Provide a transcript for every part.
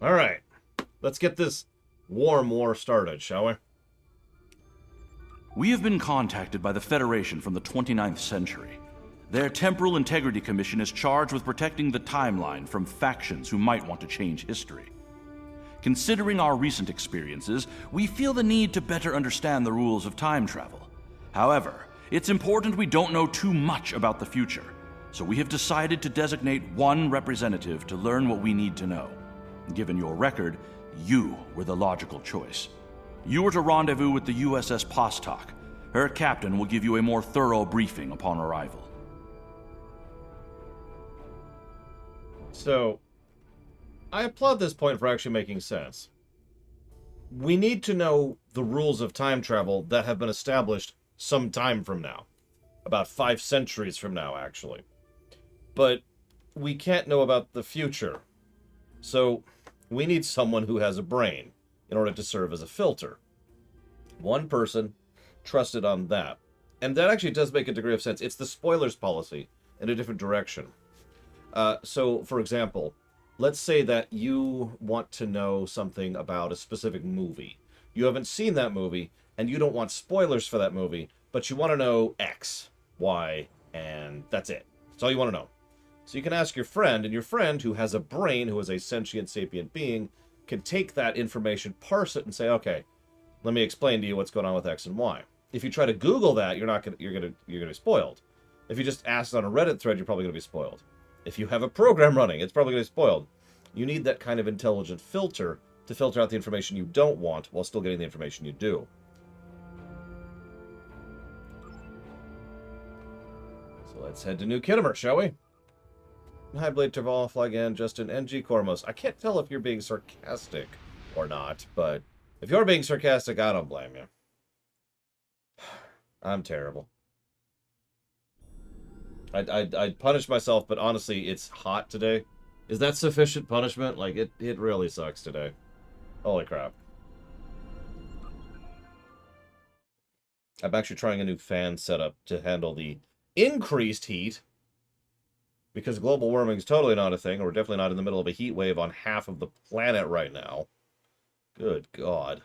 Alright. Let's get this warm war started, shall we? We have been contacted by the Federation from the 29th century. Their Temporal Integrity Commission is charged with protecting the timeline from factions who might want to change history. Considering our recent experiences, we feel the need to better understand the rules of time travel. However, it's important we don't know too much about the future, so we have decided to designate one representative to learn what we need to know. Given your record, you were the logical choice. You are to rendezvous with the USS Postok. Her captain will give you a more thorough briefing upon arrival. So, I applaud this point for actually making sense. We need to know the rules of time travel that have been established some time from now. About 5 centuries from now, actually. But we can't know about the future. So, we need someone who has a brain in order to serve as a filter. One person trusted on that. And that actually does make a degree of sense. It's the spoilers policy in a different direction. So, for example, let's say that you want to know something about a specific movie. You haven't seen that movie, and you don't want spoilers for that movie, but you want to know X, Y, and that's it. That's all you want to know. So you can ask your friend, and your friend, who has a brain, who is a sentient, sapient being, can take that information, parse it, and say, okay, let me explain to you what's going on with X and Y. If you try to Google that, you're gonna be spoiled. If you just ask on a Reddit thread, you're probably gonna be spoiled. If you have a program running, it's probably gonna be spoiled. You need that kind of intelligent filter to filter out the information you don't want while still getting the information you do. So let's head to New Kittimer, shall we? Hi, Blade Terval, Fly again, Justin, NG Cormos. I can't tell if you're being sarcastic or not, but if you're being sarcastic, I don't blame you. I'm terrible. I'd punish myself, but honestly, it's hot today. Is that sufficient punishment? Like, it really sucks today. Holy crap. I'm actually trying a new fan setup to handle the increased heat. Because global warming is totally not a thing, or we're definitely not in the middle of a heat wave on half of the planet right now. Good God.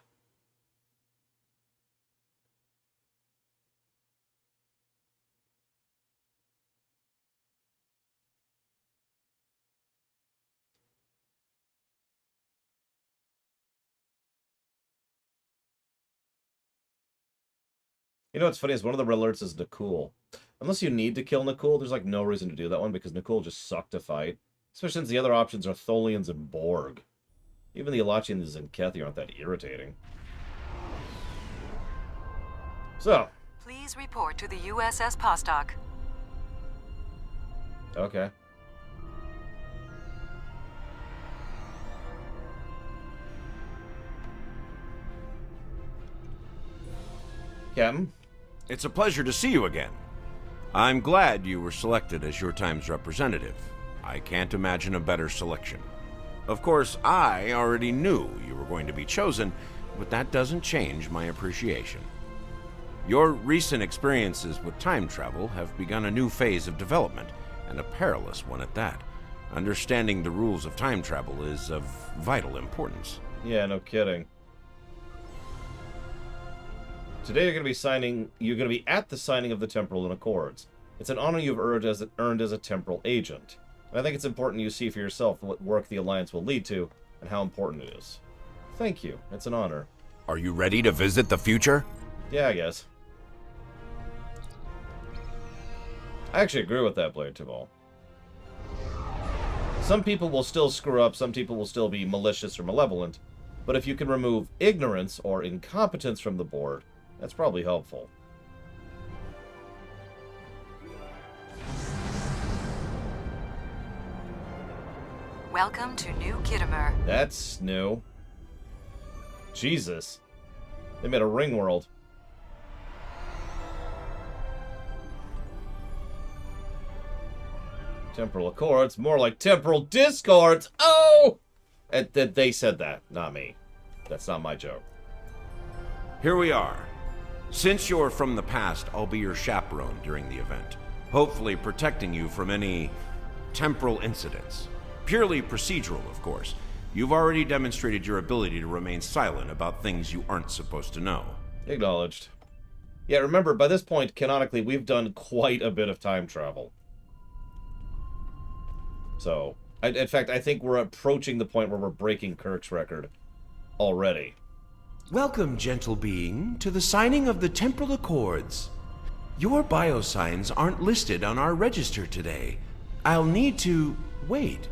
You know what's funny is one of the red alerts is Nakul. Unless you need to kill Nakul, there's like no reason to do that one because Nakul just sucked to fight. Especially since the other options are Tholians and Borg. Even the Alachi and the Tzenkethi aren't that irritating. So. Please report to the USS Postok. Okay. Captain? It's a pleasure to see you again. I'm glad you were selected as your time's representative. I can't imagine a better selection. Of course, I already knew you were going to be chosen, but that doesn't change my appreciation. Your recent experiences with time travel have begun a new phase of development, and a perilous one at that. Understanding the rules of time travel is of vital importance. Yeah, no kidding. Today you're going to be at the signing of the Temporal Accords. It's an honor you've earned as a temporal agent. And I think it's important you see for yourself what work the Alliance will lead to, and how important it is. Thank you. It's an honor. Are you ready to visit the future? Yeah, I guess. I actually agree with that, Blade Terval. Some people will still screw up, some people will still be malicious or malevolent, but if you can remove ignorance or incompetence from the board, that's probably helpful. Welcome to New Kittimer. That's new. Jesus. They made a ring world. Temporal Accords, more like Temporal Discords. Oh! They said that, not me. That's not my joke. Here we are. Since you're from the past, I'll be your chaperone during the event, hopefully protecting you from any temporal incidents. Purely procedural, of course. You've already demonstrated your ability to remain silent about things you aren't supposed to know. Acknowledged. Yeah, remember, by this point, canonically, we've done quite a bit of time travel. So, in fact, I think we're approaching the point where we're breaking Kirk's record already. Welcome, gentle being, to the signing of the Temporal Accords. Your biosigns aren't listed on our register today. I'll need to... Wait.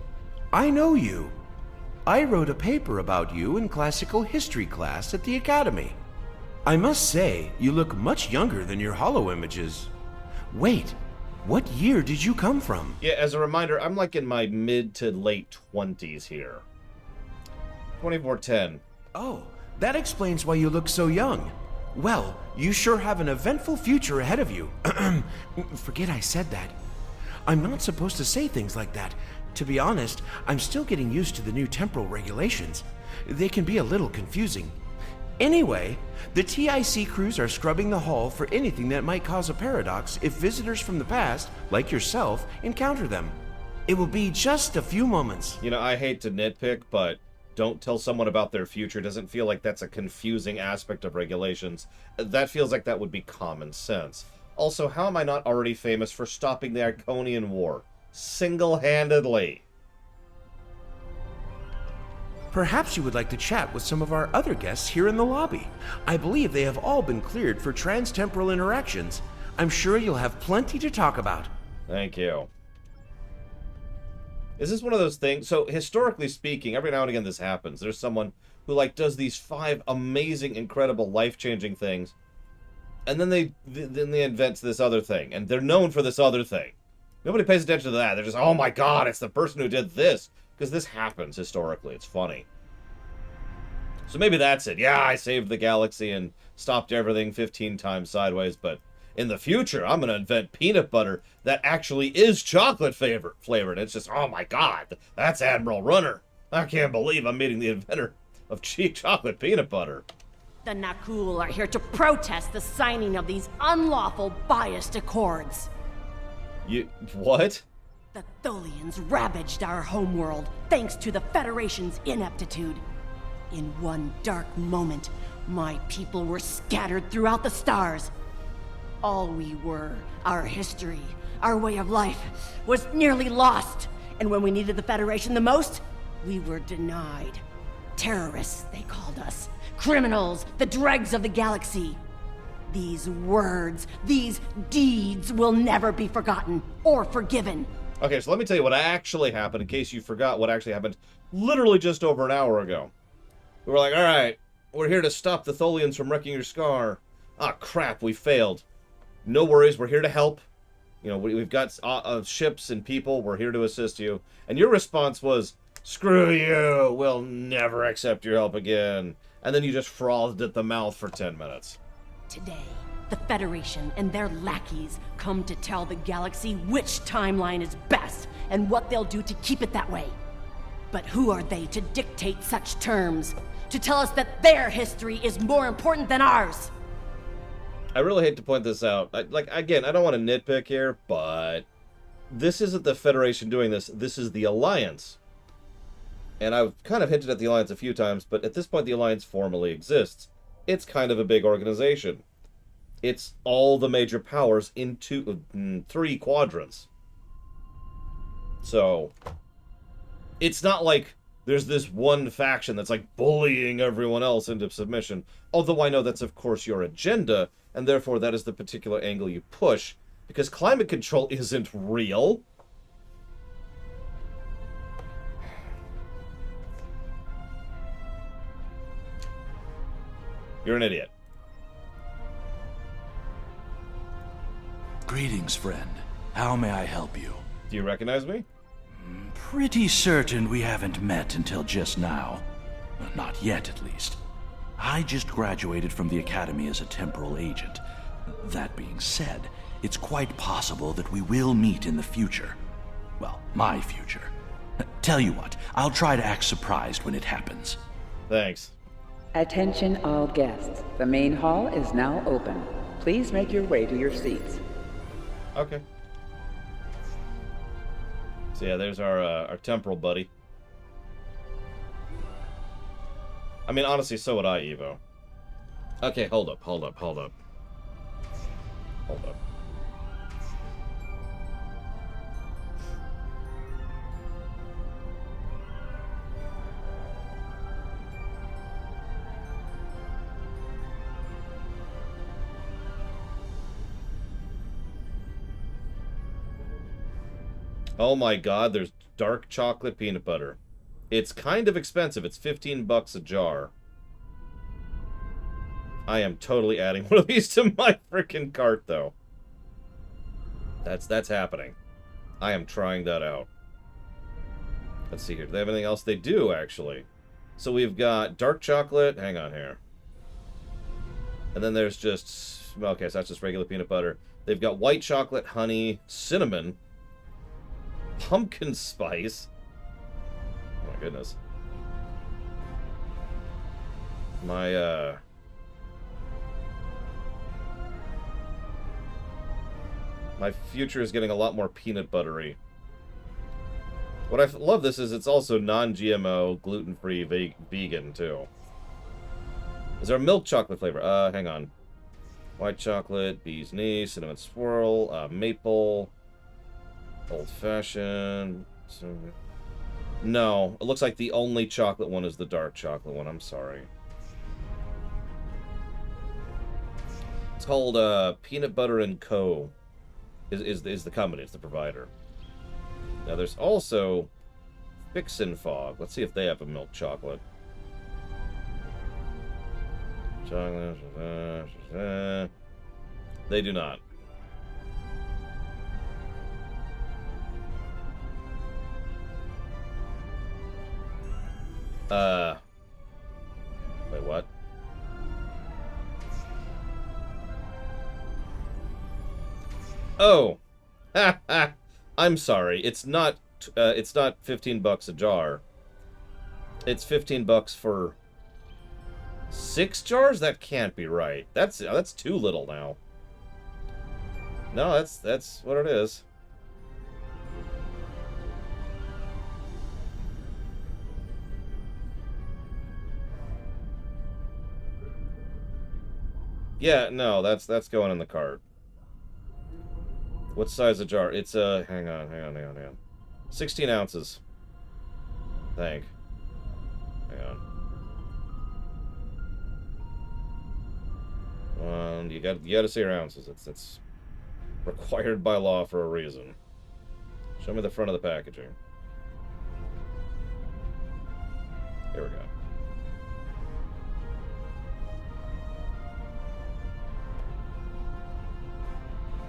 I know you. I wrote a paper about you in classical history class at the Academy. I must say, you look much younger than your holo images. Wait, what year did you come from? Yeah, as a reminder, I'm like in my mid to late 20s here. 2410. Oh, that explains why you look so young. Well, you sure have an eventful future ahead of you. Forget I said that. I'm not supposed to say things like that. To be honest, I'm still getting used to the new temporal regulations. They can be a little confusing. Anyway, the TIC crews are scrubbing the hall for anything that might cause a paradox if visitors from the past, like yourself, encounter them. It will be just a few moments. You know, I hate to nitpick, but don't tell someone about their future doesn't feel like that's a confusing aspect of regulations. That feels like that would be common sense. Also, how am I not already famous for stopping the Iconian War? Single-handedly. Perhaps you would like to chat with some of our other guests here in the lobby. I believe they have all been cleared for trans-temporal interactions. I'm sure you'll have plenty to talk about. Thank you. Is this one of those things? So, historically speaking, every now and again this happens. There's someone who, like, does these 5 amazing, incredible, life-changing things, and then they invent this other thing, and they're known for this other thing. Nobody pays attention to that. They're just, oh my god, it's the person who did this. Because this happens historically. It's funny. So maybe that's it. Yeah, I saved the galaxy and stopped everything 15 times sideways, but in the future, I'm going to invent peanut butter that actually is chocolate flavored. It's just, oh my god, that's Admiral Runner. I can't believe I'm meeting the inventor of cheap chocolate peanut butter. The Nakul are here to protest the signing of these unlawful biased accords. What? The Tholians ravaged our homeworld thanks to the Federation's ineptitude. In one dark moment, my people were scattered throughout the stars. All we were, our history, our way of life, was nearly lost. And when we needed the Federation the most, we were denied. Terrorists, they called us. Criminals, the dregs of the galaxy. These words, these deeds will never be forgotten or forgiven. Okay, so let me tell you what actually happened, in case you forgot what actually happened literally just over an hour ago. We were like, alright, we're here to stop the Tholians from wrecking your scar. Ah, crap, we failed. No worries, we're here to help. You know, we've got ships and people, we're here to assist you. And your response was, screw you, we'll never accept your help again. And then you just frothed at the mouth for 10 minutes. Today, the Federation and their lackeys come to tell the galaxy which timeline is best and what they'll do to keep it that way. But who are they to dictate such terms? To tell us that their history is more important than ours? I really hate to point this out. Again, I don't want to nitpick here, but this isn't the Federation doing this. This is the Alliance. And I've kind of hinted at the Alliance a few times, but at this point the Alliance formally exists. It's kind of a big organization. It's all the major powers in 3 quadrants. So, it's not like there's this one faction that's like bullying everyone else into submission. Although I know that's of course your agenda, and therefore that is the particular angle you push, because climate control isn't real. You're an idiot. Greetings, friend. How may I help you? Do you recognize me? Pretty certain we haven't met until just now. Not yet, at least. I just graduated from the Academy as a temporal agent. That being said, it's quite possible that we will meet in the future. Well, my future. Tell you what, I'll try to act surprised when it happens. Thanks. Attention all guests. The main hall is now open. Please make your way to your seats. Okay. So yeah, there's our temporal buddy. I mean, honestly, so would I, Evo. Okay, hold up, hold up, hold up. Hold up. Oh my god, there's dark chocolate peanut butter. It's kind of expensive. It's 15 bucks a jar. I am totally adding one of these to my freaking cart, though. That's happening. I am trying that out. Let's see here. Do they have anything else? They do, actually. So we've got dark chocolate. Hang on here. And then there's just... Okay, so that's just regular peanut butter. They've got white chocolate, honey, cinnamon, pumpkin spice. Oh my goodness. My future is getting a lot more peanut buttery. What I love this is it's also non-GMO, gluten-free, vegan too. Is there a milk chocolate flavor? Hang on. White chocolate, bee's knee, cinnamon swirl, maple, old-fashioned. No, it looks like the only chocolate one is the dark chocolate one. I'm sorry. It's called Peanut Butter and Co. Is the company, it's the provider. Now there's also Fix and Fog. Let's see if they have a milk chocolate. Chocolate. They do not. Wait, what? Oh. I'm sorry. It's not 15 bucks a jar. It's 15 bucks for 6 jars? That can't be right. That's too little now. No, that's what it is. Yeah, no, that's going in the cart. What size of jar? It's hang on. 16 ounces. Hang on. You got to say your ounces. It's required by law for a reason. Show me the front of the packaging. Here we go.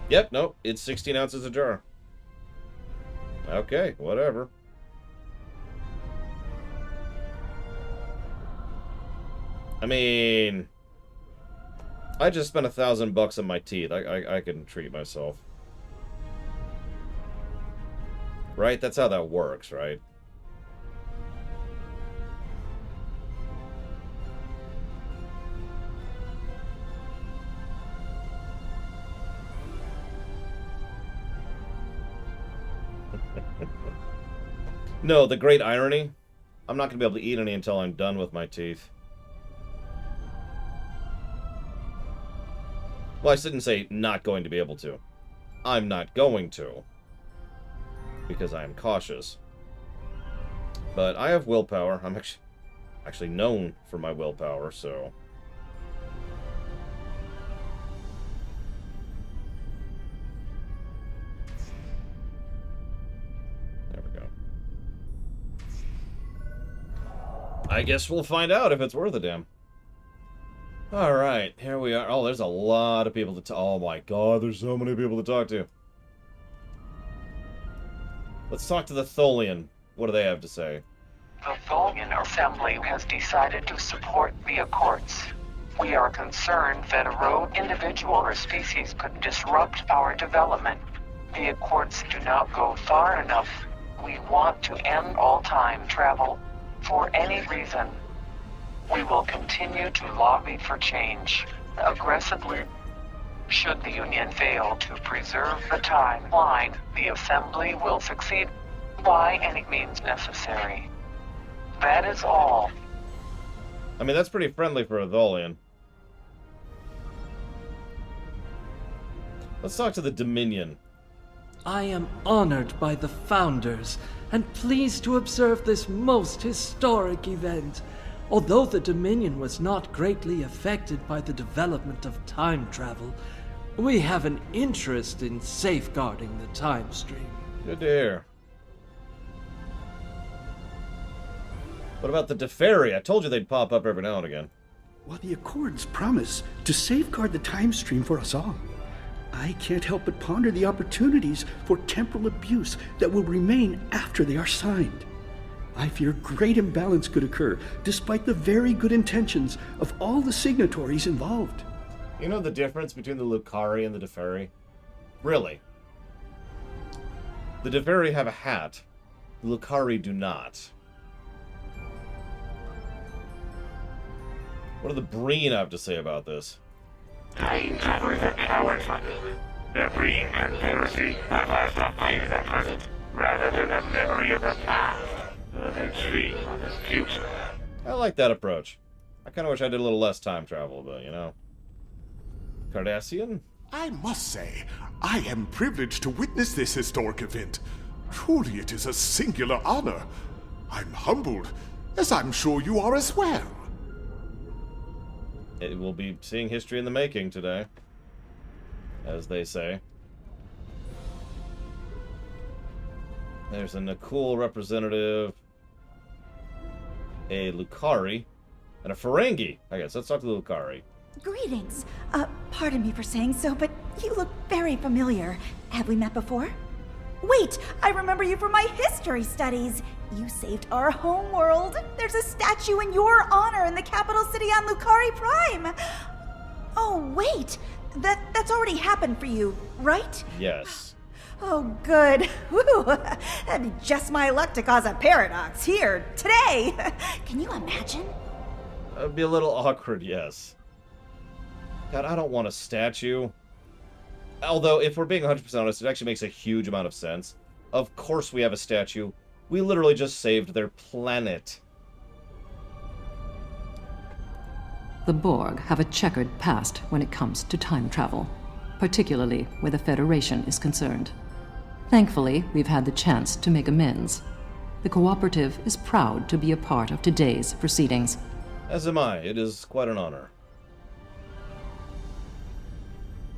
Yep, nope, it's 16 ounces a jar. Okay, whatever. I mean, I just spent $1,000 on my teeth. I can treat myself. Right? That's how that works, right? No, the great irony, I'm not going to be able to eat any until I'm done with my teeth. Well, I didn't say not going to be able to. I'm not going to. Because I am cautious. But I have willpower. I'm actually known for my willpower, so... I guess we'll find out if it's worth a damn. Alright, here we are. Oh, there's a lot of people to talk. Oh my god, there's so many people to talk to. Let's talk to the Tholian. What do they have to say? The Tholian Assembly has decided to support the Accords. We are concerned that a rogue individual or species could disrupt our development. The Accords do not go far enough. We want to end all time travel. For any reason, we will continue to lobby for change, aggressively. Should the Union fail to preserve the timeline, the Assembly will succeed by any means necessary. That is all. I mean, that's pretty friendly for a Tholian. Let's talk to the Dominion. I am honored by the Founders and pleased to observe this most historic event. Although the Dominion was not greatly affected by the development of time travel, we have an interest in safeguarding the time stream. Good to hear. What about the Deferi? I told you they'd pop up every now and again. While the Accords promise to safeguard the time stream for us all, I can't help but ponder the opportunities for temporal abuse that will remain after they are signed. I fear great imbalance could occur, despite the very good intentions of all the signatories involved. You know the difference between the Lukari and the Deferi? Really? The Deferi have a hat. The Lukari do not. What do the Breen have to say about this? Time travelers are cowards, the Breen Confederacy have us to fight the present, rather than a memory of the past. The dream of the future. I like that approach. I kind of wish I did a little less time travel, but, you know. Cardassian? I must say, I am privileged to witness this historic event. Truly, it is a singular honor. I'm humbled, as I'm sure you are as well. It will be seeing history in the making today, as they say. There's a Nakul representative, a Lukari, and a Ferengi. I guess let's talk to the Lukari. Greetings. Pardon me for saying so, but you look very familiar. Have we met before? Wait, I remember you from my history studies. You saved our homeworld. There's a statue in your honor in the capital city on Lukari Prime. Oh, wait. That's already happened for you, right? Yes. Oh, good. Woo. That'd be just my luck to cause a paradox here, today. Can you imagine? It'd be a little awkward, yes. God, I don't want a statue. Although, if we're being 100% honest, it actually makes a huge amount of sense. Of course we have a statue. We literally just saved their planet. The Borg have a checkered past when it comes to time travel, particularly where the Federation is concerned. Thankfully, we've had the chance to make amends. The Cooperative is proud to be a part of today's proceedings. As am I. It is quite an honor.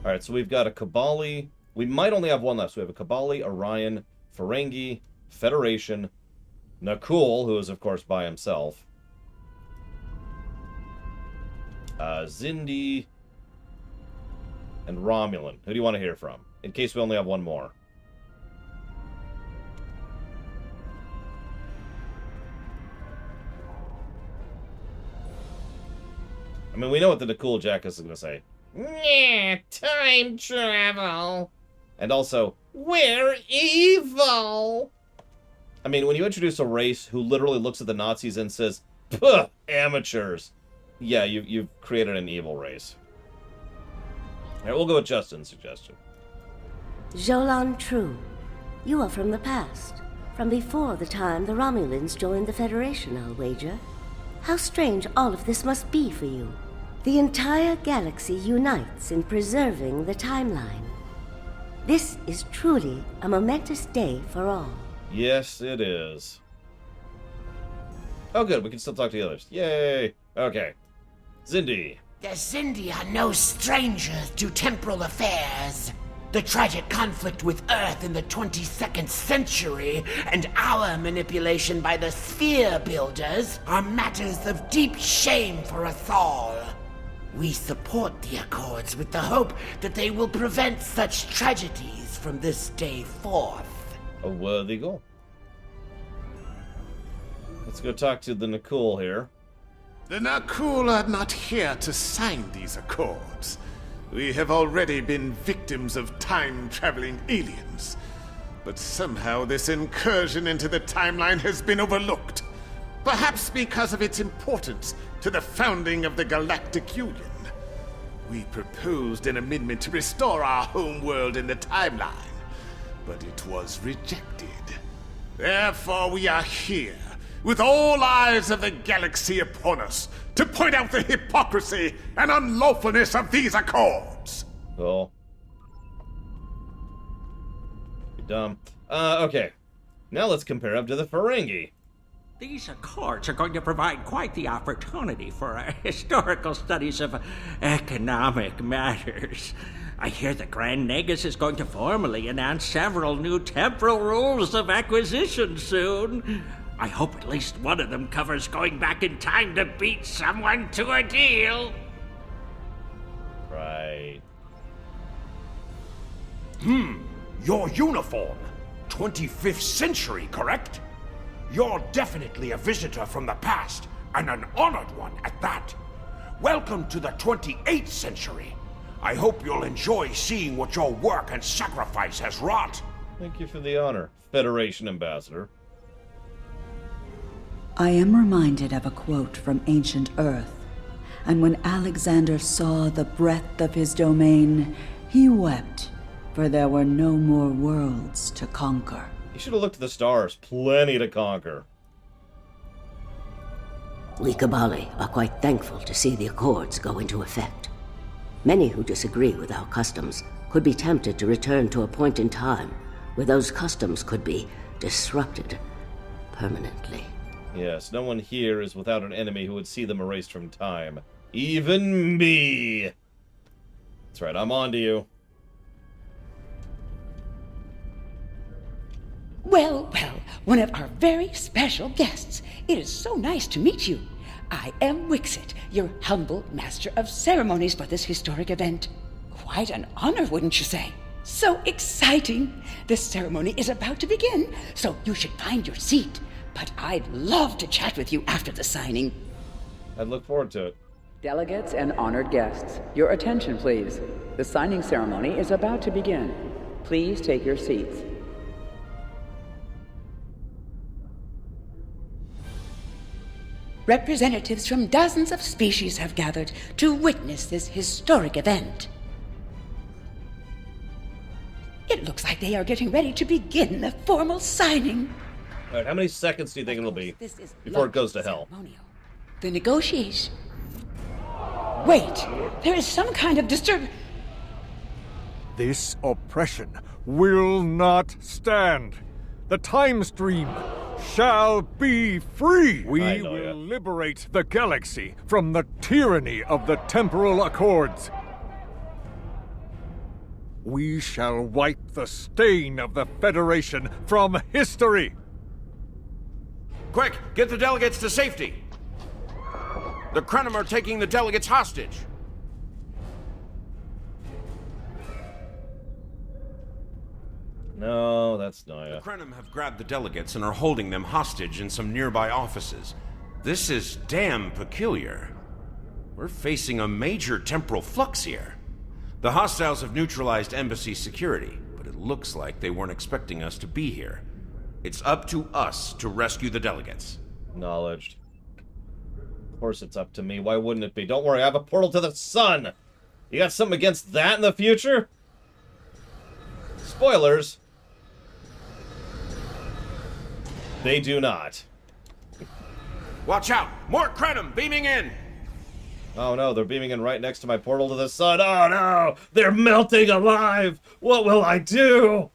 Alright, so we've got a Kabali. We might only have one left. So we have a Kabali, Orion, Ferengi, Federation, Nakul, who is, of course, by himself, Zindi, and Romulan. Who do you want to hear from? In case we only have one more. I mean, we know what the Nakul Jackass is going to say. Yeah, time travel. And also, we're evil. I mean, when you introduce a race who literally looks at the Nazis and says, "Puh, amateurs," yeah, you've created an evil race. All right, we'll go with Justin's suggestion. Jolan True, you are from the past. From before the time the Romulans joined the Federation, I'll wager. How strange all of this must be for you. The entire galaxy unites in preserving the timeline. This is truly a momentous day for all. Yes, it is. Oh, good. We can still talk to the others. Yay. Okay. Zindi. The Zindi are no strangers to temporal affairs. The tragic conflict with Earth in the 22nd century and our manipulation by the Sphere Builders are matters of deep shame for us all. We support the Accords with the hope that they will prevent such tragedies from this day forth. A worthy goal. Let's go talk to the Nakul here. The Nakul are not here to sign these accords. We have already been victims of time-traveling aliens. But somehow this incursion into the timeline has been overlooked. Perhaps because of its importance to the founding of the Galactic Union. We proposed an amendment to restore our homeworld in the timeline, but it was rejected. Therefore we are here, with all eyes of the galaxy upon us, to point out the hypocrisy and unlawfulness of these accords. Cool. You're dumb. Okay. Now let's compare them to the Ferengi. These accords are going to provide quite the opportunity for historical studies of economic matters. I hear the Grand Nagus is going to formally announce several new temporal rules of acquisition soon. I hope at least one of them covers going back in time to beat someone to a deal. Right. Your uniform. 25th century, correct? You're definitely a visitor from the past, and an honored one at that. Welcome to the 28th century. I hope you'll enjoy seeing what your work and sacrifice has wrought. Thank you for the honor, Federation Ambassador. I am reminded of a quote from ancient Earth. And when Alexander saw the breadth of his domain, he wept, for there were no more worlds to conquer. You should have looked at the stars. Plenty to conquer. We Kabali are quite thankful to see the Accords go into effect. Many who disagree with our customs could be tempted to return to a point in time where those customs could be disrupted permanently. Yes, no one here is without an enemy who would see them erased from time. Even me! That's right, I'm on to you. Well, well, one of our very special guests. It is so nice to meet you. I am Wixit, your humble master of ceremonies for this historic event. Quite an honor, wouldn't you say? So exciting! This ceremony is about to begin, so you should find your seat. But I'd love to chat with you after the signing. I'd look forward to it. Delegates and honored guests, your attention please. The signing ceremony is about to begin. Please take your seats. Representatives from dozens of species have gathered to witness this historic event. It looks like they are getting ready to begin the formal signing. All right, how many seconds do you think it'll be before it goes to hell? The negotiation. Wait, there is some kind of This oppression will not stand. The time stream shall be free. We will liberate the galaxy from the tyranny of the temporal accords. We shall wipe the stain of the Federation from history. Quick, get the delegates to safety. The Krenim are taking the delegates hostage. No, that's Naya. The Krenim have grabbed the delegates and are holding them hostage in some nearby offices. This is damn peculiar. We're facing a major temporal flux here. The hostiles have neutralized embassy security, but it looks like they weren't expecting us to be here. It's up to us to rescue the delegates. Acknowledged. Of course it's up to me. Why wouldn't it be? Don't worry, I have a portal to the sun! You got something against that in the future? Spoilers. They do not. Watch out! More Krenim beaming in! Oh no, they're beaming in right next to my portal to the sun. Oh no! They're melting alive! What will I do?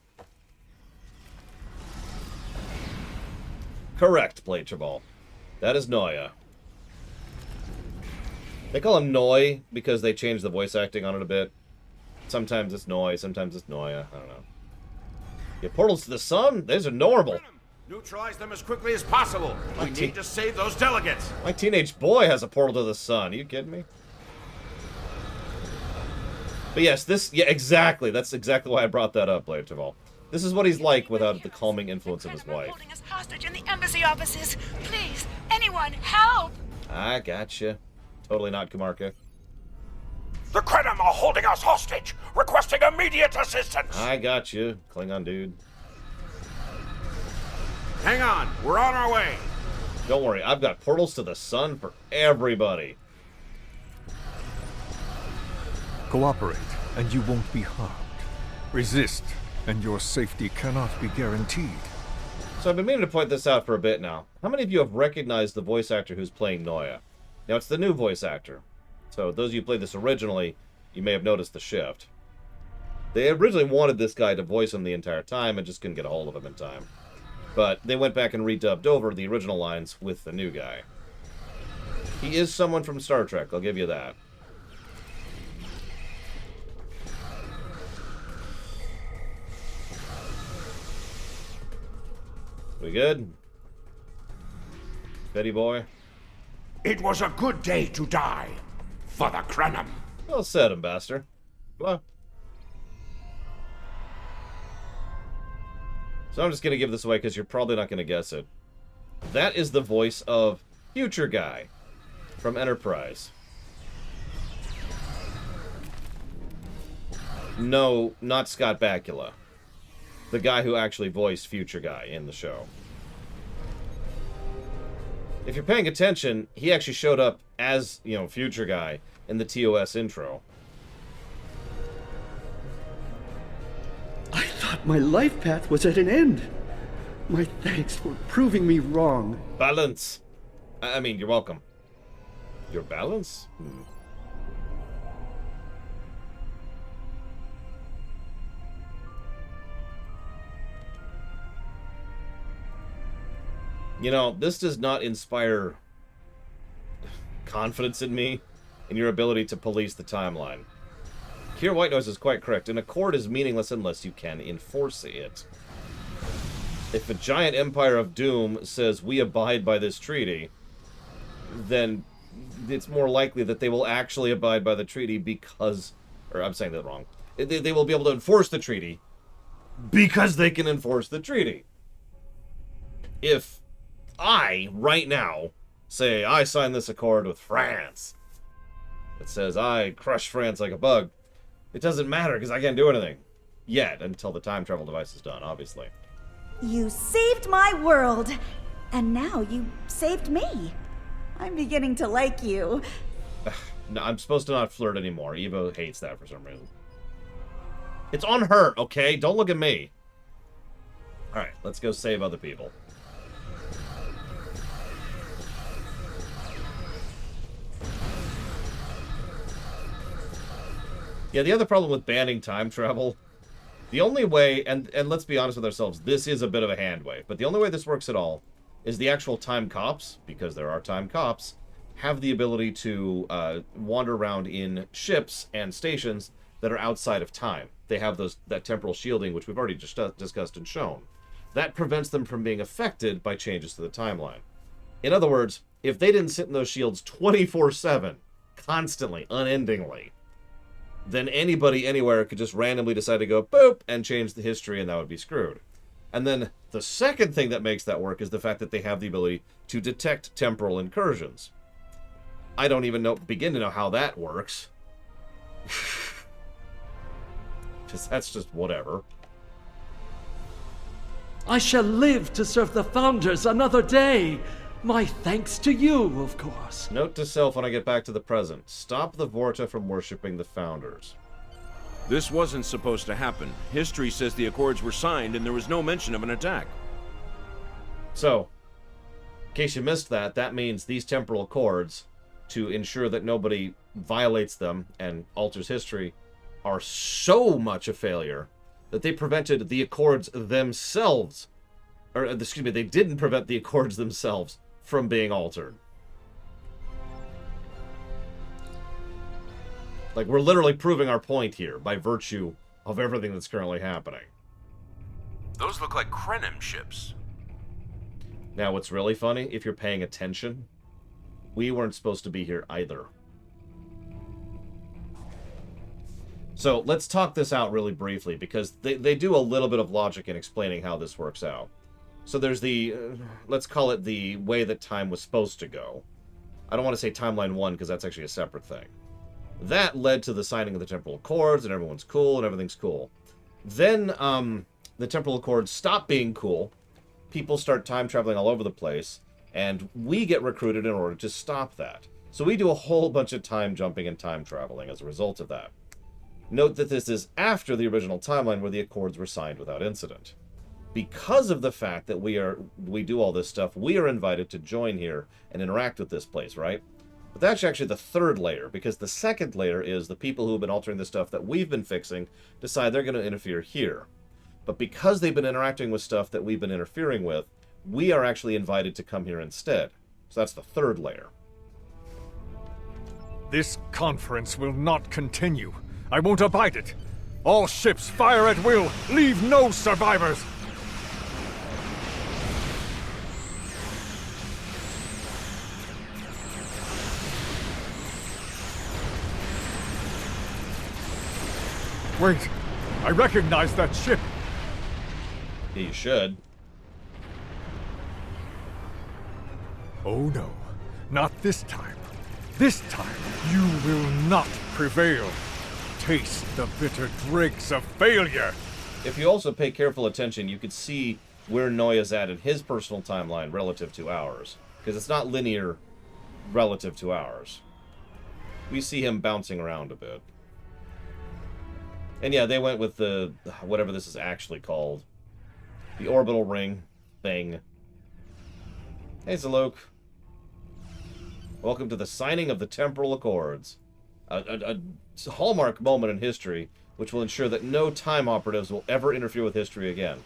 Correct, Playtraball. That is Noya. They call him Noi because they changed the voice acting on it a bit. Sometimes it's Noi, sometimes it's Noya. I don't know. Yeah, portals to the sun? These are normal. Neutralize them as quickly as possible. We need to save those delegates. My teenage boy has a portal to the sun. Are you kidding me? But yes, yeah, exactly. That's exactly why I brought that up, Playtraball. This is what he's like without the calming influence of his wife. Holding us hostage in the embassy offices. Please, anyone, help! I gotcha. Totally not Kamarka. The Krenim are holding us hostage, requesting immediate assistance. I got you, Klingon dude. Hang on, we're on our way. Don't worry, I've got portals to the sun for everybody. Cooperate, and you won't be harmed. Resist, and your safety cannot be guaranteed. So I've been meaning to point this out for a bit now. How many of you have recognized the voice actor who's playing Noya? Now, it's the new voice actor. So those of you who played this originally, you may have noticed the shift. They originally wanted this guy to voice him the entire time and just couldn't get a hold of him in time. But they went back and redubbed over the original lines with the new guy. He is someone from Star Trek, I'll give you that. We good? Betty boy? It was a good day to die for the Krenim. Well said, Ambassador. Well. So I'm just going to give this away because you're probably not going to guess it. That is the voice of Future Guy from Enterprise. No, not Scott Bakula. The guy who actually voiced Future Guy in the show. If you're paying attention, he actually showed up as, Future Guy in the TOS intro. I thought my life path was at an end. My thanks for proving me wrong. Balance. I mean, you're welcome. Your balance? This does not inspire confidence in me in your ability to police the timeline. Here, White Noise is quite correct. An accord is meaningless unless you can enforce it. If a giant empire of doom says we abide by this treaty, then it's more likely that they will actually abide by the treaty because... Or, I'm saying that wrong. They will be able to enforce the treaty because they can enforce the treaty. If I, right now, say I sign this accord with France, it says I crush France like a bug, it doesn't matter because I can't do anything. Yet, until the time travel device is done, obviously. You saved my world, and now you saved me. I'm beginning to like you. No, I'm supposed to not flirt anymore. Evo hates that for some reason. It's on her, okay? Don't look at me. Alright, let's go save other people. Yeah, the other problem with banning time travel, the only way, and let's be honest with ourselves, this is a bit of a hand wave, but the only way this works at all is the actual time cops, because there are time cops, have the ability to wander around in ships and stations that are outside of time. They have that temporal shielding, which we've already just discussed and shown. That prevents them from being affected by changes to the timeline. In other words, if they didn't sit in those shields 24/7, constantly, unendingly, then anybody anywhere could just randomly decide to go boop and change the history, and that would be screwed. And then the second thing that makes that work is the fact that they have the ability to detect temporal incursions. I don't even begin to know how that works. Because that's just whatever. I shall live to serve the Founders another day. My thanks to you, of course. Note to self when I get back to the present. Stop the Vorta from worshipping the Founders. This wasn't supposed to happen. History says the Accords were signed and there was no mention of an attack. So, in case you missed that, that means these temporal Accords, to ensure that nobody violates them and alters history, are so much a failure that they prevented the Accords themselves, or excuse me, they didn't prevent the Accords themselves from being altered. Like, we're literally proving our point here by virtue of everything that's currently happening. Those look like Krenim ships. Now, what's really funny, if you're paying attention, we weren't supposed to be here either. So, let's talk this out really briefly, because they do a little bit of logic in explaining how this works out. So there's the, let's call it the way that time was supposed to go. I don't want to say timeline 1, because that's actually a separate thing. That led to the signing of the Temporal Accords, and everyone's cool, and everything's cool. Then, the Temporal Accords stop being cool. People start time traveling all over the place, and we get recruited in order to stop that. So we do a whole bunch of time jumping and time traveling as a result of that. Note that this is after the original timeline where the Accords were signed without incident. because of the fact that we do all this stuff, we are invited to join here and interact with this place, right? But that's actually the third layer, because the second layer is the people who have been altering the stuff that we've been fixing decide they're going to interfere here. But because they've been interacting with stuff that we've been interfering with, we are actually invited to come here instead. So that's the third layer. This conference will not continue. I won't abide it. All ships fire at will. Leave no survivors. Wait, I recognize that ship. Yeah, you should. Oh no, not this time. This time, you will not prevail. Taste the bitter dregs of failure. If you also pay careful attention, you could see where Noya's at in his personal timeline relative to ours. Because it's not linear relative to ours. We see him bouncing around a bit. And yeah, they went with the, whatever this is actually called. The orbital ring thing. Hey, Zaluk. Welcome to the signing of the Temporal Accords. A hallmark moment in history, which will ensure that no time operatives will ever interfere with history again.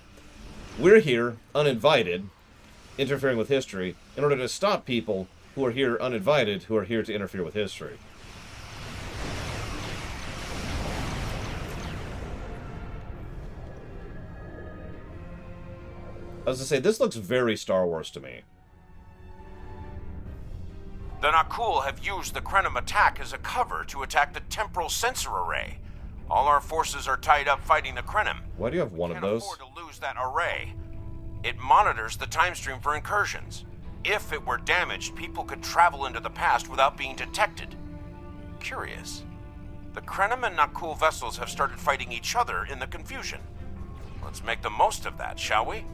We're here, uninvited, interfering with history, in order to stop people who are here uninvited, who are here to interfere with history. I was going to say, this looks very Star Wars to me. The Nakul have used the Krenim attack as a cover to attack the temporal sensor array. All our forces are tied up fighting the Krenim. Why do you have one of those? We can't afford to lose that array. It monitors the time stream for incursions. If it were damaged, people could travel into the past without being detected. Curious. The Krenim and Nakul vessels have started fighting each other in the confusion. Let's make the most of that, shall we?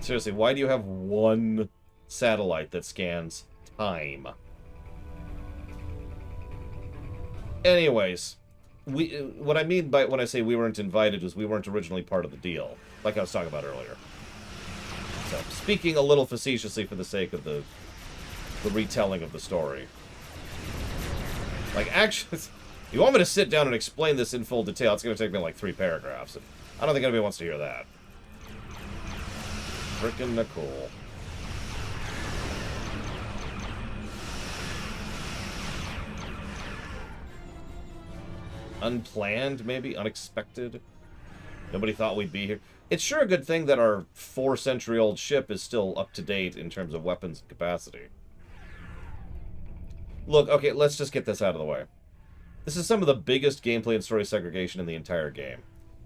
Seriously, why do you have one satellite that scans time? Anyways, what I mean by when I say we weren't invited is we weren't originally part of the deal, like I was talking about earlier. So, speaking a little facetiously for the sake of the retelling of the story. Like, actually, you want me to sit down and explain this in full detail, it's going to take me like 3 paragraphs. And I don't think anybody wants to hear that. Frickin' Nicole. Unplanned, maybe? Unexpected? Nobody thought we'd be here. It's sure a good thing that our 4-century-old ship is still up to date in terms of weapons and capacity. Look, okay, let's just get this out of the way. This is some of the biggest gameplay and story segregation in the entire game.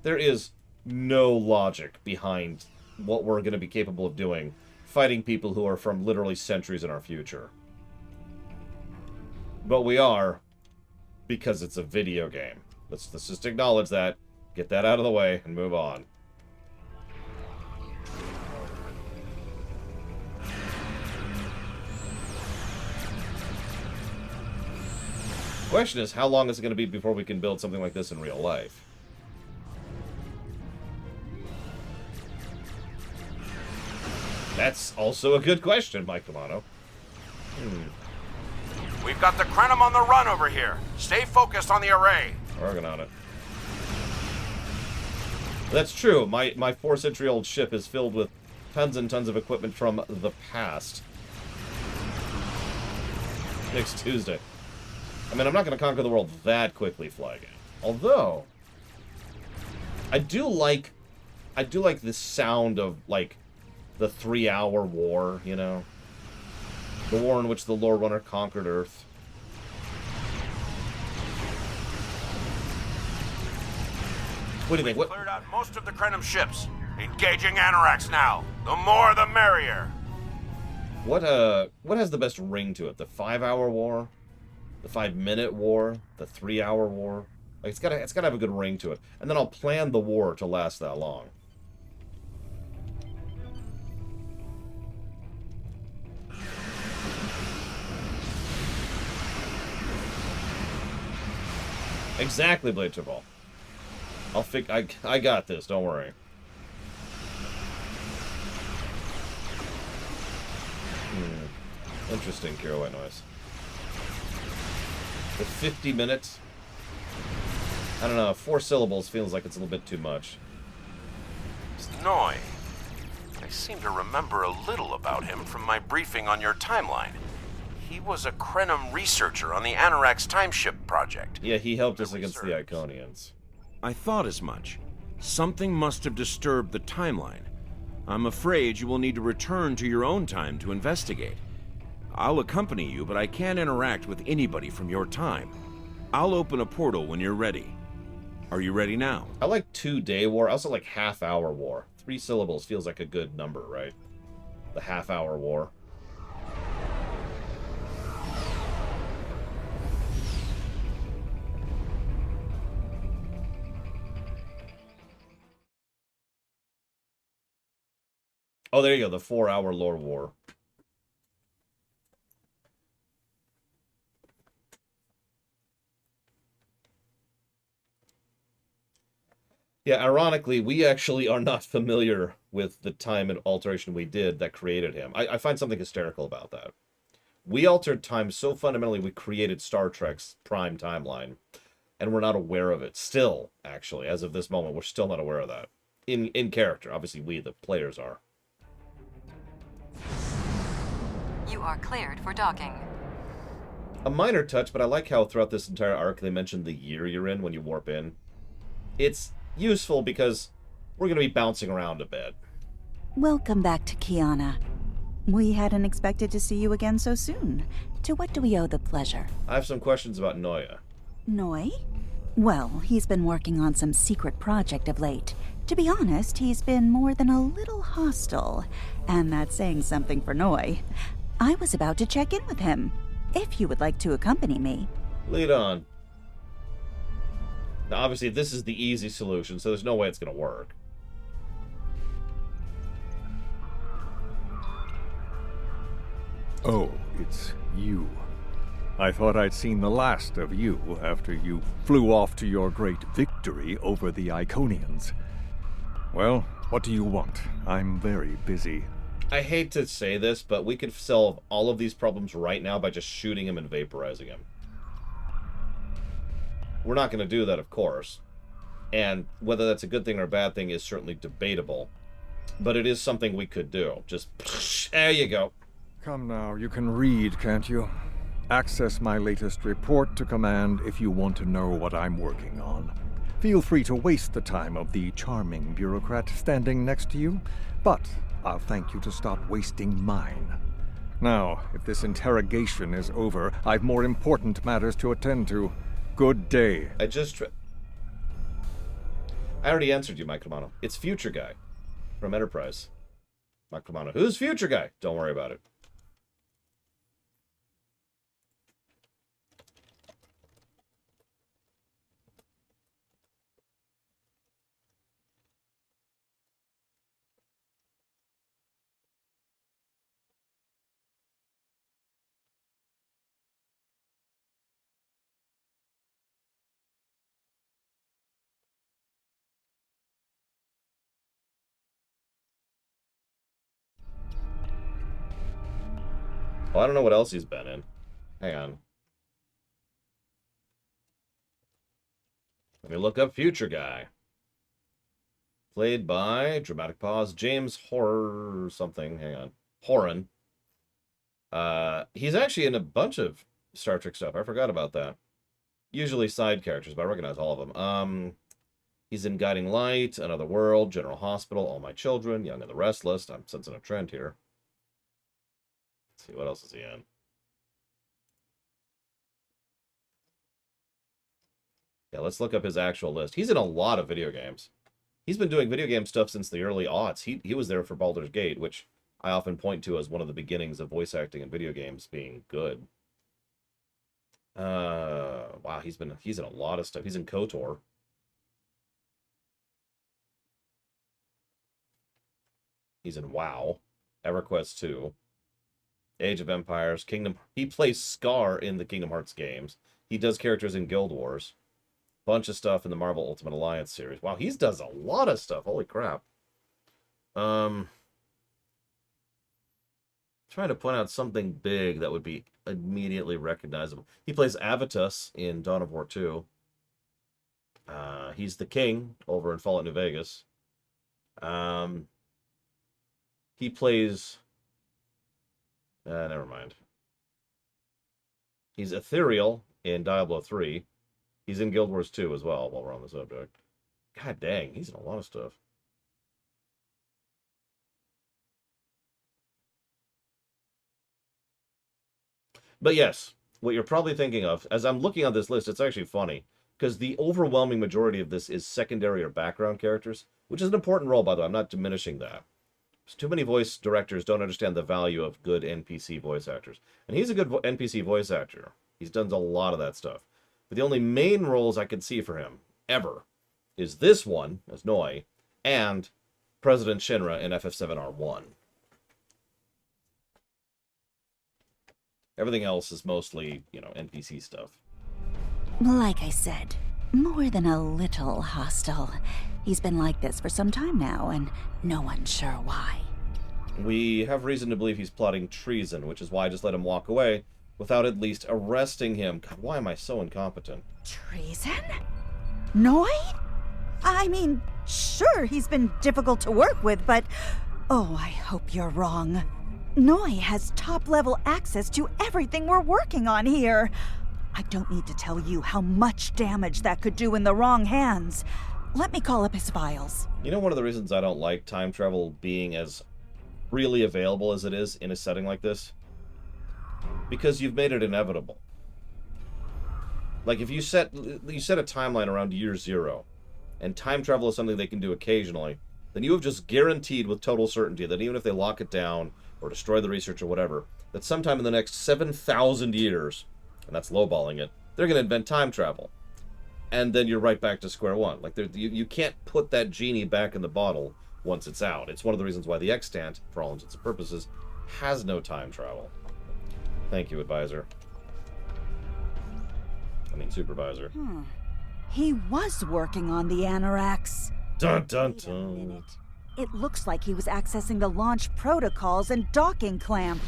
There is no logic behind what we're going to be capable of doing, fighting people who are from literally centuries in our future. But we are, because it's a video game. Let's just acknowledge that, get that out of the way, and move on. Question is, how long is it going to be before we can build something like this in real life? That's also a good question, Mike Romano. We've got the Krenim on the run over here. Stay focused on the array. Working on it. That's true. My 4-century-old ship is filled with tons and tons of equipment from the past. Next Tuesday. I mean, I'm not going to conquer the world that quickly, Flagon. Although, I do like the sound of, like, the 3-hour war, you know? The war in which the Lore Runner conquered Earth. What do you think? We've cleared out most of the Krenim ships. Engaging Anoraks now. The more the merrier. What has the best ring to it? The 5-hour war? The 5-minute war? The 3-hour war? Like, it's gotta have a good ring to it. And then I'll plan the war to last that long. Exactly, Blade Tibble. I got this, don't worry. Interesting, Kira White Noise. The 50 minutes? I don't know, 4 syllables feels like it's a little bit too much. Noi. I seem to remember a little about him from my briefing on your timeline. He was a Krenim researcher on the Anorak's timeship project. Yeah, he helped us against the Iconians. I thought as much. Something must have disturbed the timeline. I'm afraid you will need to return to your own time to investigate. I'll accompany you, but I can't interact with anybody from your time. I'll open a portal when you're ready. Are you ready now? I like 2-day war. I also like half-hour war. 3 syllables feels like a good number, right? The half-hour war. Oh, there you go. The 4-hour lore war. Yeah, ironically, we actually are not familiar with the time and alteration we did that created him. I find something hysterical about that. We altered time so fundamentally we created Star Trek's prime timeline, and we're not aware of it. Still, actually, as of this moment, we're still not aware of that. In character. Obviously, we, the players, are. You are cleared for docking. A minor touch, but I like how throughout this entire arc they mentioned the year you're in when you warp in. It's useful because we're going to be bouncing around a bit. Welcome back to Kiana. We hadn't expected to see you again so soon. To what do we owe the pleasure? I have some questions about Noya. Noi? Well, he's been working on some secret project of late. To be honest, he's been more than a little hostile. And that's saying something for Noi. I was about to check in with him. If you would like to accompany me. Lead on. Now, obviously, this is the easy solution, so there's no way it's going to work. Oh, it's you. I thought I'd seen the last of you after you flew off to your great victory over the Iconians. Well, what do you want? I'm very busy. I hate to say this, but we could solve all of these problems right now by just shooting him and vaporizing him. We're not going to do that, of course. And whether that's a good thing or a bad thing is certainly debatable. But it is something we could do. Just, there you go. Come now, you can read, can't you? Access my latest report to command if you want to know what I'm working on. Feel free to waste the time of the charming bureaucrat standing next to you, but I'll thank you to stop wasting mine. Now, if this interrogation is over, I've more important matters to attend to. Good day. I already answered you, Mike Romano. It's Future Guy from Enterprise. Mike Romano. Who's Future Guy? Don't worry about it. Oh, I don't know what else he's been in. Hang on. Let me look up Future Guy. Played by, dramatic pause, James Horror something. Hang on. Horan. He's actually in a bunch of Star Trek stuff. I forgot about that. Usually side characters, but I recognize all of them. He's in Guiding Light, Another World, General Hospital, All My Children, Young and the Restless. I'm sensing a trend here. Let's see, what else is he in? Yeah, let's look up his actual list. He's in a lot of video games. He's been doing video game stuff since the early aughts. He was there for Baldur's Gate, which I often point to as one of the beginnings of voice acting in video games being good. Wow, he's in a lot of stuff. He's in KOTOR. He's in WoW, EverQuest 2, Age of Empires, Kingdom. He plays Scar in the Kingdom Hearts games. He does characters in Guild Wars. Bunch of stuff in the Marvel Ultimate Alliance series. Wow, he does a lot of stuff. Holy crap. Trying to point out something big that would be immediately recognizable. He plays Avitus in Dawn of War 2. He's the king over in Fallout New Vegas. He plays... never mind. He's Ethereal in Diablo 3. He's in Guild Wars 2 as well, while we're on the subject. God dang, he's in a lot of stuff. But yes, what you're probably thinking of, as I'm looking on this list, it's actually funny, because the overwhelming majority of this is secondary or background characters, which is an important role, by the way. I'm not diminishing that. Too many voice directors don't understand the value of good NPC voice actors. And he's a good NPC voice actor. He's done a lot of that stuff. But the only main roles I can see for him, ever, is this one, as Noi, and President Shinra in FF7R1. Everything else is mostly, NPC stuff. Like I said, more than a little hostile. He's been like this for some time now, and no one's sure why. We have reason to believe he's plotting treason, which is why I just let him walk away without at least arresting him. God, why am I so incompetent? Treason? Noi? I mean, sure, he's been difficult to work with, but... Oh, I hope you're wrong. Noi has top-level access to everything we're working on here. I don't need to tell you how much damage that could do in the wrong hands. Let me call up his files. You know one of the reasons I don't like time travel being as freely available as it is in a setting like this? Because you've made it inevitable. Like, if you set a timeline around year 0, and time travel is something they can do occasionally, then you have just guaranteed with total certainty that even if they lock it down, or destroy the research or whatever, that sometime in the next 7,000 years, and that's lowballing it, they're going to invent time travel. And then you're right back to square one. Like, you can't put that genie back in the bottle once it's out. It's one of the reasons why the extant, for all intents and purposes, has no time travel. Thank you, advisor. I mean, supervisor. He was working on the Anoraks. Dun dun dun. It looks like he was accessing the launch protocols and docking clamp.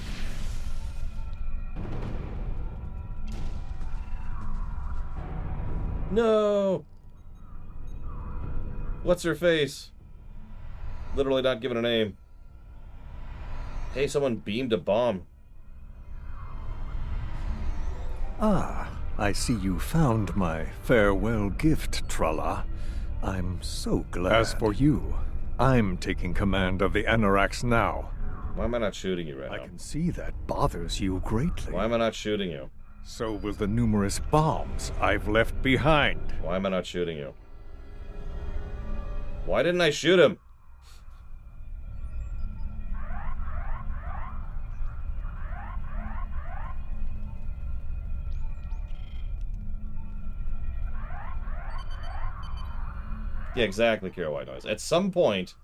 No! What's her face? Literally not given a name. Hey, someone beamed a bomb. Ah, I see you found my farewell gift, Tralla. I'm so glad. As for you, I'm taking command of the Anoraks now. Why am I not shooting you right now? I can see that bothers you greatly. Why am I not shooting you? So will the numerous bombs I've left behind. Why am I not shooting you? Why didn't I shoot him? Yeah, exactly, Kira White Noise. At some point,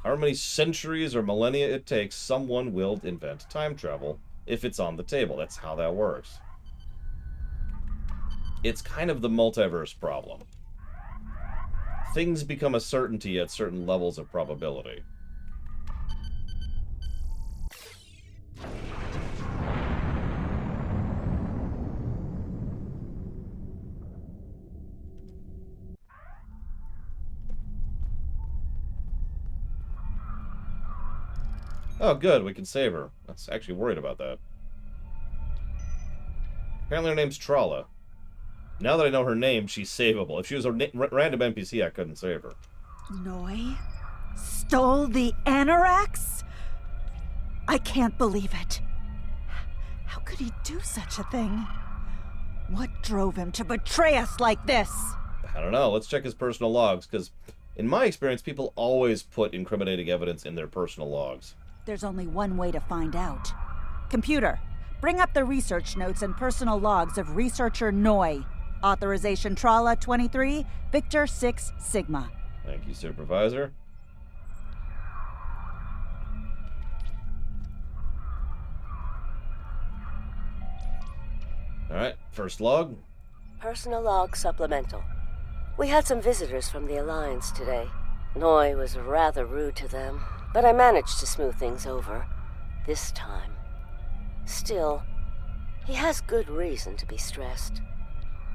however many centuries or millennia it takes, someone will invent time travel if it's on the table. That's how that works. It's kind of the multiverse problem. Things become a certainty at certain levels of probability. Oh, good, we can save her. I was actually worried about that. Apparently her name's Tralla. Now that I know her name, she's savable. If she was a random NPC, I couldn't save her. Noi stole the Anoraks? I can't believe it. How could he do such a thing? What drove him to betray us like this? I don't know. Let's check his personal logs, because in my experience, people always put incriminating evidence in their personal logs. There's only one way to find out. Computer, bring up the research notes and personal logs of researcher Noi. Authorization Tralla 23, Victor 6 Sigma. Thank you, Supervisor. Alright, first log. Personal log supplemental. We had some visitors from the Alliance today. Noi was rather rude to them, but I managed to smooth things over. This time, Still, he has good reason to be stressed.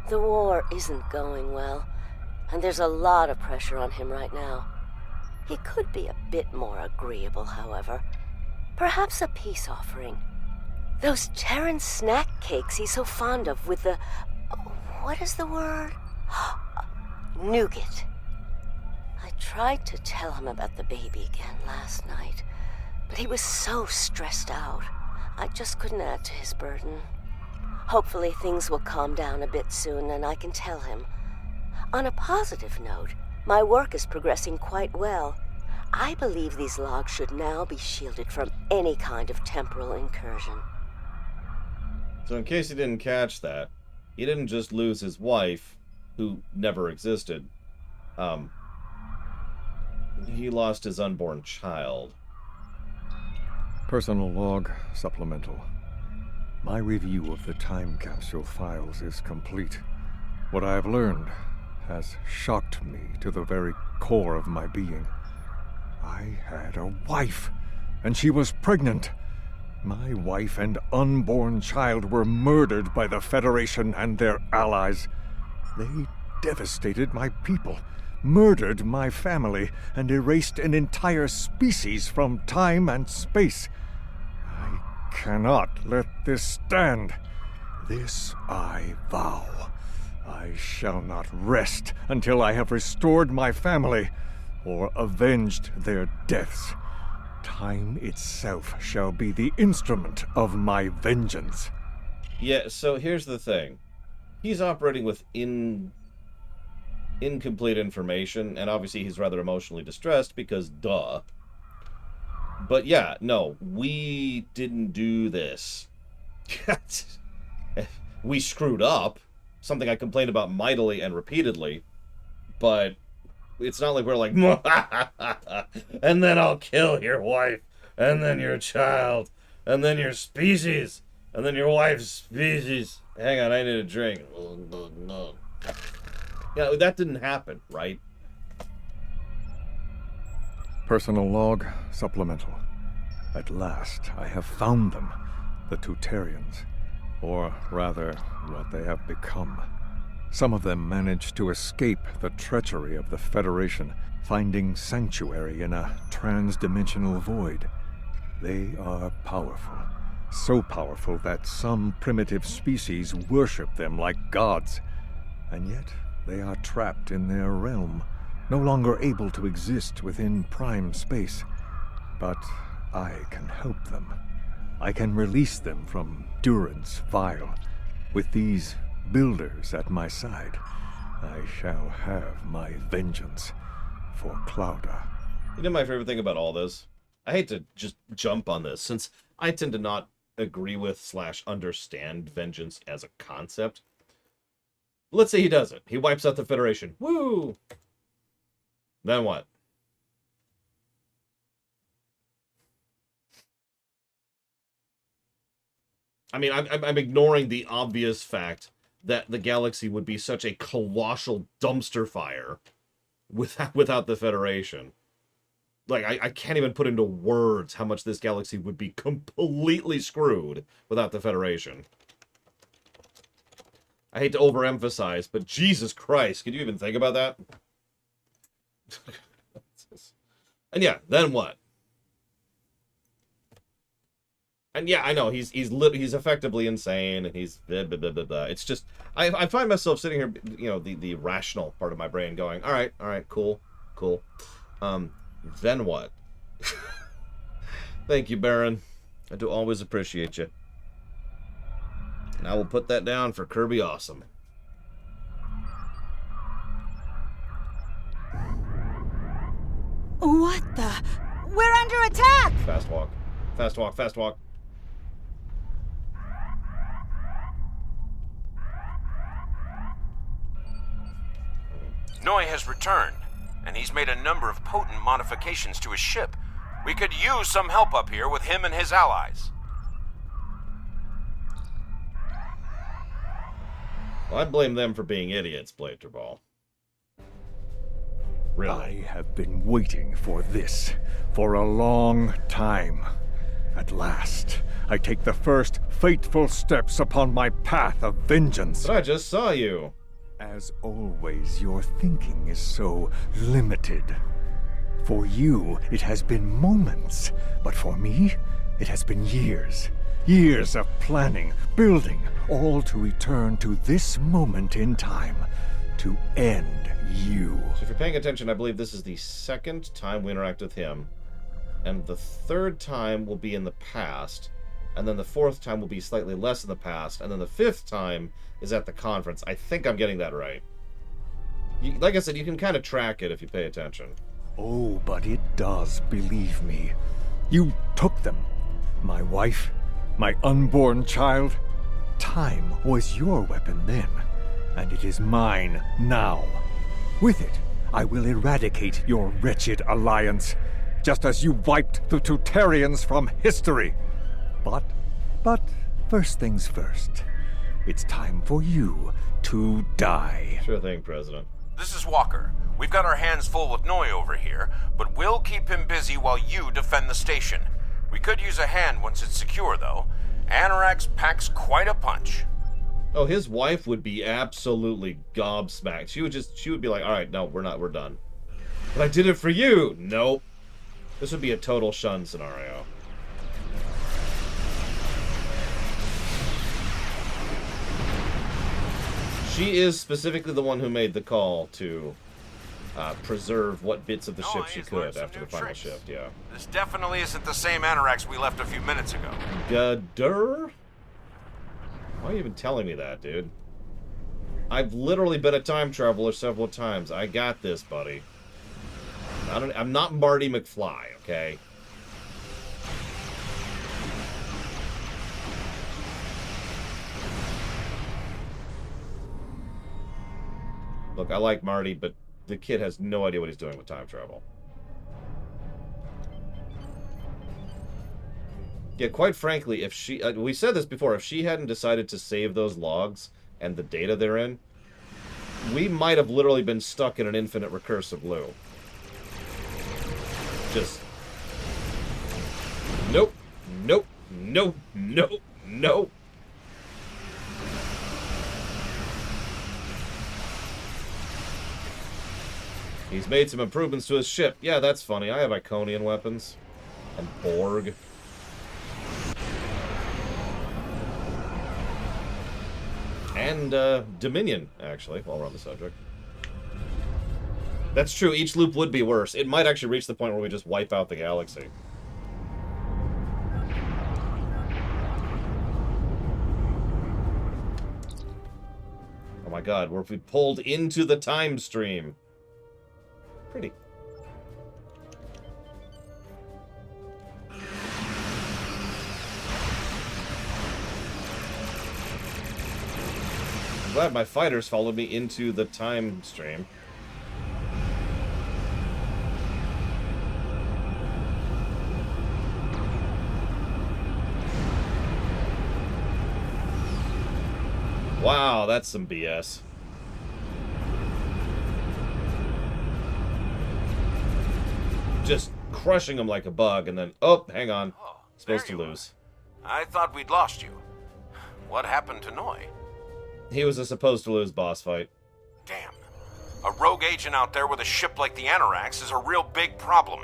The war isn't going well, and there's a lot of pressure on him right now. He could be a bit more agreeable, however. Perhaps a peace offering. Those Terran snack cakes he's so fond of with the... what is the word? Nougat. I tried to tell him about the baby again last night, but he was so stressed out. I just couldn't add to his burden. Hopefully things will calm down a bit soon and I can tell him. On a positive note, my work is progressing quite well. I believe these logs should now be shielded from any kind of temporal incursion. So in case you didn't catch that, he didn't just lose his wife, who never existed. He lost his unborn child. Personal log supplemental. My review of the time capsule files is complete. What I have learned has shocked me to the very core of my being. I had a wife, and she was pregnant. My wife and unborn child were murdered by the Federation and their allies. They devastated my people, murdered my family, and erased an entire species from time and space. I cannot let this stand. This I vow. I shall not rest until I have restored my family or avenged their deaths. Time itself shall be the instrument of my vengeance. Yeah, so here's the thing. He's operating with incomplete information, and obviously he's rather emotionally distressed because duh. But yeah, no, we didn't do this. We screwed up. Something I complained about mightily and repeatedly. But it's not like we're like, and then I'll kill your wife, and then your child, and then your species, and then your wife's species. Hang on, I need a drink. Yeah, that didn't happen, right? Personal log supplemental. At last, I have found them, the Tutarians. Or rather, what they have become. Some of them managed to escape the treachery of the Federation, finding sanctuary in a trans-dimensional void. They are powerful. So powerful that some primitive species worship them like gods. And yet, they are trapped in their realm, no longer able to exist within prime space. But I can help them. I can release them from durance vile. With these builders at my side, I shall have my vengeance for Clouda. You know my favorite thing about all this? I hate to just jump on this, since I tend to not agree with / understand vengeance as a concept. Let's say he does it. He wipes out the Federation. Woo! Then what? I mean, I'm ignoring the obvious fact that the galaxy would be such a colossal dumpster fire without the Federation. Like, I can't even put into words how much this galaxy would be completely screwed without the Federation. I hate to overemphasize, but Jesus Christ, can you even think about that? And yeah, then what? And yeah, I know he's effectively insane, and he's blah, blah, blah, blah, blah. It's just I find myself sitting here, you know, the rational part of my brain going, all right, cool. Then what? Thank you, Baron. I do always appreciate you. And I will put that down for Kirby Awesome. What the? We're under attack! Fast walk. Fast walk, fast walk. Noi has returned, and he's made a number of potent modifications to his ship. We could use some help up here with him and his allies. Well, I blame them for being idiots, Bladerball. Really? I have been waiting for this for a long time. At last, I take the first fateful steps upon my path of vengeance. But I just saw you. As always, your thinking is so limited. For you, it has been moments, but for me, it has been years. Years of planning, building, all to return to this moment in time, to end you. So if you're paying attention, I believe this is the second time we interact with him. And the third time will be in the past. And then the fourth time will be slightly less in the past. And then the fifth time is at the conference. I think I'm getting that right. Like I said, you can kind of track it if you pay attention. Oh, but it does, believe me. You took them. My wife, my unborn child. Time was your weapon then, and it is mine now. With it, I will eradicate your wretched alliance, just as you wiped the Tutarians from history. But first things first. It's time for you to die. Sure thing, President. This is Walker. We've got our hands full with Noi over here, but we'll keep him busy while you defend the station. We could use a hand once it's secure, though. Anorax packs quite a punch. Oh, his wife would be absolutely gobsmacked. She would be like, all right, no, we're done. But I did it for you. Nope. This would be a total shun scenario. She is specifically the one who made the call to preserve what bits of the ship she could after the final shift, yeah. This definitely isn't the same Anorax we left a few minutes ago. Gadur? Why are you even telling me that, dude? I've literally been a time traveler several times. I got this, buddy. I'm not Marty McFly, okay? Look, I like Marty, but the kid has no idea what he's doing with time travel. Yeah, quite frankly, if she... we said this before, if she hadn't decided to save those logs and the data they're in, we might have literally been stuck in an infinite recursive loop. Just... Nope. Nope. Nope. Nope. Nope. He's made some improvements to his ship. Yeah, that's funny. I have Iconian weapons. And Borg. And, Dominion, actually, while we're on the subject. That's true. Each loop would be worse. It might actually reach the point where we just wipe out the galaxy. Oh my god, we're pulled into the time stream. Pretty. I'm glad my fighters followed me into the time stream. Wow, that's some BS. Just crushing him like a bug, and then, oh, hang on. Supposed to lose. I thought we'd lost you. What happened to Noi? He was a supposed to lose boss fight. Damn. A rogue agent out there with a ship like the Anorax is a real big problem.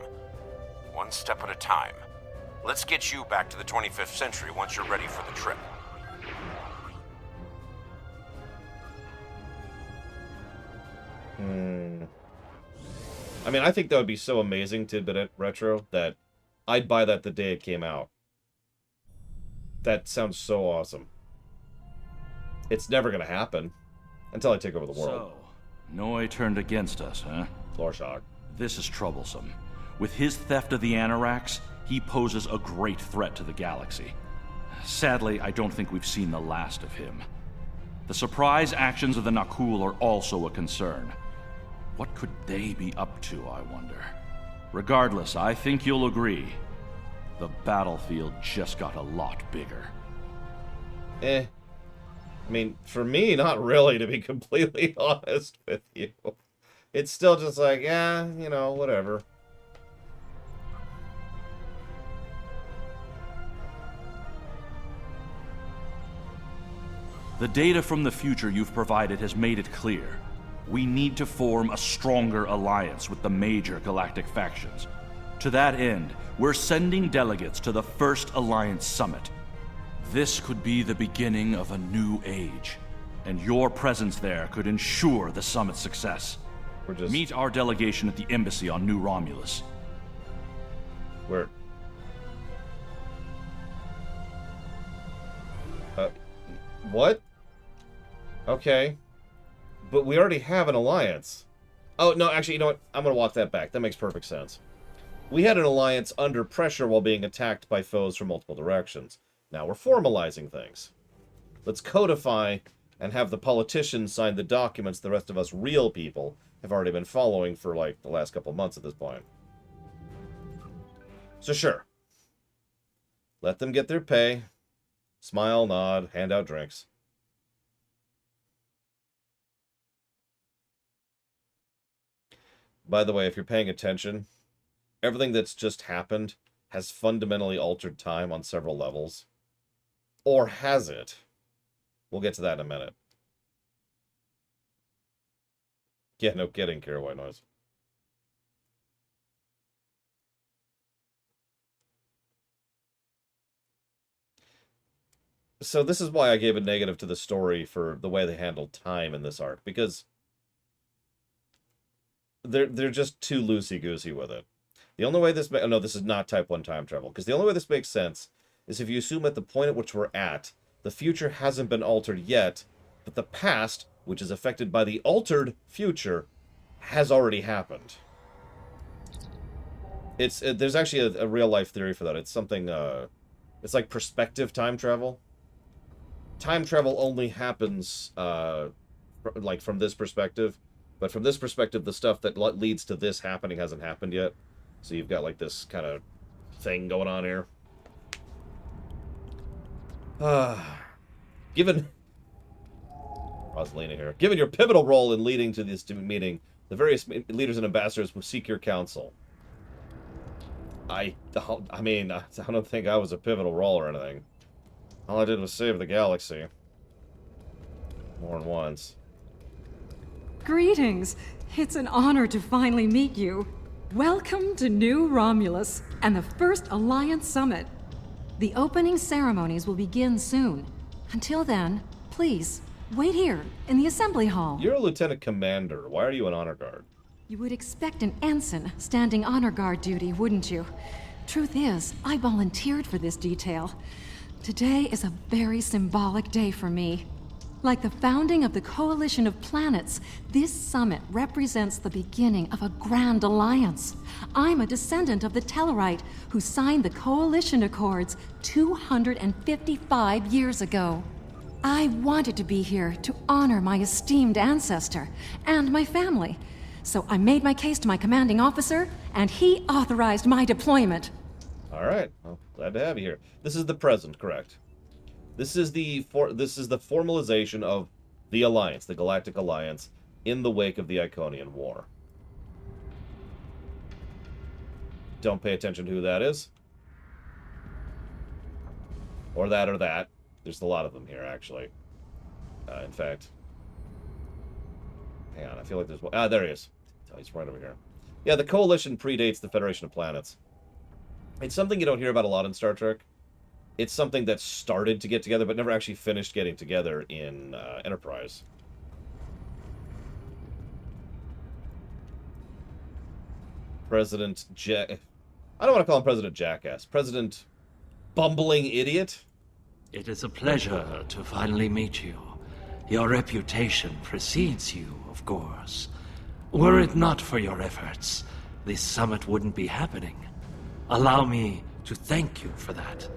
One step at a time. Let's get you back to the 25th century once you're ready for the trip. I mean, I think that would be so amazing, Tidbit Retro, that I'd buy that the day it came out. That sounds so awesome. It's never going to happen until I take over the world. So, Noi turned against us, huh? Floor shock. This is troublesome. With his theft of the Anorax, he poses a great threat to the galaxy. Sadly, I don't think we've seen the last of him. The surprise actions of the Nakul are also a concern. What could they be up to, I wonder? Regardless, I think you'll agree. The battlefield just got a lot bigger. I mean, for me, not really, to be completely honest with you. It's still just like, yeah, you know, whatever. The data from the future you've provided has made it clear. We need to form a stronger alliance with the major galactic factions. To that end, we're sending delegates to the First Alliance Summit. This could be the beginning of a new age, and your presence there could ensure the summit's success. Meet our delegation at the embassy on New Romulus. Where? What? Okay. But we already have an alliance. Oh, no, actually, you know what? I'm going to walk that back. That makes perfect sense. We had an alliance under pressure while being attacked by foes from multiple directions. Now we're formalizing things. Let's codify and have the politicians sign the documents the rest of us real people have already been following for, like, the last couple of months at this point. So sure. Let them get their pay. Smile, nod, hand out drinks. By the way, if you're paying attention, everything that's just happened has fundamentally altered time on several levels. Or has it? We'll get to that in a minute. Yeah, no kidding, Kira White Noise. So this is why I gave a negative to the story for the way they handled time in this arc, because they're just too loosey-goosey with it. The only way this oh no, this is not Type 1 time travel, because the only way this makes sense is if you assume at the point at which we're at, the future hasn't been altered yet, but the past, which is affected by the altered future, has already happened. There's actually a real-life theory for that. It's something, it's like perspective time travel. Time travel only happens, like, from this perspective. But from this perspective, the stuff that leads to this happening hasn't happened yet. So you've got, like, this kind of thing going on here. Given... Rosalina here. Given your pivotal role in leading to this meeting, the various leaders and ambassadors will seek your counsel. I mean, I don't think I was a pivotal role or anything. All I did was save the galaxy. More than once. Greetings! It's an honor to finally meet you. Welcome to New Romulus and the First Alliance Summit. The opening ceremonies will begin soon. Until then, please, wait here in the assembly hall. You're a lieutenant commander. Why are you an honor guard? You would expect an ensign standing honor guard duty, wouldn't you? Truth is, I volunteered for this detail. Today is a very symbolic day for me. Like the founding of the Coalition of Planets, this summit represents the beginning of a grand alliance. I'm a descendant of the Tellarite who signed the Coalition Accords 255 years ago. I wanted to be here to honor my esteemed ancestor and my family. So I made my case to my commanding officer, and he authorized my deployment. All right. Well, glad to have you here. This is the present, correct? This is the formalization of the Alliance, the Galactic Alliance, in the wake of the Iconian War. Don't pay attention to who that is. Or that or that. There's a lot of them here, actually. In fact... Hang on, I feel like there's one. Ah, there he is. Oh, he's right over here. Yeah, the Coalition predates the Federation of Planets. It's something you don't hear about a lot in Star Trek. It's something that started to get together, but never actually finished getting together in Enterprise. President I don't want to call him President Jackass. President Bumbling Idiot? It is a pleasure to finally meet you. Your reputation precedes you, of course. Were it not for your efforts, this summit wouldn't be happening. Allow me to thank you for that,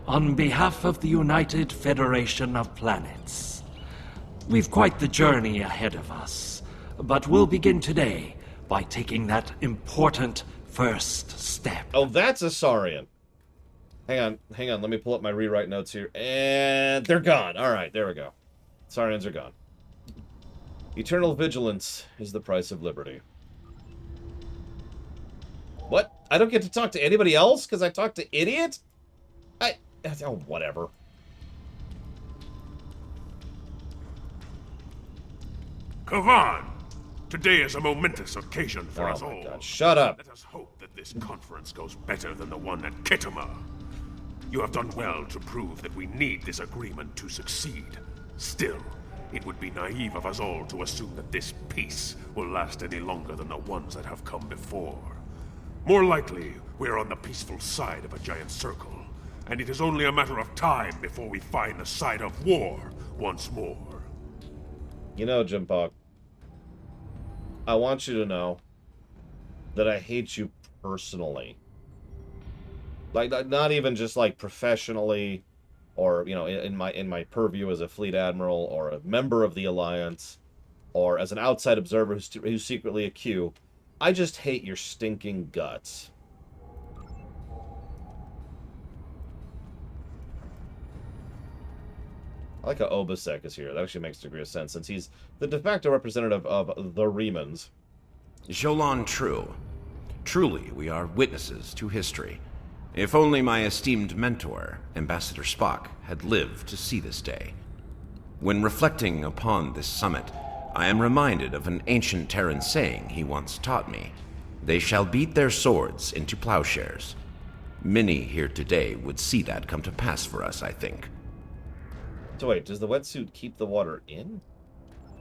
on behalf of the United Federation of Planets. We've quite the journey ahead of us, but we'll begin today by taking that important first step. Oh, that's a Saurian. Hang on, let me pull up my rewrite notes here. And they're gone. Alright, there we go. Saurians are gone. Eternal vigilance is the price of liberty. What? I don't get to talk to anybody else because I talked to Idiot? Oh, whatever. Kavan! Today is a momentous occasion for us all. God, shut up. Let us hope that this conference goes better than the one at Khitomer. You have done well to prove that we need this agreement to succeed. Still, it would be naive of us all to assume that this peace will last any longer than the ones that have come before. More likely, we're on the peaceful side of a giant circle, and it is only a matter of time before we find the side of war once more. You know, Jimpok, I want you to know that I hate you personally. Like, not even just like professionally, or in my purview as a fleet admiral or a member of the Alliance, or as an outside observer who's secretly a Q. I just hate your stinking guts. I like how Obasek is here. That actually makes a degree of sense, since he's the de facto representative of the Remans. Jolan True. Truly, we are witnesses to history. If only my esteemed mentor, Ambassador Spock, had lived to see this day. When reflecting upon this summit, I am reminded of an ancient Terran saying he once taught me. They shall beat their swords into plowshares. Many here today would see that come to pass for us, I think. So wait, does the wetsuit keep the water in?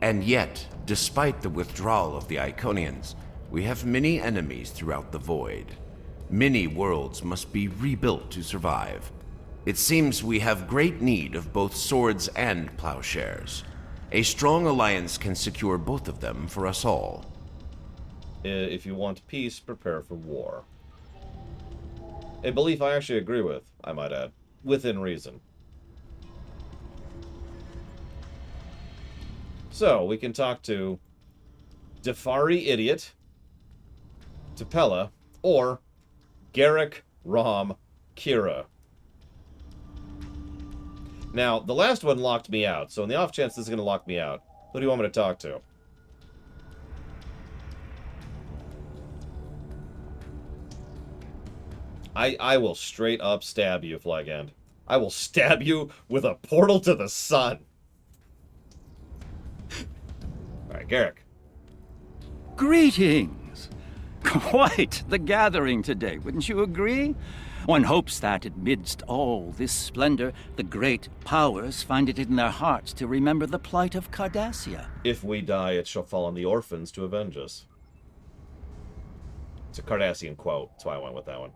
And yet, despite the withdrawal of the Iconians, we have many enemies throughout the void. Many worlds must be rebuilt to survive. It seems we have great need of both swords and plowshares. A strong alliance can secure both of them for us all. If you want peace, prepare for war. A belief I actually agree with, I might add, within reason. So, we can talk to Defari Idiot, Tapella, or Garrick, Rom, Kira. Now, the last one locked me out, so in the off chance this is going to lock me out, who do you want me to talk to? I will straight up stab you, Flag End. I will stab you with a portal to the sun. Alright, Garrick. Greetings! Quite the gathering today, wouldn't you agree? One hopes that, amidst all this splendor, the great powers find it in their hearts to remember the plight of Cardassia. If we die, it shall fall on the orphans to avenge us. It's a Cardassian quote, that's why I went with that one.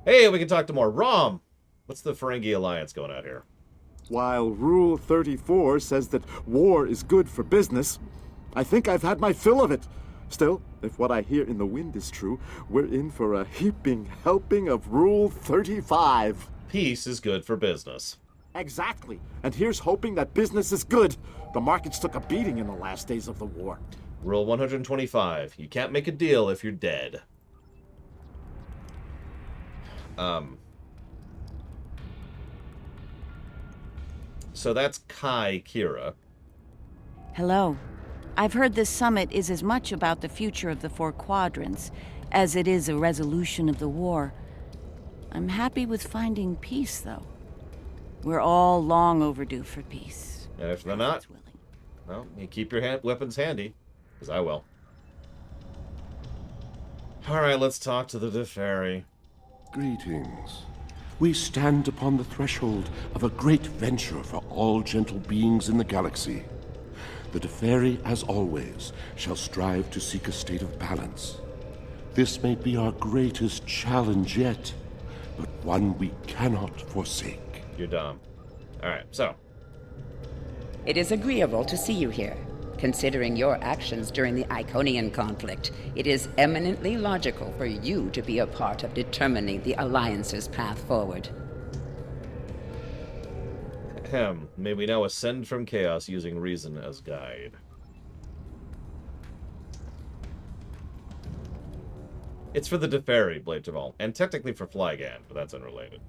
Hey, we can talk to more. Rom! What's the Ferengi Alliance going out here? While Rule 34 says that war is good for business, I think I've had my fill of it. Still, if what I hear in the wind is true, we're in for a heaping helping of Rule 35. Peace is good for business. Exactly. And here's hoping that business is good. The markets took a beating in the last days of the war. Rule 125. You can't make a deal if you're dead. So that's Kai Kira. Hello. I've heard this summit is as much about the future of the Four Quadrants as it is a resolution of the war. I'm happy with finding peace, though. We're all long overdue for peace. And if they're not, well, you keep your weapons handy, because I will. Alright, let's talk to the Deferi. Greetings. We stand upon the threshold of a great venture for all gentle beings in the galaxy. The Deferi, as always, shall strive to seek a state of balance. This may be our greatest challenge yet, but one we cannot forsake. You're dumb. Alright, so. It is agreeable to see you here. Considering your actions during the Iconian conflict, it is eminently logical for you to be a part of determining the Alliance's path forward. Ahem. May we now ascend from chaos using reason as guide. It's for the Deferi, Blade Jamal, and technically for Flygan, but that's unrelated.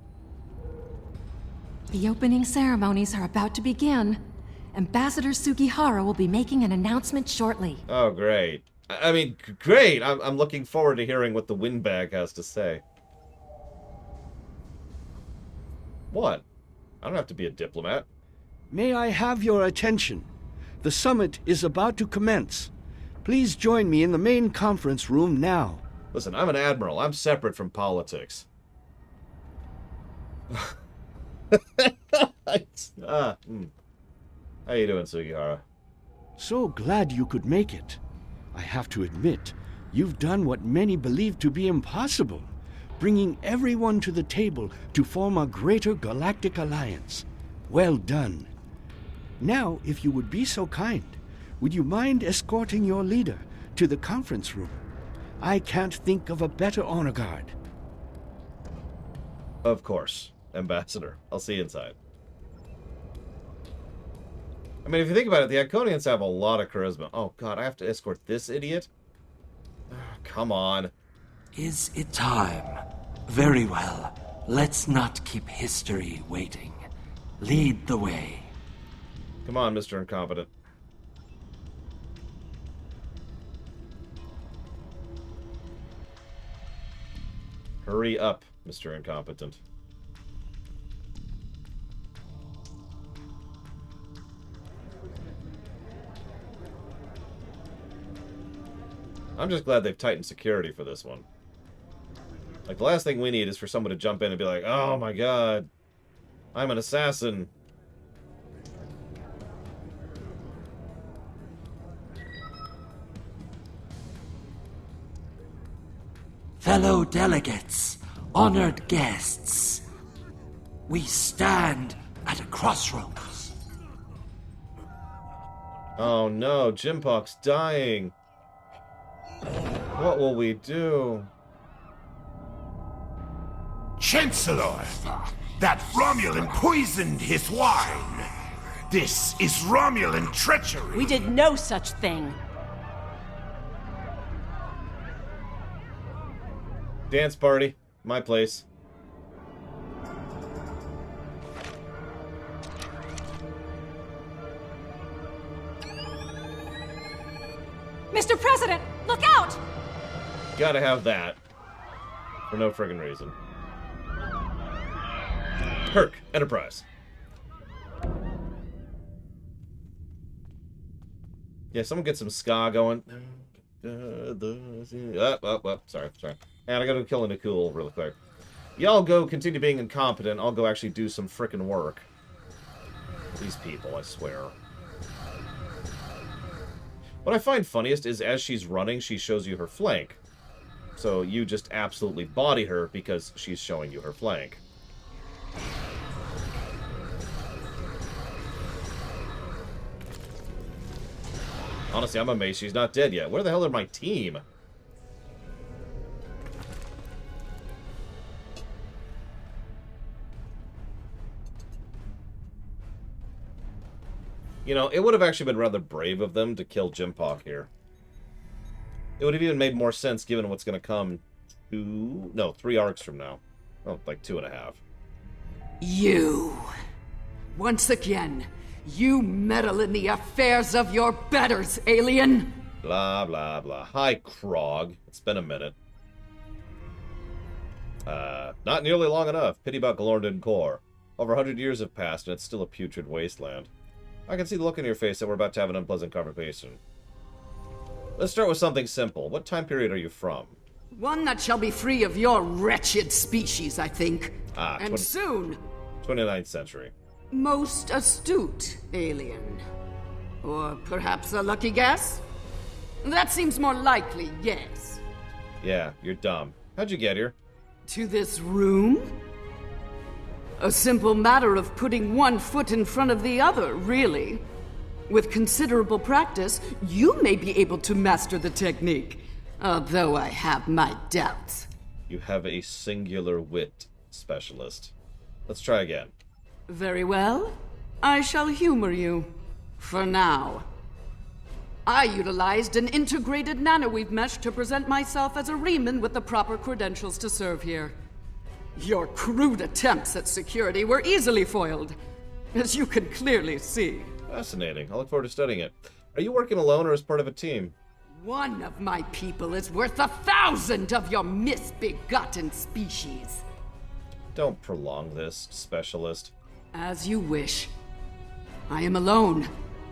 The opening ceremonies are about to begin. Ambassador Sugihara will be making an announcement shortly. Oh, great. I mean, great! I'm looking forward to hearing what the Windbag has to say. What? I don't have to be a diplomat. May I have your attention? The summit is about to commence. Please join me in the main conference room now. Listen, I'm an admiral. I'm separate from politics. How you doing, Sugihara? So glad you could make it. I have to admit, you've done what many believe to be impossible, bringing everyone to the table to form a greater galactic alliance. Well done. Now, if you would be so kind, would you mind escorting your leader to the conference room? I can't think of a better honor guard. Of course, Ambassador. I'll see you inside. I mean, if you think about it, the Iconians have a lot of charisma. Oh, God, I have to escort this idiot? Oh, come on. Is it time? Very well. Let's not keep history waiting. Lead the way. Come on, Mr. Incompetent. Hurry up, Mr. Incompetent. I'm just glad they've tightened security for this one. Like, the last thing we need is for someone to jump in and be like, oh my god, I'm an assassin. Fellow delegates, honored guests, we stand at a crossroads. Oh no, Jimpok's dying. What will we do? Chancellor, that Romulan poisoned his wine. This is Romulan treachery. We did no such thing. Dance party. My place. Mr. President, look out! Gotta have that. For no friggin' reason. Perk. Enterprise. Yeah, someone get some ska going. Sorry. And I gotta kill a Nakul really quick. Y'all go continue being incompetent. I'll go actually do some frickin' work. These people, I swear. What I find funniest is as she's running, she shows you her flank. So you just absolutely body her because she's showing you her flank. Honestly, I'm amazed she's not dead yet. Where the hell are my team? You know, it would have actually been rather brave of them to kill Jimpok here. It would have even made more sense given what's going to come 3 arcs from now. Oh, like 2.5. You. Once again, you meddle in the affairs of your betters, alien. Blah, blah, blah. Hi, Krog. It's been a minute. Not nearly long enough. Pity about Galorndon Core. Over 100 years have passed, and it's still a putrid wasteland. I can see the look in your face that we're about to have an unpleasant conversation. Let's start with something simple. What time period are you from? One that shall be free of your wretched species, I think. And soon. 29th century. Most astute alien. Or perhaps a lucky guess? That seems more likely, yes. Yeah, you're dumb. How'd you get here? To this room? A simple matter of putting one foot in front of the other, really. With considerable practice, you may be able to master the technique, although I have my doubts. You have a singular wit, specialist. Let's try again. Very well. I shall humor you. For now. I utilized an integrated nanoweave mesh to present myself as a Riemann with the proper credentials to serve here. Your crude attempts at security were easily foiled, as you can clearly see. Fascinating. I look forward to studying it. Are you working alone or as part of a team? One of my people is worth 1,000 of your misbegotten species. Don't prolong this, specialist. As you wish. I am alone,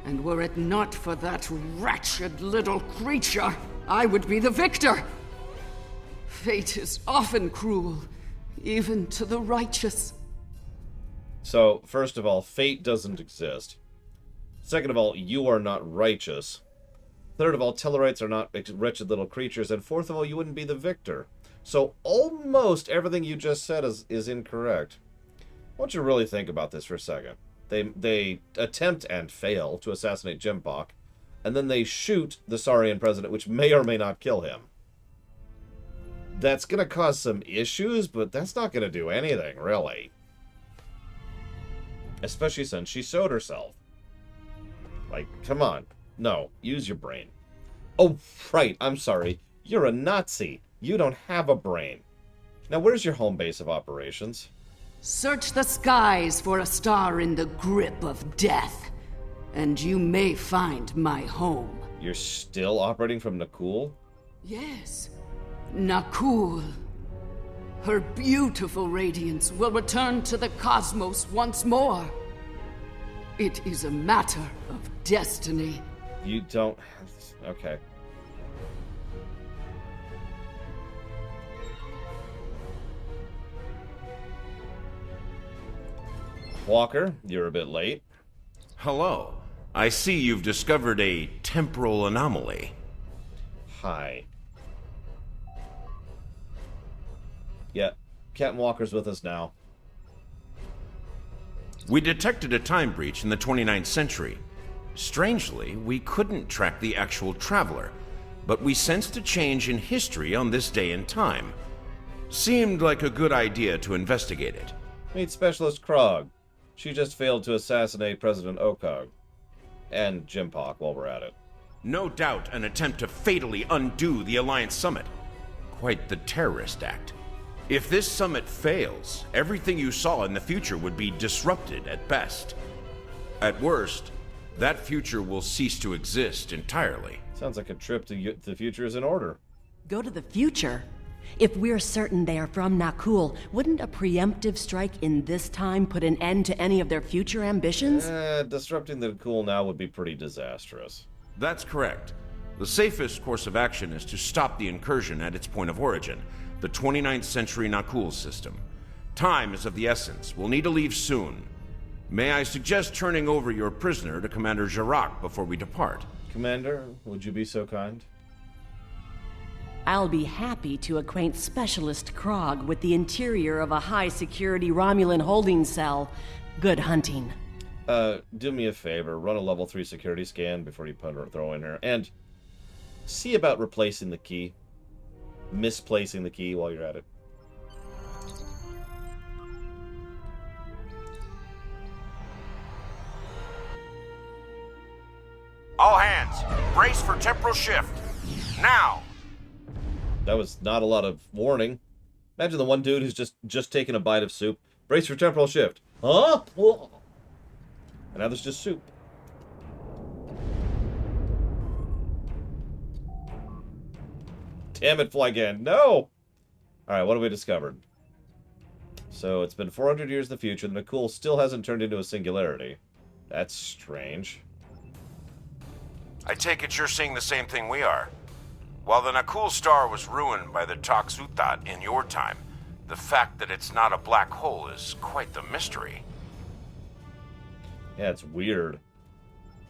And were it not for that wretched little creature, I would be the victor. Fate is often cruel, even to the righteous. So, first of all, fate doesn't exist. Second of all, you are not righteous. Third of all, Tellarites are not wretched little creatures. And fourth of all, you wouldn't be the victor. So almost everything you just said is incorrect. I want you to really think about this for a second. They attempt and fail to assassinate Jimpok, and then they shoot the Saurian president, which may or may not kill him. That's going to cause some issues, but that's not going to do anything, really. Especially since she showed herself. Like, come on. No, use your brain. Oh, right, I'm sorry. You're a Nazi. You don't have a brain. Now, where's your home base of operations? Search the skies for a star in the grip of death, and you may find my home. You're still operating from Nakul? Yes, Nakul. Her beautiful radiance will return to the cosmos once more. It is a matter of destiny. You don't... Okay. Walker, you're a bit late. Hello. I see you've discovered a temporal anomaly. Hi. Yeah, Captain Walker's with us now. We detected a time breach in the 29th century. Strangely, we couldn't track the actual traveler, but we sensed a change in history on this day and time. Seemed like a good idea to investigate it. Meet Specialist Krog. She just failed to assassinate President Okog. And Jimpok while we're at it. No doubt an attempt to fatally undo the Alliance Summit. Quite the terrorist act. If this summit fails, everything you saw in the future would be disrupted at best. At worst, that future will cease to exist entirely. Sounds like a trip to the future is in order. Go to the future? If we're certain they are from Nakul, wouldn't a preemptive strike in this time put an end to any of their future ambitions? Disrupting the Nakul now would be pretty disastrous. That's correct. The safest course of action is to stop the incursion at its point of origin, the 29th century Nakul system. Time is of the essence. We'll need to leave soon. May I suggest turning over your prisoner to Commander Jarak before we depart? Commander, would you be so kind? I'll be happy to acquaint Specialist Krog with the interior of a high-security Romulan holding cell. Good hunting. Do me a favor. Run a level 3 security scan before you put or throw in her. And see about replacing the key. Misplacing the key while you're at it. All hands, brace for temporal shift. Now! That was not a lot of warning. Imagine the one dude who's just taken a bite of soup. Brace for temporal shift. Huh? And now there's just soup. Damn it, Flygan. No! Alright, what have we discovered? So, it's been 400 years in the future. The Nakul still hasn't turned into a singularity. That's strange. I take it you're seeing the same thing we are. While the Nakul star was ruined by the Toxutat in your time, the fact that it's not a black hole is quite the mystery. Yeah, it's weird.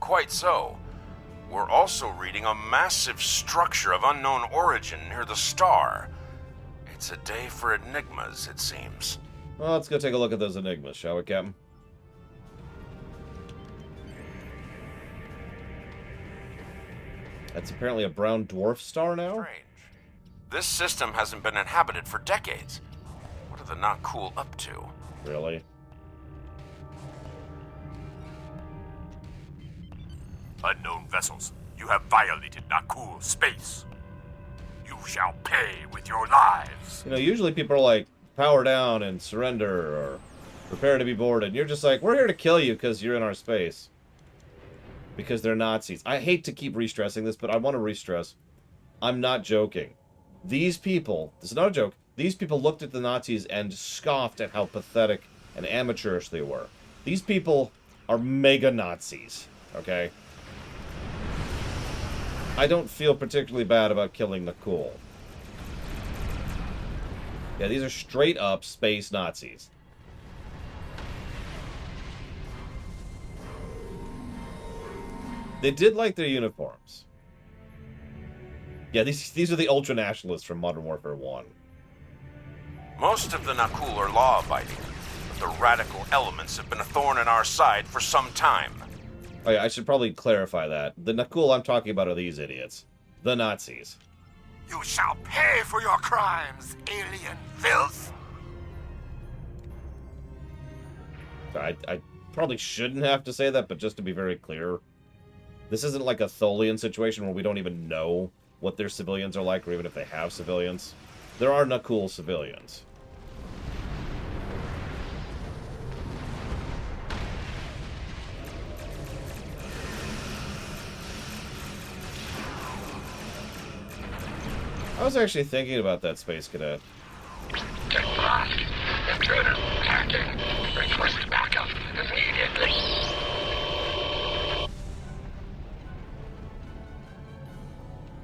Quite so. We're also reading a massive structure of unknown origin near the star. It's a day for enigmas, it seems. Well, let's go take a look at those enigmas, shall we, Captain? That's apparently a brown dwarf star now? Strange. This system hasn't been inhabited for decades. What are the Nakul up to? Really? Unknown vessels, you have violated Nakul space. You shall pay with your lives. You know, usually people are like, power down and surrender, or prepare to be boarded. And you're just like, we're here to kill you because you're in our space. Because they're Nazis. I hate to keep re-stressing this, but I want to re-stress. I'm not joking. These people, this is not a joke, these people looked at the Nazis and scoffed at how pathetic and amateurish they were. These people are mega Nazis, okay? I don't feel particularly bad about killing Nakul. Yeah, these are straight up space Nazis. They did like their uniforms. Yeah, these are the ultra-nationalists from Modern Warfare 1. Most of the Nakul are law-abiding, but the radical elements have been a thorn in our side for some time. Oh yeah, I should probably clarify that. The Nakul I'm talking about are these idiots. The Nazis. You shall pay for your crimes, alien filth! I probably shouldn't have to say that, but just to be very clear, this isn't like a Tholian situation where we don't even know what their civilians are like, or even if they have civilians. There are Nakul civilians. I was actually thinking about that, Space Cadet. Get lost. Intruders attacking. Request backup immediately.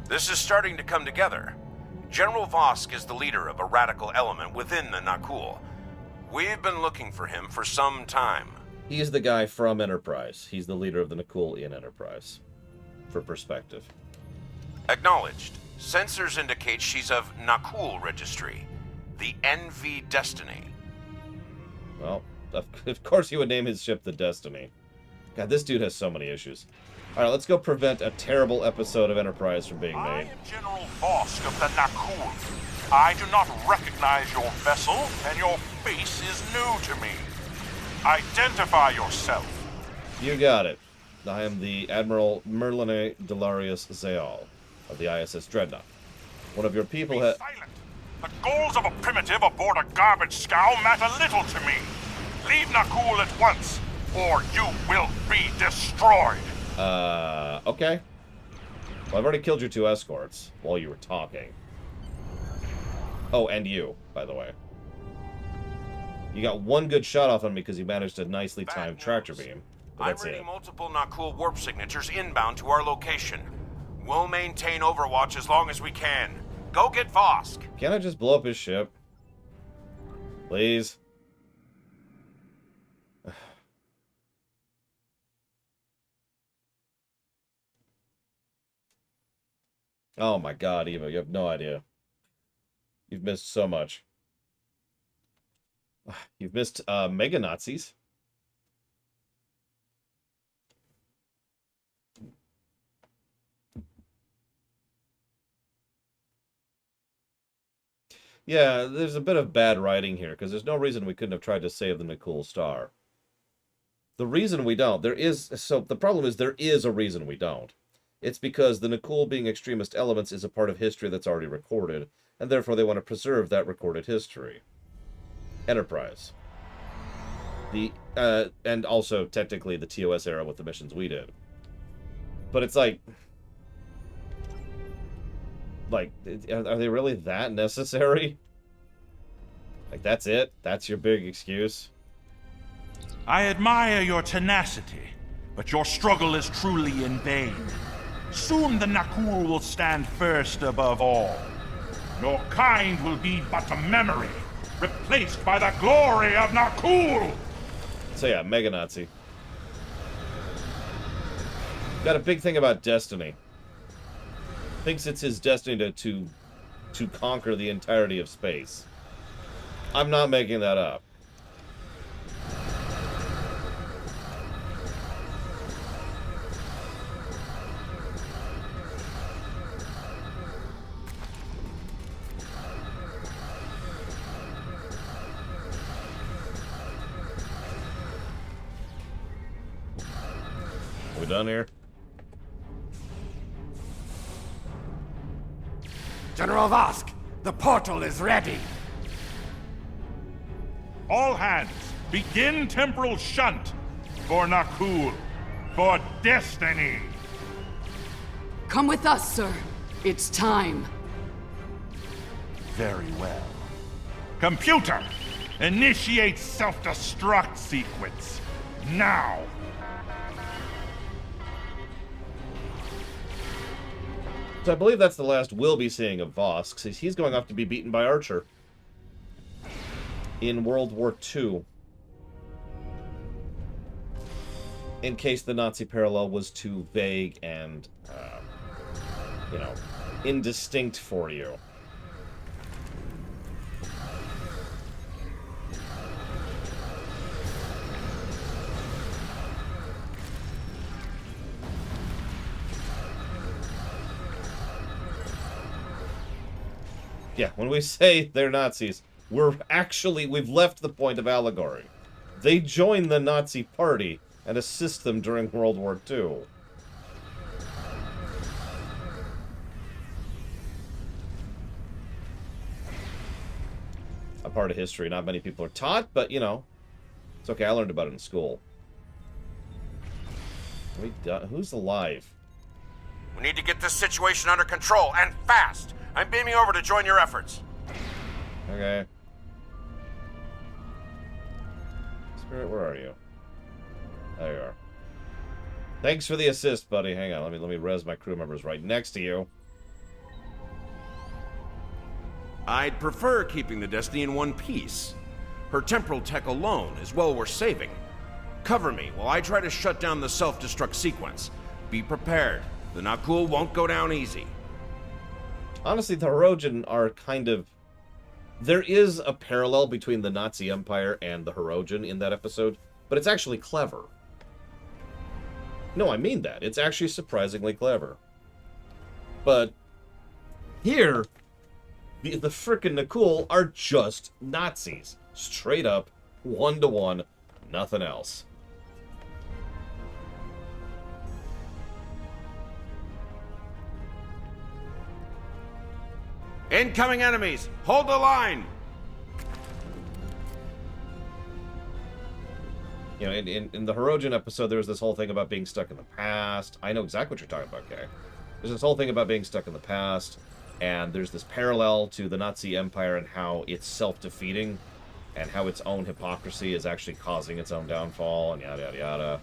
This is starting to come together. General Vosk is the leader of a radical element within the Nakul. We've been looking for him for some time. He's the guy from Enterprise. He's the leader of the Nakul in Enterprise. For perspective. Acknowledged. Sensors indicate she's of Nakul registry. The NV Destiny. Well, of course he would name his ship the Destiny. God, this dude has so many issues. Alright, let's go prevent a terrible episode of Enterprise from being made. I am General Vosk of the Nakul. I do not recognize your vessel, and your face is new to me. Identify yourself. You got it. I am the Admiral Merlene Delarius Zeal of the ISS Dreadnought. One of your people has... The goals of a primitive aboard a garbage scow matter little to me. Leave Nakul at once, or you will be destroyed. Okay. Well, I've already killed your 2 escorts while you were talking. Oh, and you, by the way. You got 1 good shot off on me because you managed to nicely time tractor beam. But I'm that's reading it. multiple Nakul warp signatures inbound to our location. We'll maintain Overwatch as long as we can. Go get Vosk. Can't I just blow up his ship? Please? Oh my god, Eva, you have no idea. You've missed so much. You've missed Mega Nazis. Yeah, there's a bit of bad writing here, because there's no reason we couldn't have tried to save the Nakul Star. The reason we don't, the problem is there is a reason we don't. It's because the Nakul being extremist elements is a part of history that's already recorded, and therefore they want to preserve that recorded history. Enterprise. And also, technically, the TOS era with the missions we did. But it's like, are they really that necessary? Like, that's it? That's your big excuse? I admire your tenacity, but your struggle is truly in vain. Soon the Nakul will stand first above all. Your kind will be but a memory, replaced by the glory of Nakul! So yeah, Mega Nazi. Got a big thing about destiny. Thinks it's his destiny to conquer the entirety of space. I'm not making that up. Are we done here? General Vosk, the portal is ready. All hands, begin temporal shunt for Nakul, for destiny. Come with us, sir. It's time. Very well. Computer, initiate self-destruct sequence. Now. So I believe that's the last we'll be seeing of Voss, because he's going off to be beaten by Archer in World War II. In case the Nazi parallel was too vague and, you know, indistinct for you. Yeah, when we say they're Nazis, we've left the point of allegory. They join the Nazi party and assist them during World War II. A part of history not many people are taught, but, you know, it's okay, I learned about it in school. Who's alive? We need to get this situation under control, and fast! I'm beaming over to join your efforts. Okay. Spirit, where are you? There you are. Thanks for the assist, buddy. Hang on, let me res my crew members right next to you. I'd prefer keeping the Destiny in one piece. Her temporal tech alone is well worth saving. Cover me while I try to shut down the self-destruct sequence. Be prepared. The Nakul won't go down easy. Honestly, the Hirogen are kind of... There is a parallel between the Nazi Empire and the Hirogen in that episode, but it's actually clever. No, I mean that. It's actually surprisingly clever. But here, the frickin' Nakul are just Nazis. Straight up, one-to-one, nothing else. Incoming enemies! Hold the line! You know, in the Hirogen episode, there was this whole thing about being stuck in the past. I know exactly what you're talking about, Kay. There's this whole thing about being stuck in the past, and there's this parallel to the Nazi Empire and how it's self-defeating, and how its own hypocrisy is actually causing its own downfall, and yada, yada, yada.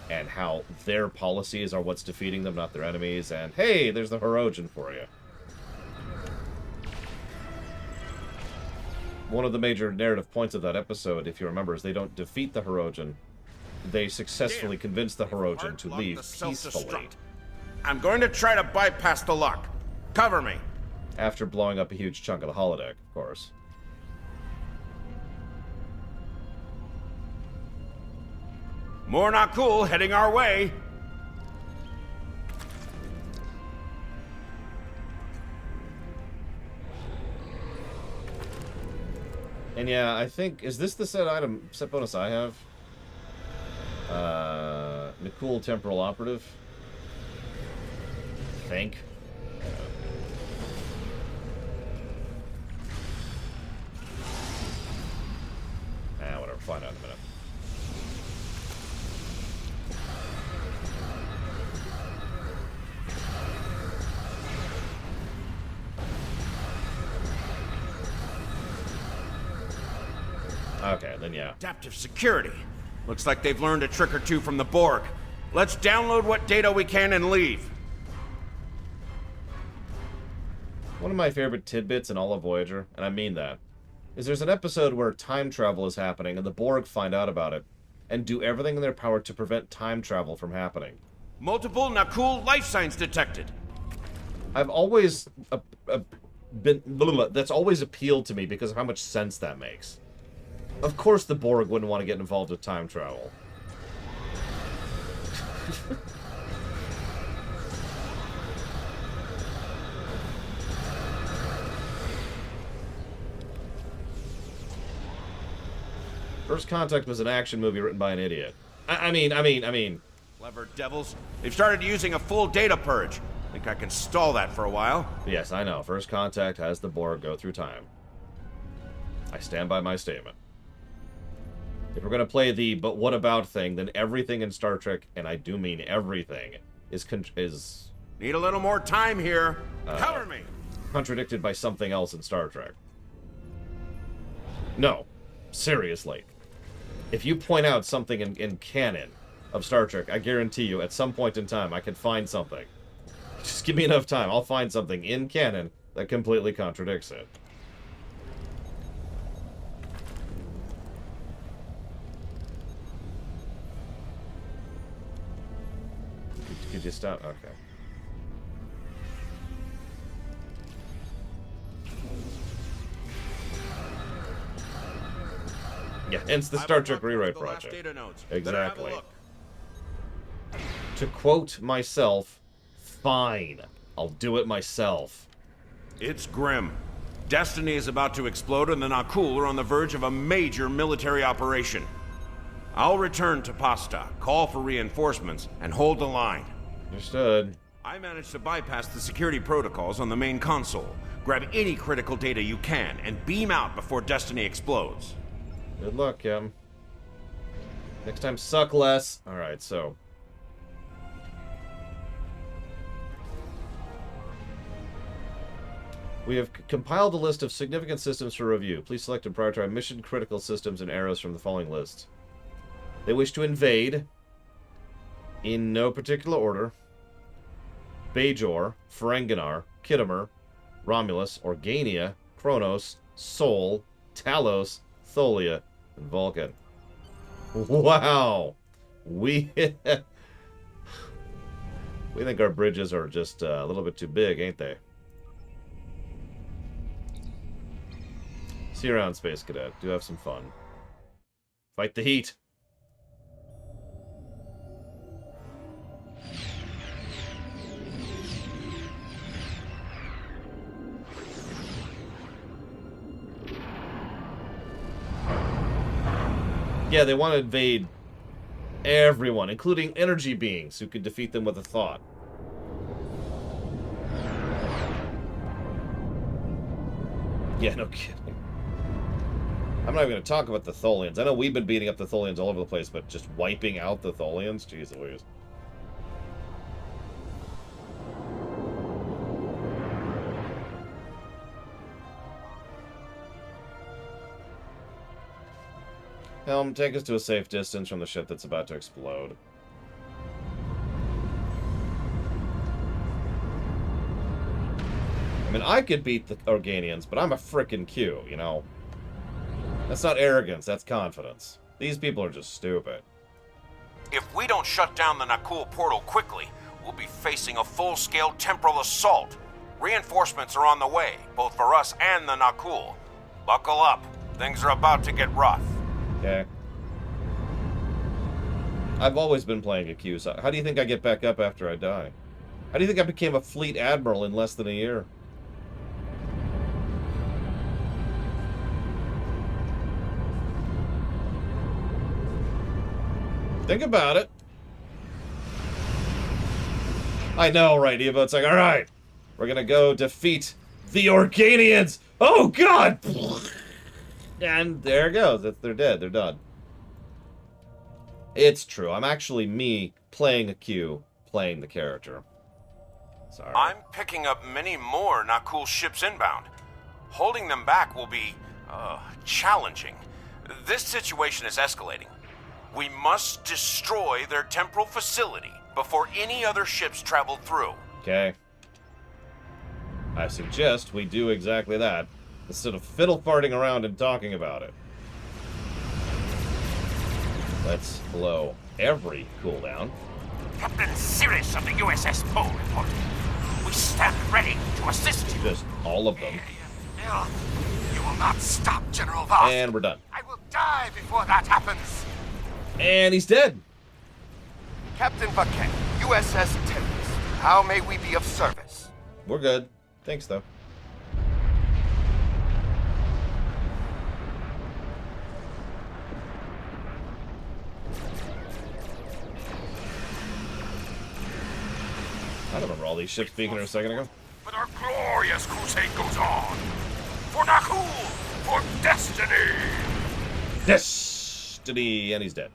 And how their policies are what's defeating them, not their enemies. And, hey, there's the Hirogen for you. One of the major narrative points of that episode, if you remember, is they don't defeat the Hirogen. They successfully convince the Hirogen to leave peacefully. I'm going to try to bypass the lock. Cover me. After blowing up a huge chunk of the holodeck, of course. More Nakul heading our way. And yeah, I think, is this the set bonus I have? Nakul Temporal Operative? I think. Whatever, find out in a minute. Okay, then yeah. Adaptive security. Looks like they've learned a trick or two from the Borg. Let's download what data we can and leave. One of my favorite tidbits in all of Voyager, and I mean that, is there's an episode where time travel is happening and the Borg find out about it and do everything in their power to prevent time travel from happening. Multiple Nakul life signs detected. I've always that's always appealed to me because of how much sense that makes. Of course the Borg wouldn't want to get involved with time travel. First Contact was an action movie written by an idiot. I mean. Clever devils. They've started using a full data purge. Think I can stall that for a while? Yes, I know. First Contact has the Borg go through time. I stand by my statement. If we're going to play the but what about thing, then everything in Star Trek, and I do mean everything, is need a little more time here. Cover me. Contradicted by something else in Star Trek. No. Seriously. If you point out something in canon of Star Trek, I guarantee you, at some point in time, I can find something. Just Just give me enough time. I'll find something in canon that completely contradicts it. Could you stop? Okay. Yeah, hence the Star Trek rewrite project. Exactly. To quote myself, fine. I'll do it myself. It's grim. Destiny is about to explode and the Nakul are on the verge of a major military operation. I'll return to Pasta, call for reinforcements, and hold the line. Understood. I managed to bypass the security protocols on the main console. Grab any critical data you can and beam out before Destiny explodes. Good luck, Kim. Next time, suck less. Alright, so. We have compiled a list of significant systems for review. Please select and prioritize mission-critical systems and arrows from the following list. They wish to invade, in no particular order, Bajor, Ferenginar, Khitomer, Romulus, Organia, Kronos, Sol, Talos, Tholia, and Vulcan. Wow! We think our bridges are just a little bit too big, ain't they? See you around, Space Cadet. Do have some fun. Fight the heat. Yeah, they want to invade everyone, including energy beings who could defeat them with a thought. Yeah, no kidding. I'm not even going to talk about the Tholians. I know we've been beating up the Tholians all over the place, but just wiping out the Tholians? Jeez Louise. Helm, take us to a safe distance from the ship that's about to explode. I mean, I could beat the Organians, but I'm a frickin' Q, you know? That's not arrogance, that's confidence. These people are just stupid. If we don't shut down the Nakul portal quickly, we'll be facing a full-scale temporal assault. Reinforcements are on the way, both for us and the Nakul. Buckle up. Things are about to get rough. Okay. I've always been playing a Q, so how do you think I get back up after I die? How do you think I became a fleet admiral in less than a year? Think about it. I know, right, Eva? It's like, alright, we're gonna go defeat the Organians! Oh, God! And there it goes. They're dead. They're done. It's true. I'm actually me playing a Q, playing the character. Sorry. I'm picking up many more Nakul ships inbound. Holding them back will be, challenging. This situation is escalating. We must destroy their temporal facility before any other ships travel through. Okay. I suggest we do exactly that, instead of fiddle-farting around and talking about it. Let's blow every cooldown. Captain Sirius of the USS Pole reporting. We stand ready to assist you. Just all of them. You will not stop, General Voss. And we're done. I will die before that happens. And he's dead. Captain Bucket, USS Tempest. How may we be of service? We're good. Thanks, though. I don't remember all these ships speaking here a second ago. But our glorious crusade goes on. For Nakul! For destiny! Destiny! And he's dead.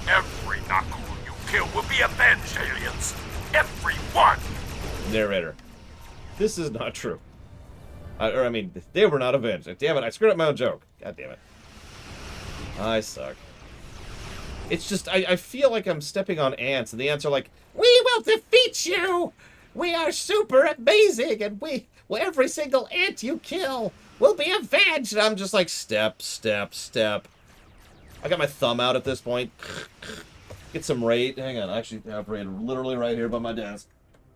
Every Nakul you kill will be avenged, aliens! Every one! Narrator. This is not true. I mean, they were not avenged. Damn it, I screwed up my own joke. God damn it. I suck. It's just, I feel like I'm stepping on ants, and the ants are like, we will defeat you! We are super amazing, and every single ant you kill will be avenged! And I'm just like, step, step, step. I got my thumb out at this point. Get some raid. Hang on, I actually have raid literally right here by my desk.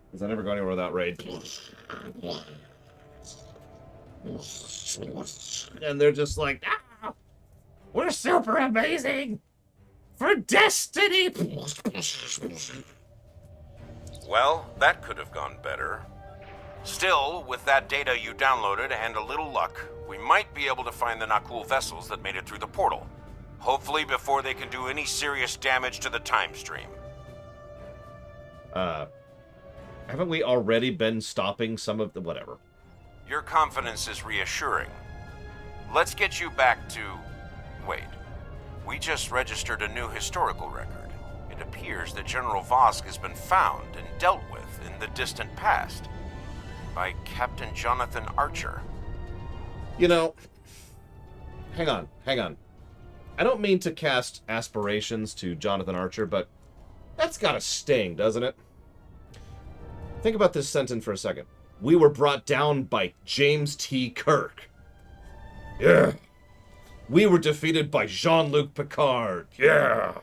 Because I never go anywhere without raid. And they're just like, ah! We're super amazing! For destiny! Well, that could have gone better. Still, with that data you downloaded and a little luck, we might be able to find the Nakul vessels that made it through the portal. Hopefully before they can do any serious damage to the time stream. Haven't we already been stopping some of the... whatever. Your confidence is reassuring. Let's get you back to... Wait. We just registered a new historical record. It appears that General Vosk has been found and dealt with in the distant past by Captain Jonathan Archer. You know... Hang on. I don't mean to cast aspirations to Jonathan Archer, but that's gotta sting, doesn't it? Think about this sentence for a second. We were brought down by James T. Kirk. Yeah. We were defeated by Jean-Luc Picard. Yeah.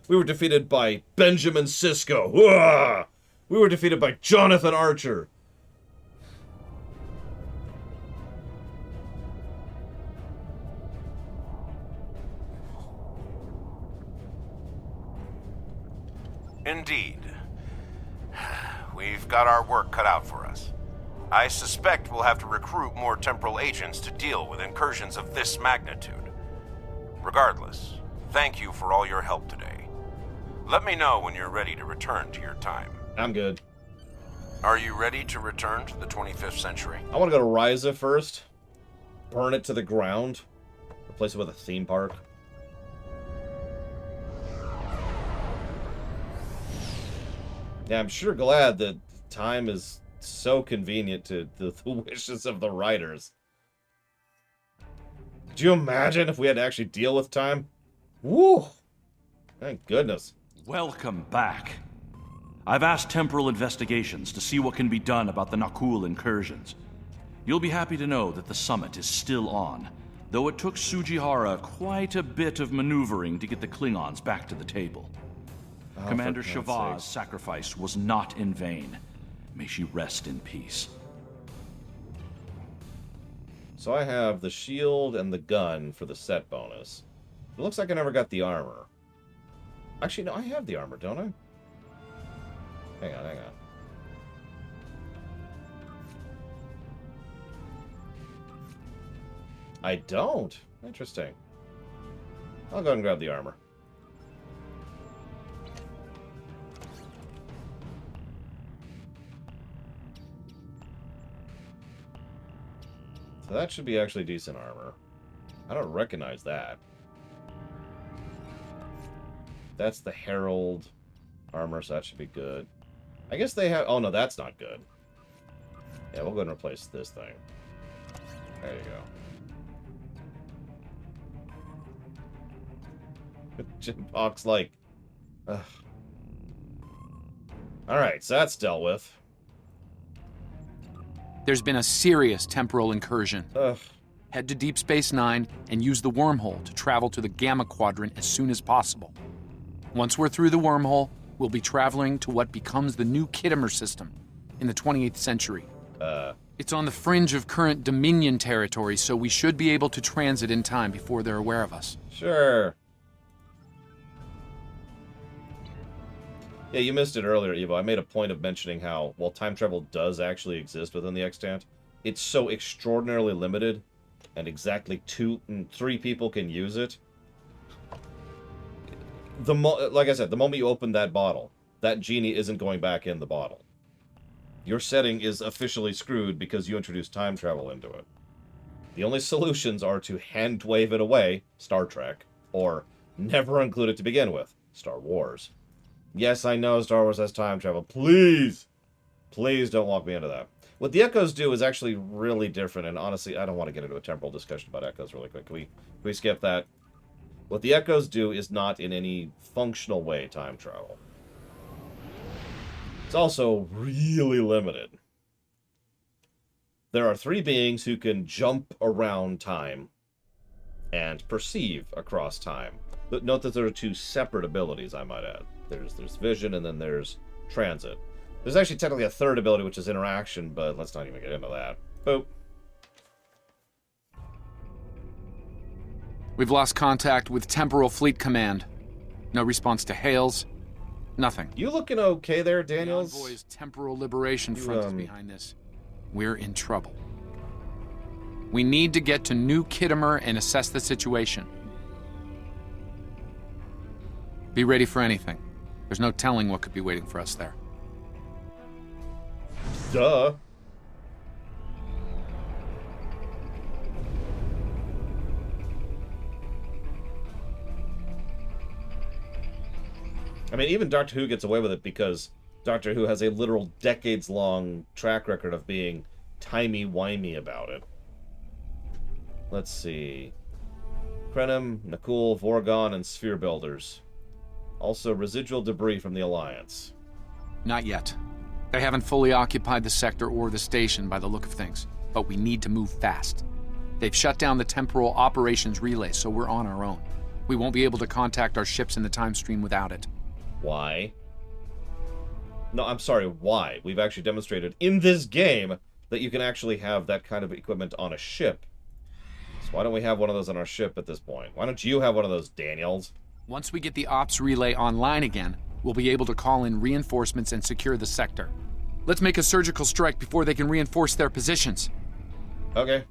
We were defeated by Benjamin Sisko. Wah! We were defeated by Jonathan Archer. Indeed. We've got our work cut out for us. I suspect we'll have to recruit more temporal agents to deal with incursions of this magnitude. Regardless, thank you for all your help today. Let me know when you're ready to return to your time. I'm good. Are you ready to return to the 25th century? I want to go to Ryza first. Burn it to the ground. Replace it with a theme park. Yeah, I'm sure glad that time is so convenient to the wishes of the writers. Could you imagine if we had to actually deal with time? Woo! Thank goodness. Welcome back. I've asked Temporal Investigations to see what can be done about the Nakul incursions. You'll be happy to know that the summit is still on, though it took Sujihara quite a bit of maneuvering to get the Klingons back to the table. Commander Shavah's sacrifice was not in vain. May she rest in peace. So I have the shield and the gun for the set bonus. It looks like I never got the armor. Actually, no, I have the armor, don't I? Hang on. I don't. Interesting. I'll go ahead and grab the armor. So that should be actually decent armor. I don't recognize that. That's the Herald armor, so that should be good. I guess they have... Oh, no, that's not good. Yeah, we'll go ahead and replace this thing. There you go. Jim Pox like... Ugh. Alright, so that's dealt with. There's been a serious temporal incursion. Ugh. Head to Deep Space Nine and use the wormhole to travel to the Gamma Quadrant as soon as possible. Once we're through the wormhole, we'll be traveling to what becomes the new Kittimer system in the 28th century. It's on the fringe of current Dominion territory, so we should be able to transit in time before they're aware of us. Sure. Yeah, you missed it earlier, Evo. I made a point of mentioning how, while time travel does actually exist within the extant, it's so extraordinarily limited, and exactly 3 people can use it. Like I said, the moment you open that bottle, that genie isn't going back in the bottle. Your setting is officially screwed because you introduced time travel into it. The only solutions are to hand wave it away, Star Trek, or never include it to begin with, Star Wars. Yes, I know Star Wars has time travel. Please! Please don't walk me into that. What the echoes do is actually really different, and honestly, I don't want to get into a temporal discussion about echoes really quick. Can we skip that? What the echoes do is not in any functional way time travel. It's also really limited. There are 3 beings who can jump around time and perceive across time. But note that there are 2 separate abilities, I might add. There's vision, and then there's transit. There's actually technically a 3rd ability, which is interaction, but let's not even get into that. Boop. We've lost contact with Temporal Fleet Command. No response to hails. Nothing. You looking okay there, Daniels? The Envoy's Temporal Liberation Front is behind this. We're in trouble. We need to get to New Kittimer and assess the situation. Be ready for anything. There's no telling what could be waiting for us there. Duh. I mean, even Doctor Who gets away with it because Doctor Who has a literal decades-long track record of being timey-wimey about it. Let's see. Krenim, Nakul, Vorgon, and Sphere Builders. Also residual debris from the Alliance. Not yet. They haven't fully occupied the sector or the station by the look of things, but we need to move fast. They've shut down the temporal operations relay, so we're on our own. We won't be able to contact our ships in the time stream without it. Why? No, I'm sorry, why? We've actually demonstrated in this game that you can actually have that kind of equipment on a ship. So why don't we have one of those on our ship at this point? Why don't you have one of those, Daniels? Once we get the ops relay online again, we'll be able to call in reinforcements and secure the sector. Let's make a surgical strike before they can reinforce their positions. Okay.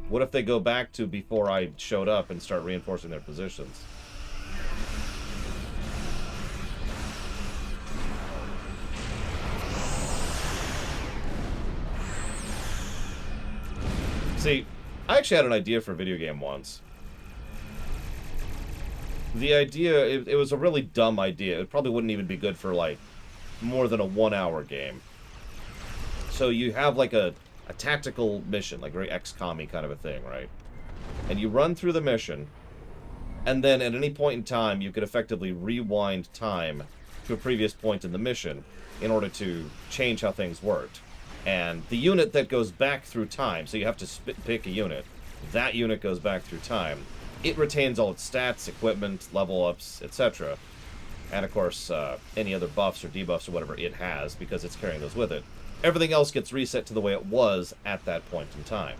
What if they go back to before I showed up and start reinforcing their positions? See, I actually had an idea for a video game once. The idea, it was a really dumb idea. It probably wouldn't even be good for, like, more than a 1-hour game. So you have, like, a tactical mission, like very XCOM-y kind of a thing, right? And you run through the mission, and then at any point in time, you could effectively rewind time to a previous point in the mission in order to change how things worked. And the unit that goes back through time, so you have to pick a unit, that unit goes back through time. It retains all its stats, equipment, level ups, etc. And of course, any other buffs or debuffs or whatever it has, because it's carrying those with it. Everything else gets reset to the way it was at that point in time,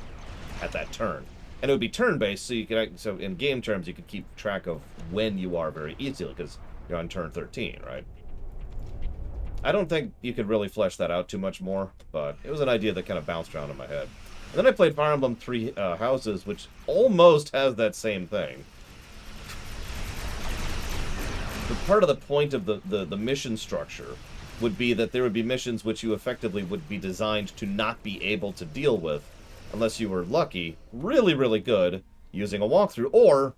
at that turn. And it would be turn-based, so you could, so in game terms, you could keep track of when you are very easily, because you're on turn 13, right? I don't think you could really flesh that out too much more, but it was an idea that kind of bounced around in my head. And then I played Fire Emblem Three Houses, which almost has that same thing. But part of the point of the mission structure would be that there would be missions which you effectively would be designed to not be able to deal with unless you were lucky, really, really good, using a walkthrough, or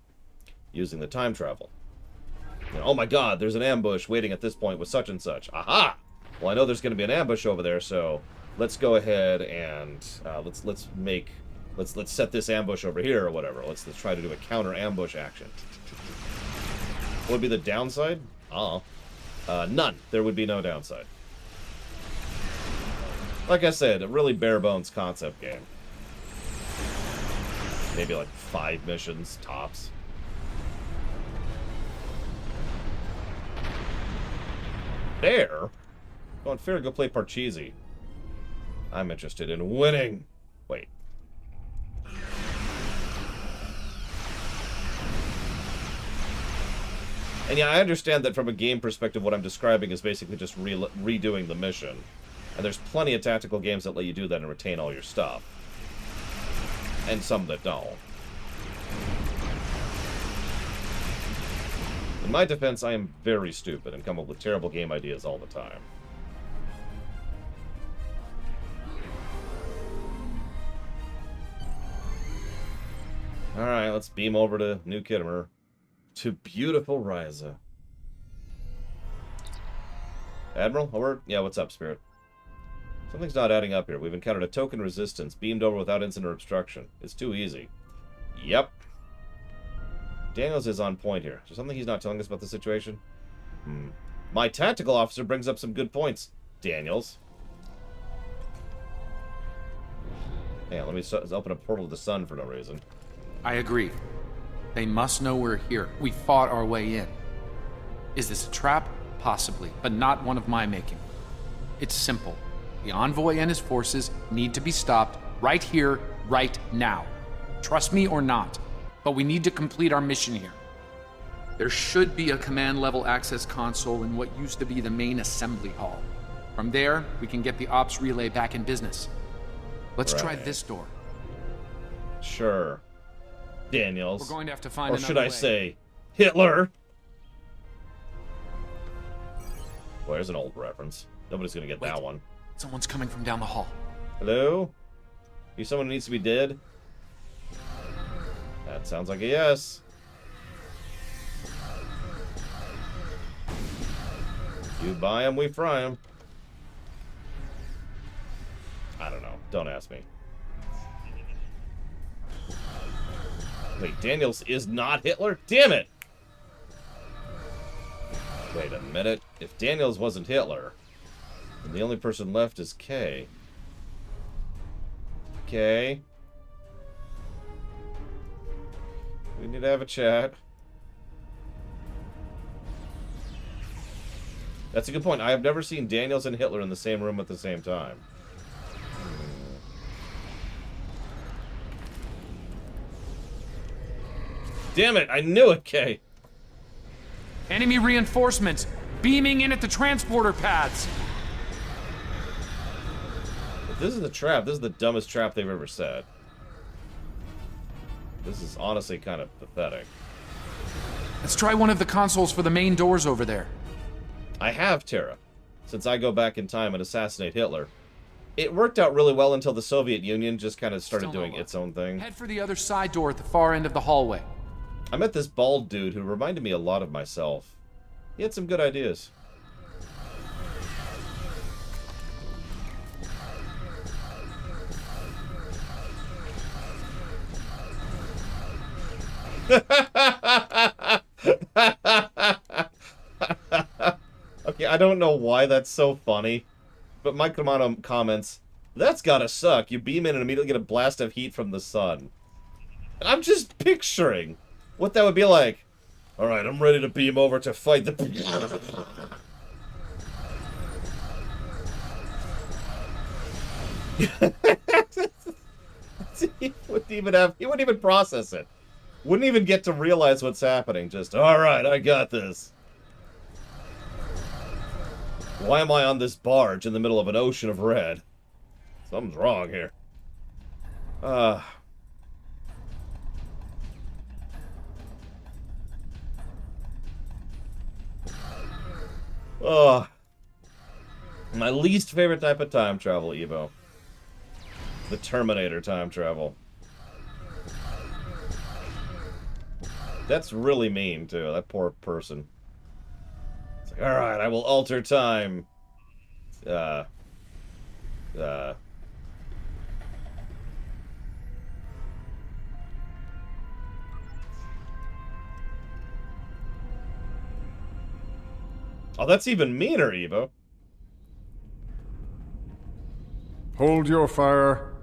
using the time travel. You know, oh my god, there's an ambush waiting at this point with such and such. Aha! Well, I know there's going to be an ambush over there, so let's go ahead and let's set this ambush over here or whatever. Let's try to do a counter ambush action. What would be the downside? None. There would be no downside. Like I said, a really bare bones concept game. Maybe like 5 missions tops. There? Go on, fair, go play Parcheesi. I'm interested in winning. Wait. And yeah, I understand that from a game perspective, what I'm describing is basically just redoing the mission. And there's plenty of tactical games that let you do that and retain all your stuff. And some that don't. In my defense, I am very stupid and come up with terrible game ideas all the time. Alright, let's beam over to New Kittimer. To beautiful Ryza. Admiral, a word? Yeah, what's up, Spirit? Something's not adding up here. We've encountered a token resistance, beamed over without incident or obstruction. It's too easy. Yep. Daniels is on point here. Is there something he's not telling us about the situation? My tactical officer brings up some good points, Daniels. Hang on, let me open a portal to the sun for no reason. I agree. They must know we're here. We fought our way in. Is this a trap? Possibly, but not one of my making. It's simple. The envoy and his forces need to be stopped right here, right now. Trust me or not, but we need to complete our mission here. There should be a command-level access console in what used to be the main assembly hall. From there, we can get the ops relay back in business. Let's try this door. Sure. Daniels. We're going to have to find or another should I way. say, Hitler? Well, there's an old reference. Nobody's gonna get that one. Someone's coming from down the hall. Hello? You someone who needs to be dead? That sounds like a yes. You buy him, we fry him. I don't know. Don't ask me. Wait, Daniels is not Hitler? Damn it! Wait a minute. If Daniels wasn't Hitler, then the only person left is Kay. Kay? We need to have a chat. That's a good point. I have never seen Daniels and Hitler in the same room at the same time. Damn it, I knew it, Kay. Enemy reinforcements beaming in at the transporter pads. If this is the trap, this is the dumbest trap they've ever set. This is honestly kind of pathetic. Let's try one of the consoles for the main doors over there. I have, Tara. Since I go back in time and assassinate Hitler. It worked out really well until the Soviet Union just kind of started doing its own thing. Head for the other side door at the far end of the hallway. I met this bald dude who reminded me a lot of myself. He had some good ideas. Okay, I don't know why that's so funny, but Mike Romano comments, "That's gotta suck. You beam in and immediately get a blast of heat from the sun." And I'm just picturing what that would be like. All right, I'm ready to beam over to fight the... He wouldn't even process it. Wouldn't even get to realize what's happening. Just, all right, I got this. Why am I on this barge in the middle of an ocean of red? Something's wrong here. My least favorite type of time travel, Evo. The Terminator time travel. That's really mean, too. That poor person. It's like, alright, I will alter time. Oh, that's even meaner, Evo. Hold your fire.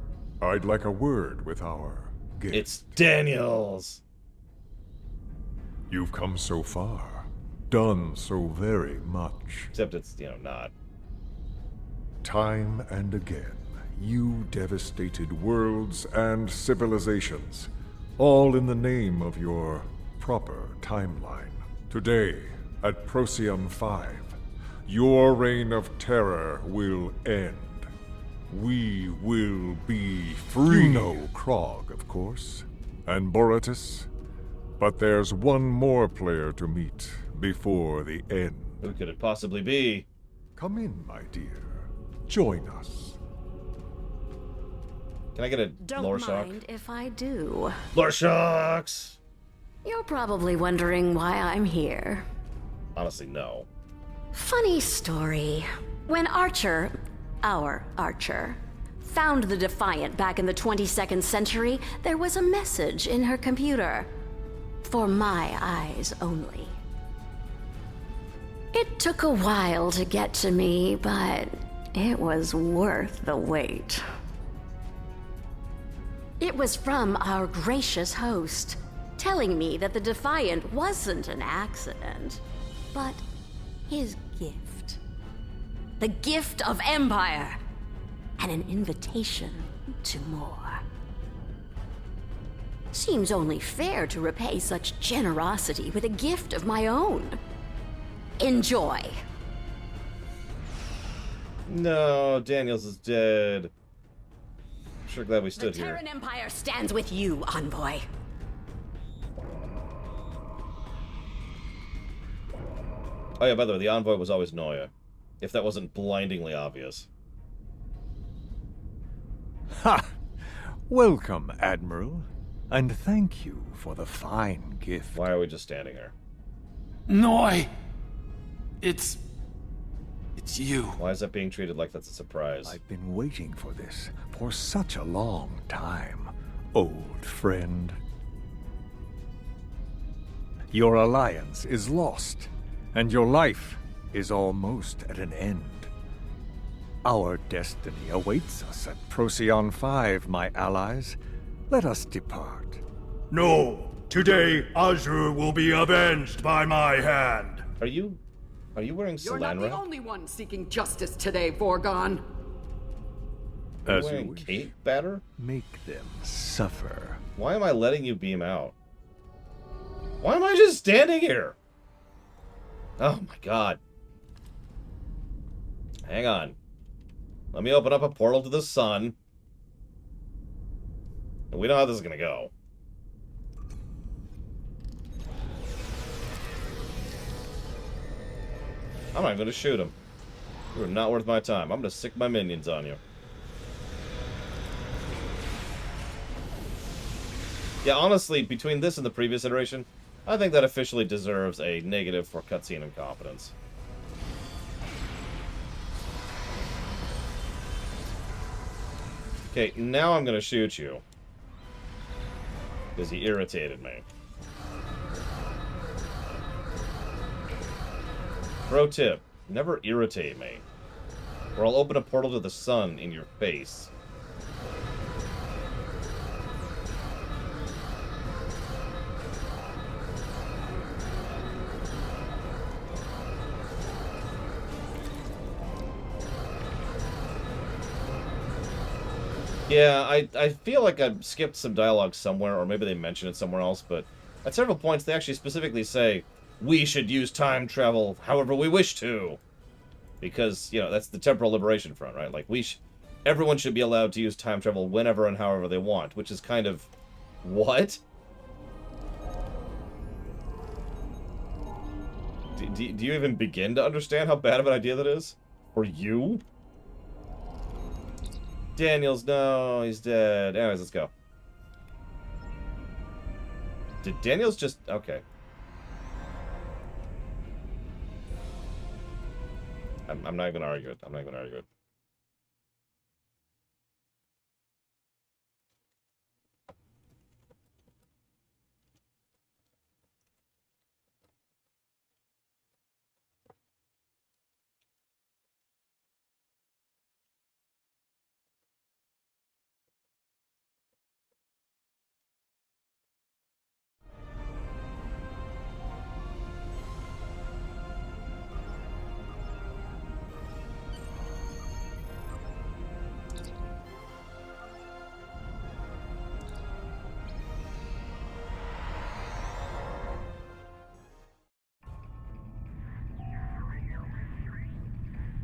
I'd like a word with our guest. It's Daniels. You've come so far, done so very much. Except it's, not. Time and again, you devastated worlds and civilizations, all in the name of your proper timeline. Today, at Procyon 5, your reign of terror will end. We will be free. You know Krog, of course, and Boretus. But there's one more player to meet before the end. Who could it possibly be? Come in, my dear. Join us. Can I get a Don't lore shock? mind if I do. Lore shocks! You're probably wondering why I'm here. Honestly, no. Funny story. When Archer, our Archer, found the Defiant back in the 22nd century, there was a message in her computer. For my eyes only. It took a while to get to me, but it was worth the wait. It was from our gracious host, telling me that the Defiant wasn't an accident, but his gift. The gift of Empire, and an invitation to more. Seems only fair to repay such generosity with a gift of my own. Enjoy. No, Daniels is dead. I'm sure glad we stood The here. Terran Empire stands with you, Envoy. Oh yeah, by the way, the Envoy was always Noya. If that wasn't blindingly obvious. Ha! Welcome, Admiral. And thank you for the fine gift. Why are we just standing here? Noi! It's you. Why is that being treated like that's a surprise? I've been waiting for this for such a long time, old friend. Your alliance is lost, and your life is almost at an end. Our destiny awaits us at Procyon 5, my allies. Let us depart. No! Today, Azure will be avenged by my hand! Are you wearing You're not the Salandra? only one seeking justice today, Vorgon. Are you As you wearing wish. cape batter? Make them suffer. Why am I letting you beam out? Why am I just standing here? Oh my god. Hang on. Let me open up a portal to the sun. We know how this is gonna go. I'm not even gonna shoot him. You're not worth my time. I'm gonna sick my minions on you. Yeah, honestly, between this and the previous iteration, I think that officially deserves a negative for cutscene incompetence. Okay, now I'm gonna shoot you. Because he irritated me. Pro tip, never irritate me. Or I'll open a portal to the sun in your face. Yeah, I feel like I skipped some dialogue somewhere, or maybe they mentioned it somewhere else, but at several points they actually specifically say, we should use time travel however we wish to. Because, you know, that's the Temporal Liberation Front, right? Like, everyone should be allowed to use time travel whenever and however they want, which is kind of... What? Do you even begin to understand how bad of an idea that is? For you? Daniels, no, he's dead. Anyways, let's go. Did Daniels just... Okay. I'm not even gonna argue it. I'm not even gonna argue it.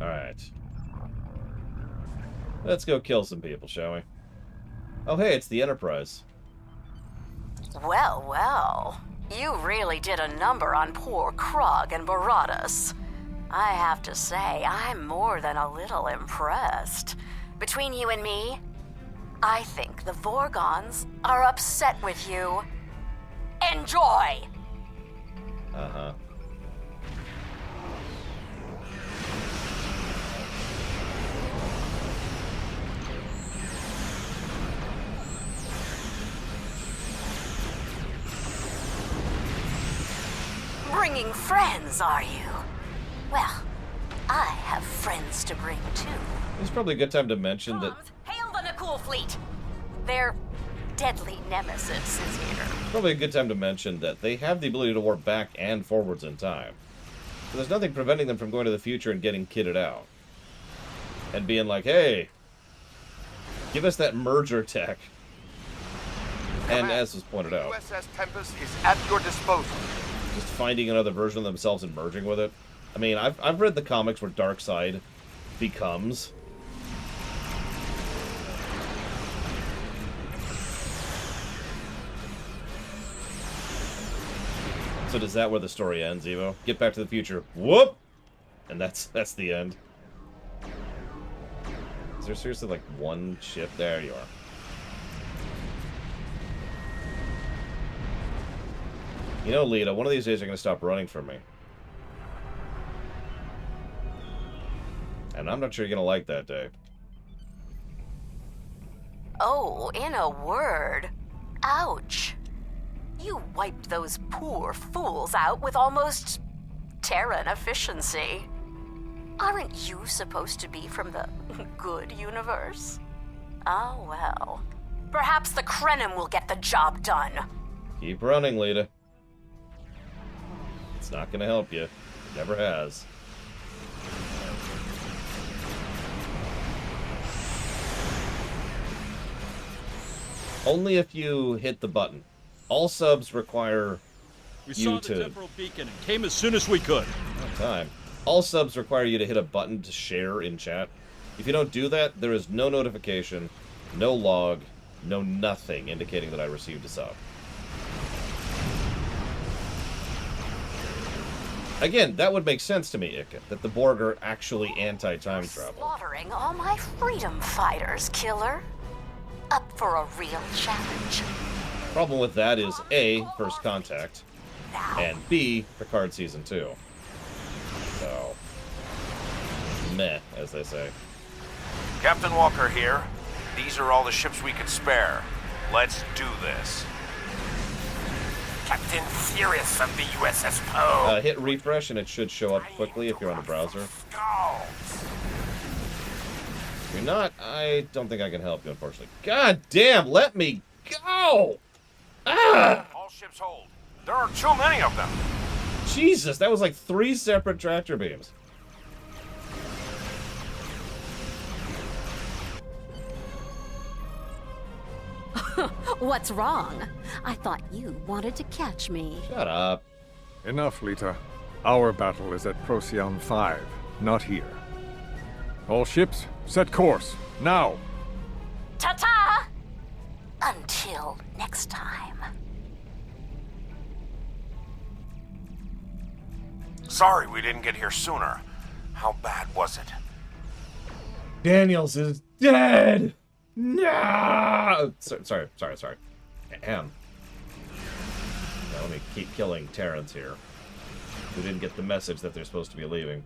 Alright. Let's go kill some people, shall we? Oh, hey, it's the Enterprise. Well, well. You really did a number on poor Krog and Baradas. I have to say, I'm more than a little impressed. Between you and me, I think the Vorgons are upset with you. Enjoy! Uh-huh. Bringing friends, are you? Well, I have friends to bring too. It's probably a good time to mention that... Hail the Nakul fleet! Their deadly nemesis is here. Probably a good time to mention that they have the ability to warp back and forwards in time. So there's nothing preventing them from going to the future and getting kitted out. And being like, hey, give us that merger tech. And as was pointed out, USS Tempest is at your disposal. just finding another version of themselves and merging with it. I mean, I've read the comics where Darkseid becomes... So is that where the story ends, Evo? Get Back to the Future. Whoop! And that's the end. Is there seriously like one ship? There you are. You know, Lita, one of these days you're going to stop running from me. And I'm not sure you're going to like that day. Oh, in a word, ouch. You wiped those poor fools out with almost Terran efficiency. Aren't you supposed to be from the good universe? Oh, well. Perhaps the Krenim will get the job done. Keep running, Lita. It's not going to help you. It never has. Only if you hit the button. All subs require We you saw to... the temporal beacon and came as soon as we could. Time. All subs require you to hit a button to share in chat. If you don't do that, there is no notification, no log, no nothing indicating that I received a sub. Again, that would make sense to me, Ika, that the Borg are actually anti-time travel. Slaughtering all my freedom fighters, killer. Up for a real challenge. Problem with that is A, First Contact, and B, Picard Season 2. So, meh, as they say. Captain Walker here. These are all the ships we could spare. Let's do this. Captain Furious of the USS Poe. Hit refresh and it should show up quickly if you're on the browser. If you're not, I don't think I can help you, unfortunately. God damn, let me go! Ah! All ships hold. There are too many of them. Jesus, that was like 3 separate tractor beams. What's wrong? I thought you wanted to catch me. Shut up. Enough, Lita. Our battle is at Procyon 5, not here. All ships, set course, now! Ta-ta! Until next time. Sorry we didn't get here sooner. How bad was it? Daniels is dead! No! Sorry. Ahem. Now let me keep killing Terrans here. Who didn't get the message that they're supposed to be leaving.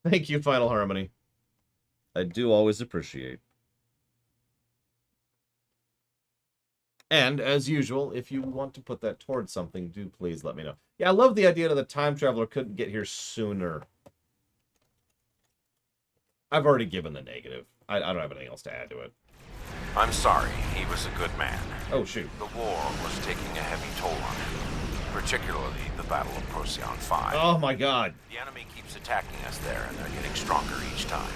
Thank you, Final Harmony. I do always appreciate. And, as usual, if you want to put that towards something, do please let me know. Yeah, I love the idea that the time traveler couldn't get here sooner. I've already given the negative. I don't have anything else to add to it. I'm sorry, he was a good man. Oh, shoot. The war was taking a heavy toll on him, particularly the Battle of Procyon 5. Oh my god. The enemy keeps attacking us there, and they're getting stronger each time.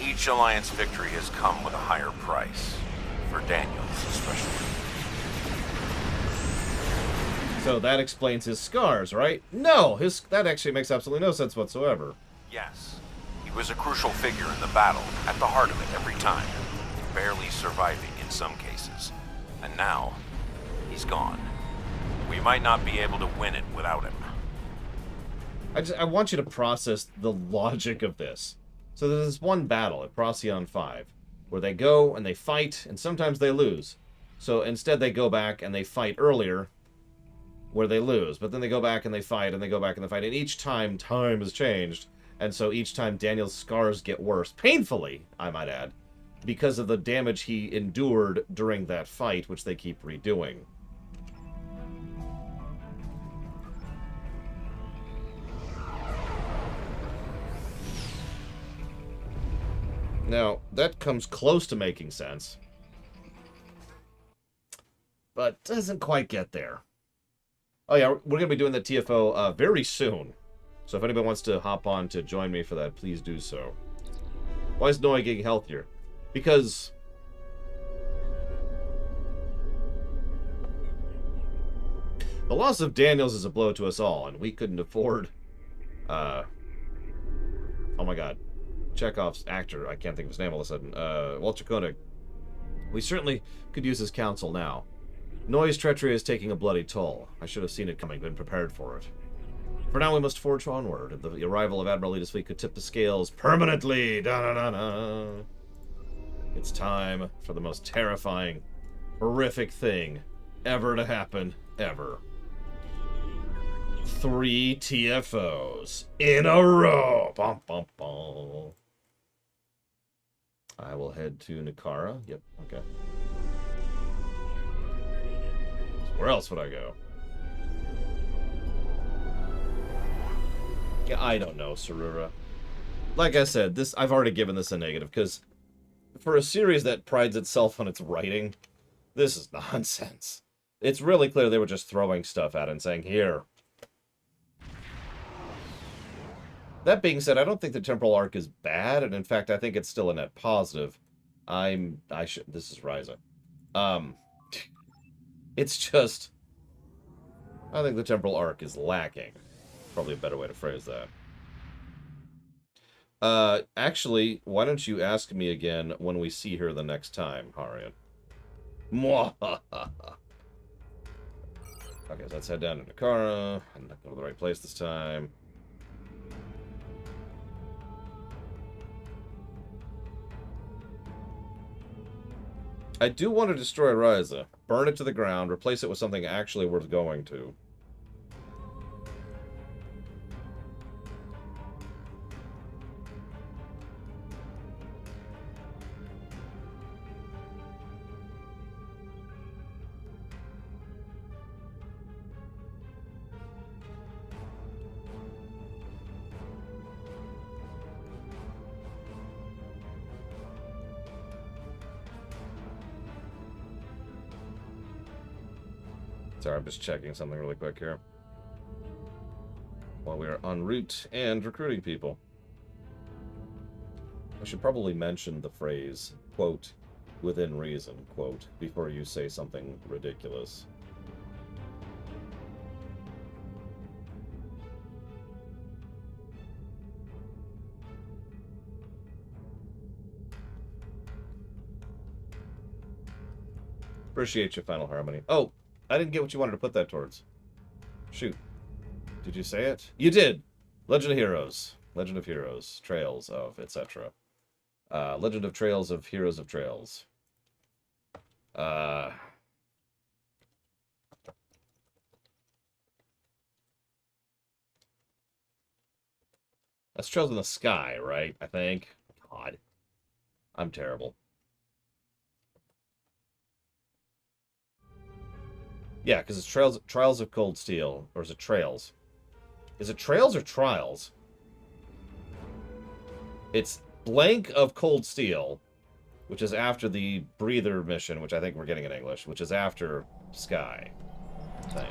Each Alliance victory has come with a higher price, for Daniels especially. So that explains his scars, right? No, that actually makes absolutely no sense whatsoever. Yes, he was a crucial figure in the battle, at the heart of it every time, barely surviving in some cases. And now, he's gone. We might not be able to win it without him. I want you to process the logic of this. So there's this one battle at Procyon 5, where they go and they fight, and sometimes they lose. So instead they go back and they fight earlier, where they lose. But then they go back and they fight, and they go back and they fight. And each time, time has changed. And so each time Daniel's scars get worse. Painfully, I might add. Because of the damage he endured during that fight, which they keep redoing. Now, that comes close to making sense. But doesn't quite get there. Oh yeah, we're going to be doing the TFO very soon. So if anybody wants to hop on to join me for that, please do so. Why is Noi getting healthier? Because... the loss of Daniels is a blow to us all, and we couldn't afford... oh my god. Chekhov's actor, I can't think of his name all of a sudden. Walter Koenig. We certainly could use his counsel now. Noi's treachery is taking a bloody toll. I should have seen it coming, been prepared for it. For now, we must forge onward, and the arrival of Admiral Leda's fleet could tip the scales permanently. Da-da-da-da. It's time for the most terrifying, horrific thing ever to happen, ever. 3 TFOs in a row. Bum, bum, bum. I will head to Lukari. Yep, okay. Where else would I go? Yeah, I don't know, Sarura. Like I said, I've already given this a negative, because for a series that prides itself on its writing, this is nonsense. It's really clear they were just throwing stuff at it and saying, here. That being said, I don't think the temporal arc is bad, and in fact, I think it's still a net positive. This is Ryza. It's just, I think the temporal arc is lacking. Probably a better way to phrase that. Actually, why don't you ask me again when we see her the next time, Harian? Mwahaha. Okay, so let's head down to Lukari. I'm not going to the right place this time. I do want to destroy Ryza. Burn it to the ground, replace it with something actually worth going to. Sorry, I'm just checking something really quick here. While we are en route and recruiting people. I should probably mention the phrase, quote, within reason, quote, before you say something ridiculous. Appreciate your final harmony. Oh! I didn't get what you wanted to put that towards. Shoot. Did you say it? You did! Legend of Heroes. Legend of Heroes. Trails of, etc. Legend of Trails of Heroes of Trails. That's Trails in the Sky, right? I think. God. I'm terrible. Yeah, because it's Trials of Cold Steel. Or is it Trails? Is it Trails or Trials? It's Blank of Cold Steel, which is after the Breather mission, which I think we're getting in English, which is after Sky, I think.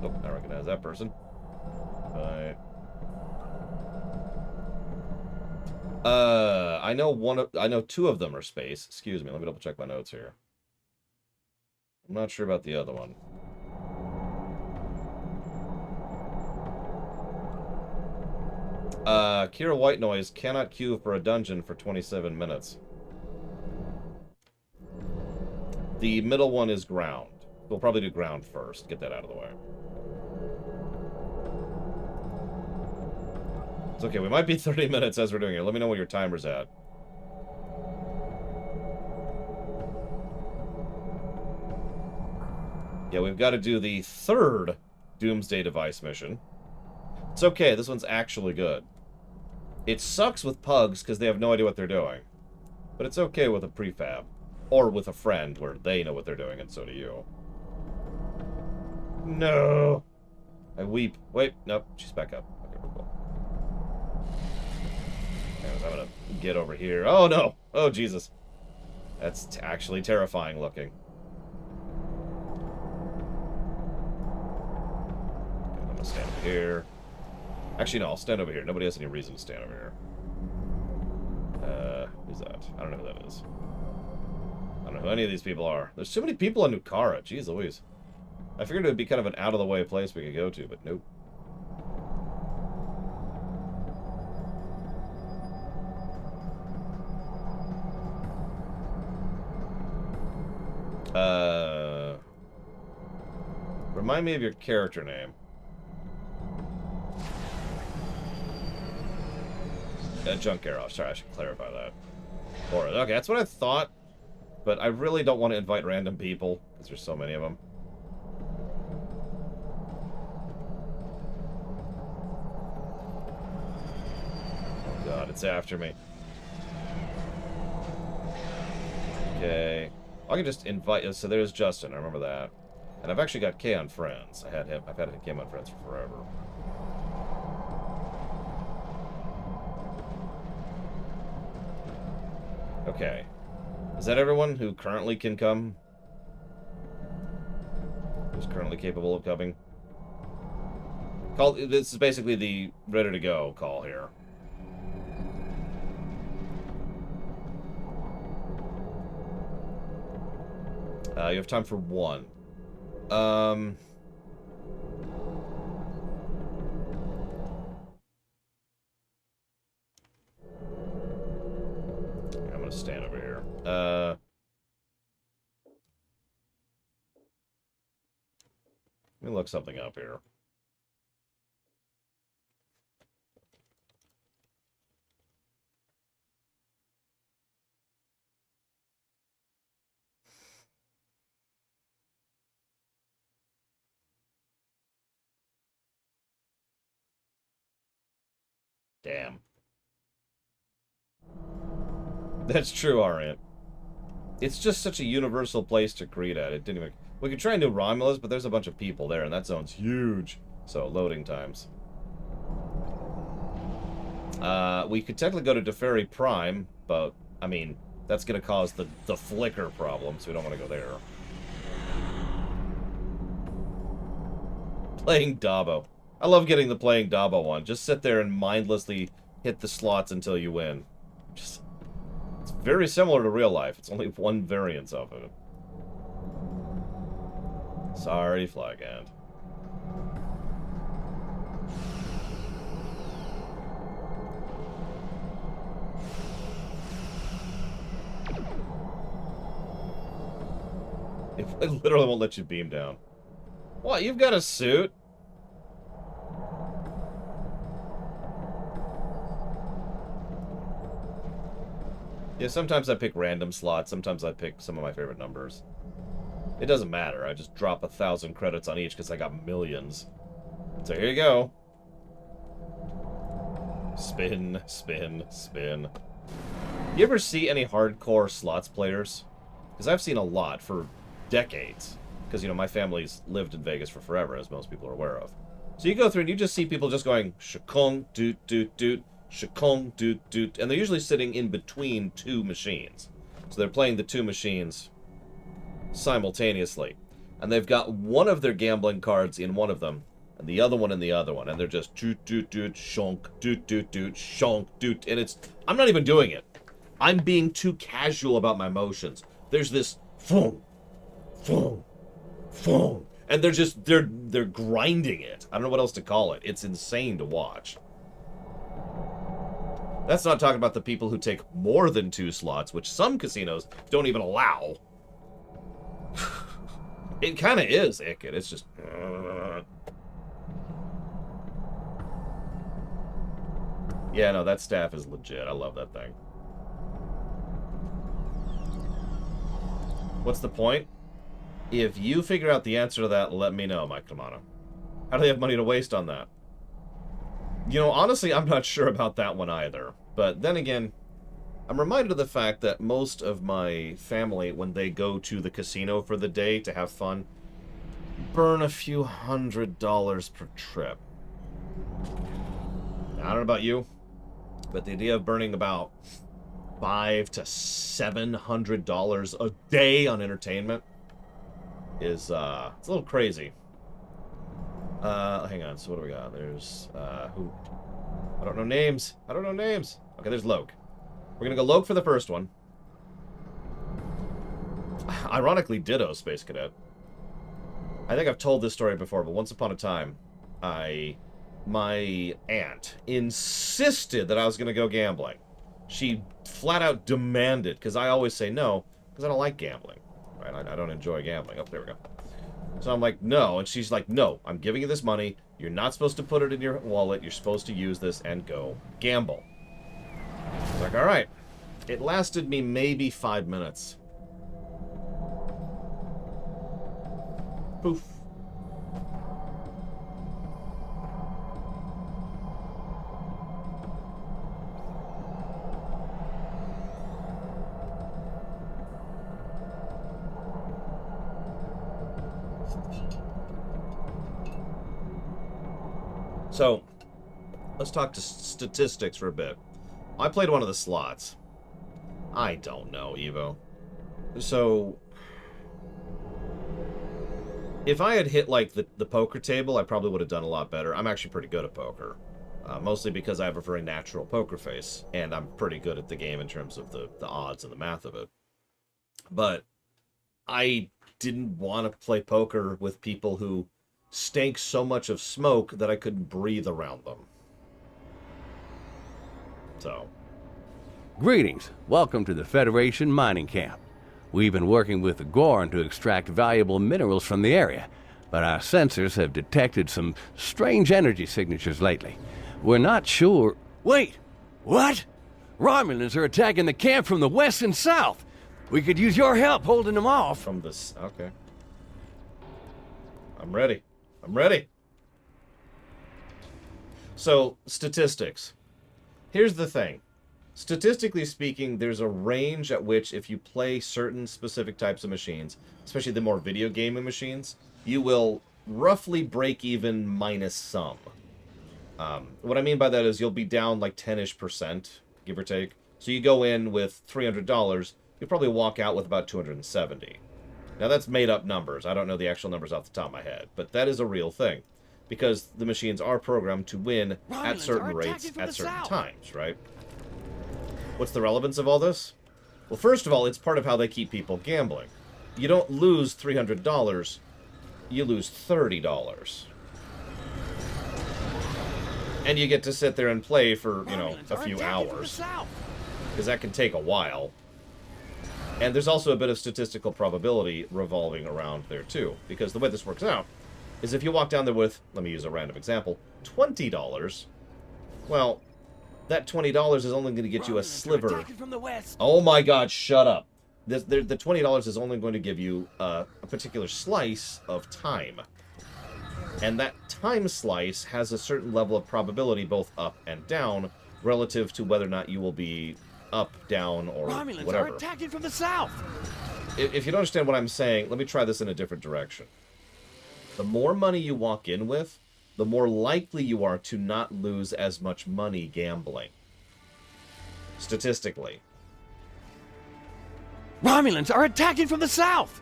Oh, I recognize that person. Right. I know two of them are space. Excuse me, let me double check my notes here. I'm not sure about the other one. Kira White Noise cannot queue for a dungeon for 27 minutes. The middle one is ground. We'll probably do ground first. Get that out of the way. It's okay, we might be 30 minutes as we're doing it. Let me know what your timer's at. Yeah, we've got to do the third Doomsday Device mission. It's okay, this one's actually good. It sucks with pugs because they have no idea what they're doing. But it's okay with a prefab. Or with a friend where they know what they're doing and so do you. No! I weep. Wait, nope, she's back up. Okay, we're cool. Anyways, I'm gonna get over here. Oh no! Oh Jesus! That's actually terrifying looking. Okay, I'm gonna stand over here. Actually, no, I'll stand over here. Nobody has any reason to stand over here. Who's that? I don't know who that is. I don't know who any of these people are. There's too many people in Lukari. Jeez Louise. I figured it would be kind of an out-of-the-way place we could go to, but nope. Remind me of your character name. Junk Arrow. Sorry, I should clarify that. Or, okay, that's what I thought. But I really don't want to invite random people, because there's so many of them. Oh god, it's after me. Okay. I can just invite... So there's Justin, I remember that. And I've actually got Kay on Friends. I've had him on Friends for forever. Okay. Is that everyone who currently can come? Who's currently capable of coming? Call. This is basically the ready to go call here. You have time for one. I'm gonna stand over here. Let me look something up here. Damn. That's true, Ariant. It's just such a universal place to greet at. It didn't even... We could try New Romulus, but there's a bunch of people there, and that zone's huge. So, loading times. We could technically go to Deferi Prime, but, I mean, that's going to cause the flicker problem, so we don't want to go there. Playing Dabo. I love getting the playing Dabo one. Just sit there and mindlessly hit the slots until you win. Just... It's very similar to real life. It's only one variance of it. Sorry, Flag Hand. It literally won't let you beam down. What? You've got a suit? Yeah, sometimes I pick random slots. Sometimes I pick some of my favorite numbers. It doesn't matter. I just drop 1,000 credits on each because I got millions. So here you go. Spin, spin, spin. You ever see any hardcore slots players? Because I've seen a lot for decades. Because, you know, my family's lived in Vegas for forever, as most people are aware of. So you go through and you just see people just going shakong, doot, doot, doot, shakong, doot, doot. And they're usually sitting in between two machines. So they're playing the two machines simultaneously. And they've got one of their gambling cards in one of them, and the other one in the other one. And they're just doot, doot, doot, shonk, doot, doot, doot, shonk, doot. And it's... I'm not even doing it. I'm being too casual about my motions. There's this foom, foom, foom. And they're just... They're grinding it. I don't know what else to call it. It's insane to watch. That's not talking about the people who take more than 2 slots, which some casinos don't even allow. It kind of is, Ickett. It's just... Yeah, no, that staff is legit. I love that thing. What's the point? If you figure out the answer to that, let me know, Mike Kamano. How do they have money to waste on that? You know, honestly, I'm not sure about that one either. But then again, I'm reminded of the fact that most of my family, when they go to the casino for the day to have fun, burn a few $100s per trip. Now, I don't know about you, but the idea of burning about $500 to $700 a day on entertainment is it's a little crazy. Hang on. So what do we got? There's who? I don't know names. Okay, there's Loke. We're gonna go Loke for the first one. Ironically, ditto Space Cadet. I think I've told this story before, but once upon a time, my aunt insisted that I was gonna go gambling. She flat out demanded, because I always say no, because I don't like gambling. Right? I don't enjoy gambling. Oh, there we go. So I'm like, no. And she's like, no, I'm giving you this money. You're not supposed to put it in your wallet. You're supposed to use this and go gamble. I was like, all right. It lasted me maybe 5 minutes. Poof. So, let's talk to statistics for a bit. I played one of the slots. I don't know, Evo. So, if I had hit, like, the poker table, I probably would have done a lot better. I'm actually pretty good at poker. Mostly because I have a very natural poker face, and I'm pretty good at the game in terms of the odds and the math of it. But I didn't want to play poker with people who stank so much of smoke that I couldn't breathe around them. So. Greetings. Welcome to the Federation mining camp. We've been working with the Gorn to extract valuable minerals from the area, but our sensors have detected some strange energy signatures lately. We're not sure... Wait! What? Romulans are attacking the camp from the west and south! We could use your help holding them off. From this... Okay. I'm ready. I'm ready. So, statistics. Here's the thing. Statistically speaking, there's a range at which if you play certain specific types of machines, especially the more video gaming machines, you will roughly break even minus some. What I mean by that is you'll be down like 10-ish%, give or take. So you go in with $300, you'll probably walk out with about $270. Now, that's made-up numbers. I don't know the actual numbers off the top of my head, but that is a real thing, because the machines are programmed to win at certain rates at certain times, right? What's the relevance of all this? Well, first of all, it's part of how they keep people gambling. You don't lose $300, you lose $30. And you get to sit there and play for, you know, a few hours, because that can take a while. And there's also a bit of statistical probability revolving around there, too. Because the way this works out is if you walk down there with, let me use a random example, $20, well, that $20 is only going to get you a sliver. Oh my god, shut up. The $20 is only going to give you a particular slice of time. And that time slice has a certain level of probability, both up and down, relative to whether or not you will be up, down, or Romulans whatever. are attacking from the south. If you don't understand what I'm saying, let me try this in a different direction. The more money you walk in with, the more likely you are to not lose as much money gambling. Statistically. Romulans are attacking from the south!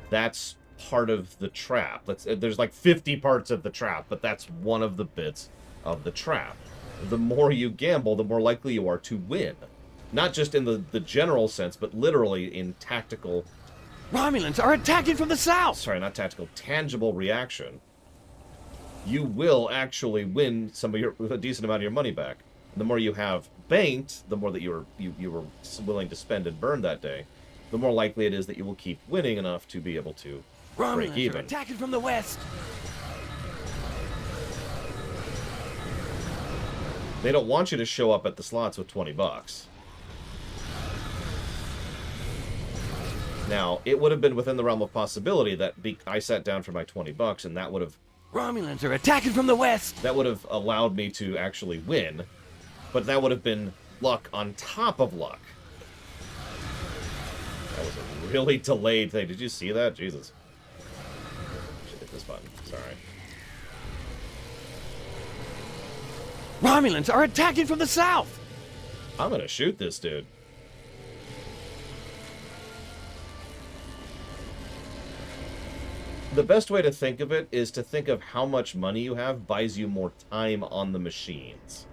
That's part of the trap. There's like 50 parts of the trap, but that's one of the bits of the trap. The more you gamble, the more likely you are to win. Not just in the general sense, but literally in tactical... Romulans are attacking from the south! Sorry, not tactical, tangible reaction. You will actually win a decent amount of your money back. And the more you have banked, the more that you were willing to spend and burn that day, the more likely it is that you will keep winning enough to be able to break even. Romulans are attacking from the west! They don't want you to show up at the slots with $20. Now, it would have been within the realm of possibility that I sat down for my $20, and that would have... Romulans are attacking from the west! That would have allowed me to actually win, but that would have been luck on top of luck. That was a really delayed thing. Did you see that? Jesus. this button. Sorry. Romulans are attacking from the south! I'm gonna shoot this dude. The best way to think of it is to think of how much money you have buys you more time on the machines.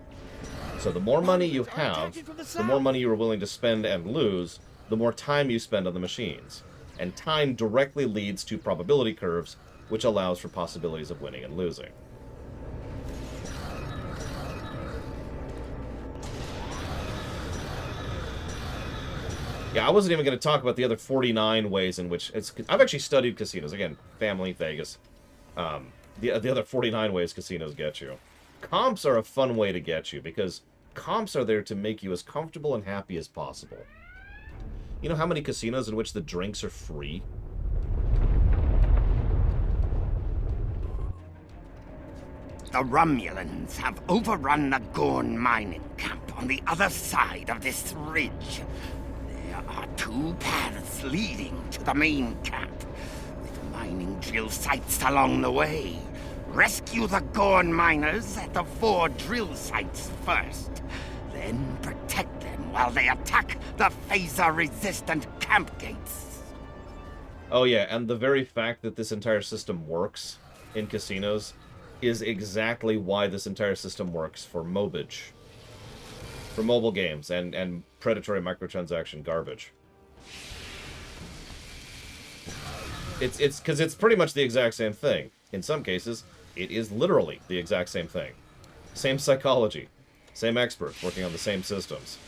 So the more money you have, the more money you are willing to spend and lose, the more time you spend on the machines. And time directly leads to probability curves, which allows for possibilities of winning and losing. Yeah, I wasn't even going to talk about the other 49 ways in which it's... I've actually studied casinos. Again, family, Vegas. The other 49 ways casinos get you. Comps are a fun way to get you, because comps are there to make you as comfortable and happy as possible. You know how many casinos in which the drinks are free? The Romulans have overrun the Gorn mining camp on the other side of this ridge. There are 2 paths leading to the main camp, with mining drill sites along the way. Rescue the Gorn miners at the 4 drill sites first, then protect them while they attack the phaser-resistant camp gates. Oh yeah, and the very fact that this entire system works in casinos is exactly why this entire system works for mobage. For mobile games and predatory microtransaction garbage. It's because it's pretty much the exact same thing. In some cases, it is literally the exact same thing. Same psychology. Same experts working on the same systems.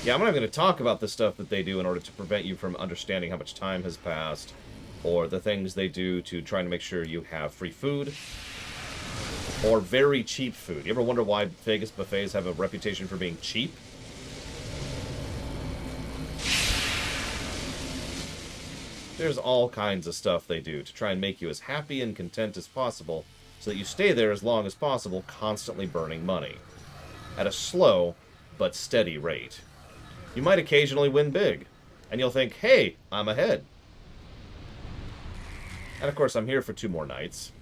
Yeah, I'm not going to talk about the stuff that they do in order to prevent you from understanding how much time has passed, or the things they do to try to make sure you have free food, or very cheap food. You ever wonder why Vegas buffets have a reputation for being cheap? There's all kinds of stuff they do to try and make you as happy and content as possible, so that you stay there as long as possible, constantly burning money. At a slow, but steady rate. You might occasionally win big, and you'll think, hey, I'm ahead. And of course, I'm here for 2 more nights.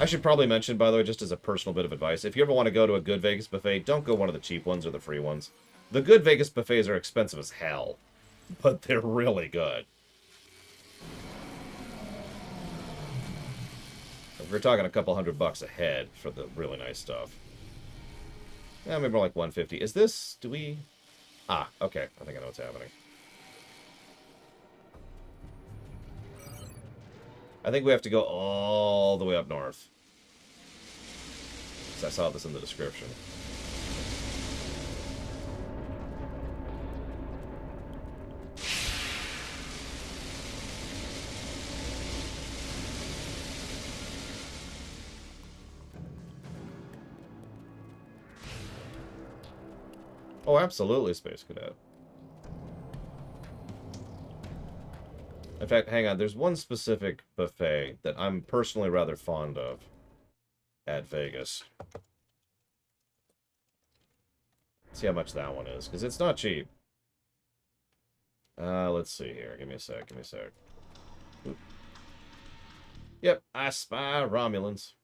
I should probably mention, by the way, just as a personal bit of advice, if you ever want to go to a good Vegas buffet, don't go one of the cheap ones or the free ones. The good Vegas buffets are expensive as hell, but they're really good. We're talking a couple $100 a head for the really nice stuff. Yeah, maybe more like 150. Is this... do we... Ah, okay. I think I know what's happening. I think we have to go all the way up north. Because I saw this in the description. Oh, absolutely, Space Cadet. In fact, hang on, there's one specific buffet that I'm personally rather fond of at Vegas. Let's see how much that one is, because it's not cheap. Let's see here. Give me a sec, give me a sec. Oop. Yep, I spy Romulans.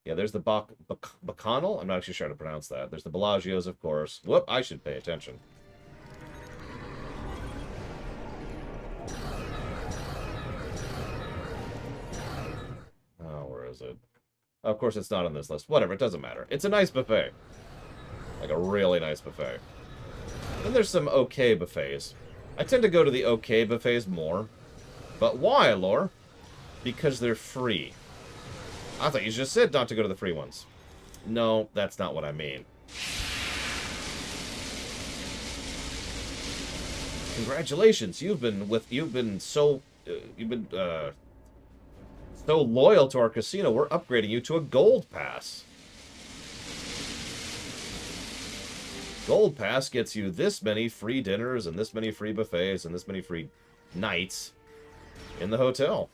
Yeah, there's the Bacchanal. I'm not actually sure how to pronounce that. There's the Bellagio's, of course. Whoop, I should pay attention. Oh, where is it? Oh, of course, it's not on this list. Whatever, it doesn't matter. It's a nice buffet. Like a really nice buffet. Then there's some okay buffets. I tend to go to the okay buffets more. But why, Lore? Because they're free. I thought you just said not to go to the free ones. No, that's not what I mean. Congratulations, you've been so loyal to our casino. We're upgrading you to a gold pass. Gold pass gets you this many free dinners and this many free buffets and this many free nights in the hotel.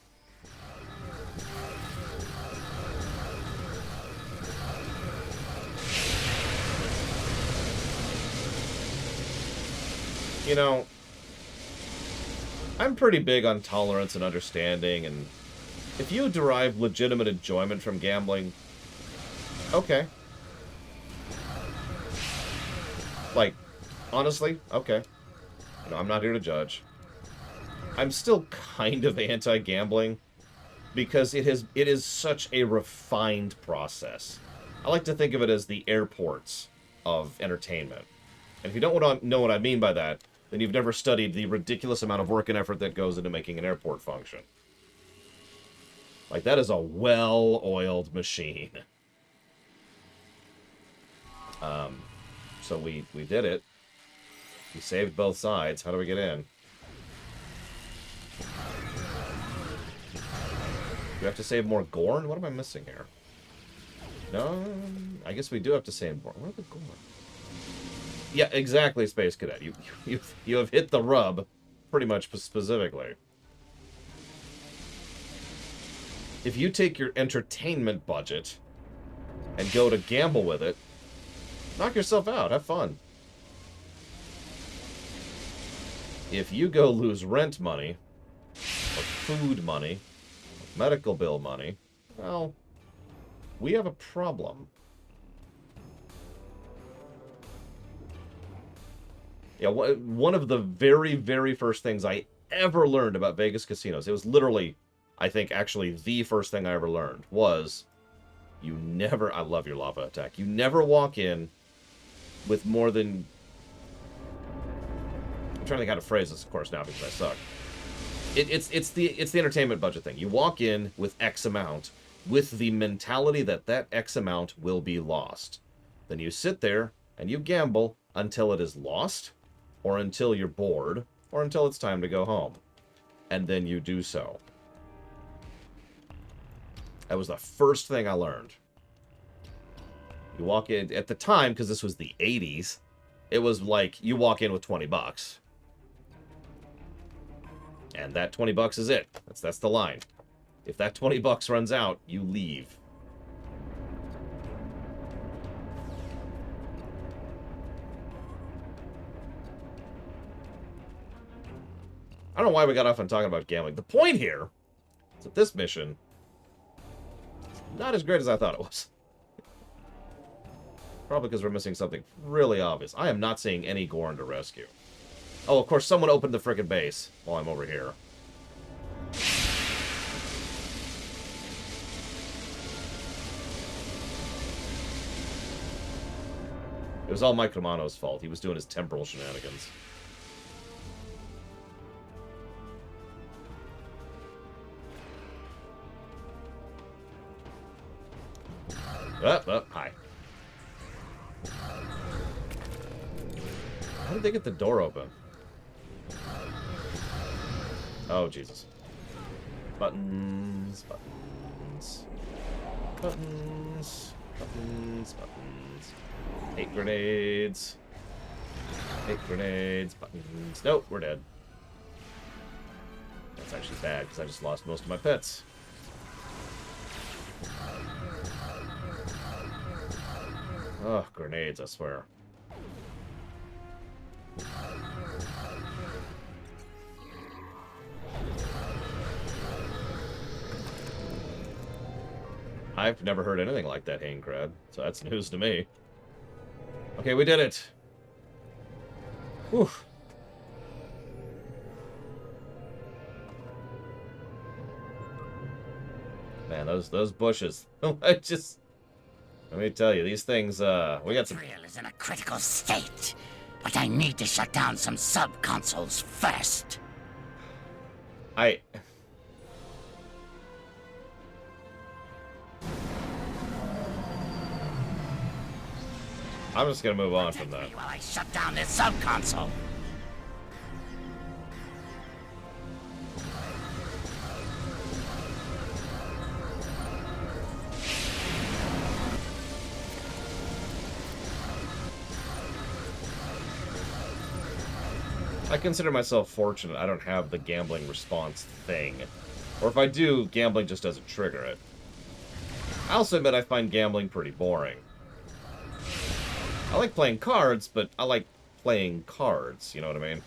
You know, I'm pretty big on tolerance and understanding, and if you derive legitimate enjoyment from gambling, okay. Like, honestly, okay. You know, I'm not here to judge. I'm still kind of anti-gambling because it is such a refined process. I like to think of it as the airports of entertainment. And if you don't know what I mean by that, then you've never studied the ridiculous amount of work and effort that goes into making an airport function. Like, that is a well-oiled machine. So we did it. We saved both sides. How do we get in? Do we have to save more Gorn? What am I missing here? No, I guess we do have to save more. Where are the Gorn? Yeah, exactly, Space Cadet. You have hit the rub, pretty much specifically. If you take your entertainment budget and go to gamble with it, knock yourself out. Have fun. If you go lose rent money, or food money, or medical bill money, well, we have a problem. Yeah, one of the very, very first things I ever learned about Vegas casinos, it was literally, I think, actually the first thing I ever learned, was you never, I love your lava attack, you never walk in with more than, I'm trying to think how to phrase this, of course, now because I suck. It's the entertainment budget thing. You walk in with X amount, with the mentality that that X amount will be lost. Then you sit there and you gamble until it is lost, or until you're bored, or until it's time to go home. And then you do so. That was the first thing I learned. You walk in, at the time, because this was the 80s, it was like, you walk in with 20 bucks. And that 20 bucks is it. That's the line. If that 20 bucks runs out, you leave. I don't know why we got off on talking about gambling. The point here is that this mission is not as great as I thought it was. Probably because we're missing something really obvious. I am not seeing any Gorn to rescue. Oh, of course, someone opened the frickin' base while I'm over here. It was all Mike Romano's fault. He was doing his temporal shenanigans. Hi. How did they get the door open? Oh, Jesus. Buttons, buttons, buttons, buttons, buttons. 8 grenades. 8 grenades, buttons. Nope, we're dead. That's actually bad, because I just lost most of my pets. Oh, grenades, I swear. I've never heard anything like that, Haincrad, so that's news to me. Okay, we did it. Whew. Man, those bushes. Let me tell you, these things, we got some... Israel is in a critical state, but I need to shut down some sub-consoles first. I'm just gonna move on from that. While I shut down this sub-console. I consider myself fortunate I don't have the gambling response thing. Or if I do, gambling just doesn't trigger it. I also admit I find gambling pretty boring. I like playing cards, but I like playing cards, you know what I mean?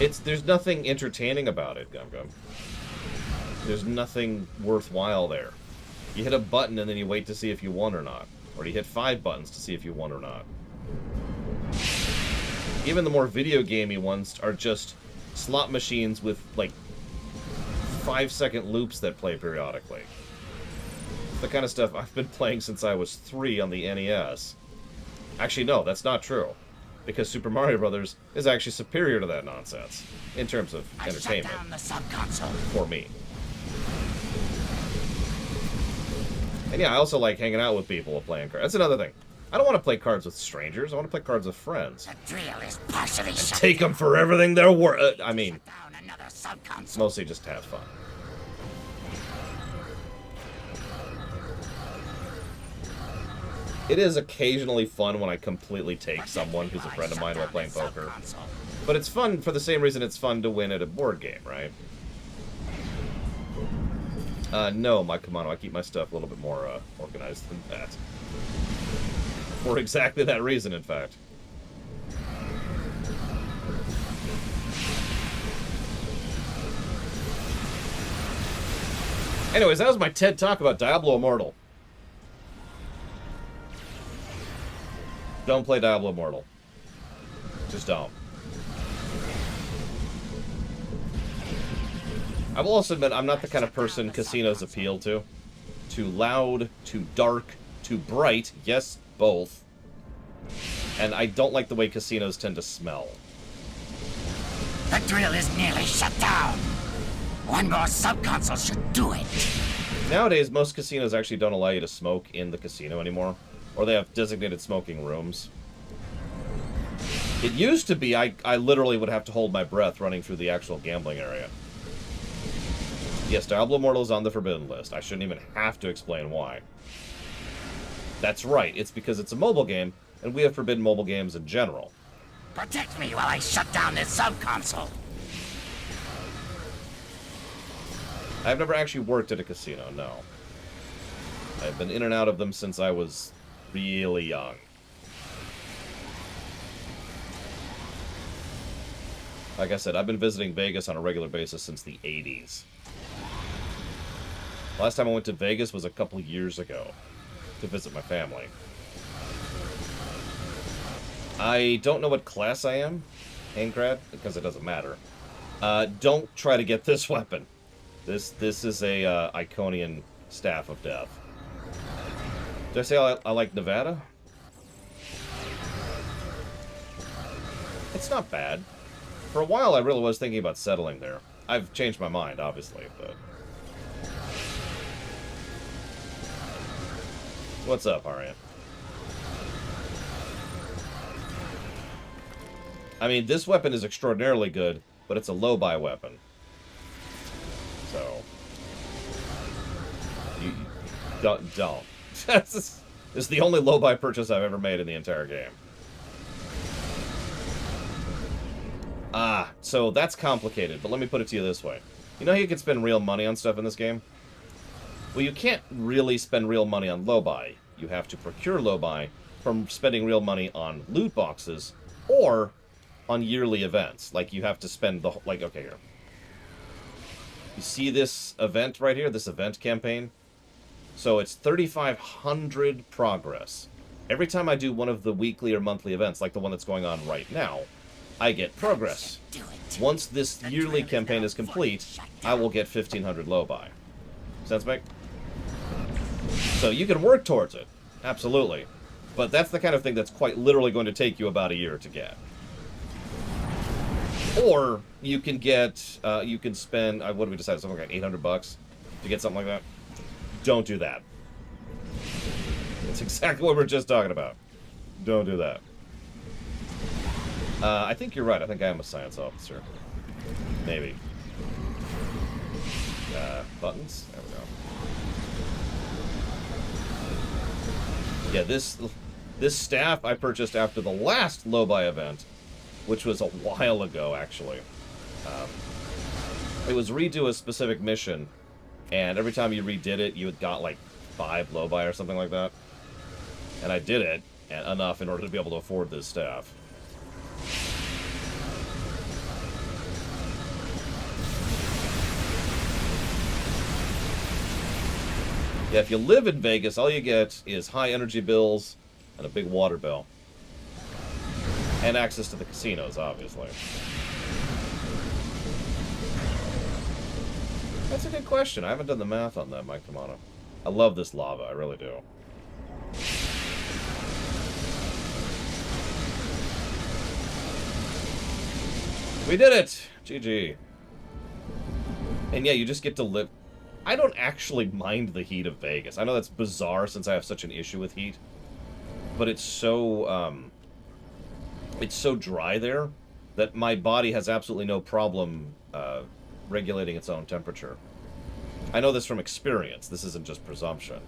There's nothing entertaining about it, Gum Gum. There's nothing worthwhile there. You hit a button and then you wait to see if you won or not. Or you hit 5 buttons to see if you won or not. Even the more video gamey ones are just slot machines with, like, 5-second loops that play periodically. The kind of stuff I've been playing since I was 3 on the NES. Actually, no, that's not true. Because Super Mario Brothers is actually superior to that nonsense in terms of entertainment. Shut down the subconsole. For me. And yeah, I also like hanging out with people and playing cards. That's another thing. I don't want to play cards with strangers. I want to play cards with friends. The drill is partially shut Take them for everything they're worth. I mean, down another subconsole. mostly just have fun. It is occasionally fun when I completely take someone who's a friend of mine while playing poker. But it's fun for the same reason it's fun to win at a board game, right? No, my Kamano, I keep my stuff a little bit more organized than that. For exactly that reason, in fact. Anyways, that was my TED Talk about Diablo Immortal. Don't play Diablo Immortal. Just don't. I will also admit I'm not the kind of person casinos appeal to. Too loud, too dark, too bright. Yes, both. And I don't like the way casinos tend to smell. The drill is nearly shut down. One more subconsole should do it. Nowadays, most casinos actually don't allow you to smoke in the casino anymore. Or they have designated smoking rooms. It used to be I literally would have to hold my breath running through the actual gambling area. Yes, Diablo Immortal is on the forbidden list. I shouldn't even have to explain why. That's right, it's because it's a mobile game, and we have forbidden mobile games in general. Protect me while I shut down this subconsole. I've never actually worked at a casino, no. I've been in and out of them since I was really young. Like I said, I've been visiting Vegas on a regular basis since the 80s. Last time I went to Vegas was a couple years ago to visit my family. I don't know what class I am, Ankrad, because it doesn't matter. Don't try to get this weapon. This is a Iconian Staff of Death. Did I say I like Nevada? It's not bad. For a while, I really was thinking about settling there. I've changed my mind, obviously, but... What's up, Arian? I mean, this weapon is extraordinarily good, but it's a low-buy weapon. So... You don't. This is the only low-buy purchase I've ever made in the entire game. So that's complicated, but let me put it to you this way. You know how you can spend real money on stuff in this game? Well, you can't really spend real money on low-buy. You have to procure low-buy from spending real money on loot boxes or on yearly events. Like, you have to spend the... Like, okay, here. You see this event right here? This event campaign? So it's 3,500 progress. Every time I do one of the weekly or monthly events, like the one that's going on right now, I get progress. Once this yearly campaign is complete, I will get 1,500 low-buy. Sense make? So you can work towards it, absolutely. But that's the kind of thing that's quite literally going to take you about a year to get. Or you can get, you can spend, what did we decide, something like $800 to get something like that? Don't do that. That's exactly what we were just talking about. Don't do that. I think you're right. I think I am a science officer. Maybe. Buttons? There we go. Yeah, this staff I purchased after the last low-buy event, which was a while ago, actually. It was redo a specific mission, and every time you redid it, you had got like 5 low-buy or something like that. And I did it, and enough in order to be able to afford this staff. Yeah, if you live in Vegas, all you get is high energy bills and a big water bill. And access to the casinos, obviously. That's a good question. I haven't done the math on that, Mike Kamano. I love this lava, I really do. We did it! GG. And yeah, you just get to live... I don't actually mind the heat of Vegas. I know that's bizarre since I have such an issue with heat. But it's so dry there that my body has absolutely no problem regulating its own temperature. I know this from experience. This isn't just presumption.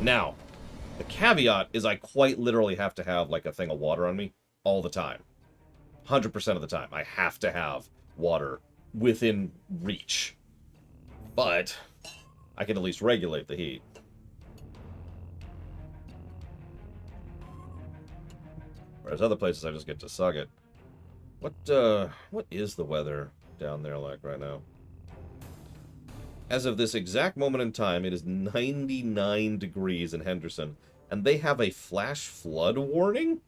Now, the caveat is I quite literally have to have like a thing of water on me all the time. 100% of the time. I have to have water within reach. But I can at least regulate the heat. Whereas other places I just get to suck it. What is the weather down there like right now? As of this exact moment in time, it is 99 degrees in Henderson, and they have a flash flood warning?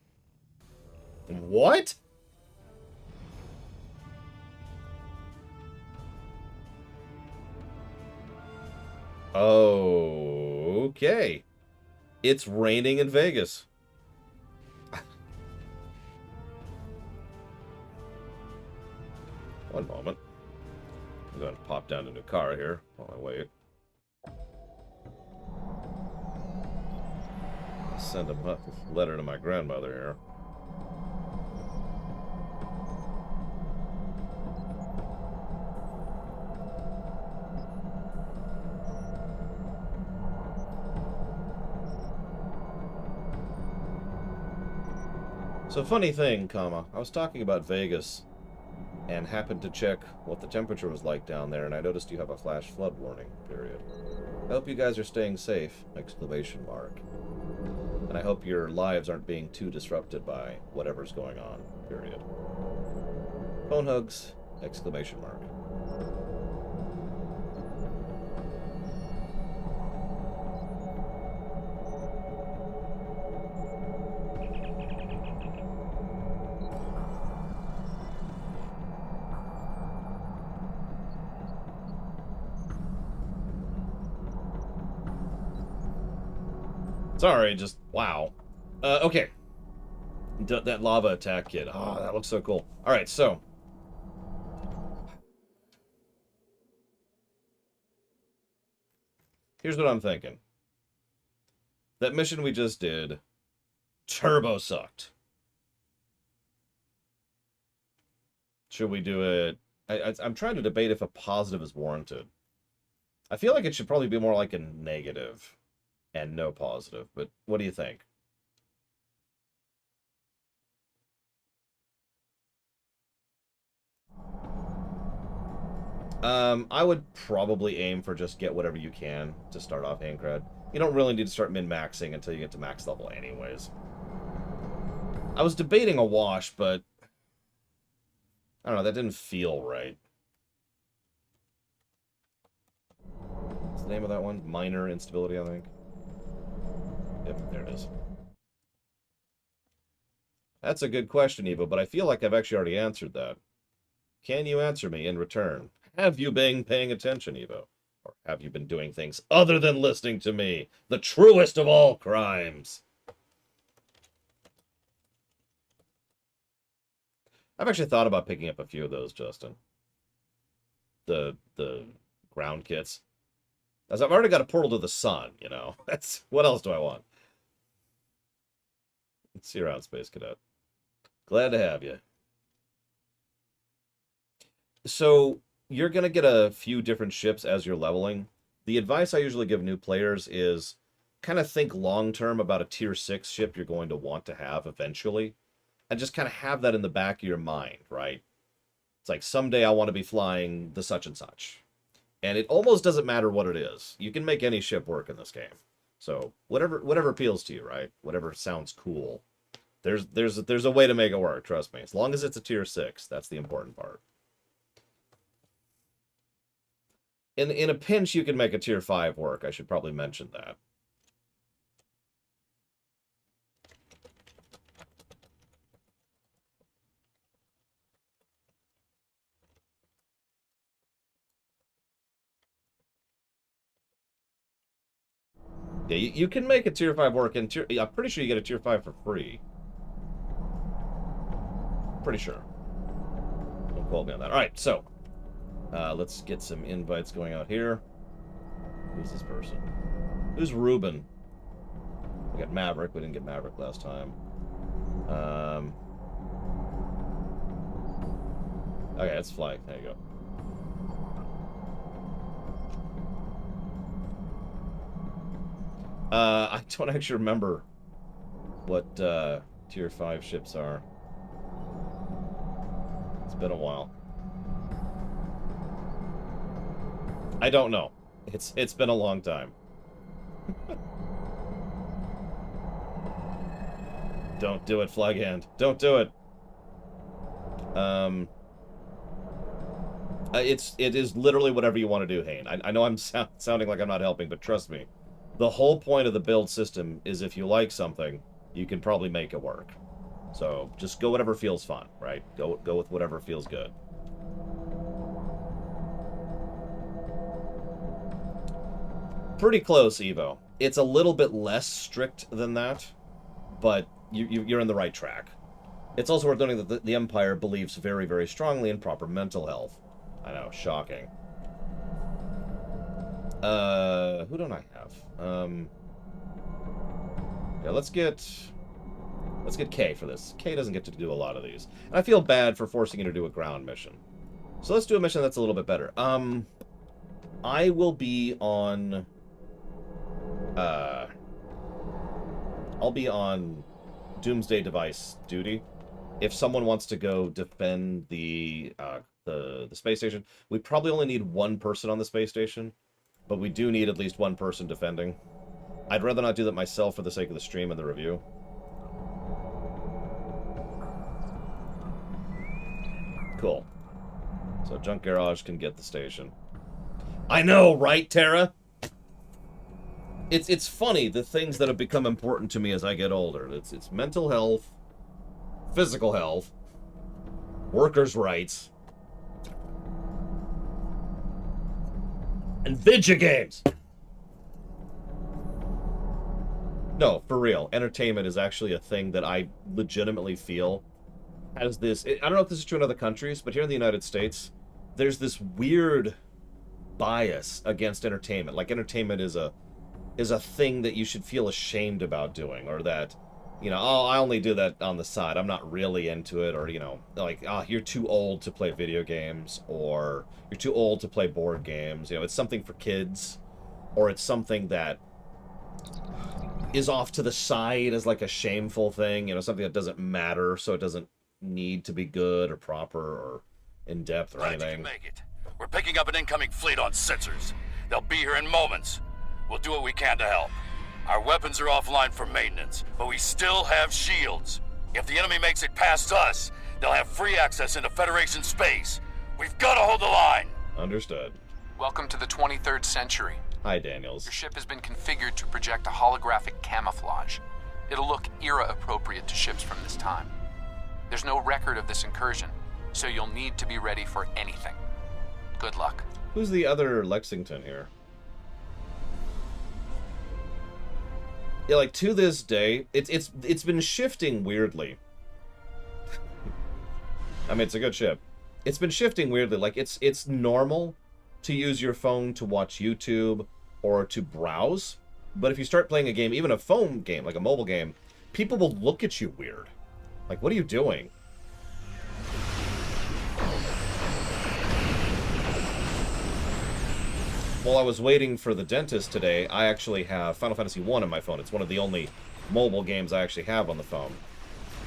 What? Oh, okay. It's raining in Vegas. One moment. I'm going to pop down to Lukari here while I wait. Send a letter to my grandmother here. So funny thing, I was talking about Vegas and happened to check what the temperature was like down there, and I noticed you have a flash flood warning, period. I hope you guys are staying safe, exclamation mark. And I hope your lives aren't being too disrupted by whatever's going on, period. Phone hugs, exclamation mark. Sorry, just wow. Okay. That lava attack kit. Oh, that looks so cool. Alright, so. Here's what I'm thinking. That mission we just did, turbo sucked. Should we do it? I'm trying to debate if a positive is warranted. I feel like it should probably be more like a negative. And no positive, but what do you think? I would probably aim for just get whatever you can to start off Aincrad. You don't really need to start min-maxing until you get to max level anyways. I was debating a wash, but I don't know, that didn't feel right. What's the name of that one? Minor instability, I think. Yep, there it is. That's a good question, Evo, but I feel like I've actually already answered that. Can you answer me in return? Have you been paying attention, Evo? Or have you been doing things other than listening to me? The truest of all crimes. I've actually thought about picking up a few of those, Justin. The ground kits. As I've already got a portal to the sun, you know. That's what else do I want? Let's see you around, Space Cadet. Glad to have you. So, you're going to get a few different ships as you're leveling. The advice I usually give new players is kind of think long-term about a tier 6 ship you're going to want to have eventually. And just kind of have that in the back of your mind, right? It's like, someday I want to be flying the such and such. And it almost doesn't matter what it is. You can make any ship work in this game. So whatever appeals to you, right? Whatever sounds cool. There's a way to make it work, trust me. As long as it's a tier 6, that's the important part. In a pinch, you can make a tier 5 work. I should probably mention that. Yeah, you can make a tier 5 work, and I'm pretty sure you get a tier 5 for free. Pretty sure. Don't quote me on that. Alright, so. Let's get some invites going out here. Who's this person? Who's Ruben? We got Maverick. We didn't get Maverick last time. Okay, it's Flag. There you go. I don't actually remember what tier 5 ships are. It's been a while. I don't know. It's been a long time. Don't do it, Flag Hand. Don't do it. It is literally whatever you want to do, Hayne. I know I'm sounding like I'm not helping, but trust me. The whole point of the build system is if you like something, you can probably make it work. So just go whatever feels fun, right? Go with whatever feels good. Pretty close, Evo. It's a little bit less strict than that, but you're in the right track. It's also worth noting that the Empire believes very, very strongly in proper mental health. I know, shocking. Who don't I have? Yeah, let's get Kay for this. Kay doesn't get to do a lot of these. And I feel bad for forcing you to do a ground mission. So let's do a mission that's a little bit better. I will be on... I'll be on Doomsday Device duty. If someone wants to go defend the space station, we probably only need one person on the space station, but we do need at least one person defending. I'd rather not do that myself for the sake of the stream and the review. Cool. So Junk Garage can get the station. I know, right, Tara? It's funny, the things that have become important to me as I get older. It's mental health, physical health, workers' rights, and video games. No, for real. Entertainment is actually a thing that I legitimately feel has this... I don't know if this is true in other countries, but here in the United States, there's this weird bias against entertainment. Like, entertainment is a thing that you should feel ashamed about doing, or that, you know, oh, I only do that on the side. I'm not really into it, or, you know, like, oh, you're too old to play video games, or you're too old to play board games. You know, it's something for kids, or it's something that is off to the side as like a shameful thing, you know, something that doesn't matter, so it doesn't need to be good or proper or in-depth or anything. You can make it. We're picking up an incoming fleet on sensors. They'll be here in moments. We'll do what we can to help. Our weapons are offline for maintenance, but we still have shields. If the enemy makes it past us, they'll have free access into Federation space. We've got to hold the line. Understood. Welcome to the 23rd century. Hi, Daniels. Your ship has been configured to project a holographic camouflage. It'll look era-appropriate to ships from this time. There's no record of this incursion, so you'll need to be ready for anything. Good luck. Who's the other Lexington here? Yeah, like, to this day, it's been shifting weirdly. I mean, it's a good ship. It's been shifting weirdly. Like, it's normal to use your phone to watch YouTube or to browse, but if you start playing a game, even a phone game, like a mobile game, people will look at you weird. Like, what are you doing? While I was waiting for the dentist today, I actually have Final Fantasy I on my phone. It's one of the only mobile games I actually have on the phone.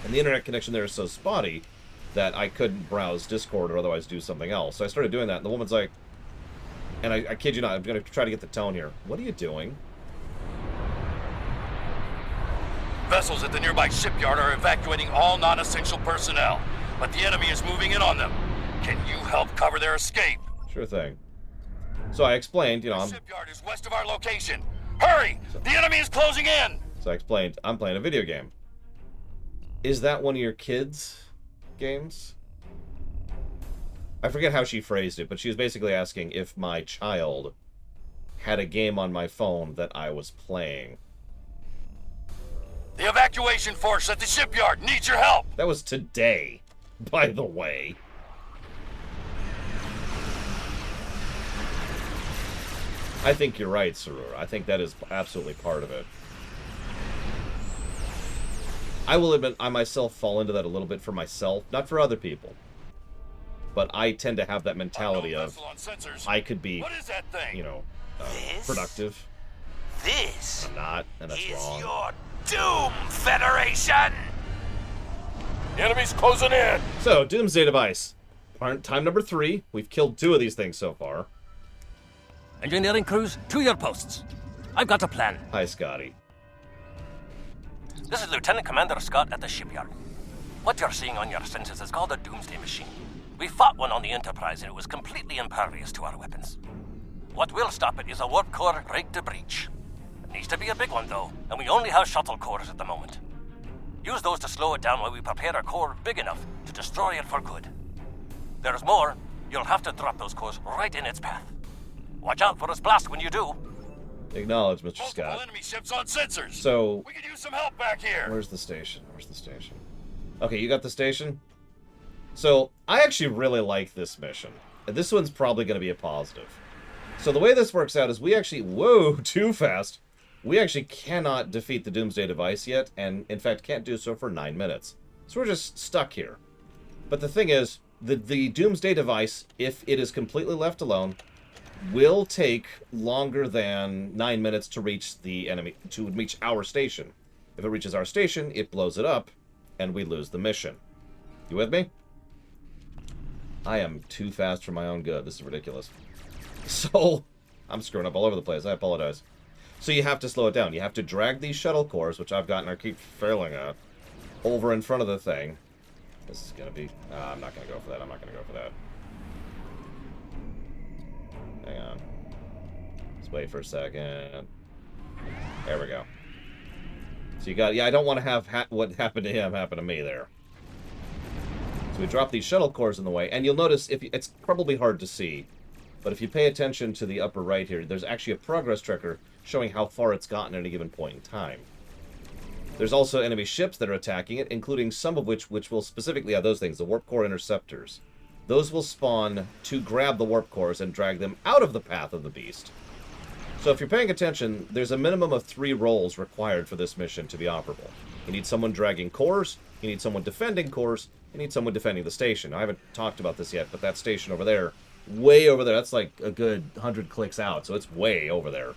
And the internet connection there is so spotty that I couldn't browse Discord or otherwise do something else. So I started doing that, and the woman's like, and I kid you not, I'm going to try to get the tone here. What are you doing? Vessels at the nearby shipyard are evacuating all non-essential personnel, but the enemy is moving in on them. Can you help cover their escape? Sure thing. So I explained, you know, The shipyard is west of our location. Hurry! The enemy is closing in! So I explained, I'm playing a video game. Is that one of your kids' games? I forget how she phrased it, but she was basically asking if my child had a game on my phone that I was playing. The evacuation force at the shipyard needs your help! That was today, by the way. I think you're right, Sarur. I think that is absolutely part of it. I will admit, I myself fall into that a little bit for myself, not for other people. But I tend to have that mentality of, I could be, you know, productive. This I'm not, and that's wrong. your doom, Federation! The enemy's closing in! So, Doomsday Device. Time number 3. We've killed 2 of these things so far. Engineering crews, to your posts. I've got a plan. Hi, Scotty. This is Lieutenant Commander Scott at the shipyard. What you're seeing on your sensors is called a Doomsday Machine. We fought one on the Enterprise and it was completely impervious to our weapons. What will stop it is a warp core rigged to breach. It needs to be a big one though, and we only have shuttle cores at the moment. Use those to slow it down while we prepare a core big enough to destroy it for good. There's more. You'll have to drop those cores right in its path. Watch out for its blast when you do. Acknowledge, Mr. Scott. Enemy ships on sensors. So, we could use some help back here. Where's the station? Where's the station? Okay, you got the station? So, I actually really like this mission. And this one's probably going to be a positive. So the way this works out is we actually... Whoa, too fast. We actually cannot defeat the Doomsday Device yet, and in fact can't do so for 9 minutes. So we're just stuck here. But the thing is, the Doomsday Device, if it is completely left alone, will take longer than 9 minutes to reach the enemy, to reach our station. If it reaches our station, it blows it up, and we lose the mission. You with me? I am too fast for my own good. This is ridiculous. So, I'm screwing up all over the place. I apologize. So you have to slow it down. You have to drag these shuttle cores, which I've gotten or keep failing at, over in front of the thing. This is going to be... I'm not going to go for that. I'm not going to go for that. Hang on. Let's wait for a second. There we go. So you got... Yeah, I don't want to have what happened to him happen to me there. So we drop these shuttle cores in the way, and you'll notice, it's probably hard to see, but if you pay attention to the upper right here, there's actually a progress tracker showing how far it's gotten at any given point in time. There's also enemy ships that are attacking it, including some of which will specifically have those things, the warp core interceptors. Those will spawn to grab the warp cores and drag them out of the path of the beast. So if you're paying attention, there's a minimum of 3 roles required for this mission to be operable. You need someone dragging cores, you need someone defending cores, you need someone defending the station. I haven't talked about this yet, but that station over there, way over there, that's like a good 100 clicks out, so it's way over there,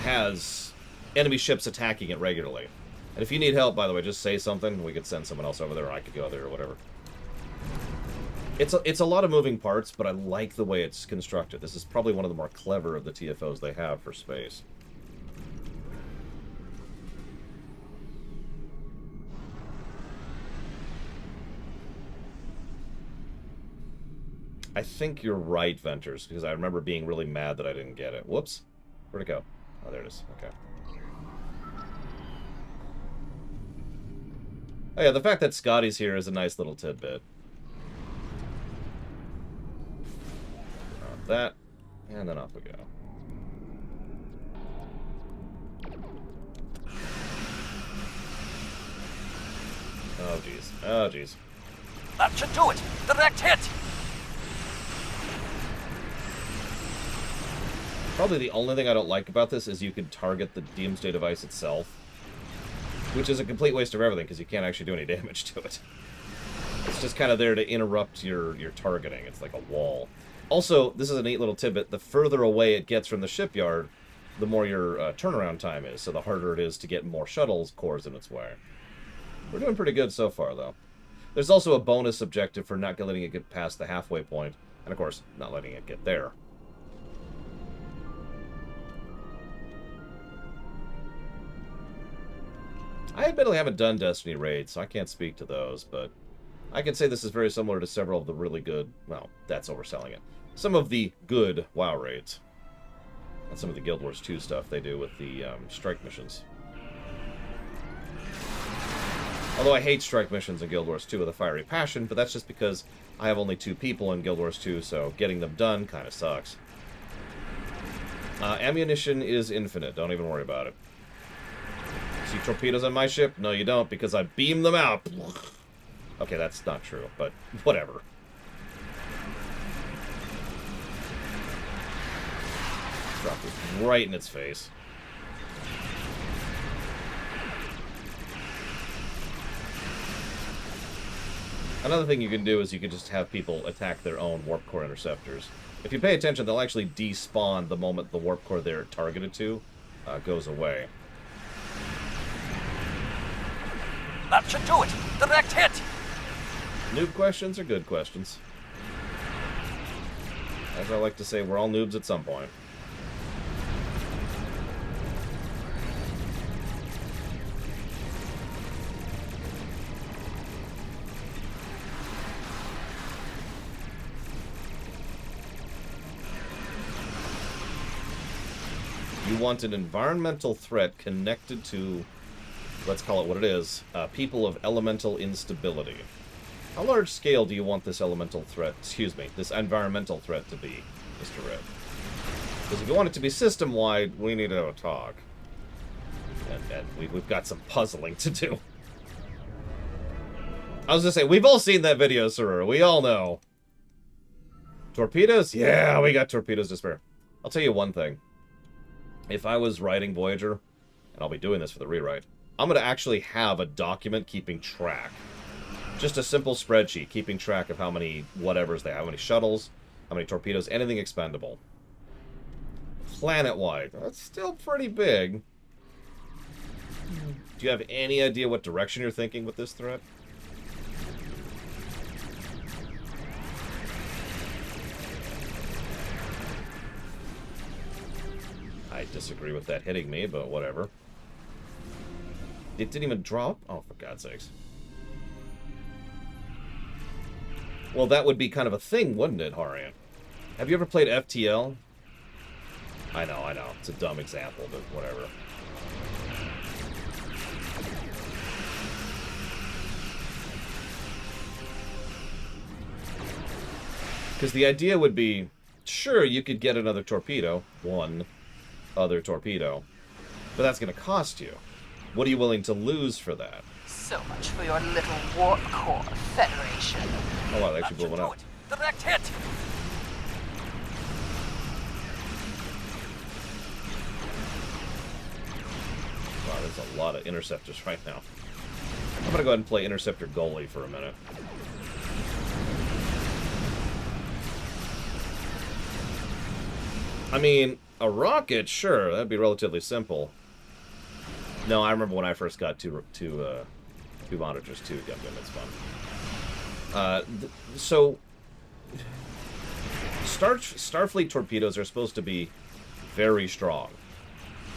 has enemy ships attacking it regularly. And if you need help, by the way, just say something. We could send someone else over there, or I could go there, or whatever. It's a lot of moving parts, but I like the way it's constructed. This is probably one of the more clever of the TFOs they have for space. I think you're right, Venters, because I remember being really mad that I didn't get it. Whoops. Where'd it go? Oh, there it is. Okay. Oh yeah, the fact that Scotty's here is a nice little tidbit. That, and then off we go. Oh, jeez. Oh, jeez. That should do it! Direct hit! Probably the only thing I don't like about this is you can target the Doomsday Device itself, which is a complete waste of everything because you can't actually do any damage to it. It's just kind of there to interrupt your targeting. It's like a wall. Also, this is a neat little tidbit. The further away it gets from the shipyard, the more your turnaround time is, so the harder it is to get more shuttles cores in its way. We're doing pretty good so far, though. There's also a bonus objective for not letting it get past the halfway point, and of course, not letting it get there. I admittedly haven't done Destiny raids, so I can't speak to those, but I can say this is very similar to several of the really good, well, that's overselling it, some of the good WoW raids. And some of the Guild Wars 2 stuff they do with the strike missions. Although I hate strike missions in Guild Wars 2 with a fiery passion, but that's just because I have only 2 people in Guild Wars 2, so getting them done kind of sucks. Ammunition is infinite. Don't even worry about it. See torpedoes on my ship? No, you don't, because I beam them out. Okay, that's not true, but whatever. Drop it right in its face. Another thing you can do is you can just have people attack their own warp core interceptors. If you pay attention, they'll actually despawn the moment the warp core they're targeted to goes away. That should do it! Direct hit! Noob questions are good questions. As I like to say, we're all noobs at some point. You want an environmental threat connected to, let's call it what it is, people of elemental instability. How large scale do you want this elemental threat, this environmental threat to be, Mr. Red? Because if you want it to be system-wide, we need to have a talk. And we've got some puzzling to do. I was gonna say, we've all seen that video, Sarur. We all know. Torpedoes? Yeah, we got torpedoes to spare. I'll tell you one thing. If I was writing Voyager, and I'll be doing this for the rewrite, I'm going to actually have a document keeping track. Just a simple spreadsheet keeping track of how many whatevers they have, how many shuttles, how many torpedoes, anything expendable. Planet-wide. That's still pretty big. Do you have any idea what direction you're thinking with this threat? I disagree with that hitting me, but whatever. It didn't even drop? Oh, for God's sakes. Well, that would be kind of a thing, wouldn't it, Harian? Have you ever played FTL? I know. It's a dumb example, but whatever. Because the idea would be, sure, you could get another torpedo. One other torpedo. But that's going to cost you. What are you willing to lose for that? So much for your little warp core federation. Oh wow, they actually blew one up. Direct hit! Wow, there's a lot of interceptors right now. I'm going to go ahead and play interceptor goalie for a minute. I mean, a rocket, sure, that'd be relatively simple. No, I remember when I first got two monitors, too. It's fun. So, Starfleet torpedoes are supposed to be very strong.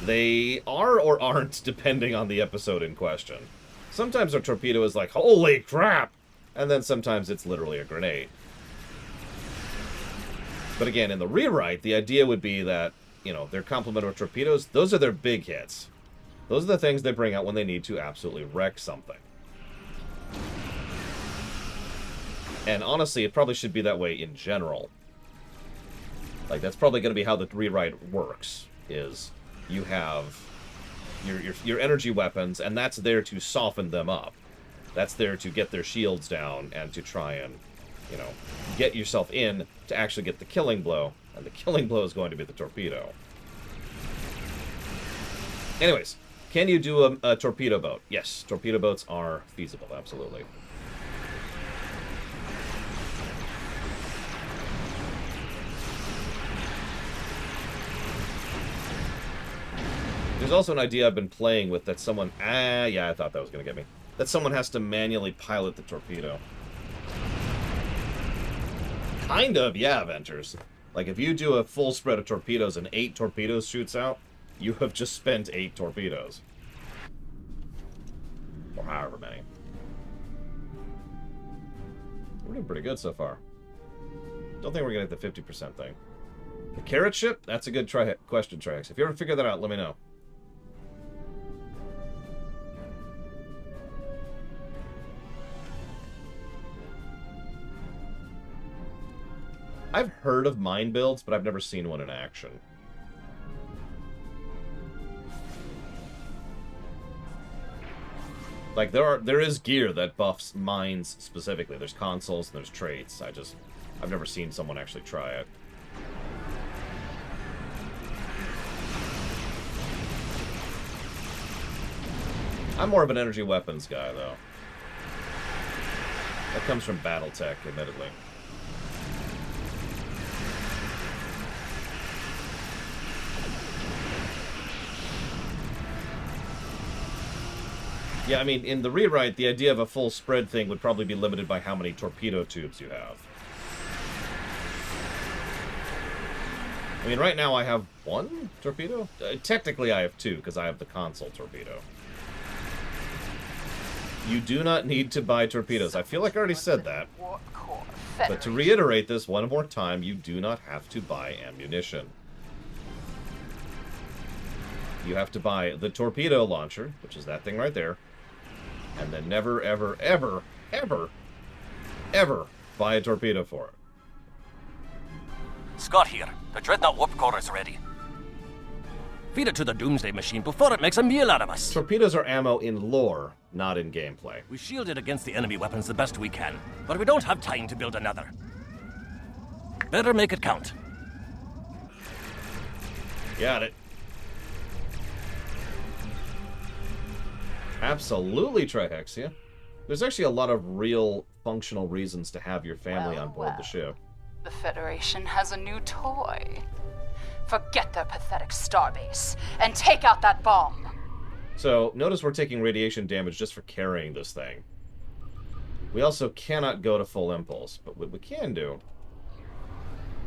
They are or aren't, depending on the episode in question. Sometimes our torpedo is like, holy crap! And then sometimes it's literally a grenade. But again, in the rewrite, the idea would be that, you know, their complement of torpedoes, those are their big hits. Those are the things they bring out when they need to absolutely wreck something. And honestly, it probably should be that way in general. Like, that's probably going to be how the rewrite works, is you have your energy weapons, and that's there to soften them up. That's there to get their shields down and to try and, you know, get yourself in to actually get the killing blow. And the killing blow is going to be the torpedo. Anyways, can you do a torpedo boat? Yes, torpedo boats are feasible, absolutely. There's also an idea I've been playing with that someone... yeah, I thought that was going to get me. That someone has to manually pilot the torpedo. Kind of, yeah, Ventures. Like, if you do a full spread of torpedoes and 8 torpedoes shoots out, you have just spent 8 torpedoes. Or however many. We're doing pretty good so far. Don't think we're gonna get the 50% thing. The carrot ship? That's a good question, Trax. If you ever figure that out, let me know. I've heard of mine builds, but I've never seen one in action. Like, there is gear that buffs mines specifically. There's consoles and there's traits. I've never seen someone actually try it. I'm more of an energy weapons guy, though. That comes from Battletech, admittedly. Yeah, I mean, in the rewrite, the idea of a full spread thing would probably be limited by how many torpedo tubes you have. I mean, right now I have one torpedo? Technically I have two, because I have the console torpedo. You do not need to buy torpedoes. I feel like I already said that. But to reiterate this one more time, you do not have to buy ammunition. You have to buy the torpedo launcher, which is that thing right there. And then never, ever, ever, ever, ever buy a torpedo for it. Scott here. The Dreadnought warp core is ready. Feed it to the Doomsday Machine before it makes a meal out of us. Torpedoes are ammo in lore, not in gameplay. We shielded against the enemy weapons the best we can, but we don't have time to build another. Better make it count. Got it. Absolutely, Trihexia. There's actually a lot of real functional reasons to have your family on board the ship. The Federation has a new toy. Forget their pathetic starbase and take out that bomb. So, notice we're taking radiation damage just for carrying this thing. We also cannot go to full impulse, but what we can do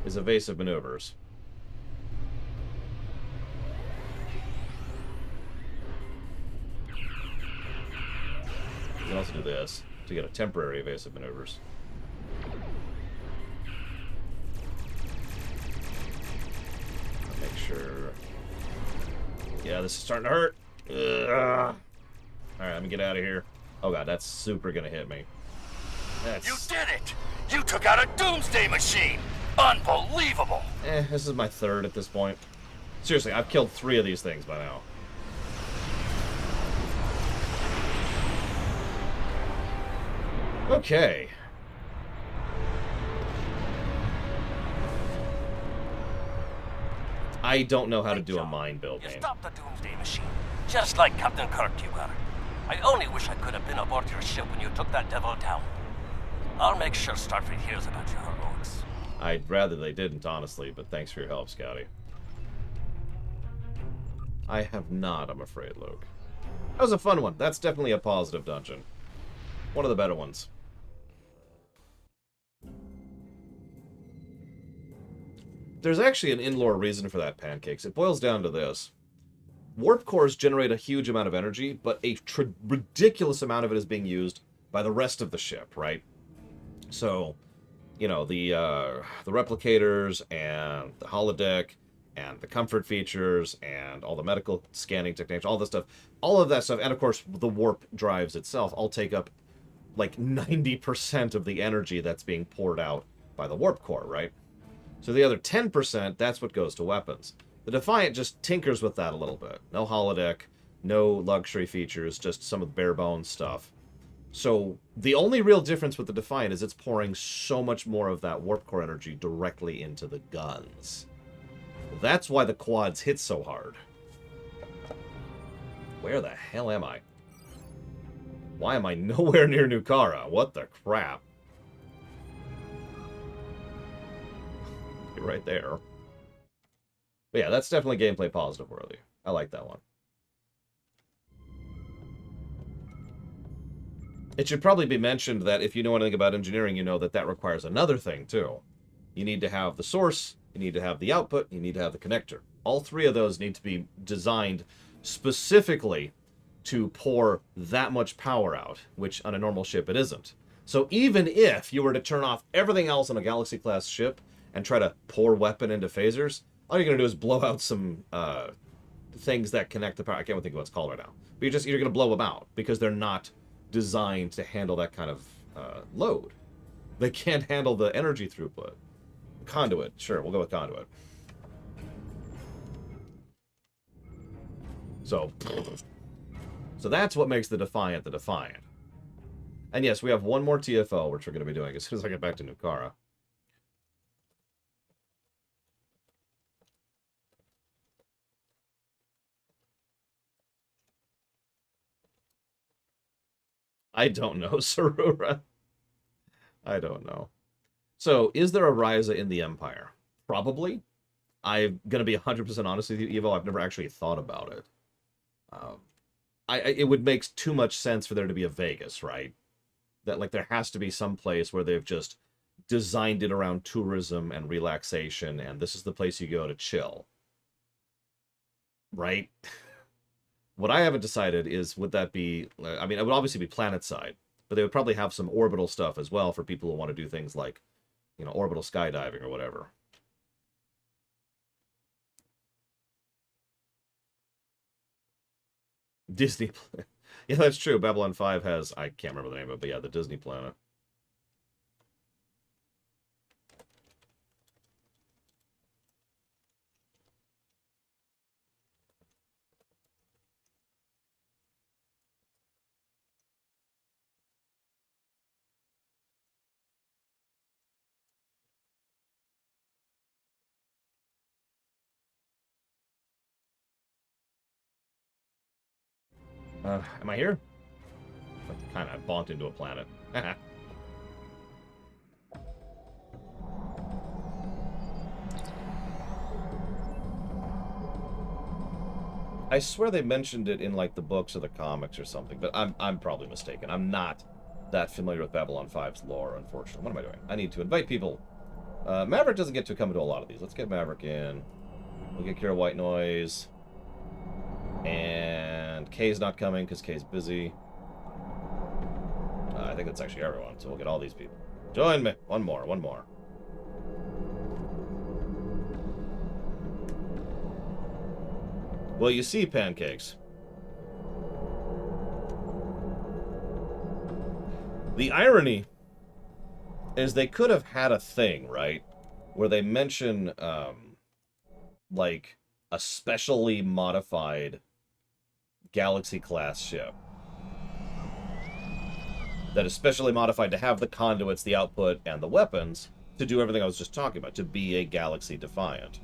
is evasive maneuvers. We can also do this to get a temporary evasive maneuvers. Make sure. Yeah, this is starting to hurt. Alright, let me get out of here. Oh god, that's super gonna hit me. You did it! You took out a Doomsday Machine! Unbelievable! This is my third at this point. Seriously, I've killed 3 of these things by now. Okay. I don't know how to do a mine build, man. You stopped the Doomsday Machine, just like Captain Kirk you were. I only wish I could have been aboard your ship when you took that devil down. I'll make sure Starfleet hears about your heroics. I'd rather they didn't, honestly, but thanks for your help, Scotty. I have not, I'm afraid, Luke. That was a fun one. That's definitely a positive dungeon. One of the better ones. There's actually an in-lore reason for that, Pancakes. It boils down to this. Warp cores generate a huge amount of energy, but a ridiculous amount of it is being used by the rest of the ship, right? So, you know, the replicators and the holodeck and the comfort features and all the medical scanning techniques, all this stuff, all of that stuff, and of course the warp drives itself all take up like 90% of the energy that's being poured out by the warp core, right? So the other 10%, that's what goes to weapons. The Defiant just tinkers with that a little bit. No holodeck, no luxury features, just some of the bare bones stuff. So the only real difference with the Defiant is it's pouring so much more of that warp core energy directly into the guns. That's why the quads hit so hard. Where the hell am I? Why am I nowhere near Nukara? What the crap? Right there. But yeah, that's definitely gameplay positive worthy. I like that one. It should probably be mentioned that if you know anything about engineering, you know that that requires another thing too. You need to have the source, you need to have the output, you need to have the connector. All 3 of those need to be designed specifically to pour that much power out, which on a normal ship it isn't. So even if you were to turn off everything else on a Galaxy-class ship and try to pour weapon into phasers, all you're going to do is blow out some things that connect the power. I can't think of what it's called right now. But you're going to blow them out because they're not designed to handle that kind of load. They can't handle the energy throughput. Conduit. Sure, we'll go with conduit. So that's what makes the Defiant the Defiant. And yes, we have one more TFO, which we're going to be doing as soon as I get back to Lukari. I don't know, Sarura. I don't know. So, is there a Ryza in the Empire? Probably. I'm going to be 100% honest with you, Evo. I've never actually thought about it. It would make too much sense for there to be a Vegas, right? That, like, there has to be some place where they've just designed it around tourism and relaxation, and this is the place you go to chill. Right? What I haven't decided is, would that be... I mean, it would obviously be planet-side, but they would probably have some orbital stuff as well for people who want to do things like, you know, orbital skydiving or whatever. Disney... Yeah, that's true. Babylon 5 has... I can't remember the name of it, but yeah, the Disney planet. Am I here? I kind of bonked into a planet. I swear they mentioned it in, like, the books or the comics or something, but I'm probably mistaken. I'm not that familiar with Babylon 5's lore, unfortunately. What am I doing? I need to invite people. Maverick doesn't get to come to a lot of these. Let's get Maverick in. We'll get Kira White Noise. And Kay's not coming because Kay's busy. I think that's actually everyone, so we'll get all these people. Join me. One more. Well, you see, Pancakes. The irony is they could have had a thing, right? Where they mention, like, a specially modified Galaxy-class ship. That is specially modified to have the conduits, the output, and the weapons to do everything I was just talking about, to be a Galaxy Defiant.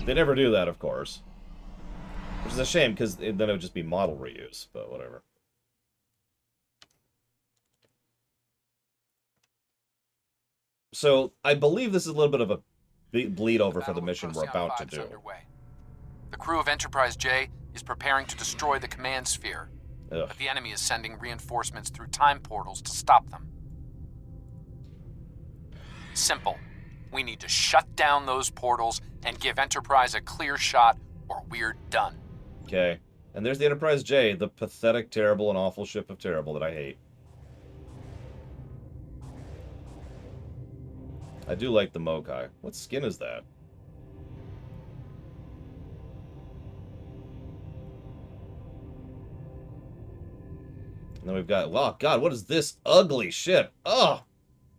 They never do that, of course. Which is a shame, because then it would just be model reuse, but whatever. So, I believe this is a little bit of a bleed over for the mission we're about to do. Underway. The crew of Enterprise J is preparing to destroy the command sphere. Ugh. But the enemy is sending reinforcements through time portals to stop them. Simple. We need to shut down those portals and give Enterprise a clear shot, or we're done. Okay. And there's the Enterprise J, the pathetic, terrible, and awful ship of terrible that I hate. I do like the Mokai. What skin is that? And then we've got... Wow, God, what is this ugly ship? Oh!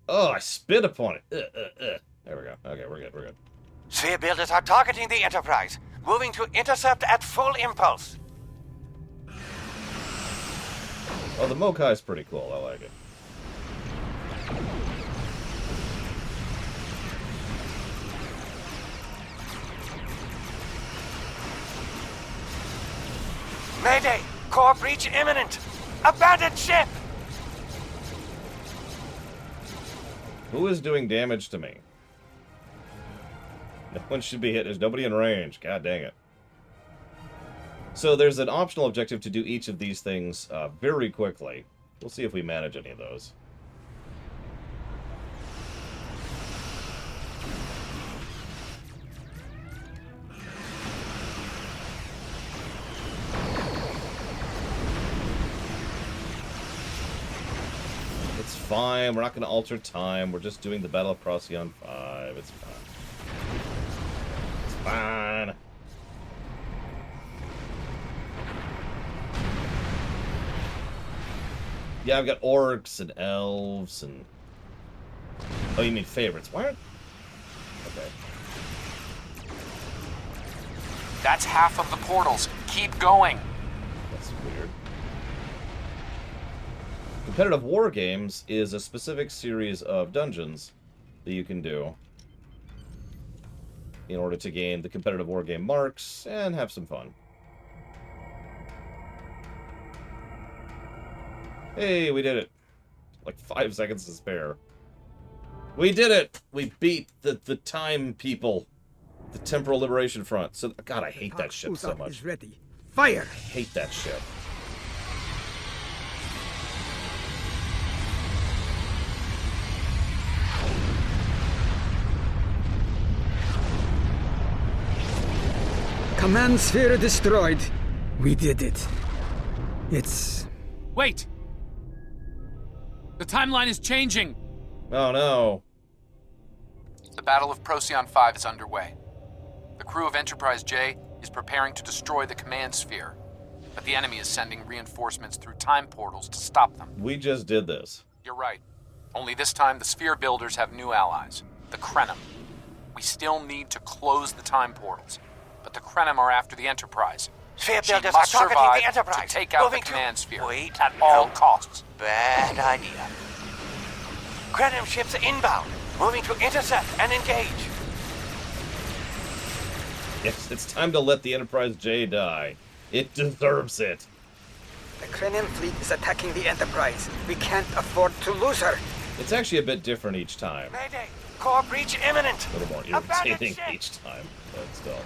Oh, I spit upon it. There we go. Okay, we're good. Sphere builders are targeting the Enterprise, moving to intercept at full impulse. Oh, the Mokai is pretty cool. I like it. Mayday! Core breach imminent! Abandoned ship! Who is doing damage to me? No one should be hit. There's nobody in range. God dang it. So there's an optional objective to do each of these things very quickly. We'll see if we manage any of those. It's fine. We're not going to alter time. We're just doing the Battle of Procyon 5. live. It's fine. It's fine. Yeah, I've got orcs and elves and... Oh, you mean favorites. Why aren't... Okay. That's half of the portals. Keep going. That's weird. Competitive war games is a specific series of dungeons that you can do in order to gain the competitive war game marks and have some fun. Hey, we did it. Like 5 seconds to spare. We did it! We beat the time people. The Temporal Liberation Front. So, God, I hate that ship so much. Is ready. Fire! I hate that ship. Command sphere destroyed. We did it. It's... Wait! The timeline is changing! Oh no. The Battle of Procyon 5 is underway. The crew of Enterprise J is preparing to destroy the command sphere, but the enemy is sending reinforcements through time portals to stop them. We just did this. You're right. Only this time the sphere builders have new allies, the Krenim. We still need to close the time portals, but the Krenim are after the Enterprise. Sphere She builders must are targeting survive the Enterprise. to take out Moving the command to... sphere Wait, at all costs. Bad idea. Krenim ships inbound. Moving to intercept and engage. Yes, it's time to let the Enterprise J die. It deserves it. The Krenim fleet is attacking the Enterprise. We can't afford to lose her. It's actually a bit different each time. Mayday! Core breach imminent! A little more Abandoned irritating ship. each time, but still.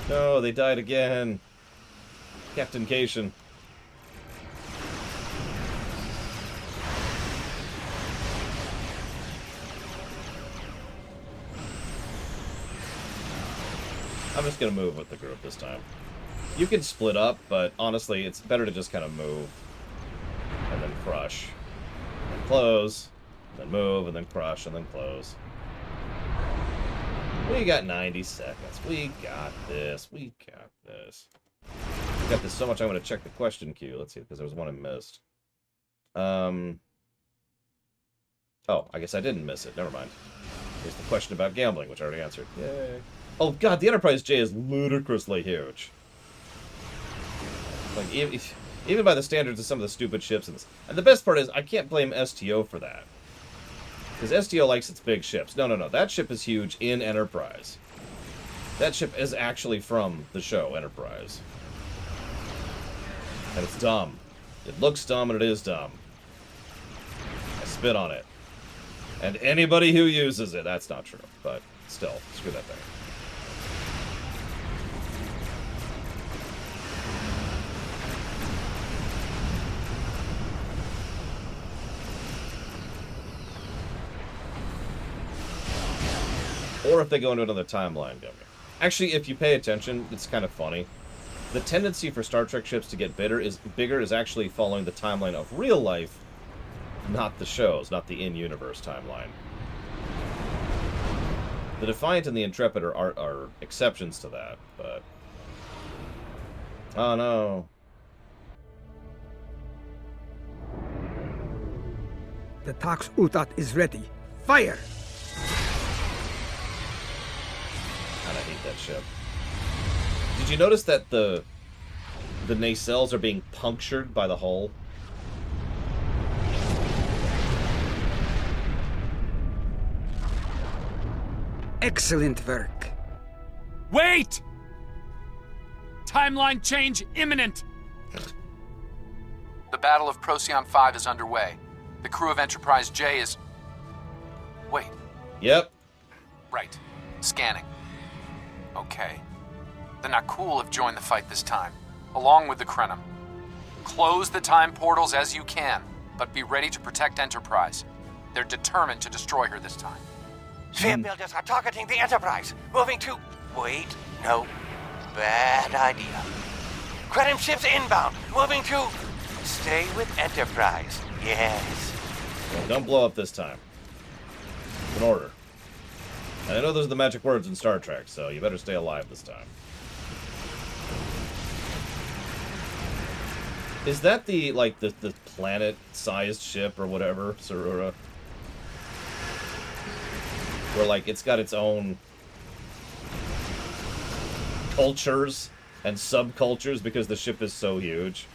No, they died again. Captain Cation. I'm just gonna move with the group this time. You can split up, but honestly, it's better to just kind of move. And then crush. And close. Then move, and then crush, and then close. We got 90 seconds. We got this. We got this. We got this so much I'm going to check the question queue. Let's see, because there was one I missed. Oh, I guess I didn't miss it. Never mind. Here's the question about gambling, which I already answered. Yay. Oh, God, the Enterprise J is ludicrously huge. Like, even by the standards of some of the stupid ships in this. And the best part is, I can't blame STO for that. Because STO likes its big ships. No. That ship is huge in Enterprise. That ship is actually from the show, Enterprise. And it's dumb. It looks dumb, and it is dumb. I spit on it. And anybody who uses it, that's not true. But still, screw that thing. Or if they go into another timeline. Actually, if you pay attention, it's kind of funny. The tendency for Star Trek ships to get bigger is actually following the timeline of real life, not the shows, not the in-universe timeline. The Defiant and the Intrepid are exceptions to that, but... Oh no. The Tax Utat is ready. Fire! God, I hate that ship. Did you notice that the nacelles are being punctured by the hull? Excellent work. Wait! Timeline change imminent! The Battle of Procyon 5 is underway. The crew of Enterprise J is... Wait. Yep. Right. Scanning. Okay. The Nakul have joined the fight this time, along with the Krenim. Close the time portals as you can, but be ready to protect Enterprise. They're determined to destroy her this time. Sphere builders are targeting the Enterprise. Moving to... Wait, no. Bad idea. Krenim ships inbound. Moving to... Stay with Enterprise. Yes. Well, don't blow up this time. It's an order. And I know those are the magic words in Star Trek, so you better stay alive this time. Is that the, like, the planet-sized ship or whatever, Sarura? Where, like, it's got its own cultures and subcultures because the ship is so huge.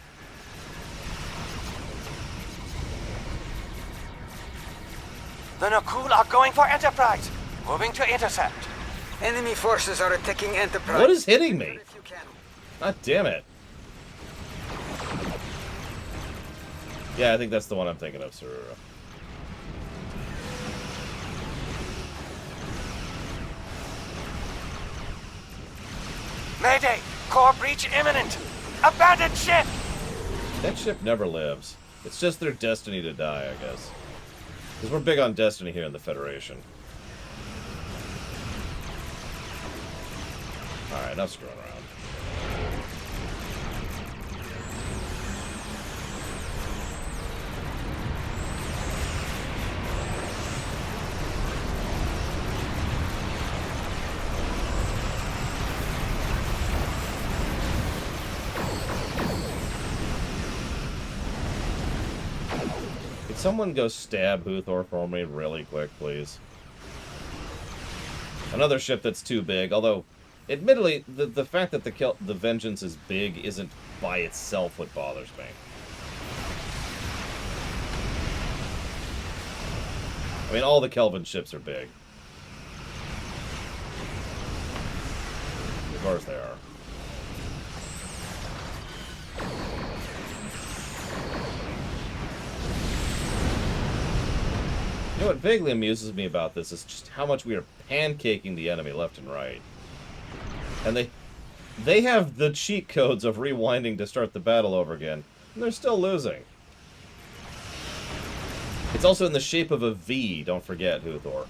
The Nakul are going for Enterprise. Moving to intercept. Enemy forces are attacking Enterprise. What is hitting me? God damn it. Yeah, I think that's the one I'm thinking of, Sarura. Mayday! Core breach imminent! Abandoned ship! That ship never lives. It's just their destiny to die, I guess. Because we're big on destiny here in the Federation. Alright, enough screwing around. Could someone go stab Huthor for me really quick, please? Another ship that's too big, although, admittedly, the fact that the Vengeance is big isn't by itself what bothers me. I mean, all the Kelvin ships are big. Of course they are. You know what vaguely amuses me about this is just how much we are pancaking the enemy left and right. And they have the cheat codes of rewinding to start the battle over again, and they're still losing. It's also in the shape of a V, don't forget, Huthor.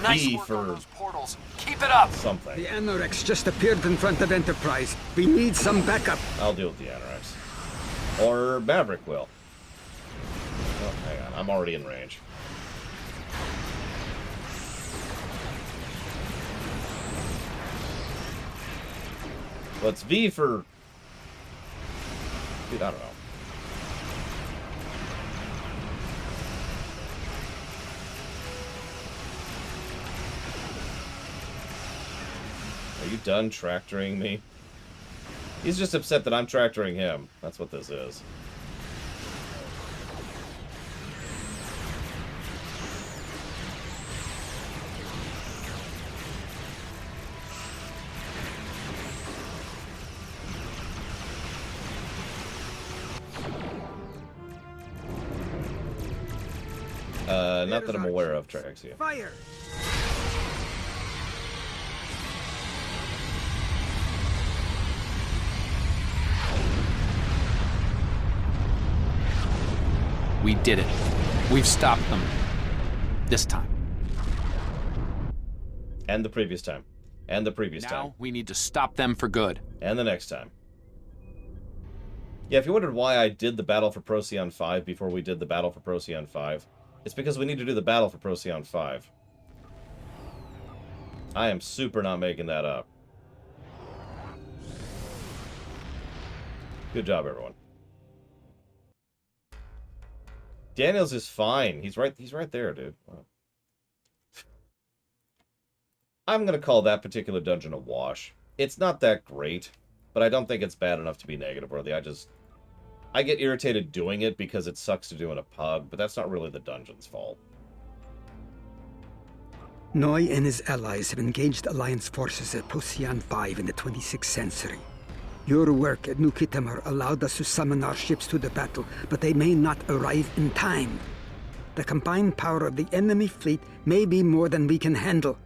Nice V work for on those portals. Keep it up. Something. The Anorex just appeared in front of Enterprise. We need some backup. I'll deal with the Anorex. Or Maverick will. Oh, hang on. I'm already in range. Well, it's V for... Dude, I don't know. Are you done tractoring me? He's just upset that I'm tractoring him. That's what this is. Not that I'm aware of, Traxia. Fire! We did it. We've stopped them. This time. And the previous time. And the previous time. Now we need to stop them for good. And the next time. Yeah, if you wondered why I did the Battle for Procyon 5 before we did the Battle for Procyon 5, it's because we need to do the Battle for Procyon 5. I am super not making that up. Good job, everyone. Daniels is fine. He's right there, dude. Wow. I'm gonna call that particular dungeon a wash. It's not that great, but I don't think it's bad enough to be negative worthy. I get irritated doing it because it sucks to do in a pub, but that's not really the dungeon's fault. Noi and his allies have engaged Alliance forces at Procyon 5 in the 26th century. Your work at New Khitomer allowed us to summon our ships to the battle, but they may not arrive in time. The combined power of the enemy fleet may be more than we can handle.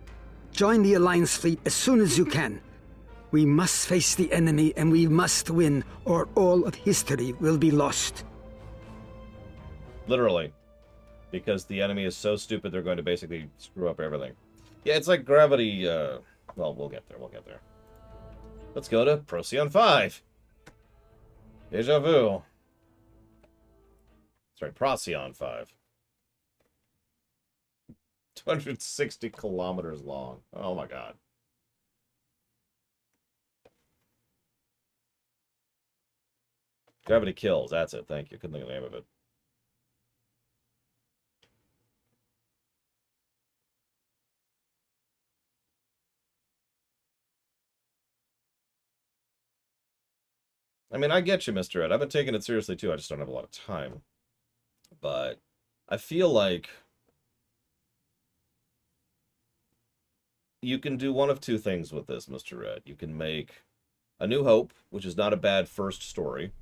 Join the Alliance fleet as soon as you can. We must face the enemy and we must win, or all of history will be lost. Literally. Because the enemy is so stupid they're going to basically screw up everything. Yeah, it's like gravity, well, we'll get there, Let's go to Procyon 5. Deja vu. Sorry, Procyon 5. 260 kilometers long. Oh my god. Gravity Kills. That's it. Thank you. Couldn't think of the name of it. I mean, I get you, Mr. Ed. I've been taking it seriously, too. I just don't have a lot of time. But I feel like you can do one of two things with this, Mr. Ed. You can make A New Hope, which is not a bad first story.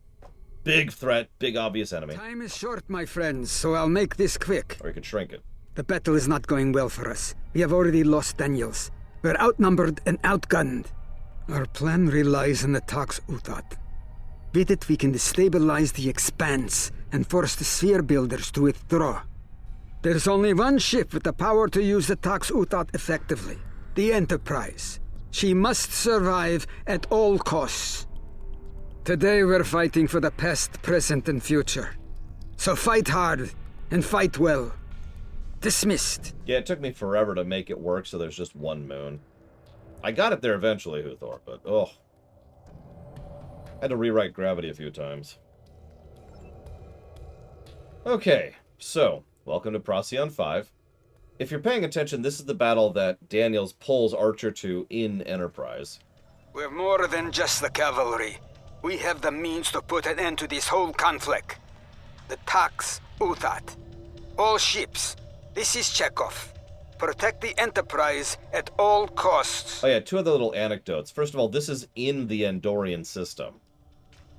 Big threat, big obvious enemy. Time is short, my friends, so I'll make this quick. Or you can shrink it. The battle is not going well for us. We have already lost Daniels. We're outnumbered and outgunned. Our plan relies on the Tax Utat. With it, we can destabilize the Expanse and force the Sphere Builders to withdraw. There's only one ship with the power to use the Tax Utat effectively. The Enterprise. She must survive at all costs. Today we're fighting for the past, present, and future. So fight hard, and fight well. Dismissed. Yeah, it took me forever to make it work so there's just one moon. I got it there eventually, Huthor, but oh. I had to rewrite gravity a few times. Okay, so, welcome to Procyon 5. If you're paying attention, this is the battle that Daniels pulls Archer to in Enterprise. We're more than just the cavalry. We have the means to put an end to this whole conflict. The Tax Utat. All ships. This is Chekhov. Protect the Enterprise at all costs. Oh yeah, two other little anecdotes. First of all, this is in the Andorian system.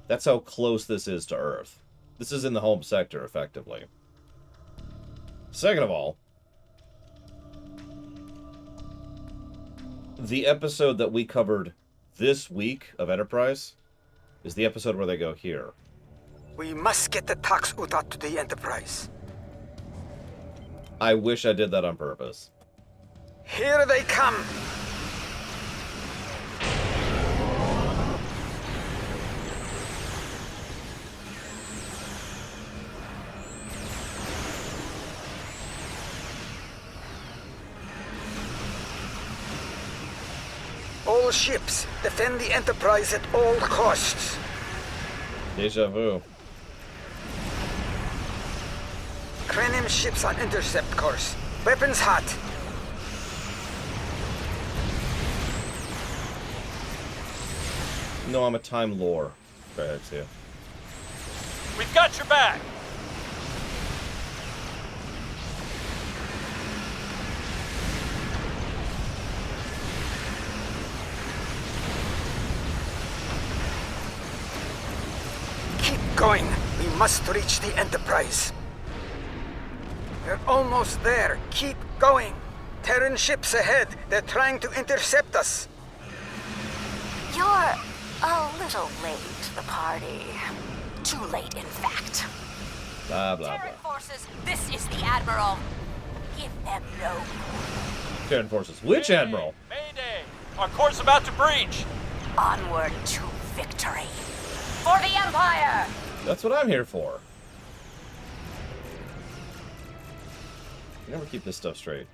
That's how close this is to Earth. This is in the home sector, effectively. Second of all, the episode that we covered this week of Enterprise is the episode where they go here. We must get the Tax Utat to the Enterprise. I wish I did that on purpose. Here they come! All ships, defend the Enterprise at all costs. Deja vu. Krenim ships on intercept course. Weapons hot. No, I'm a Time Lore. Right, I see it. We've got your back! Keep going. We must reach the Enterprise. We're almost there. Keep going. Terran ships ahead. They're trying to intercept us. You're a little late to the party. Too late, in fact. Blah, blah, Terran blah. forces, this is the Admiral. Give them no. Terran forces. Which Admiral? Mayday! Our course about to breach! Onward to victory. For the Empire! That's what I'm here for. You never keep this stuff straight.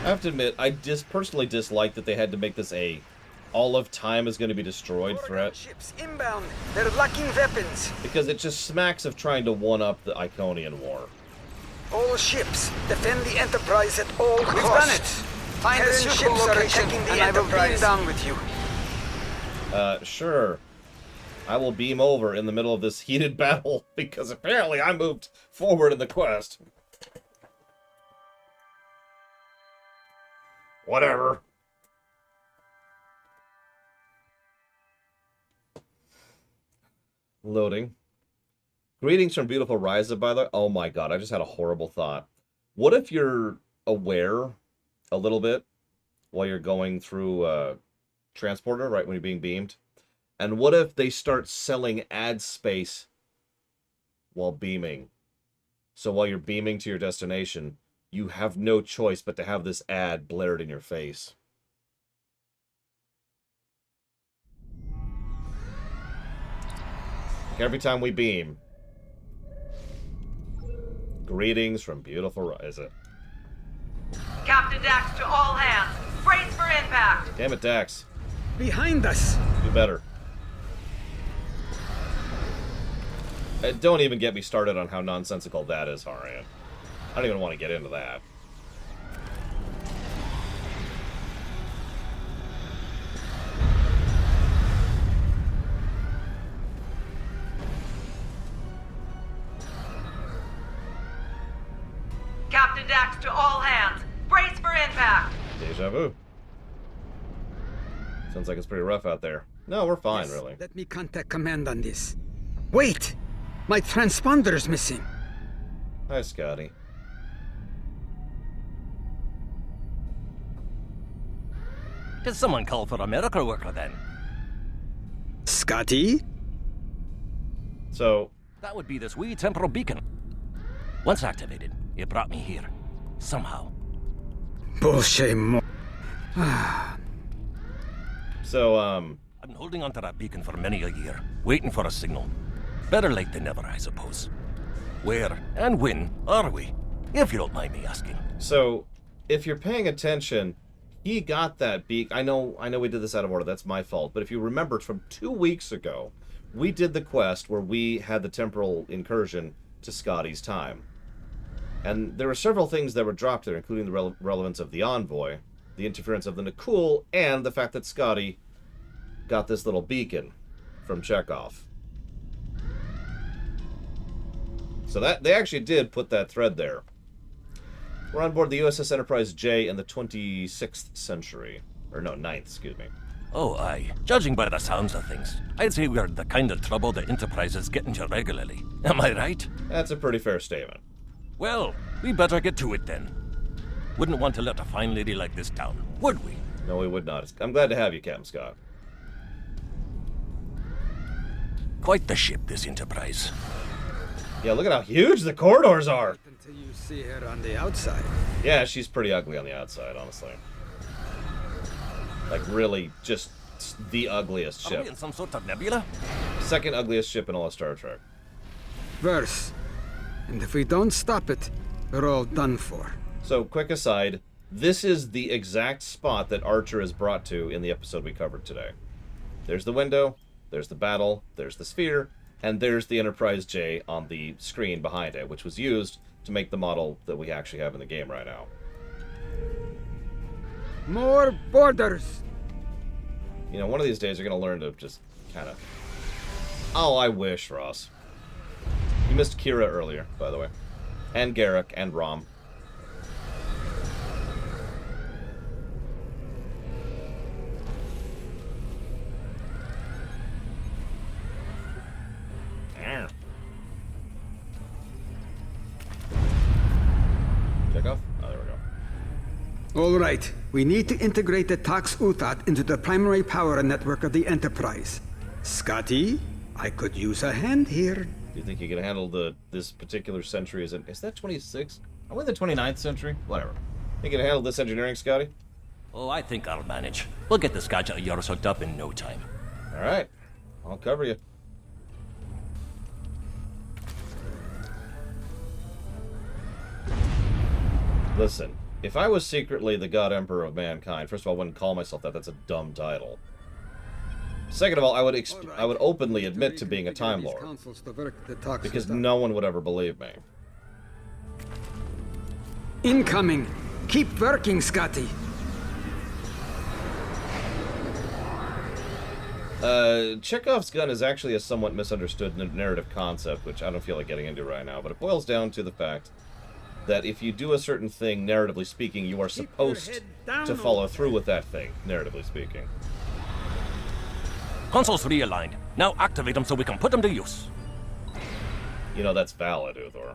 I have to admit, I personally dislike that they had to make this a all of time is going to be destroyed threat. Ships inbound. They're lacking weapons. Because it just smacks of trying to one-up the Iconian War. All ships, defend the Enterprise at all costs. We've done it. Find the ships location, and I will beam down with you. Sure. I will beam over in the middle of this heated battle, because apparently I moved forward in the quest. Whatever. Loading. Greetings from beautiful Ryza, by the way. Oh my god, I just had a horrible thought. What if you're aware a little bit while you're going through transporter, right when you're being beamed? And what if they start selling ad space while beaming? So while you're beaming to your destination, you have no choice but to have this ad blared in your face. Every time we beam, Greetings from beautiful... Is it? Captain Dax to all hands. Brace for impact. Damn it, Dax. Behind us. Do better. Don't even get me started on how nonsensical that is, Harian. I don't even want to get into that. Captain Dax to all hands. Brace for impact. Deja vu. Sounds like it's pretty rough out there. No, we're fine, Yes, really. Let me contact command on this. Wait! My transponder's missing. Hi, Scotty. Did someone call for a miracle worker then? Scotty? So... That would be this wee temporal beacon. Once activated, it brought me here. Somehow. Bullshit mo... So, I've been holding onto that beacon for many a year, waiting for a signal. Better late than never, I suppose. Where and when are we? If you don't mind me asking. So, if you're paying attention, he got that beak. I know we did this out of order. That's my fault. But if you remember from 2 weeks ago, we did the quest where we had the temporal incursion to Scotty's time. And there were several things that were dropped there, including the relevance of the envoy, the interference of the Nakul, and the fact that Scotty got this little beacon from Chekhov. So that they actually did put that thread there. We're on board the USS Enterprise J in the 26th century. Or no, 9th, excuse me. Oh, aye. Judging by the sounds of things, I'd say we're the kind of trouble the Enterprise is getting into regularly. Am I right? That's a pretty fair statement. Well, we better get to it then. Wouldn't want to let a fine lady like this down, would we? No, we would not. I'm glad to have you, Captain Scott. Quite the ship, this Enterprise. Yeah, look at how huge the corridors are. Until you see her on the outside. Yeah, she's pretty ugly on the outside, honestly. Like, really, just the ugliest Are ship. we in some sort of nebula? Second ugliest ship in all of Star Trek. Verse. And if we don't stop it, we're all done for. So, quick aside, this is the exact spot that Archer is brought to in the episode we covered today. There's the window, there's the battle, there's the sphere, and there's the Enterprise J on the screen behind it, which was used to make the model that we actually have in the game right now. More borders! You know, one of these days you're going to learn to just kind of... Oh, I wish, Ross. You missed Kira earlier, by the way. And Garrick, and Rom. Check off? Oh, there we go. All right. We need to integrate the Tox Uthat into the primary power network of the Enterprise. Scotty, I could use a hand here. Do you think you can handle this particular century? Is that 26? Are we in the 29th century? Whatever. Think you can handle this engineering, Scotty? Oh, I think I'll manage. We'll get this gadget of yours hooked up in no time. All right. I'll cover you. Listen, if I was secretly the God Emperor of Mankind, first of all, I wouldn't call myself that. That's a dumb title. Second of all, I would openly admit to being a Time Lord, because no one would ever believe me. Incoming! Keep working, Scotty! Chekhov's gun is actually a somewhat misunderstood narrative concept, which I don't feel like getting into right now, but it boils down to the fact that if you do a certain thing, narratively speaking, you are supposed to follow through with that thing, narratively speaking. Consoles realigned. Now activate them so we can put them to use. You know, that's valid, Uthor.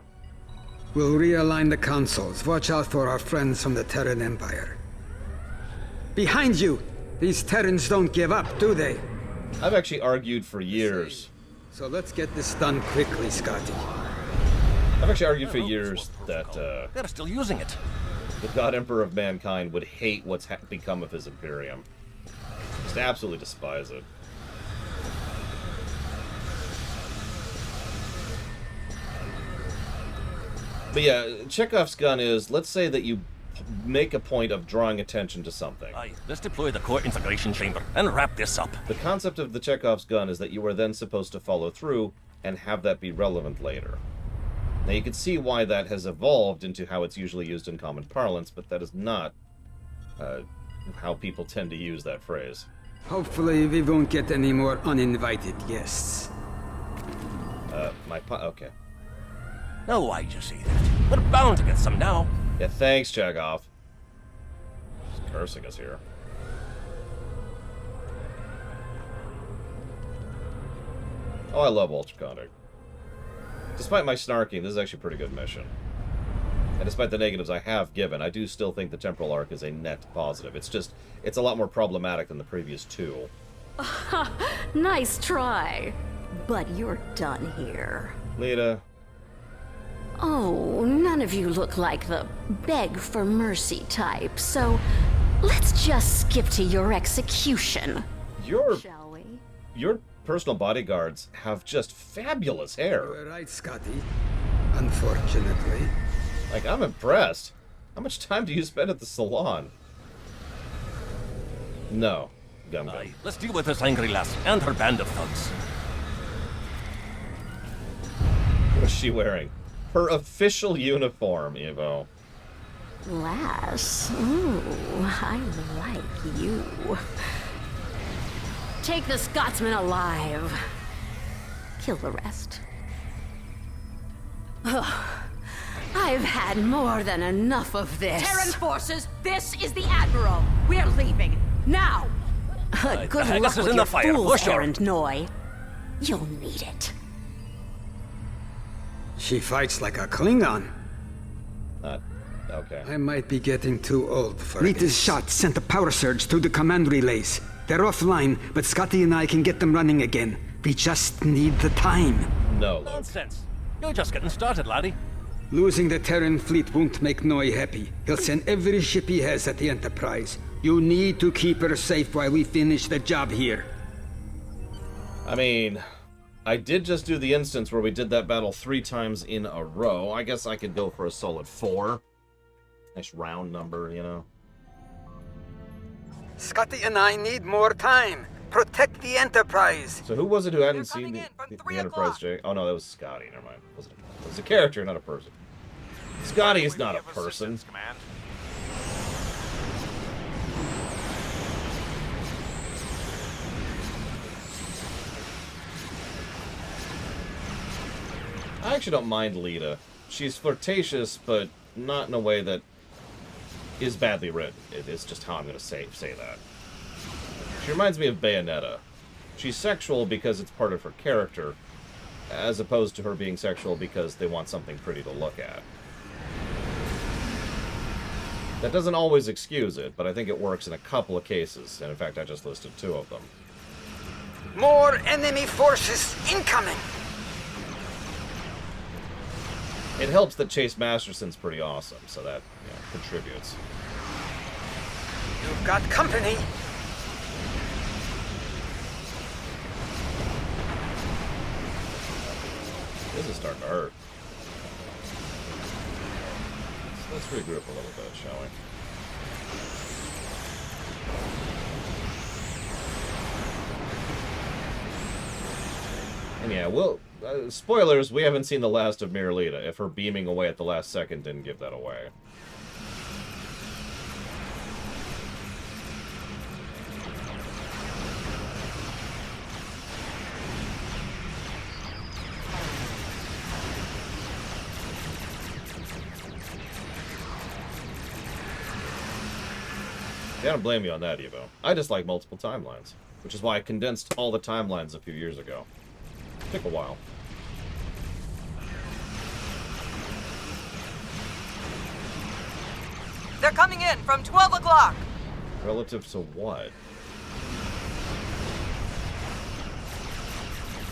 We'll realign the consoles. Watch out for our friends from the Terran Empire. Behind you! These Terrans don't give up, do they? I've actually argued for years. So let's get this done quickly, Scotty. I've actually argued for years that, they're still using it. The God Emperor of Mankind would hate what's become of his Imperium. Just absolutely despise it. But yeah, Chekhov's gun is, let's say that you make a point of drawing attention to something. Aye, let's deploy the core integration chamber and wrap this up. The concept of the Chekhov's gun is that you are then supposed to follow through and have that be relevant later. Now you can see why that has evolved into how it's usually used in common parlance, but that is not how people tend to use that phrase. Hopefully we won't get any more uninvited guests. Okay. Now why'd you say that? We're bound to get some now. Yeah, thanks, Chekhov. He's cursing us here. Oh, I love Ultracondic. Despite my snarking, this is actually a pretty good mission. And despite the negatives I have given, I do still think the temporal arc is a net positive. It's a lot more problematic than the previous two. Nice try. But you're done here. Lita. Oh, none of you look like the beg for mercy type, so let's just skip to your execution. Shall we? Your personal bodyguards have just fabulous hair. You're right, Scotty. Unfortunately. Like, I'm impressed. How much time do you spend at the salon? No. Gum. Aye, let's deal with this angry lass and her band of thugs. What is she wearing? Her official uniform, Evo. Lass? Ooh, I like you. Take the Scotsman alive. Kill the rest. Ugh. I've had more than enough of this. Terran forces, this is the Admiral. We're leaving. Now! Good luck with your fool's errand, Noi. You'll need it. She fights like a Klingon. Okay. I might be getting too old for this. Lita's shot sent a power surge through the command relays. They're offline, but Scotty and I can get them running again. We just need the time. No, Luke. Nonsense. You're just getting started, laddie. Losing the Terran fleet won't make Noi happy. He'll send every ship he has at the Enterprise. You need to keep her safe while we finish the job here. I mean, I did just do the instance where we did that battle 3 times in a row. I guess I could go for a solid 4. Nice round number, you know. Scotty and I need more time. Protect the Enterprise. So who was it who hadn't seen the Enterprise, Jay? Oh no, that was Scotty. Never mind. It was a character, not a person. Scotty is not a person. I actually don't mind Lita. She's flirtatious, but not in a way that is badly written. It's just how I'm going to say that. She reminds me of Bayonetta. She's sexual because it's part of her character, as opposed to her being sexual because they want something pretty to look at. That doesn't always excuse it, but I think it works in a couple of cases, and in fact I just listed 2 of them. More enemy forces incoming! It helps that Chase Masterson's pretty awesome, so that contributes. You've got company! This is starting to hurt. Let's regroup a little bit, shall we? And yeah, spoilers, we haven't seen the last of Miralita, if her beaming away at the last second didn't give that away. I don't blame you on that, Evo. I just like multiple timelines, which is why I condensed all the timelines a few years ago. Took a while. They're coming in from 12 o'clock. Relative to what?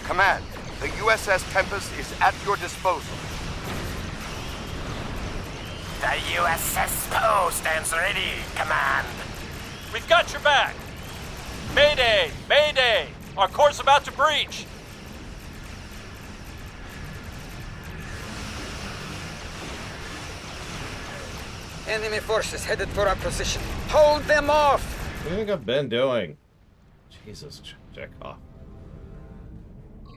Command, the USS Tempest is at your disposal. The USS Poe stands ready, Command. We've got your back. Mayday! Mayday! Our course about to breach. Enemy forces headed for our position. Hold them off! What do you think I've been doing? Jesus, check off. I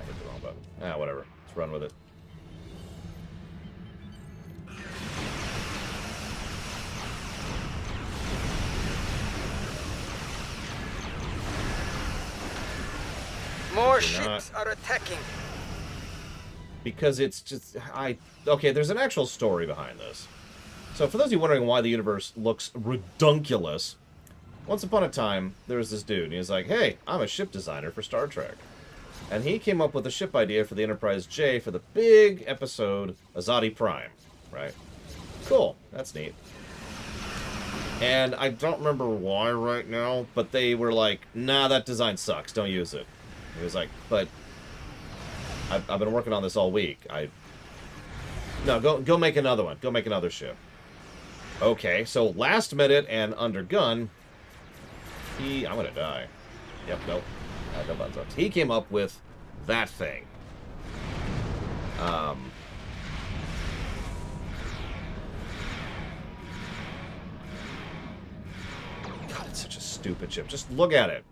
hit the wrong button. Ah, whatever. Let's run with it. More ships are attacking. Because it's just... Okay, there's an actual story behind this. So for those of you wondering why the universe looks redunculous, once upon a time, there was this dude, and he was like, hey, I'm a ship designer for Star Trek. And he came up with a ship idea for the Enterprise J for the big episode Azadi Prime, right? Cool, that's neat. And I don't remember why right now, but they were like, nah, that design sucks, don't use it. He was like, but I've been working on this all week. No, go make another one. Go make another ship. Okay, so last minute and under gun, I'm gonna die. Yep, nope. No buttons up. He came up with that thing. God, it's such a stupid ship. Just look at it.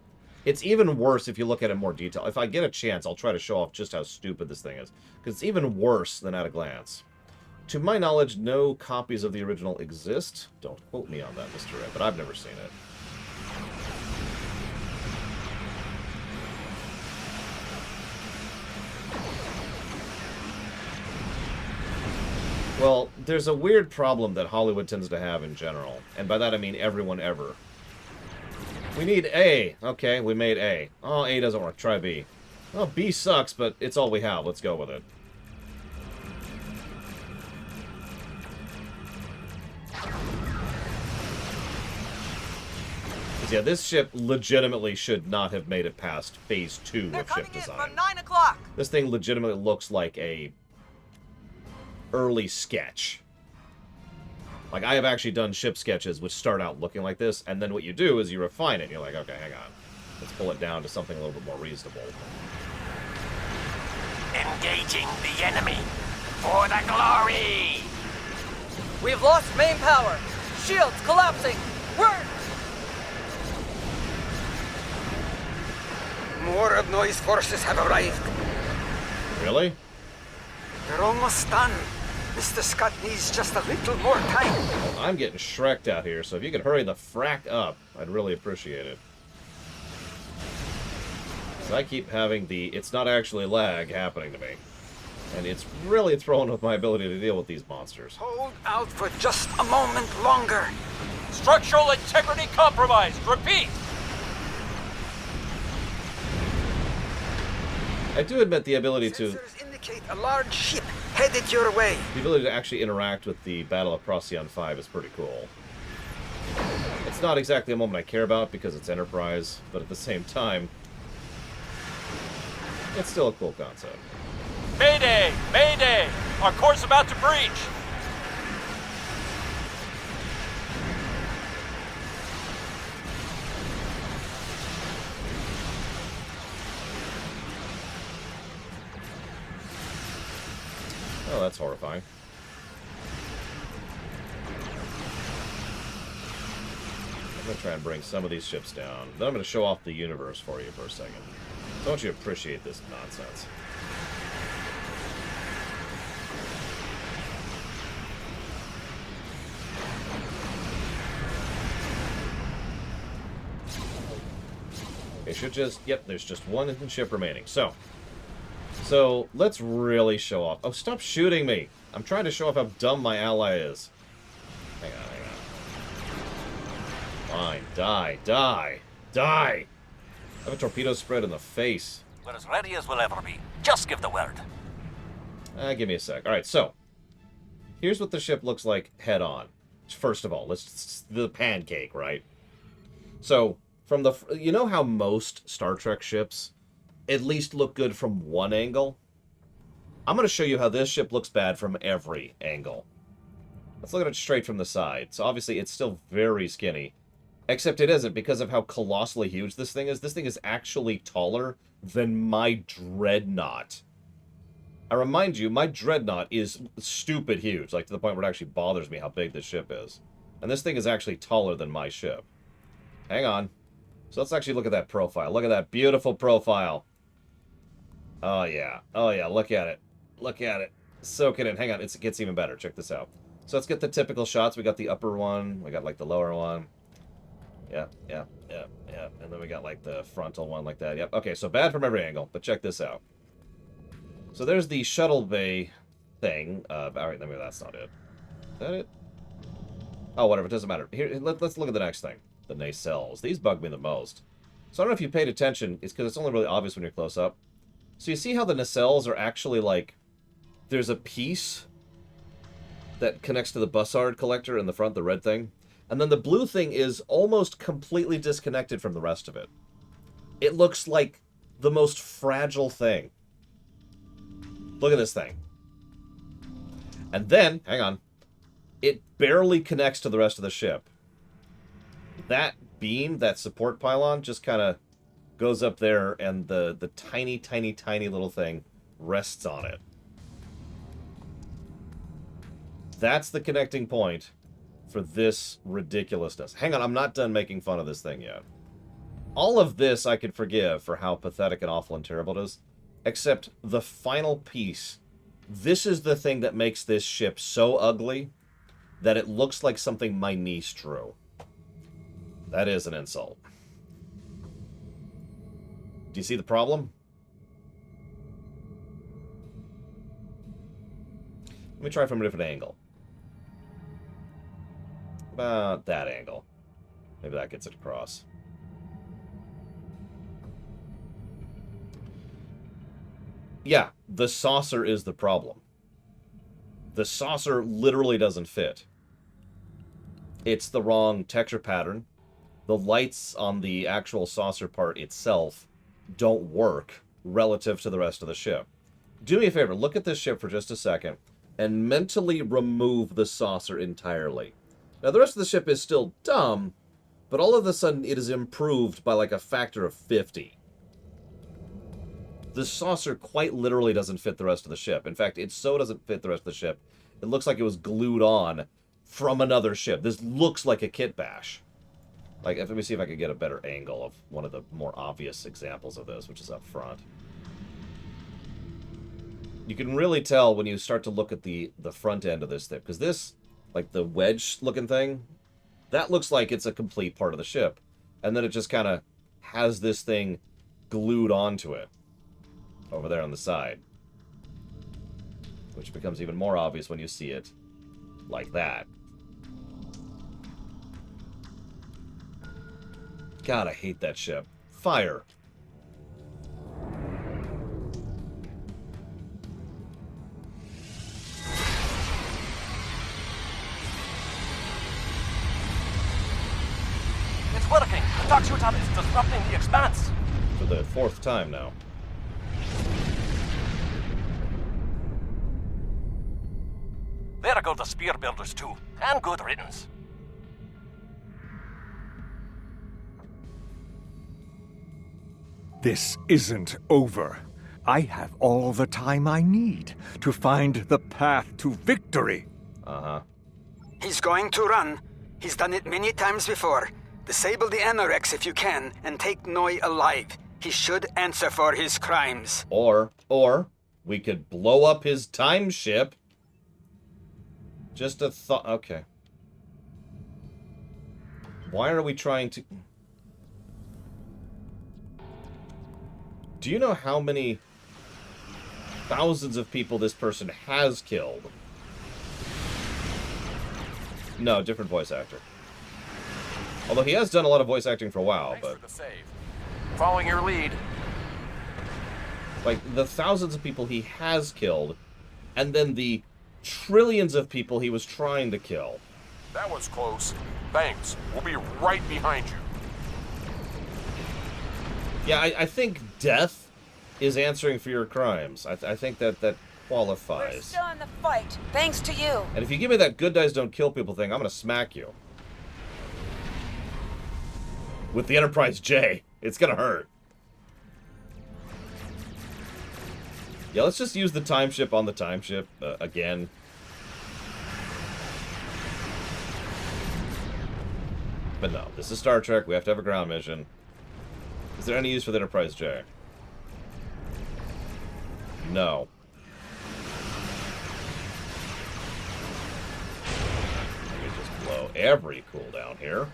It's even worse if you look at it in more detail. If I get a chance, I'll try to show off just how stupid this thing is. Because it's even worse than at a glance. To my knowledge, no copies of the original exist. Don't quote me on that, Mr. Ed, but I've never seen it. Well, there's a weird problem that Hollywood tends to have in general. And by that I mean everyone ever. We need A. Okay, we made A. Oh, A doesn't work. Try B. Well, B sucks, but it's all we have. Let's go with it. Yeah, this ship legitimately should not have made it past phase 2 of ship design. From 9 o'clock. This thing legitimately looks like a early sketch. Like, I have actually done ship sketches which start out looking like this, and then what you do is you refine it. You're like, okay, hang on. Let's pull it down to something a little bit more reasonable. Engaging the enemy for the glory! We've lost main power. Shields collapsing. We're... More of Noise forces have arrived. Really? They're almost done. Mr. Scott needs just a little more time. Well, I'm getting Shrek'd out here, so if you could hurry the frack up, I'd really appreciate it. So I keep having the it's not actually lag happening to me. And it's really throwing with my ability to deal with these monsters. Hold out for just a moment longer. Structural integrity compromised. Repeat! I do admit the ability Sensors indicate a large ship headed your way. The ability to actually interact with the Battle of Procyon 5 is pretty cool. It's not exactly a moment I care about because it's Enterprise, but at the same time, it's still a cool concept. Mayday! Mayday! Our core's about to breach! Oh, that's horrifying. I'm going to try and bring some of these ships down. Then I'm going to show off the universe for you for a second. I want you to appreciate this nonsense. It should just... Yep, there's just one ship remaining. So, let's really show off. Oh, stop shooting me! I'm trying to show off how dumb my ally is. Hang on. Fine, die, die, die! I have a torpedo spread in the face. We're as ready as we'll ever be. Just give the word. Give me a sec. Alright, so. Here's what the ship looks like head-on. First of all, the pancake, right? So, from the... You know how most Star Trek ships at least look good from one angle? I'm going to show you how this ship looks bad from every angle. Let's look at it straight from the side. So obviously it's still very skinny. Except it isn't because of how colossally huge this thing is. This thing is actually taller than my Dreadnought. I remind you, my dreadnought is stupid huge, like to the point where it actually bothers me how big this ship is. And this thing is actually taller than my ship. Hang on. So let's actually look at that profile. Look at that beautiful profile. Oh, yeah. Oh, yeah. Look at it. Look at it. Soak it in. Hang on. It gets even better. Check this out. So let's get the typical shots. We got the upper one. We got, like, the lower one. Yep. And then we got, like, the frontal one like that. Yep. Okay, so bad from every angle. But check this out. So there's the shuttle bay thing. All right, maybe that's not it. Is that it? Oh, whatever. It doesn't matter. Here, let's look at the next thing. The nacelles. These bug me the most. So I don't know if you paid attention. It's because it's only really obvious when you're close up. So you see how the nacelles are actually like... There's a piece that connects to the bussard collector in the front, the red thing. And then the blue thing is almost completely disconnected from the rest of it. It looks like the most fragile thing. Look at this thing. And then, hang on, it barely connects to the rest of the ship. That beam, that support pylon, just kind of goes up there, and the tiny, tiny, tiny little thing rests on it. That's the connecting point for this ridiculousness. Hang on, I'm not done making fun of this thing yet. All of this I could forgive for how pathetic and awful and terrible it is, except the final piece. This is the thing that makes this ship so ugly that it looks like something my niece drew. That is an insult. Do you see the problem? Let me try from a different angle. About that angle. Maybe that gets it across. Yeah, the saucer is the problem. The saucer literally doesn't fit. It's the wrong texture pattern. The lights on the actual saucer part itself don't work relative to the rest of the ship. Do me a favor, look at this ship for just a second and mentally remove the saucer entirely. Now, the rest of the ship is still dumb, but all of a sudden it is improved by like a factor of 50. The saucer quite literally doesn't fit the rest of the ship. In fact, it so doesn't fit the rest of the ship, it looks like it was glued on from another ship. This looks like a kit bash. Like, let me see if I can get a better angle of one of the more obvious examples of this, which is up front. You can really tell when you start to look at the front end of this thing, because this, like the wedge-looking thing, that looks like it's a complete part of the ship. And then it just kind of has this thing glued onto it over there on the side, which becomes even more obvious when you see it like that. God, I hate that ship. Fire. It's working. The dark shooter is disrupting the expanse. For the 4th time now. There go the spear builders too. And good riddance. This isn't over. I have all the time I need to find the path to victory. Uh-huh. He's going to run. He's done it many times before. Disable the anorex if you can, and take Noi alive. He should answer for his crimes. Or we could blow up his time ship. Just a thought. Okay. Why are we trying to... Do you know how many thousands of people this person has killed? No, different voice actor. Although he has done a lot of voice acting for a while, Thanks but... for the save. Following your lead. Like, the thousands of people he has killed, and then the trillions of people he was trying to kill. That was close. Thanks. We'll be right behind you. Yeah, I think death is answering for your crimes. I think that qualifies. We're still in the fight, thanks to you. And if you give me that good guys don't kill people thing, I'm gonna smack you. With the Enterprise J. It's gonna hurt. Yeah, let's just use the time ship on the time ship again. But no, this is Star Trek. We have to have a ground mission. Is there any use for the Enterprise J? No. Let me just blow every cooldown here.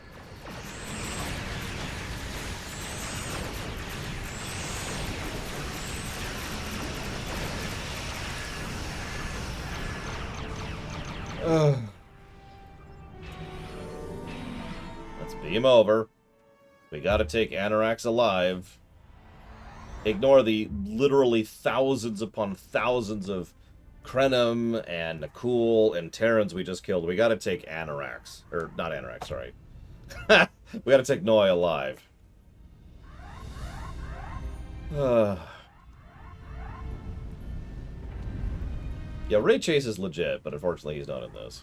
Let's beam over. We gotta take Anorax alive. Ignore the literally thousands upon thousands of Krenim and Nakul and Terrans we just killed. We gotta take Anorax. Or, not Anorax, sorry. We gotta take Noi alive. Yeah, Ray Chase is legit, but unfortunately he's not in this.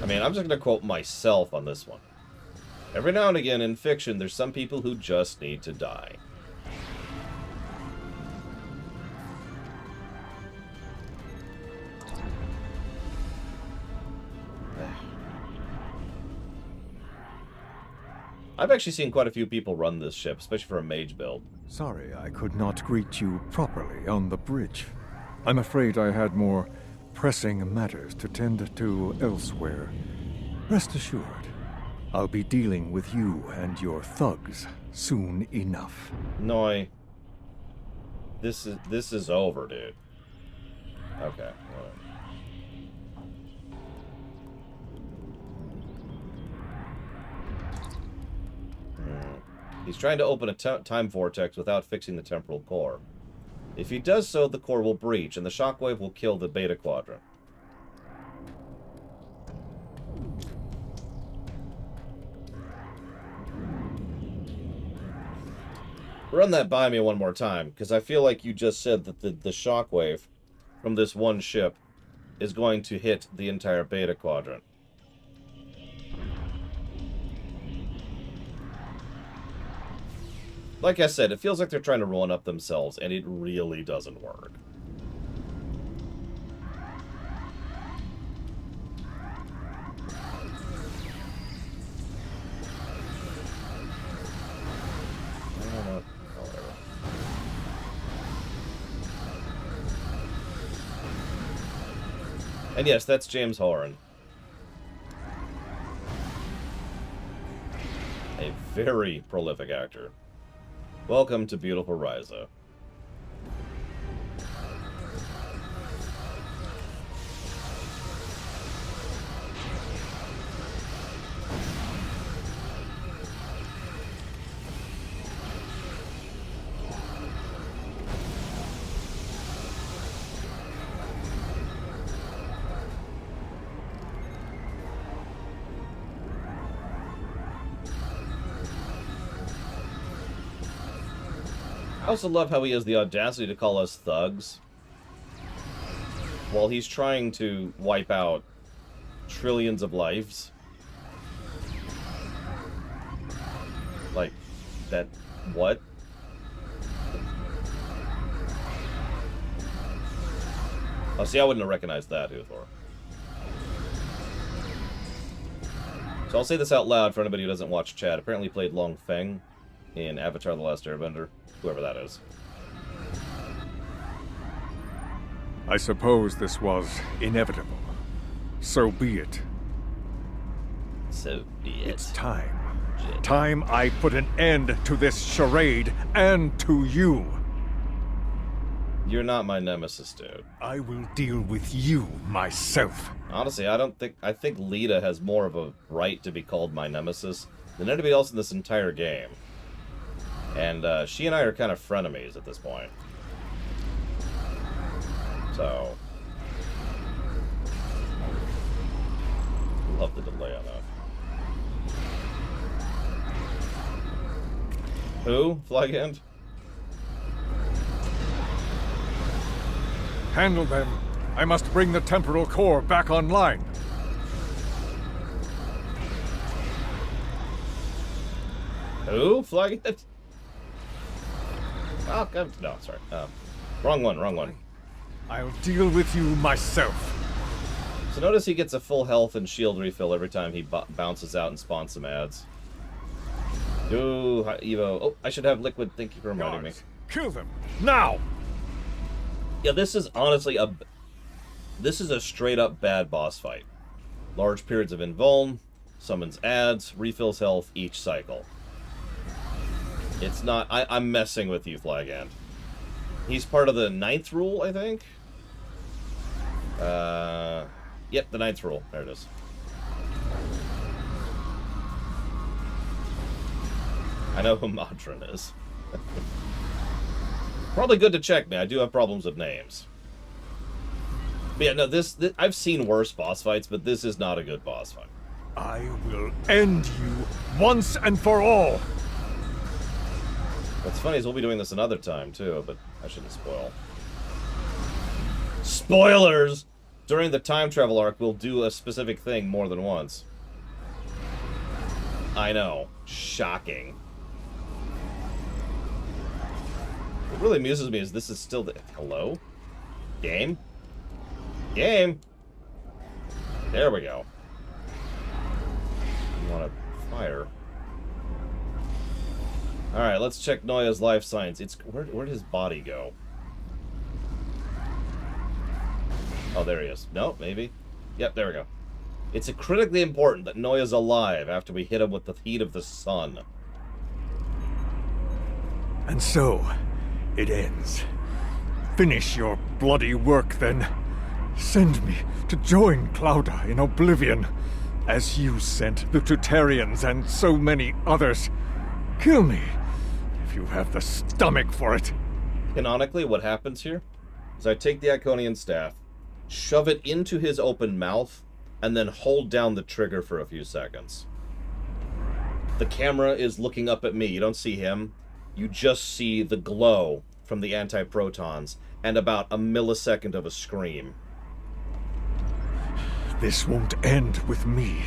I mean, I'm just going to quote myself on this one. Every now and again in fiction, there's some people who just need to die. I've actually seen quite a few people run this ship, especially for a mage build. Sorry I could not greet you properly on the bridge. I'm afraid I had more pressing matters to tend to elsewhere. Rest assured, I'll be dealing with you and your thugs soon enough. Noi. This is over, dude. Okay. He's trying to open a time vortex without fixing the temporal core. If he does so, the core will breach, and the shockwave will kill the beta quadrant. Run that by me one more time, because I feel like you just said that the shockwave from this one ship is going to hit the entire beta quadrant. Like I said, it feels like they're trying to run up themselves, and it really doesn't work. And yes, that's James Horan. A very prolific actor. Welcome to beautiful Ryza. I also love how he has the audacity to call us thugs while he's trying to wipe out trillions of lives. Like, that... what? Oh, see, I wouldn't have recognized that, Uthor. So I'll say this out loud for anybody who doesn't watch chat. Apparently he played Long Feng in Avatar: The Last Airbender. Whoever that is. I suppose this was inevitable. So be it. So be it. It's time. Time I put an end to this charade and to you. You're not my nemesis, dude. I will deal with you myself. Honestly, I think Lita has more of a right to be called my nemesis than anybody else in this entire game. And she and I are kind of frenemies at this point. So, love the delay on that. Who? Flygant? Handle them. I must bring the temporal core back online. Who? Flag it? Welcome. No, sorry. Wrong one. I'll deal with you myself. So notice he gets a full health and shield refill every time he bounces out and spawns some ads. Ooh, Evo. Oh, I should have liquid. Thank you for reminding me. Kill them now. Yeah, this is honestly this is a straight up bad boss fight. Large periods of invuln, summons ads, refills health each cycle. It's not. I'm messing with you, Flagand. He's part of the 9th rule, I think. Yep, the 9th rule. There it is. I know who Modron is. Probably good to check me. I do have problems with names. But yeah, no, this I've seen worse boss fights, but this is not a good boss fight. I will end you once and for all. What's funny is we'll be doing this another time, too, but I shouldn't spoil. Spoilers! During the time travel arc, we'll do a specific thing more than once. I know. Shocking. What really amuses me is this is still the... Hello? Game? Game? There we go. You want to fire... Alright, let's check Noya's life signs. It's where'd his body go? Oh, there he is. No, maybe. Yep, there we go. It's critically important that Noya's alive after we hit him with the heat of the sun. And so, it ends. Finish your bloody work, then. Send me to join Clouda in Oblivion, as you sent the Tutarians and so many others. Kill me, if you have the stomach for it. Canonically, what happens here is I take the Iconian staff, shove it into his open mouth, and then hold down the trigger for a few seconds. The camera is looking up at me. You don't see him. You just see the glow from the anti-protons and about a millisecond of a scream. This won't end with me.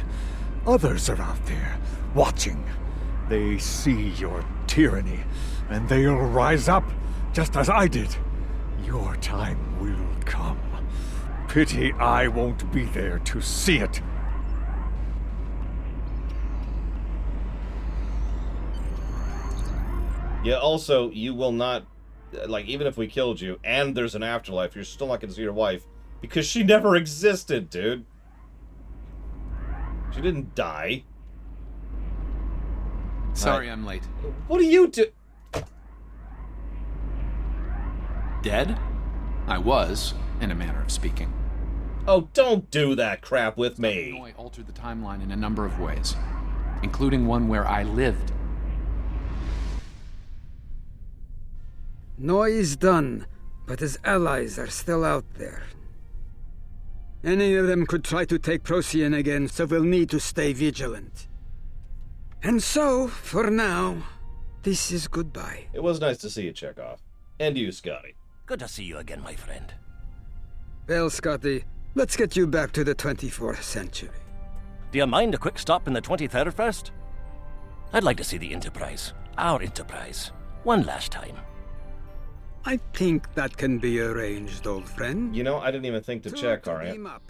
Others are out there, watching. They see your tyranny, and they'll rise up, just as I did. Your time will come. Pity I won't be there to see it. Yeah, also, you will not... Like, even if we killed you, and there's an afterlife, you're still not going to see your wife, because she never existed, dude. She didn't die. Sorry I'm late. What do you do? Dead? I was, in a manner of speaking. Oh, don't do that crap with me. Illinois altered the timeline in a number of ways, including one where I lived. Noi is done, but his allies are still out there. Any of them could try to take Procyon again, so we'll need to stay vigilant. And so, for now, this is goodbye. It was nice to see you, Chekhov. And you, Scotty. Good to see you again, my friend. Well, Scotty, let's get you back to the 24th century. Do you mind a quick stop in the 23rd first? I'd like to see the Enterprise. Our Enterprise. One last time. I think that can be arranged, old friend. You know, I didn't even think to check, Arian. Beam up.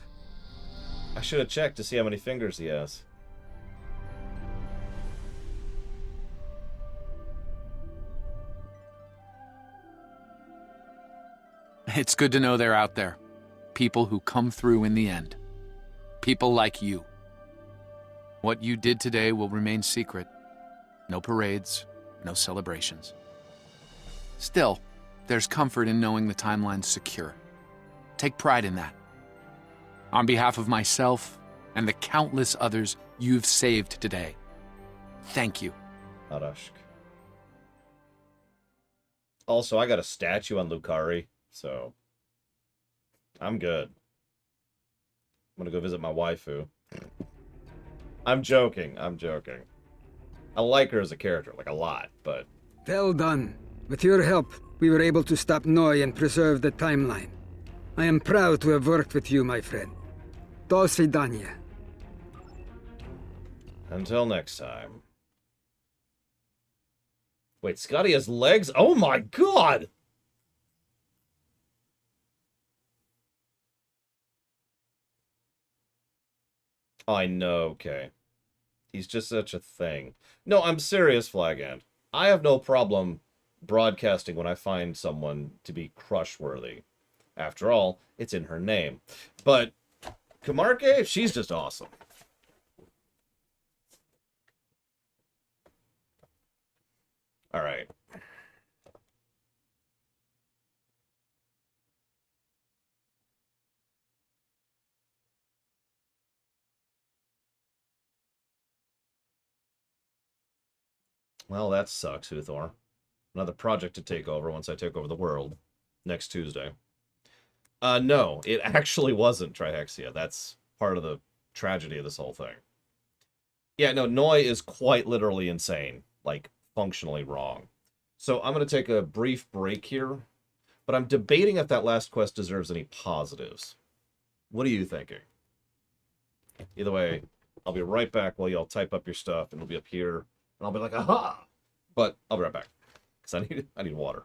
I should have checked to see how many fingers he has. It's good to know they're out there. People who come through in the end. People like you. What you did today will remain secret. No parades, no celebrations. Still, there's comfort in knowing the timeline's secure. Take pride in that. On behalf of myself and the countless others you've saved today, thank you. Arashk. Also, I got a statue on Lukari, so I'm good. I'm gonna go visit my waifu. I'm joking. I like her as a character, like a lot, but... Well done. With your help, we were able to stop Noi and preserve the timeline. I am proud to have worked with you, my friend. Do svidania. Until next time. Wait, Scotty has legs? Oh my god! I know, okay. He's just such a thing. No, I'm serious, Flaghand. I have no problem broadcasting when I find someone to be crush-worthy. After all, it's in her name. But Kamarke, she's just awesome. Alright. Well, that sucks, Uthor. Another project to take over once I take over the world. Next Tuesday. No, it actually wasn't Trihexia. That's part of the tragedy of this whole thing. Yeah, no, Noi is quite literally insane. Like, functionally wrong. So I'm going to take a brief break here, but I'm debating if that last quest deserves any positives. What are you thinking? Either way, I'll be right back while y'all type up your stuff, and it'll be up here, and I'll be like, aha! But I'll be right back, because I need water.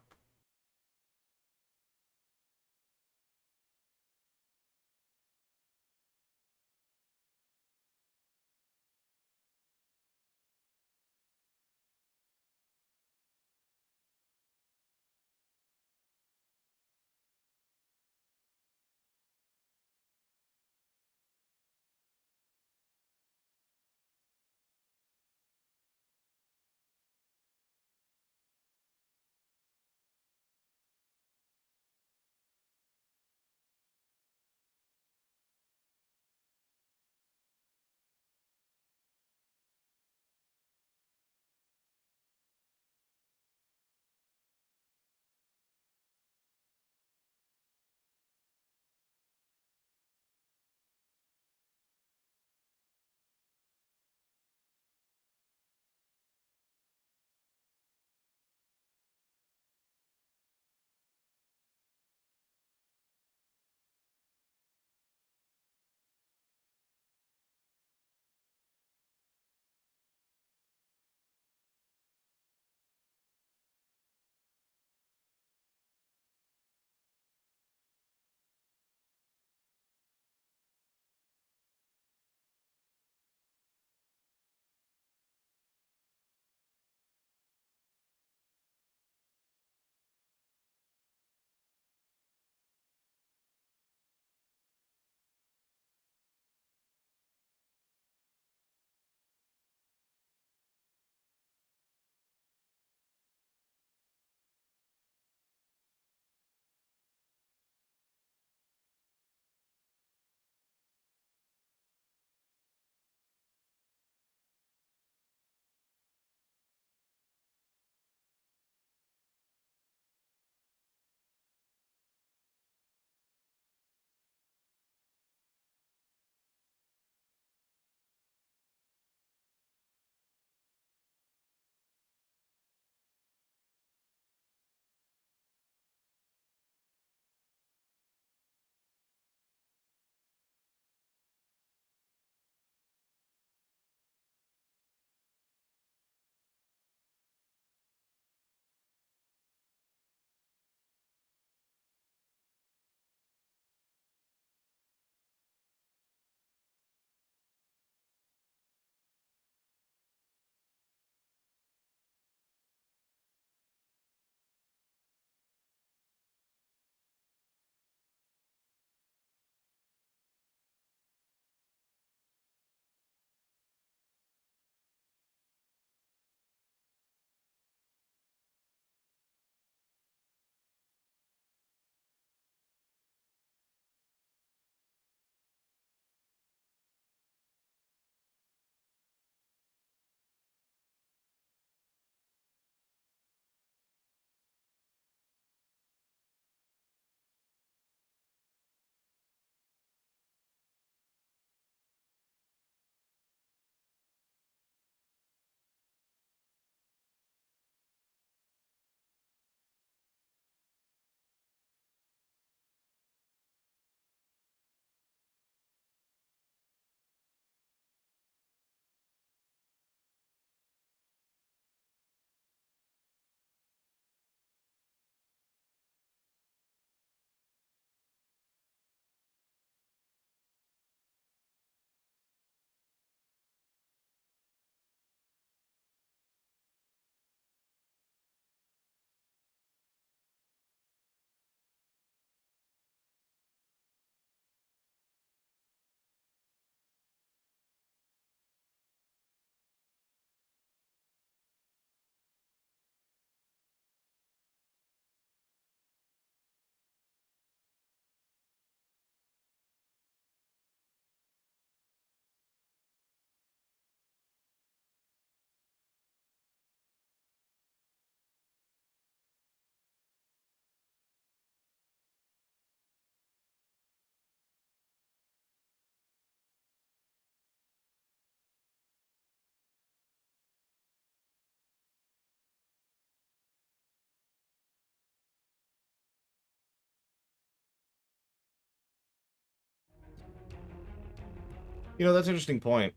You know, that's an interesting point.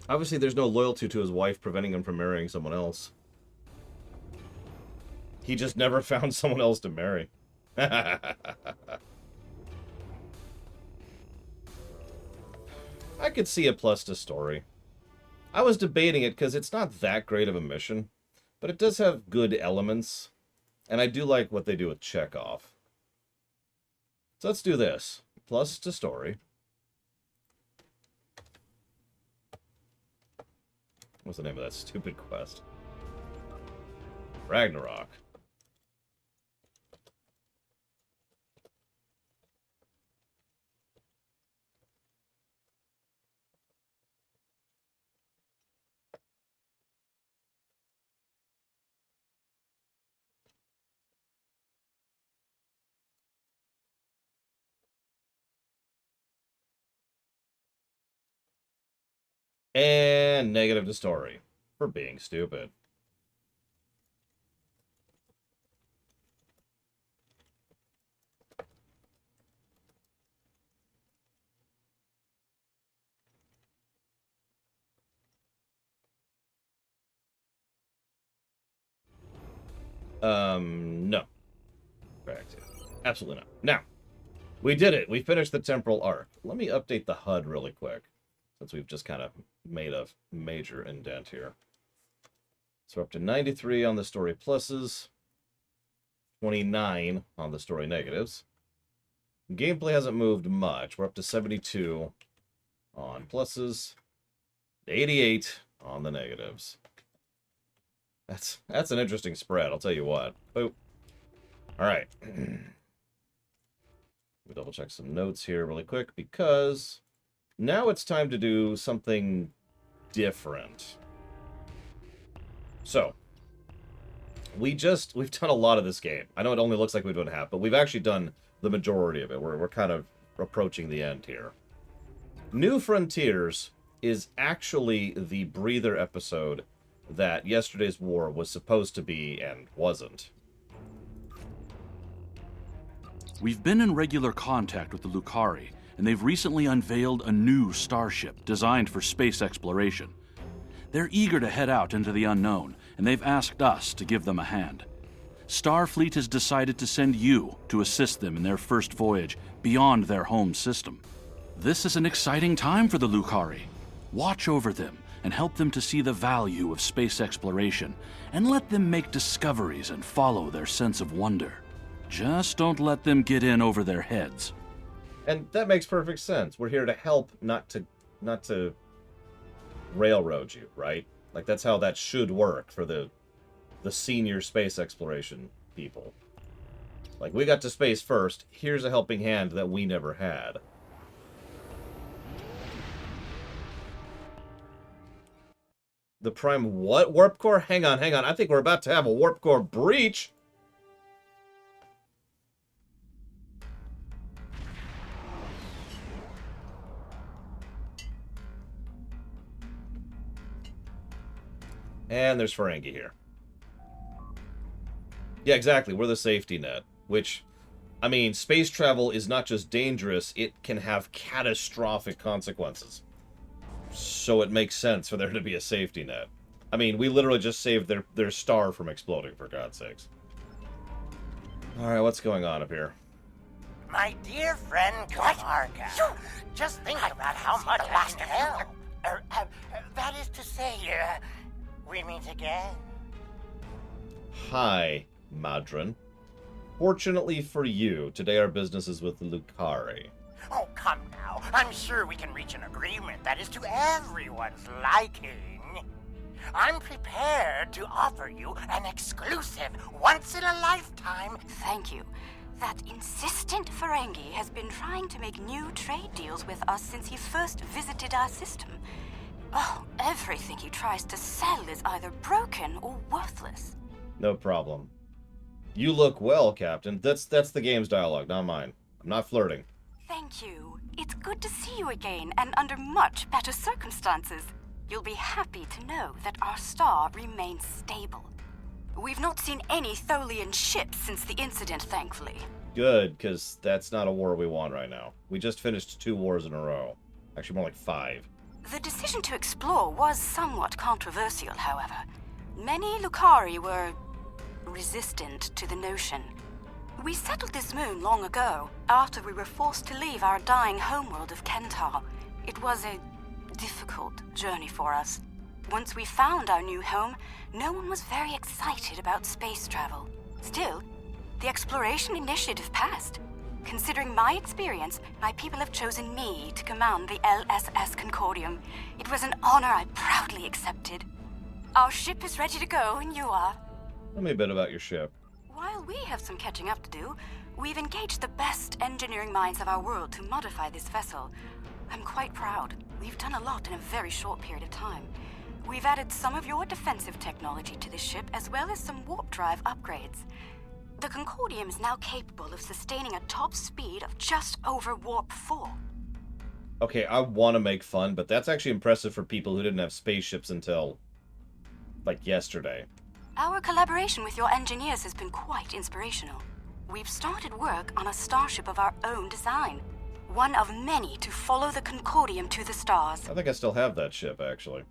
Obviously, there's no loyalty to his wife preventing him from marrying someone else. He just never found someone else to marry. I could see a plus to story. I was debating it because it's not that great of a mission, but it does have good elements, and I do like what they do with Chekhov. So let's do this. Plus to story. What's the name of that stupid quest? Ragnarok. And negative to story for being stupid. No. Correct. Absolutely not. Now, we did it. We finished the temporal arc. Let me update the HUD really quick, since we've just kind of made a major indent here. So we're up to 93 on the story pluses, 29 on the story negatives. Gameplay hasn't moved much. We're up to 72 on pluses, 88 on the negatives. That's an interesting spread, I'll tell you what. Boop. All right. We double check some notes here really quick because now it's time to do something different. So, we've done a lot of this game. I know it only looks like we've done half, but we've actually done the majority of it. We're kind of approaching the end here. New Frontiers is actually the breather episode that yesterday's war was supposed to be and wasn't. We've been in regular contact with the Lukari, and they've recently unveiled a new starship designed for space exploration. They're eager to head out into the unknown, and they've asked us to give them a hand. Starfleet has decided to send you to assist them in their first voyage beyond their home system. This is an exciting time for the Lukari. Watch over them and help them to see the value of space exploration, and let them make discoveries and follow their sense of wonder. Just don't let them get in over their heads. And that makes perfect sense. We're here to help, not to railroad you, right? Like, that's how that should work for the senior space exploration people. Like, we got to space first. Here's a helping hand that we never had. The Prime what? Warp core? Hang on. I think we're about to have a warp core breach. And there's Ferengi here. Yeah, exactly. We're the safety net. Which, I mean, space travel is not just dangerous, it can have catastrophic consequences. So it makes sense for there to be a safety net. I mean, we literally just saved their star from exploding, for God's sakes. Alright, what's going on up here? My dear friend Kamarka, just think about how much last hell. That is to say, we meet again. Hi, Madron. Fortunately for you, today our business is with Lukari. Oh, come now. I'm sure we can reach an agreement that is to everyone's liking. I'm prepared to offer you an exclusive, once-in-a-lifetime... Thank you. That insistent Ferengi has been trying to make new trade deals with us since he first visited our system. Oh, everything he tries to sell is either broken or worthless. No problem. You look well, Captain. That's the game's dialogue, not mine. I'm not flirting. Thank you. It's good to see you again, and under much better circumstances. You'll be happy to know that our star remains stable. We've not seen any Tholian ships since the incident, thankfully. Good, because that's not a war we want right now. We just finished 2 wars in a row. Actually, more like 5. The decision to explore was somewhat controversial, however. Many Lukari were resistant to the notion. We settled this moon long ago, after we were forced to leave our dying homeworld of Kentar. It was a difficult journey for us. Once we found our new home, no one was very excited about space travel. Still, the exploration initiative passed. Considering my experience, my people have chosen me to command the LSS Concordium. It was an honor I proudly accepted. Our ship is ready to go, and you are. Tell me a bit about your ship. While we have some catching up to do, we've engaged the best engineering minds of our world to modify this vessel. I'm quite proud. We've done a lot in a very short period of time. We've added some of your defensive technology to this ship, as well as some warp drive upgrades. The Concordium is now capable of sustaining a top speed of just over warp 4. Okay, I want to make fun, but that's actually impressive for people who didn't have spaceships until, like, yesterday. Our collaboration with your engineers has been quite inspirational. We've started work on a starship of our own design. One of many to follow the Concordium to the stars. I think I still have that ship, actually.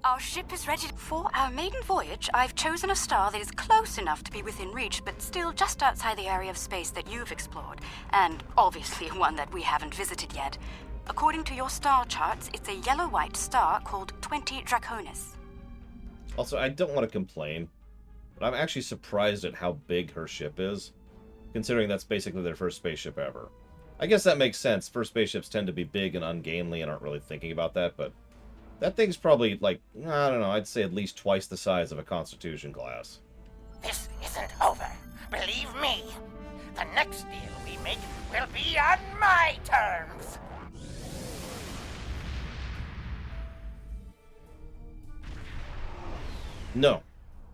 Our ship is ready for our maiden voyage. I've chosen a star that is close enough to be within reach, but still just outside the area of space that you've explored, and obviously one that we haven't visited yet. According to your star charts, it's a yellow-white star called 20 Draconis. Also, I don't want to complain, but I'm actually surprised at how big her ship is, considering that's basically their first spaceship ever. I guess that makes sense. First spaceships tend to be big and ungainly and aren't really thinking about that, but that thing's probably, like, I don't know, I'd say at least twice the size of a Constitution class. This isn't over. Believe me, the next deal we make will be on my terms. No.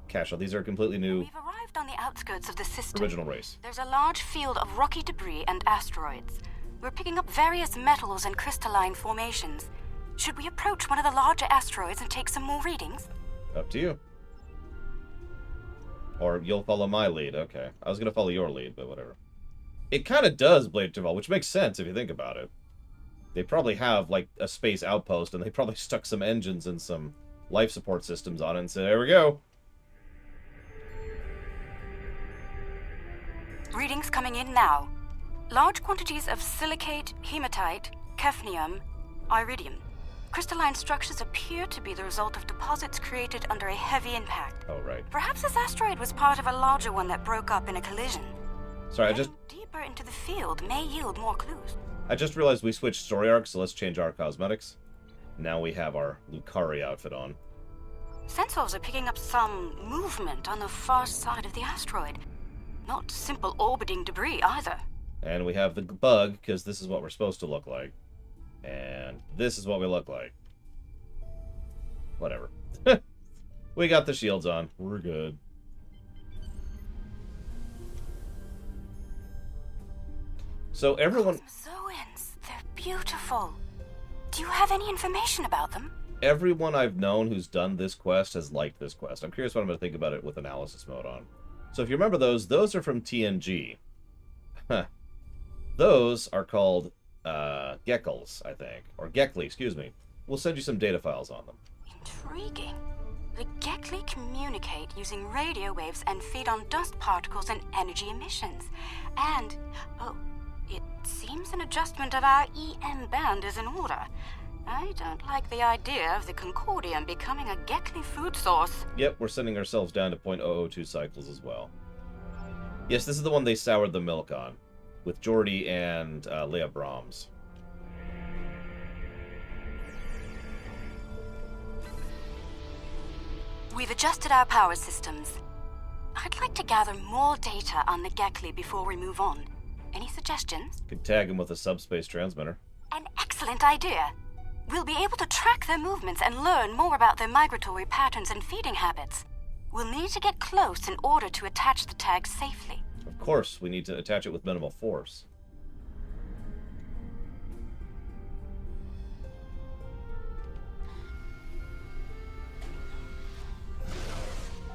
Casual, these are completely new. We've arrived on the outskirts of the system. Original race. There's a large field of rocky debris and asteroids. We're picking up various metals and crystalline formations. Should we approach one of the larger asteroids and take some more readings? Up to you. Or you'll follow my lead. Okay. I was going to follow your lead, but whatever. It kind of does, Blade Duval, which makes sense if you think about it. They probably have, like, a space outpost, and they probably stuck some engines and some life support systems on it and said, there we go. Readings coming in now. Large quantities of silicate, hematite, hafnium, iridium. Crystalline structures appear to be the result of deposits created under a heavy impact. Oh, right. Perhaps this asteroid was part of a larger one that broke up in a collision. Sorry, Deeper into the field may yield more clues. I just realized we switched story arcs, so let's change our cosmetics. Now we have our Lukari outfit on. Sensors are picking up some movement on the far side of the asteroid. Not simple orbiting debris either. And we have the bug, because this is what we're supposed to look like. And this is what we look like. Whatever. We got the shields on. We're good. So everyone... Zoans, they're beautiful. Do you have any information about them? Everyone I've known who's done this quest has liked this quest. I'm curious what I'm going to think about it with analysis mode on. So if you remember those are from TNG. Those are called Geckles, I think. Or Gekli, excuse me. We'll send you some data files on them. Intriguing. The Gekli communicate using radio waves and feed on dust particles and energy emissions. And, it seems an adjustment of our EM band is in order. I don't like the idea of the Concordium becoming a Gekli food source. Yep, we're sending ourselves down to 0.002 cycles as well. Yes, this is the one they soured the milk on, with Geordi and Leah Brahms. We've adjusted our power systems. I'd like to gather more data on the Gekli before we move on. Any suggestions? Could tag him with a subspace transmitter. An excellent idea. We'll be able to track their movements and learn more about their migratory patterns and feeding habits. We'll need to get close in order to attach the tag safely. Of course, we need to attach it with minimal force.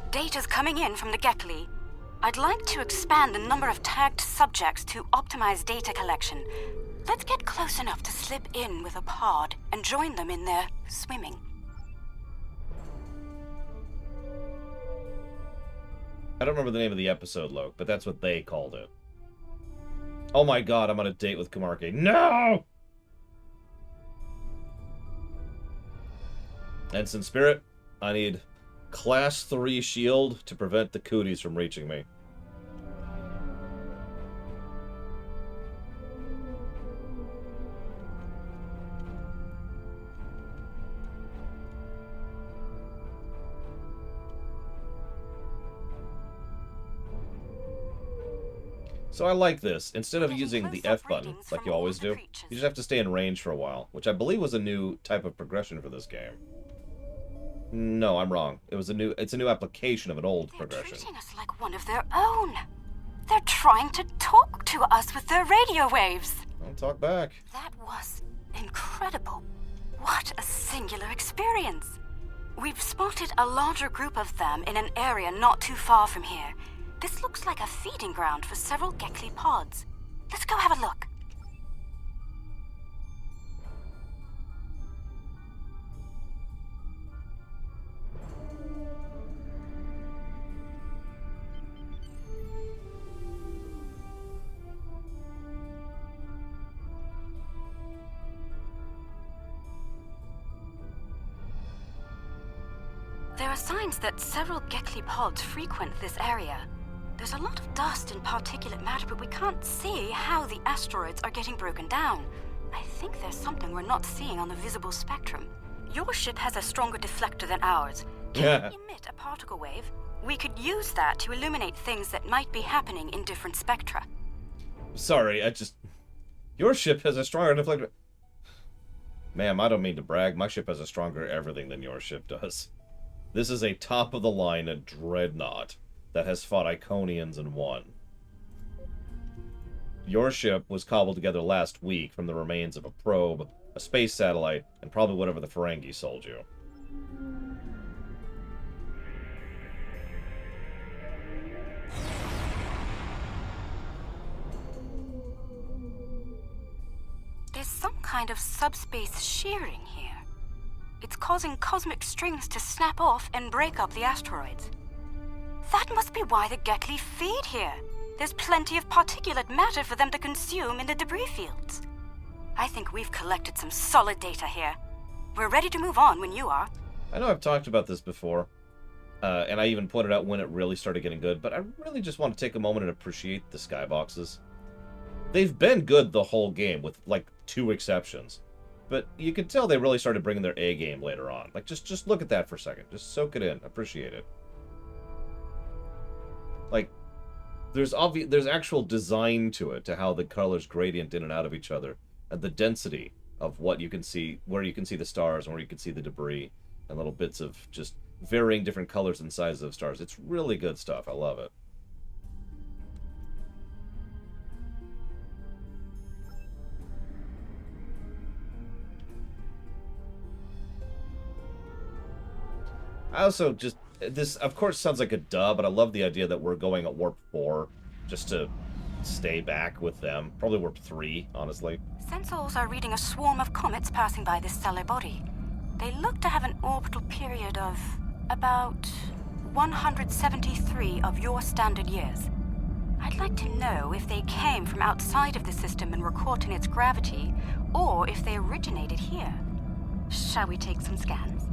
Data's coming in from the Gekli. I'd like to expand the number of tagged subjects to optimize data collection. Let's get close enough to slip in with a pod. and join them in their swimming. I don't remember the name of the episode, Loke, but that's what they called it. Oh my god, I'm on a date with Kumarke. No! Ensign Spirit, I need Class 3 shield to prevent the cooties from reaching me. So I like this. Instead of using the F button, like you always do, you just have to stay in range for a while, which I believe was a new type of progression for this game. No, I'm wrong. It's a new application of an old progression. They're treating us like one of their own. They're trying to talk to us with their radio waves. I'll talk back. That was incredible. What a singular experience. We've spotted a larger group of them in an area not too far from here. This looks like a feeding ground for several Gekli pods. Let's go have a look. There are signs that several Gekli pods frequent this area. There's a lot of dust and particulate matter, but we can't see how the asteroids are getting broken down. I think there's something we're not seeing on the visible spectrum. Your ship has a stronger deflector than ours. Can it emit a particle wave? We could use that to illuminate things that might be happening in different spectra. Sorry, Your ship has a stronger deflector. Ma'am, I don't mean to brag. My ship has a stronger everything than your ship does. This is a top-of-the-line dreadnought that has fought Iconians and won. Your ship was cobbled together last week from the remains of a probe, a space satellite, and probably whatever the Ferengi sold you. There's some kind of subspace shearing here. It's causing cosmic strings to snap off and break up the asteroids. That must be why the Gekli feed here. There's plenty of particulate matter for them to consume in the debris fields. I think we've collected some solid data here. We're ready to move on when you are. I know I've talked about this before, and I even pointed out when it really started getting good, but I really just want to take a moment and appreciate the skyboxes. They've been good the whole game, with, like, 2 exceptions. But you can tell they really started bringing their A game later on. Like, just look at that for a second. Just soak it in. Appreciate it. Like, there's actual design to it, to how the colors gradient in and out of each other, and the density of what you can see, where you can see the stars, and where you can see the debris, and little bits of just varying different colors and sizes of stars. It's really good stuff. I love it. I also just... This, of course, sounds like a duh, but I love the idea that we're going at warp 4 just to stay back with them. Probably warp 3, honestly. Sensors are reading a swarm of comets passing by this stellar body. They look to have an orbital period of about 173 of your standard years. I'd like to know if they came from outside of the system and were caught in its gravity, or if they originated here. Shall we take some scans?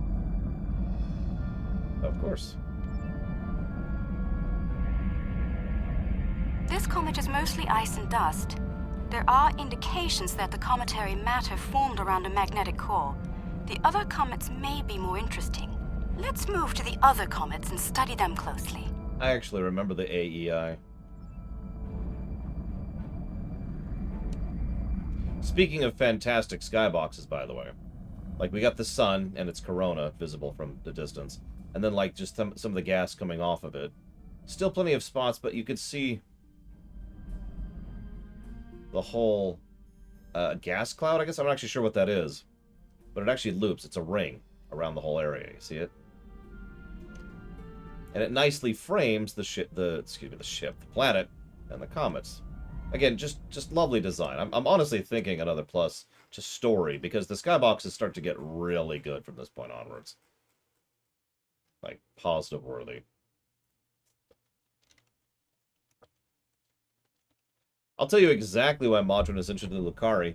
Of course. This comet is mostly ice and dust. There are indications that the cometary matter formed around a magnetic core. The other comets may be more interesting. Let's move to the other comets and study them closely. I actually remember the AEI. Speaking of fantastic skyboxes, by the way. Like, we got the sun and its corona visible from the distance. And then, like, just some of the gas coming off of it. Still plenty of spots, but you could see the whole gas cloud, I guess. I'm not actually sure what that is. But it actually loops. It's a ring around the whole area. You see it? And it nicely frames the planet, and the comets. Again, just lovely design. I'm honestly thinking another plus just story, because the skyboxes start to get really good from this point onwards. Like, positive worthy. I'll tell you exactly why Modron is interested in Lukari.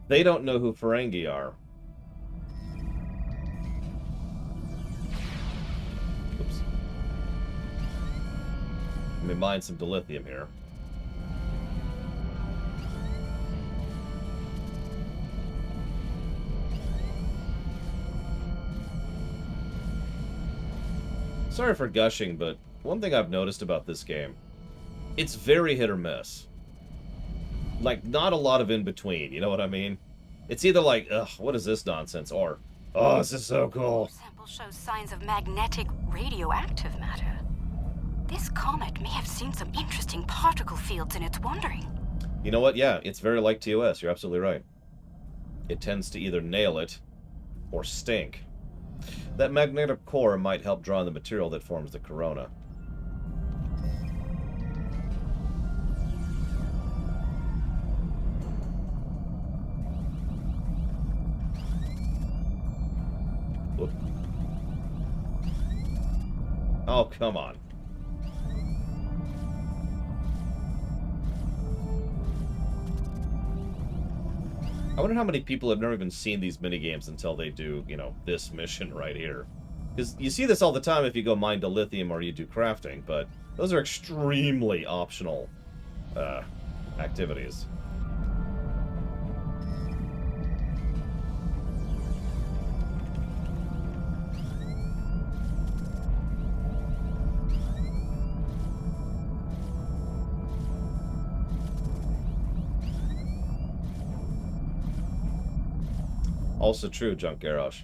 They don't know who Ferengi are. Oops. Let me mine some dilithium here. Sorry for gushing, but one thing I've noticed about this game, it's very hit or miss. Like, not a lot of in-between, you know what I mean? It's either like, ugh, what is this nonsense? Or, oh, this is so cool. Sample shows signs of magnetic radioactive matter. This comet may have seen some interesting particle fields in its wandering. You know what? Yeah, it's very like TOS. You're absolutely right. It tends to either nail it or stink. That magnetic core might help draw in the material that forms the corona. Whoop. Oh, come on. I wonder how many people have never even seen these minigames until they do, you know, this mission right here. Because you see this all the time if you go mine dilithium or you do crafting, but those are extremely optional activities. Also true, Junk Garrosh.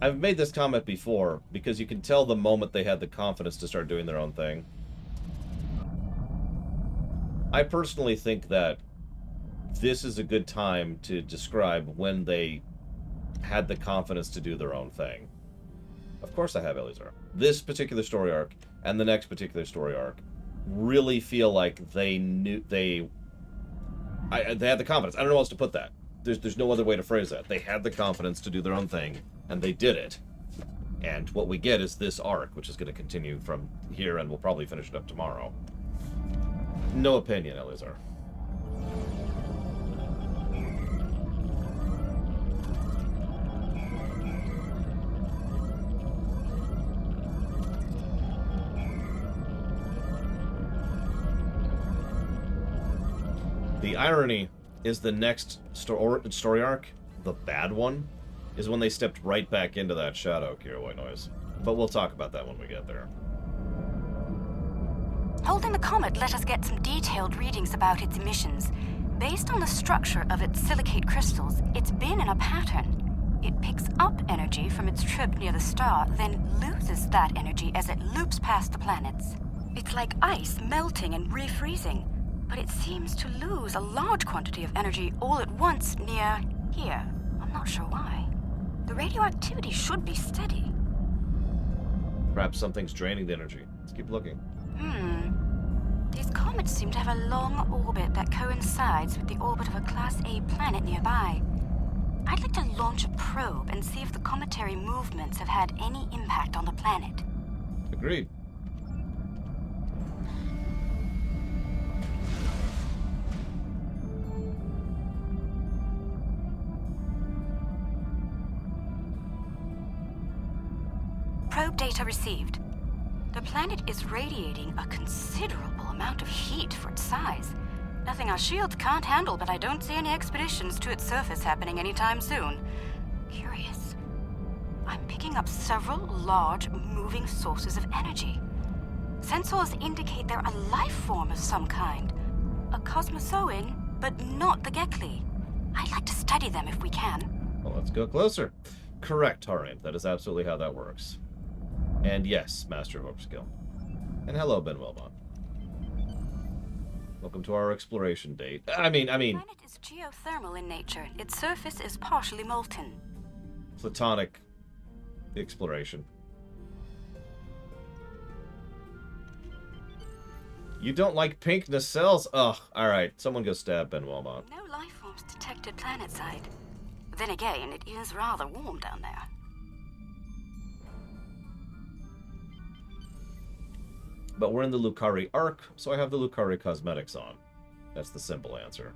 I've made this comment before, because you can tell the moment they had the confidence to start doing their own thing. I personally think that this is a good time to describe when they had the confidence to do their own thing. Of course I have Eleazar. This particular story arc, and the next particular story arc, really feel like they knew, they had the confidence. I don't know how else to put that. There's no other way to phrase that. They had the confidence to do their own thing, and they did it. And what we get is this arc, which is going to continue from here, and we'll probably finish it up tomorrow. No opinion, Eleazar. The irony is the next story arc, the bad one, is when they stepped right back into that shadow, Kiroi noise. But we'll talk about that when we get there. Holding the comet let us get some detailed readings about its emissions. Based on the structure of its silicate crystals, it's been in a pattern. It picks up energy from its trip near the star, then loses that energy as it loops past the planets. It's like ice melting and refreezing, but it seems to lose a large quantity of energy all at once near here. I'm not sure why. The radioactivity should be steady. Perhaps something's draining the energy. Let's keep looking. These comets seem to have a long orbit that coincides with the orbit of a Class A planet nearby. I'd like to launch a probe and see if the cometary movements have had any impact on the planet. Agreed. Probe data received. The planet is radiating a considerable amount of heat for its size. Nothing our shields can't handle, but I don't see any expeditions to its surface happening anytime soon. Curious. I'm picking up several large, moving sources of energy. Sensors indicate they're a life form of some kind. A Cosmozoan, but not the Gekli. I'd like to study them if we can. Well, let's go closer. Correct, Harim. That is absolutely how that works. And yes, Master of Upskill. And hello, Ben Wilbon. Welcome to our exploration date. I mean... The planet is geothermal in nature. Its surface is partially molten. Platonic exploration. You don't like pink nacelles? Ugh, alright. Someone go stab Ben Wilmot. No life forms detected planetside. Then again, it is rather warm down there. But we're in the Lukari Arc, so I have the Lukari cosmetics on. That's the simple answer.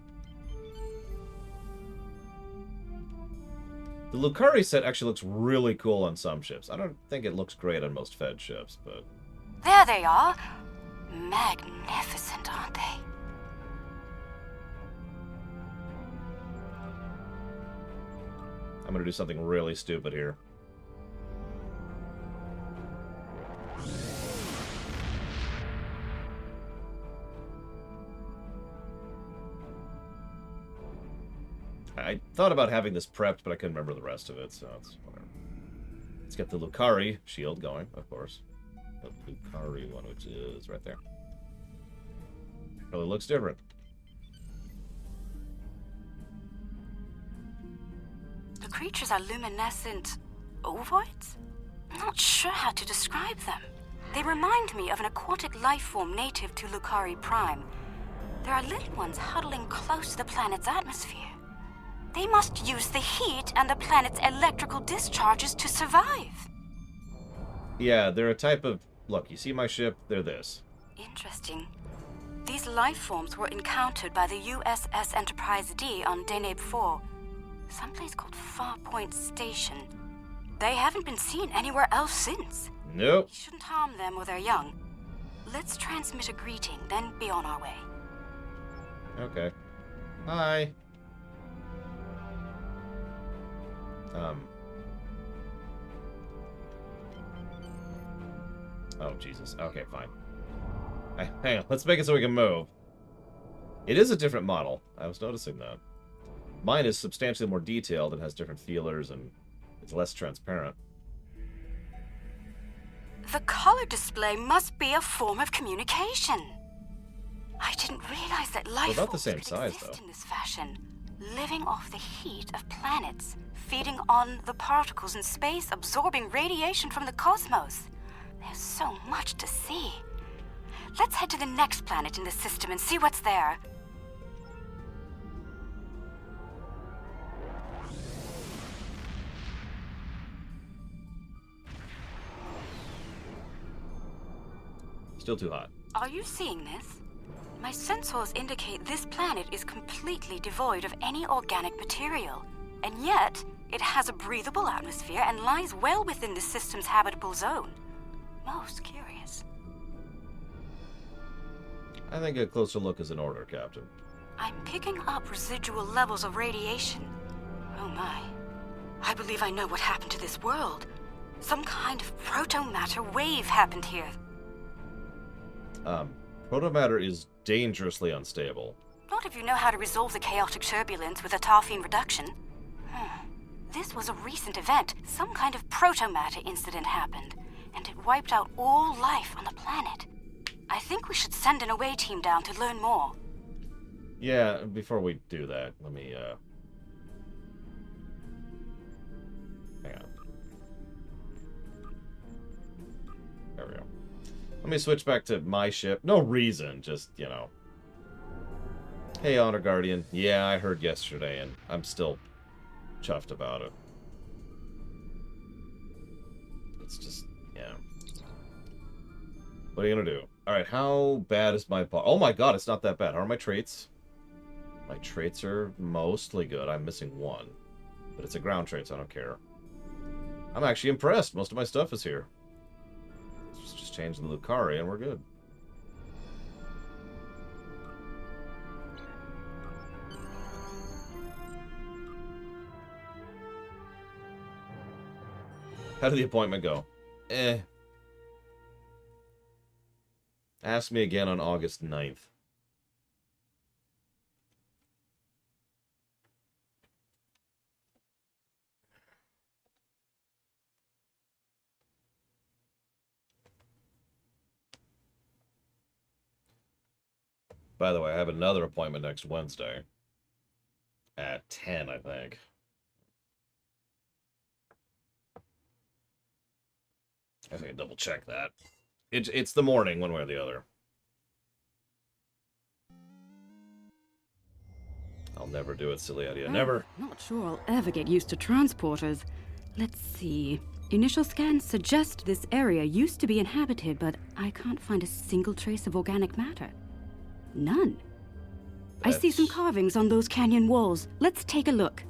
The Lukari set actually looks really cool on some ships. I don't think it looks great on most Fed ships, but... There they are. Magnificent, aren't they? I'm gonna do something really stupid here. I thought about having this prepped, but I couldn't remember the rest of it, so it's whatever. Let's get the Lukari shield going, of course. The Lukari one, which is right there. Really looks different. The creatures are luminescent ovoids? I'm not sure how to describe them. They remind me of an aquatic life form native to Lukari Prime. There are little ones huddling close to the planet's atmosphere. They must use the heat and the planet's electrical discharges to survive. Yeah, they're a type of... Look, you see my ship? They're this. Interesting. These life forms were encountered by the USS Enterprise D on Deneb 4, someplace called Farpoint Station. They haven't been seen anywhere else since. Nope. We shouldn't harm them or their young. Let's transmit a greeting, then be on our way. Okay. Hi. Oh, Jesus. Okay, fine. Hang on. Let's make it so we can move. It is a different model. I was noticing that. Mine is substantially more detailed and has different feelers, and it's less transparent. The color display must be a form of communication. I didn't realize that life They're about the forms same could size, exist though. in this fashion, living off the heat of planets, feeding on the particles in space, absorbing radiation from the cosmos. There's so much to see. Let's head to the next planet in the system and see what's there. Still too hot. Are you seeing this? My sensors indicate this planet is completely devoid of any organic material, and yet it has a breathable atmosphere and lies well within the system's habitable zone. Most curious. I think a closer look is in order, Captain. I'm picking up residual levels of radiation. Oh my. I believe I know what happened to this world. Some kind of proto-matter wave happened here. Protomatter is dangerously unstable. Not if you know how to resolve the chaotic turbulence with a tarfine reduction. This was a recent event. Some kind of proto-matter incident happened, and it wiped out all life on the planet. I think we should send an away team down to learn more. Yeah, before we do that, let me, hang on. There we go. Let me switch back to my ship. No reason, just, you know. Hey, Honor Guardian. Yeah, I heard yesterday, and I'm still chuffed about it. It's just, yeah. What are you gonna do? Alright, how bad is my bar? Oh my god, it's not that bad. How are my traits? My traits are mostly good. I'm missing one. But it's a ground trait, so I don't care. I'm actually impressed. Most of my stuff is here. Let's just change the Lukari and we're good. How did the appointment go? Ask me again on August 9th. By the way, I have another appointment next Wednesday. At 10, I think. I think I double check that. It's the morning, one way or the other. I'll never do it, silly idea. Never. Not sure I'll ever get used to transporters. Let's see. Initial scans suggest this area used to be inhabited, but I can't find a single trace of organic matter. None. I see some carvings on those canyon walls. Let's take a look.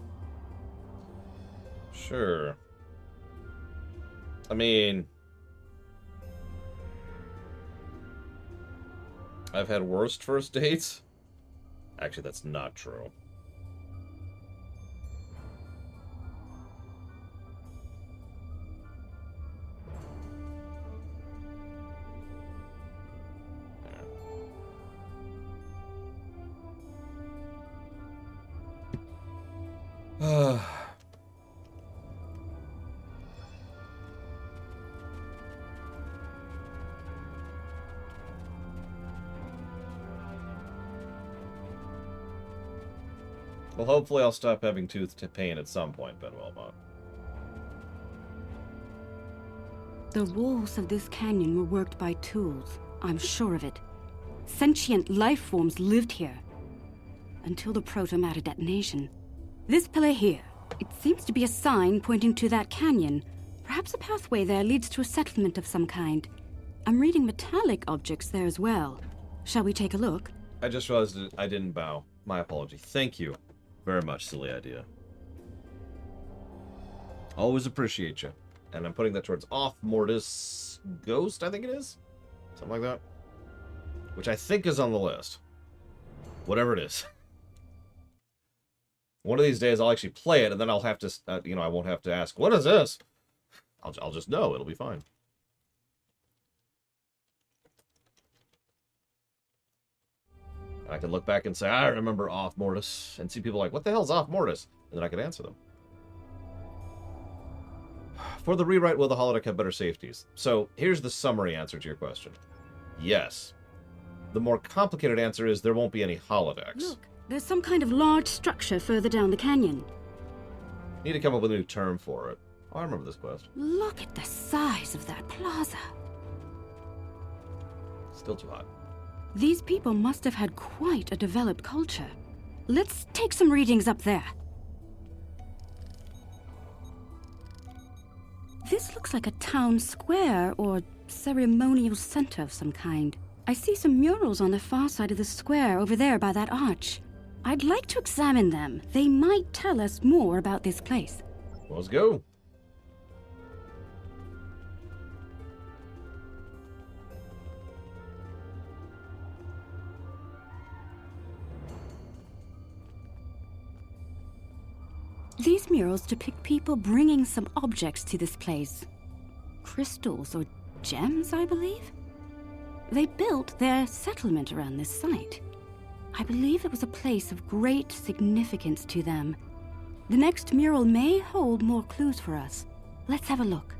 Sure. I mean, I've had worst first dates. Actually, that's not true. Well, hopefully I'll stop having tooth pain at some point, Ben Wilmot. The walls of this canyon were worked by tools. I'm sure of it. Sentient life forms lived here. Until the proto-matter detonation. This pillar here. It seems to be a sign pointing to that canyon. Perhaps a pathway there leads to a settlement of some kind. I'm reading metallic objects there as well. Shall we take a look? I just realized that I didn't bow. My apology. Thank you very much, silly idea. Always appreciate you. And I'm putting that towards Off Mortis Ghost, I think it is? Something like that. Which I think is on the list. Whatever it is. One of these days I'll actually play it, and then I'll have to, I won't have to ask, what is this? I'll just know. It'll be fine. And I can look back and say, I remember Off Mortis, and see people like, what the hell's Off Mortis? And then I can answer them. For the rewrite, will the holodeck have better safeties? So here's the summary answer to your question. Yes. The more complicated answer is there won't be any holodecks. Look, there's some kind of large structure further down the canyon. Need to come up with a new term for it. Oh, I remember this quest. Look at the size of that plaza. Still too hot. These people must have had quite a developed culture. Let's take some readings up there. This looks like a town square or ceremonial center of some kind. I see some murals on the far side of the square over there by that arch. I'd like to examine them. They might tell us more about this place. Let's go. These murals depict people bringing some objects to this place. Crystals or gems, I believe? They built their settlement around this site. I believe it was a place of great significance to them. The next mural may hold more clues for us. Let's have a look.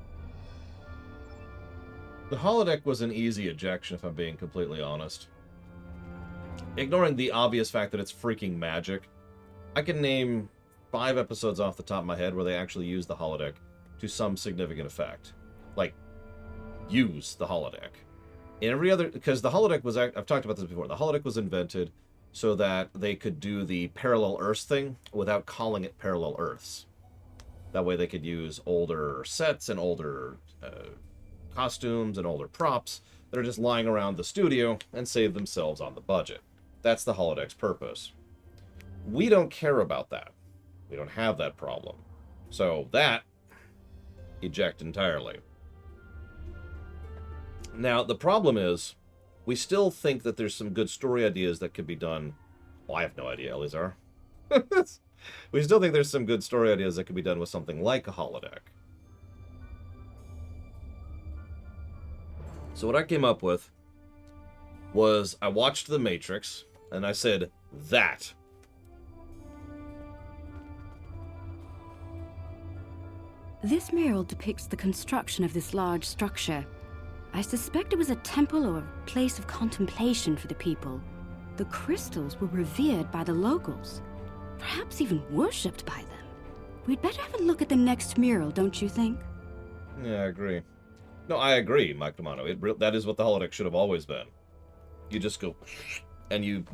The holodeck was an easy ejection, if I'm being completely honest. Ignoring the obvious fact that it's freaking magic, I can name 5 episodes off the top of my head where they actually use the holodeck to some significant effect. Like, use the holodeck. In every other, because the holodeck was, I've talked about this before, the holodeck was invented so that they could do the parallel Earths thing without calling it parallel Earths. That way they could use older sets and older costumes and older props that are just lying around the studio and save themselves on the budget. That's the holodeck's purpose. We don't care about that. We don't have that problem. So that, eject entirely. Now, the problem is, we still think that there's some good story ideas that could be done. Well, I have no idea, Elizar. We still think there's some good story ideas that could be done with something like a holodeck. So what I came up with was I watched The Matrix, and I said, that. This mural depicts the construction of this large structure. I suspect it was a temple or a place of contemplation for the people. The crystals were revered by the locals, perhaps even worshipped by them. We'd better have a look at the next mural, don't you think? Yeah, I agree. No, I agree, Mike Romano. That is what the holodeck should have always been. You just go, and you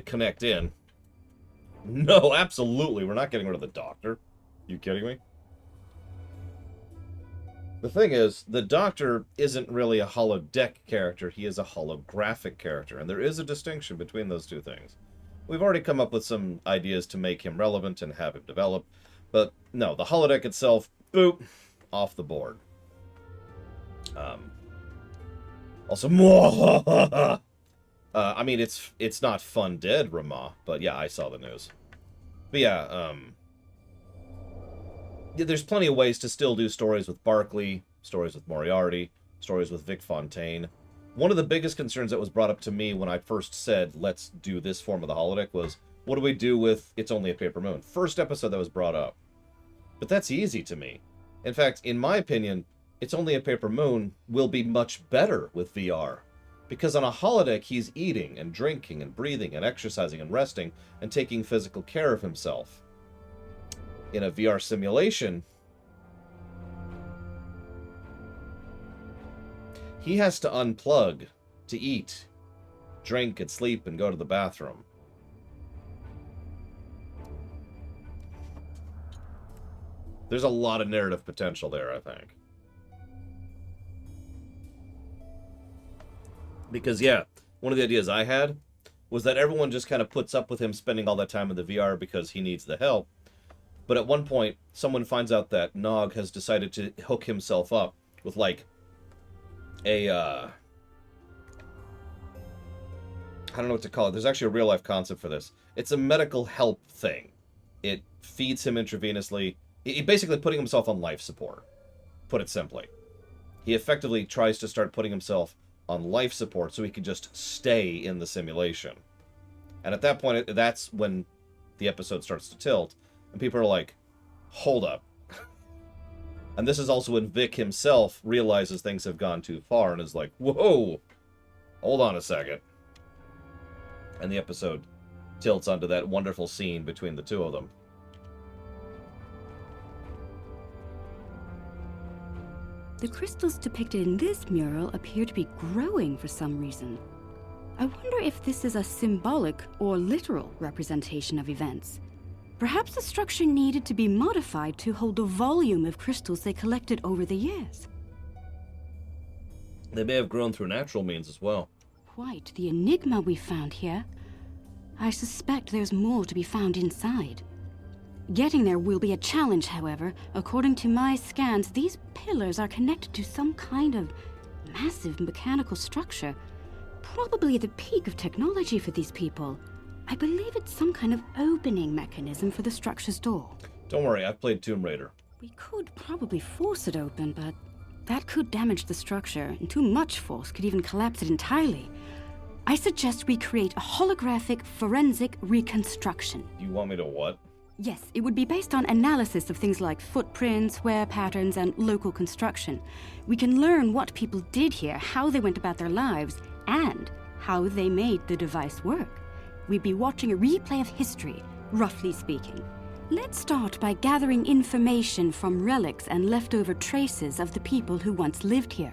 connect in. No, absolutely. We're not getting rid of the Doctor. You kidding me? The thing is, the Doctor isn't really a holodeck character. He is a holographic character, and there is a distinction between those two things. We've already come up with some ideas to make him relevant and have him develop, but no, the holodeck itself, boop, off the board. Also, I mean, it's not fun dead, Rama, but yeah, I saw the news. But yeah, there's plenty of ways to still do stories with Barclay, stories with Moriarty, stories with Vic Fontaine. One of the biggest concerns that was brought up to me when I first said, let's do this form of the holodeck was, what do we do with It's Only a Paper Moon? First episode that was brought up. But that's easy to me. In fact, in my opinion, It's Only a Paper Moon will be much better with VR. Because on a holodeck, he's eating and drinking and breathing and exercising and resting and taking physical care of himself. In a VR simulation, he has to unplug to eat, drink, and sleep and go to the bathroom. There's a lot of narrative potential there, I think. Because, yeah, one of the ideas I had was that everyone just kind of puts up with him spending all that time in the VR because he needs the help. But at one point, someone finds out that Nog has decided to hook himself up with, like, a, I don't know what to call it. There's actually a real-life concept for this. It's a medical help thing. It feeds him intravenously. He basically putting himself on life support, put it simply. He effectively tries to start putting himself on life support so he can just stay in the simulation. And at that point, that's when the episode starts to tilt. And people are like, hold up. And this is also when Vic himself realizes things have gone too far and is like, whoa, hold on a second. And the episode tilts onto that wonderful scene between the two of them. The crystals depicted in this mural appear to be growing for some reason. I wonder if this is a symbolic or literal representation of events. Perhaps the structure needed to be modified to hold the volume of crystals they collected over the years. They may have grown through natural means as well. Quite the enigma we found here. I suspect there's more to be found inside. Getting there will be a challenge, however. According to my scans, these pillars are connected to some kind of massive mechanical structure. Probably the peak of technology for these people. I believe it's some kind of opening mechanism for the structure's door. Don't worry, I've played Tomb Raider. We could probably force it open, but that could damage the structure, and too much force could even collapse it entirely. I suggest we create a holographic forensic reconstruction. You want me to what? Yes, it would be based on analysis of things like footprints, wear patterns, and local construction. We can learn what people did here, how they went about their lives, and how they made the device work. We'd be watching a replay of history, roughly speaking. Let's start by gathering information from relics and leftover traces of the people who once lived here.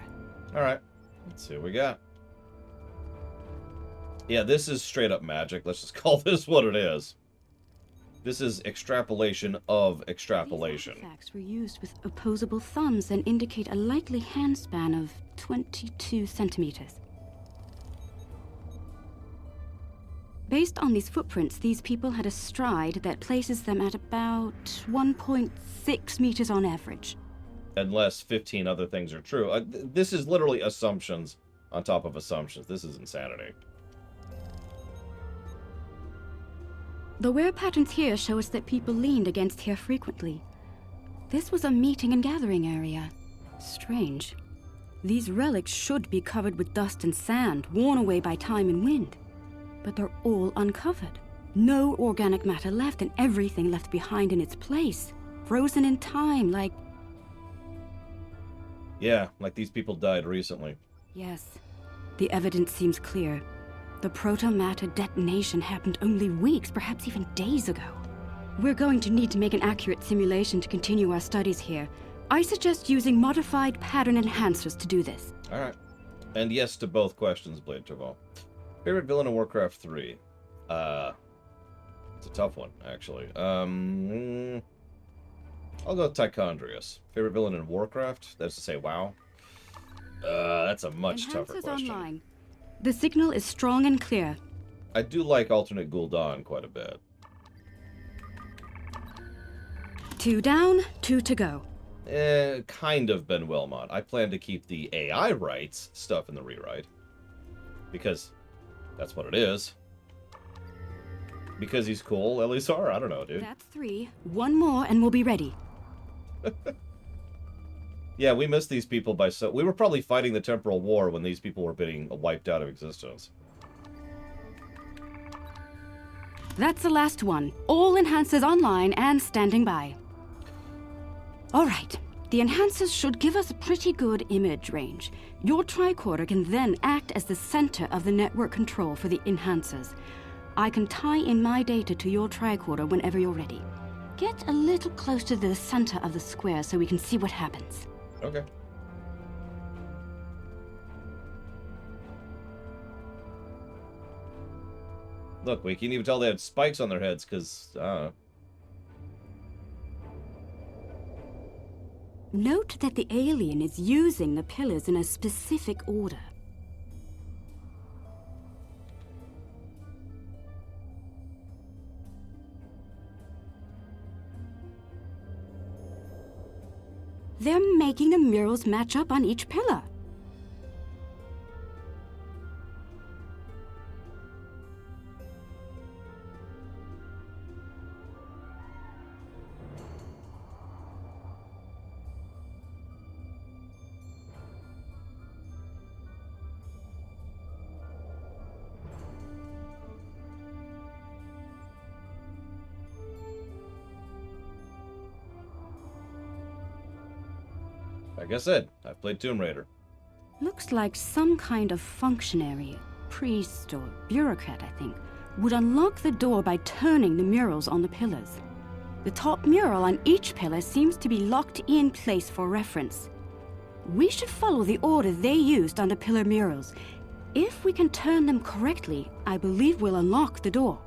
Alright, let's see what we got. Yeah, this is straight up magic. Let's just call this what it is. This is extrapolation of extrapolation. These artifacts were used with opposable thumbs and indicate a likely handspan of 22 centimeters. Based on these footprints, these people had a stride that places them at about 1.6 meters on average. Unless 15 other things are true. This is literally assumptions on top of assumptions. This is insanity. The wear patterns here show us that people leaned against here frequently. This was a meeting and gathering area. Strange. These relics should be covered with dust and sand, worn away by time and wind. But they're all uncovered. No organic matter left, and everything left behind in its place. Frozen in time, like... Yeah, like these people died recently. Yes. The evidence seems clear. The proto-matter detonation happened only weeks, perhaps even days ago. We're going to need to make an accurate simulation to continue our studies here. I suggest using modified pattern enhancers to do this. Alright. And yes to both questions, Blade Turbo. Favorite villain in Warcraft 3? It's a tough one, actually. I'll go with Tichondrius. Favorite villain in Warcraft? That's to say, WoW. That's a much tougher Enhancers question. online. The signal is strong and clear. I do like alternate Gul'dan quite a bit. 2 down, 2 to go. Kind of Ben Wilmot. I plan to keep the AI rights stuff in the rewrite. Because that's what it is. Because he's cool, Elisar? I don't know, dude. That's 3. 1 more and we'll be ready. Yeah, we missed these people by so... We were probably fighting the Temporal War when these people were being wiped out of existence. That's the last one. All enhancers online and standing by. Alright, the enhancers should give us a pretty good image range. Your tricorder can then act as the center of the network control for the enhancers. I can tie in my data to your tricorder whenever you're ready. Get a little close to the center of the square so we can see what happens. Okay. Look, we can even tell they had spikes on their heads, because, Note that the alien is using the pillars in a specific order. They're making the murals match up on each pillar. like I said, I've played Tomb Raider. Looks like some kind of functionary, priest or bureaucrat, I think, would unlock the door by turning the murals on the pillars. The top mural on each pillar seems to be locked in place for reference. We should follow the order they used on the pillar murals. If we can turn them correctly, I believe we'll unlock the door.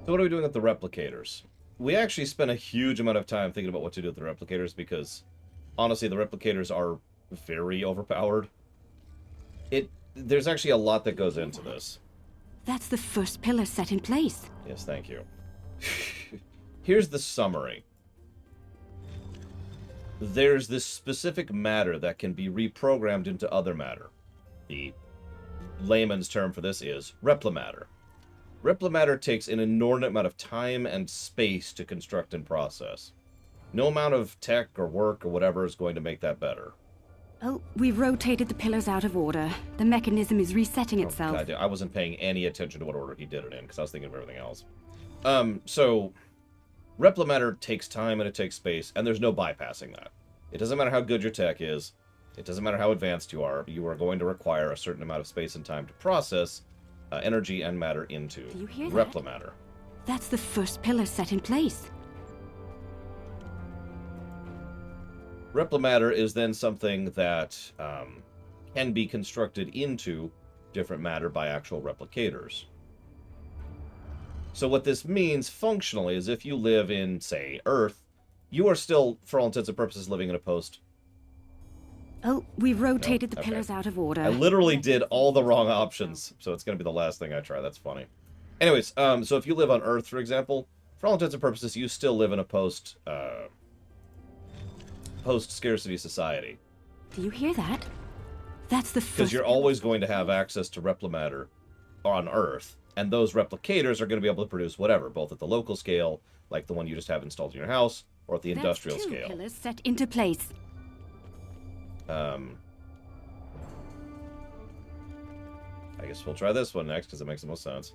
So what are we doing with the replicators? We actually spent a huge amount of time thinking about what to do with the replicators because, honestly, the replicators are very overpowered. There's actually a lot that goes into this. That's the first pillar set in place. Yes, thank you. Here's the summary. There's this specific matter that can be reprogrammed into other matter. The layman's term for this is replimatter. Replimatter takes an inordinate amount of time and space to construct and process. No amount of tech or work or whatever is going to make that better. Oh, we've rotated the pillars out of order. The mechanism is resetting itself. God, I wasn't paying any attention to what order he did it in, because I was thinking of everything else. So, replimatter takes time and it takes space, and there's no bypassing that. It doesn't matter how good your tech is. It doesn't matter how advanced you are going to require a certain amount of space and time to process energy and matter into Do you hear that? replimatter. That's the first pillar set in place. Replimatter is then something that can be constructed into different matter by actual replicators. So what this means functionally is if you live in, say, Earth, you are still, for all intents and purposes, living in a post. Oh, we've rotated No? the Okay. pillars out of order. I literally did all the wrong options, so it's going to be the last thing I try. That's funny. Anyways, so if you live on Earth, for example, for all intents and purposes, you still live in a post-scarcity society. Do you hear that? That's the Because first... you're always going to have access to replimatter on Earth, and those replicators are going to be able to produce whatever, both at the local scale, like the one you just have installed in your house, or at the industrial That's two scale. pillars set into place. I guess we'll try this one next, because it makes the most sense.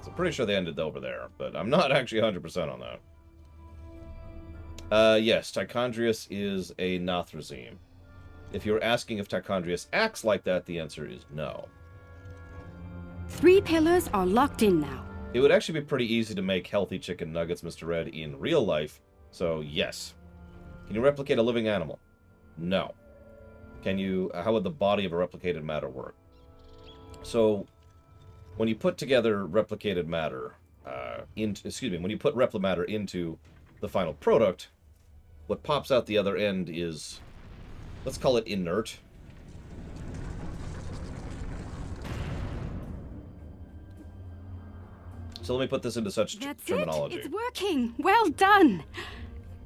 So I'm pretty sure they ended over there, but I'm not actually 100% on that. Yes, Tichondrius is a Nothrazim. If you're asking if Tichondrius acts like that, the answer is no. 3 pillars are locked in now. It would actually be pretty easy to make healthy chicken nuggets, Mr. Red, in real life, so yes. Can you replicate a living animal? No. How would the body of a replicated matter work? So, when you put together replicated matter, when you put replimatter into the final product, what pops out the other end is, let's call it inert. So let me put this into such terminology. It's working. Well done.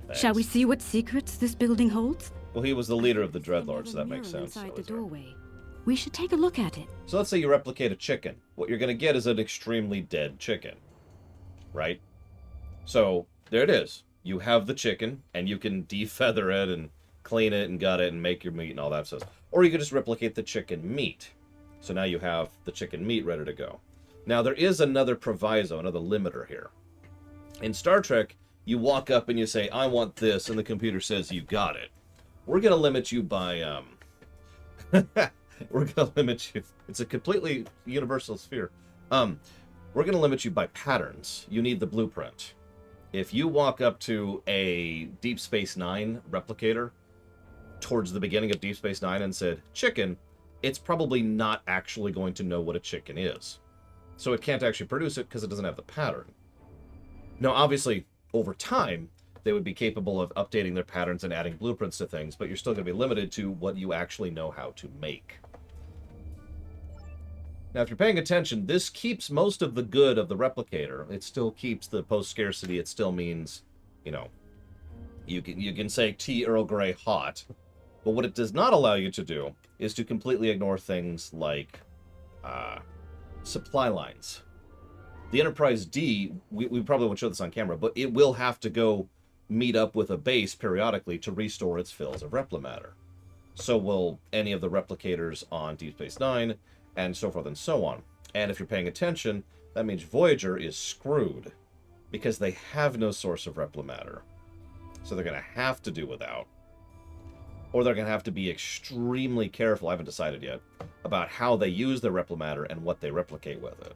Thanks. Shall we see what secrets this building holds? Well, he was the leader of the Dreadlords, so that makes sense. Inside the doorway. We should take a look at it. So let's say you replicate a chicken. What you're going to get is an extremely dead chicken, right? So there it is. You have the chicken, and you can defeather it and clean it and gut it and make your meat and all that stuff. Or you could just replicate the chicken meat. So now you have the chicken meat ready to go. Now there is another proviso, another limiter here. In Star Trek, you walk up and you say, I want this, and the computer says, you got it. We're going to limit you by, we're going to limit you. It's a completely universal sphere. We're going to limit you by patterns. You need the blueprint. If you walk up to a Deep Space Nine replicator towards the beginning of Deep Space Nine and said, chicken, it's probably not actually going to know what a chicken is. So it can't actually produce it because it doesn't have the pattern. Now, obviously, over time, they would be capable of updating their patterns and adding blueprints to things, but you're still going to be limited to what you actually know how to make. Now, if you're paying attention, this keeps most of the good of the replicator. It still keeps the post-scarcity. It still means, you know, you can say tea Earl Grey hot. But what it does not allow you to do is to completely ignore things like supply lines. The Enterprise D, we probably won't show this on camera, but it will have to go meet up with a base periodically to restore its fills of replimatter. So will any of the replicators on Deep Space Nine, and so forth and so on. And if you're paying attention, that means Voyager is screwed, because they have no source of replimatter. So they're going to have to do without. Or they're going to have to be extremely careful, I haven't decided yet, about how they use their replimatter and what they replicate with it.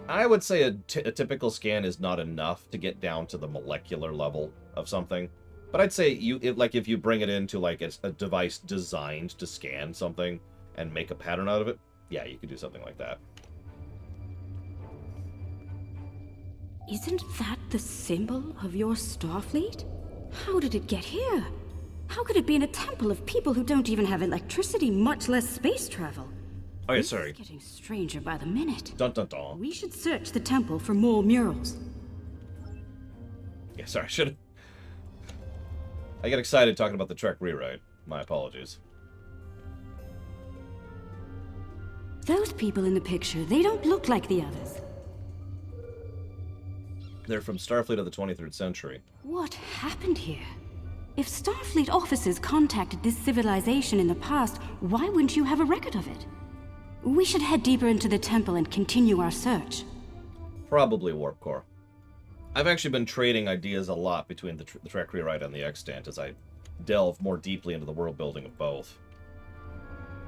I would say a typical scan is not enough to get down to the molecular level of something. But I'd say if you bring it into like a device designed to scan something and make a pattern out of it, yeah, you could do something like that. Isn't that the symbol of your Starfleet? How did it get here? How could it be in a temple of people who don't even have electricity, much less space travel? Oh yeah, sorry. It's getting stranger by the minute. Dun dun dun. We should search the temple for more murals. Yeah, sorry, I get excited talking about the Trek rewrite. My apologies. Those people in the picture, they don't look like the others. They're from Starfleet of the 23rd century. What happened here? If Starfleet officers contacted this civilization in the past, why wouldn't you have a record of it? We should head deeper into the temple and continue our search. Probably Warp Core. I've actually been trading ideas a lot between the Trek rewrite and the extant as I delve more deeply into the world building of both.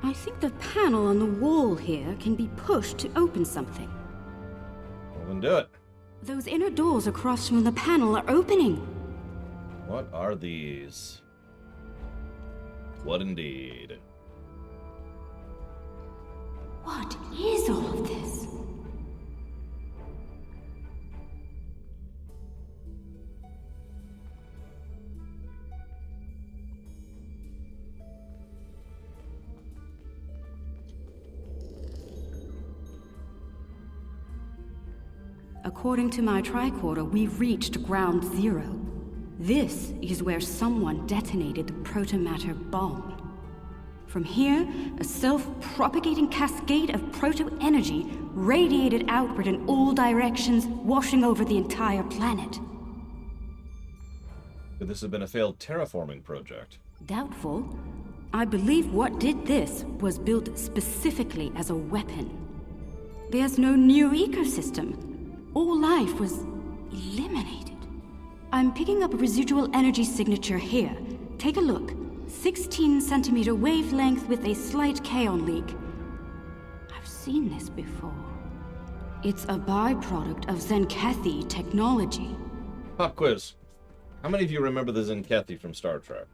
I think the panel on the wall here can be pushed to open something. Well, then do it. Those inner doors across from the panel are opening. What are these? What indeed? What is all of this? According to my tricorder, we've reached ground zero. This is where someone detonated the protomatter bomb. From here, a self-propagating cascade of proto-energy radiated outward in all directions, washing over the entire planet. Could this have been a failed terraforming project? Doubtful. I believe what did this was built specifically as a weapon. There's no new ecosystem. All life was eliminated. I'm picking up a residual energy signature here. Take a look. 16-centimeter wavelength with a slight kaon leak. I've seen this before. It's a byproduct of Tzenkethi technology. Pop quiz. How many of you remember the Tzenkethi from Star Trek?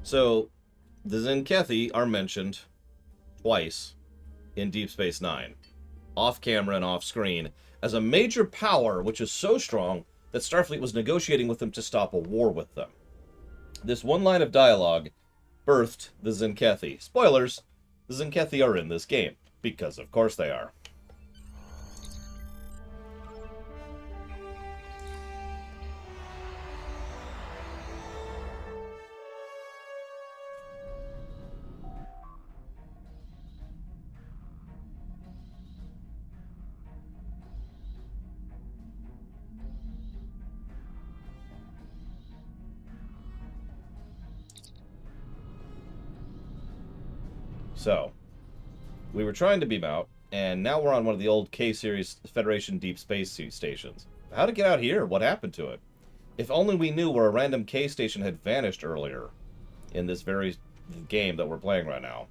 So, the Tzenkethi are mentioned twice in Deep Space Nine, off-camera and off-screen, as a major power which is so strong that Starfleet was negotiating with them to stop a war with them. This one line of dialogue birthed the Tzenkethi. Spoilers, the Tzenkethi are in this game, because of course they are. So, we were trying to beam out, and now we're on one of the old K-series Federation Deep Space stations. How to get out here? What happened to it? If only we knew where a random K station had vanished earlier in this very game that we're playing right now.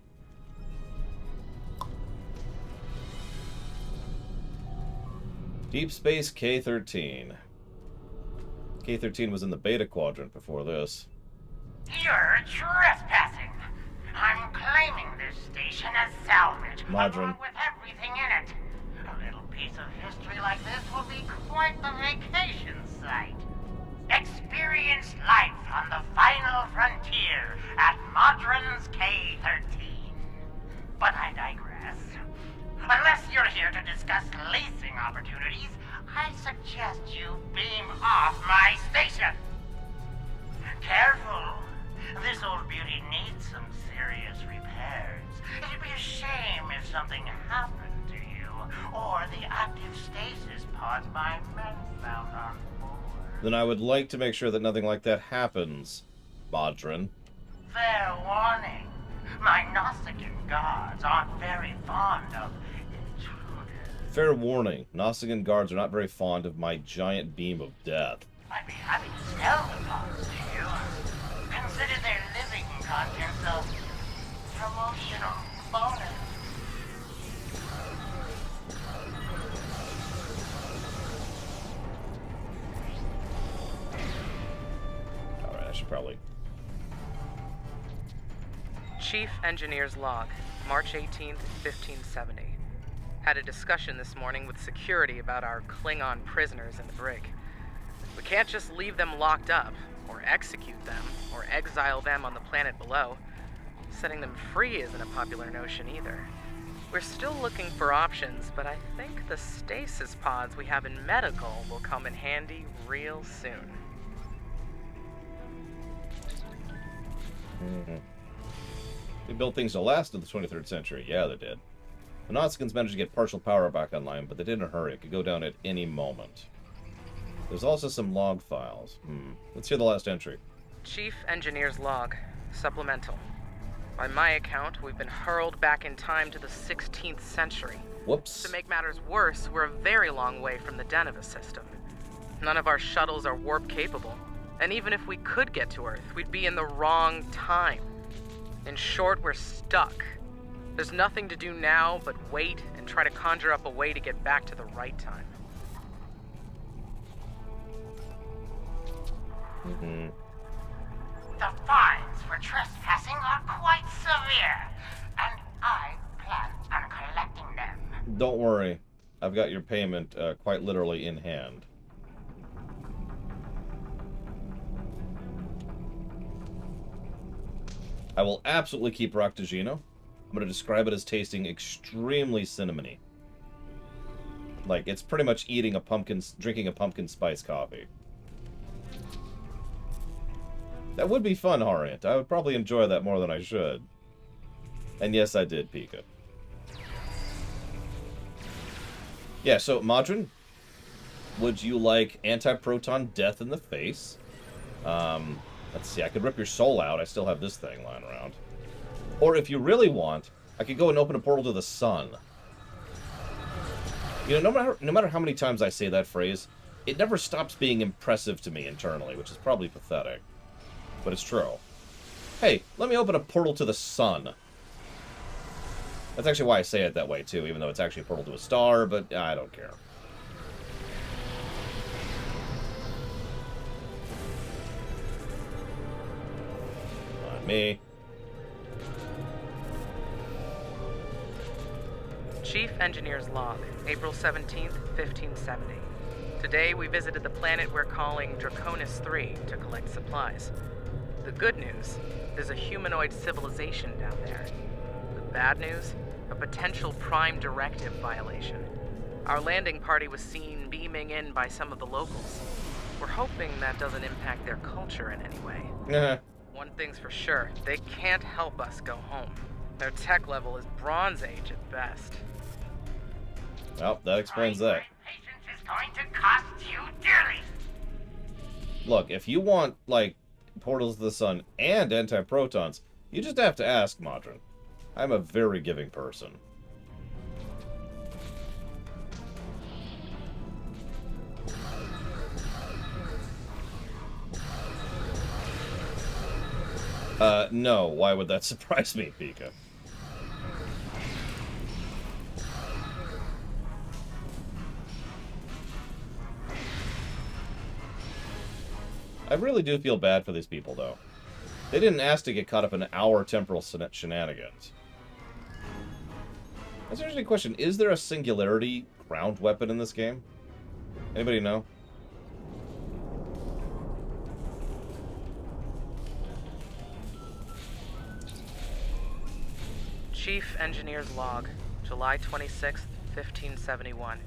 Deep Space K-13. K-13 was in the beta quadrant before this. You're trespassing. I'm claiming this station as salvage, Modern. along with everything in it. A little piece of history like this will be quite the vacation site. Experience life on the final frontier at Modron's K-13. But I digress. Unless you're here to discuss leasing opportunities, I suggest you beam off my station. Careful. This old beauty needs some serious repairs. It'd be a shame if something happened to you, or the active stasis pods my men found on board. Then I would like to make sure that nothing like that happens, Modron. Fair warning. My Nausicaan guards aren't very fond of intruders. Fair warning, Nausicaan guards are not very fond of my giant beam of death. I'd be happy to sell the pods to you. Consider their living contents a promotional bonus. Alright, I should probably... Chief Engineer's Log, March 18th, 1570. Had a discussion this morning with security about our Klingon prisoners in the brig. We can't just leave them locked up, or execute them, or exile them on the planet below. Setting them free isn't a popular notion either. We're still looking for options, but I think the stasis pods we have in medical will come in handy real soon. They built things to last in the 23rd century. Yeah, they did. The Nausicaans managed to get partial power back online, but they didn't hurry. It could go down at any moment. There's also some log files. Let's hear the last entry. Chief Engineer's Log, supplemental. By my account, we've been hurled back in time to the 16th century. Whoops. To make matters worse, we're a very long way from the Deneva system. None of our shuttles are warp capable, and even if we could get to Earth, we'd be in the wrong time. In short, we're stuck. There's nothing to do now but wait and try to conjure up a way to get back to the right time. The fines for trespassing are quite severe, and I plan on collecting them. Don't worry. I've got your payment quite literally in hand. I will absolutely keep Roctagino. I'm going to describe it as tasting extremely cinnamony. Like, it's pretty much drinking a pumpkin spice coffee. That would be fun, Harriet. I would probably enjoy that more than I should. And yes, I did, Pika. Yeah, so, Modron, would you like anti-proton death in the face? Let's see, I could rip your soul out. I still have this thing lying around. Or if you really want, I could go and open a portal to the sun. You know, no matter how many times I say that phrase, it never stops being impressive to me internally, which is probably pathetic. But it's true. Hey, let me open a portal to the sun. That's actually why I say it that way, too, even though it's actually a portal to a star, but I don't care. me. Chief Engineer's Log, April 17th, 1570. Today we visited the planet we're calling Draconis 3 to collect supplies. The good news, there's a humanoid civilization down there. The bad news, a potential Prime Directive violation. Our landing party was seen beaming in by some of the locals. We're hoping that doesn't impact their culture in any way. One thing's for sure, they can't help us go home. Their tech level is Bronze Age at best. Well, that explains that. Patience is going to cost you dearly. Look, if you want, like, Portals to the Sun and anti-protons, you just have to ask, Modron. I'm a very giving person. No. Why would that surprise me, Pika? I really do feel bad for these people, though. They didn't ask to get caught up in our temporal shenanigans. That's actually a question. Is there a singularity ground weapon in this game? Anybody know? Chief Engineer's Log, July 26th, 1571.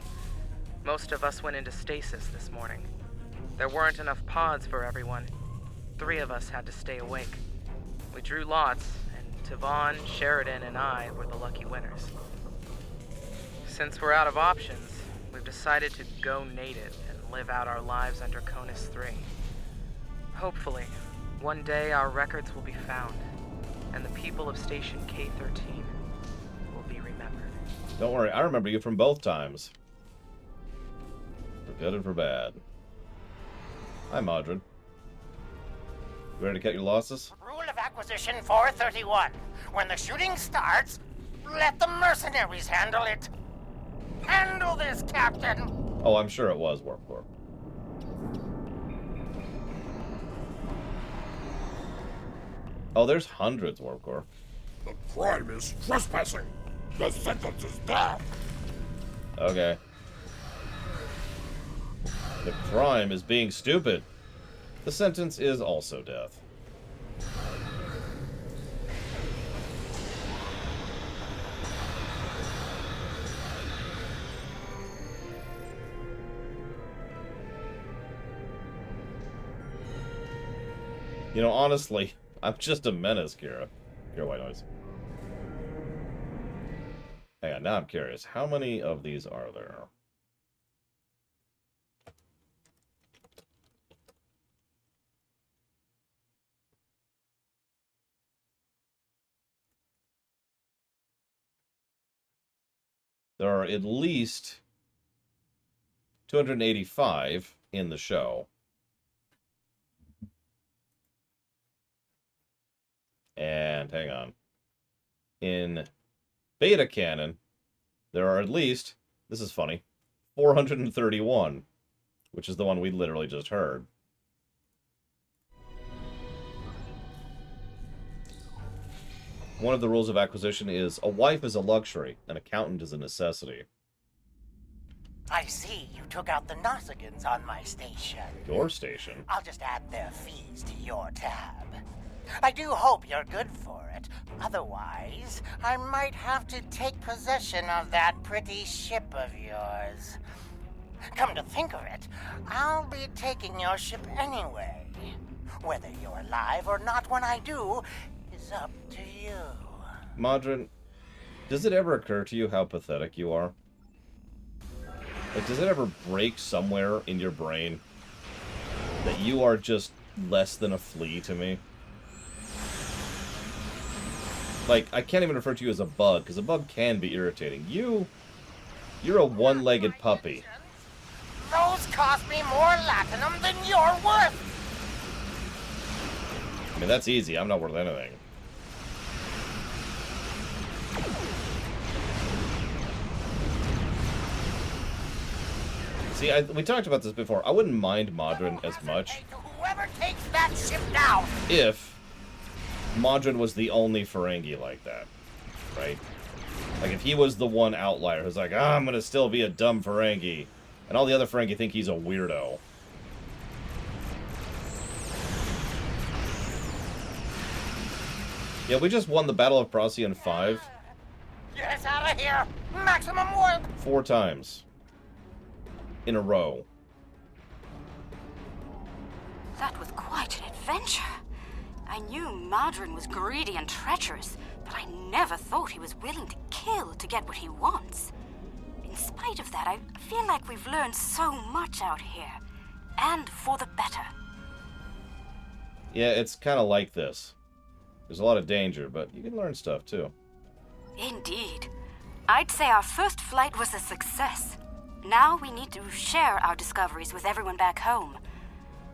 Most of us went into stasis this morning. There weren't enough pods for everyone. 3 of us had to stay awake. We drew lots, and Tavon, Sheridan, and I were the lucky winners. Since we're out of options, we've decided to go native and live out our lives under Draconis 3. Hopefully, one day our records will be found, and the people of Station K-13 will be remembered. Don't worry, I remember you from both times. For good and for bad. Hi, Modron. You ready to cut your losses? Rule of Acquisition 431. When the shooting starts, let the mercenaries handle it. Handle this, Captain! Oh, I'm sure it was Warp Corp. Oh, there's hundreds, Warp Corp. The crime is trespassing. The sentence is death. Okay. The crime is being stupid. The sentence is also death. You know, honestly, I'm just a menace, Kira. Kira White Noise. Hang on, now I'm curious. How many of these are there? There are at least 285 in the show. And hang on. In beta canon, there are at least, this is funny, 431, which is the one we literally just heard. One of the rules of acquisition is a wife is a luxury, an accountant is a necessity. I see you took out the Nausigans on my station. Your station? I'll just add their fees to your tab. I do hope you're good for it. Otherwise, I might have to take possession of that pretty ship of yours. Come to think of it, I'll be taking your ship anyway. Whether you're alive or not when I do is up to you. Modron, does it ever occur to you how pathetic you are? Like, does it ever break somewhere in your brain that you are just less than a flea to me? Like, I can't even refer to you as a bug, because a bug can be irritating. You're a one-legged puppy. Those cost me more latinum than you're worth! I mean, that's easy. I'm not worth anything. See, we talked about this before. I wouldn't mind Modron as much Whoever takes that ship down! if Modron was the only Ferengi like that, right? Like, if he was the one outlier who's like, I'm gonna still be a dumb Ferengi, and all the other Ferengi think he's a weirdo. Yeah, we just won the Battle of Procyon 5. Get us out of here! Maximum warp! 4 times. In a row. That was quite an adventure. I knew Modron was greedy and treacherous, but I never thought he was willing to kill to get what he wants. In spite of that, I feel like we've learned so much out here. And for the better. Yeah, it's kind of like this. There's a lot of danger, but you can learn stuff, too. Indeed. I'd say our first flight was a success. Now we need to share our discoveries with everyone back home.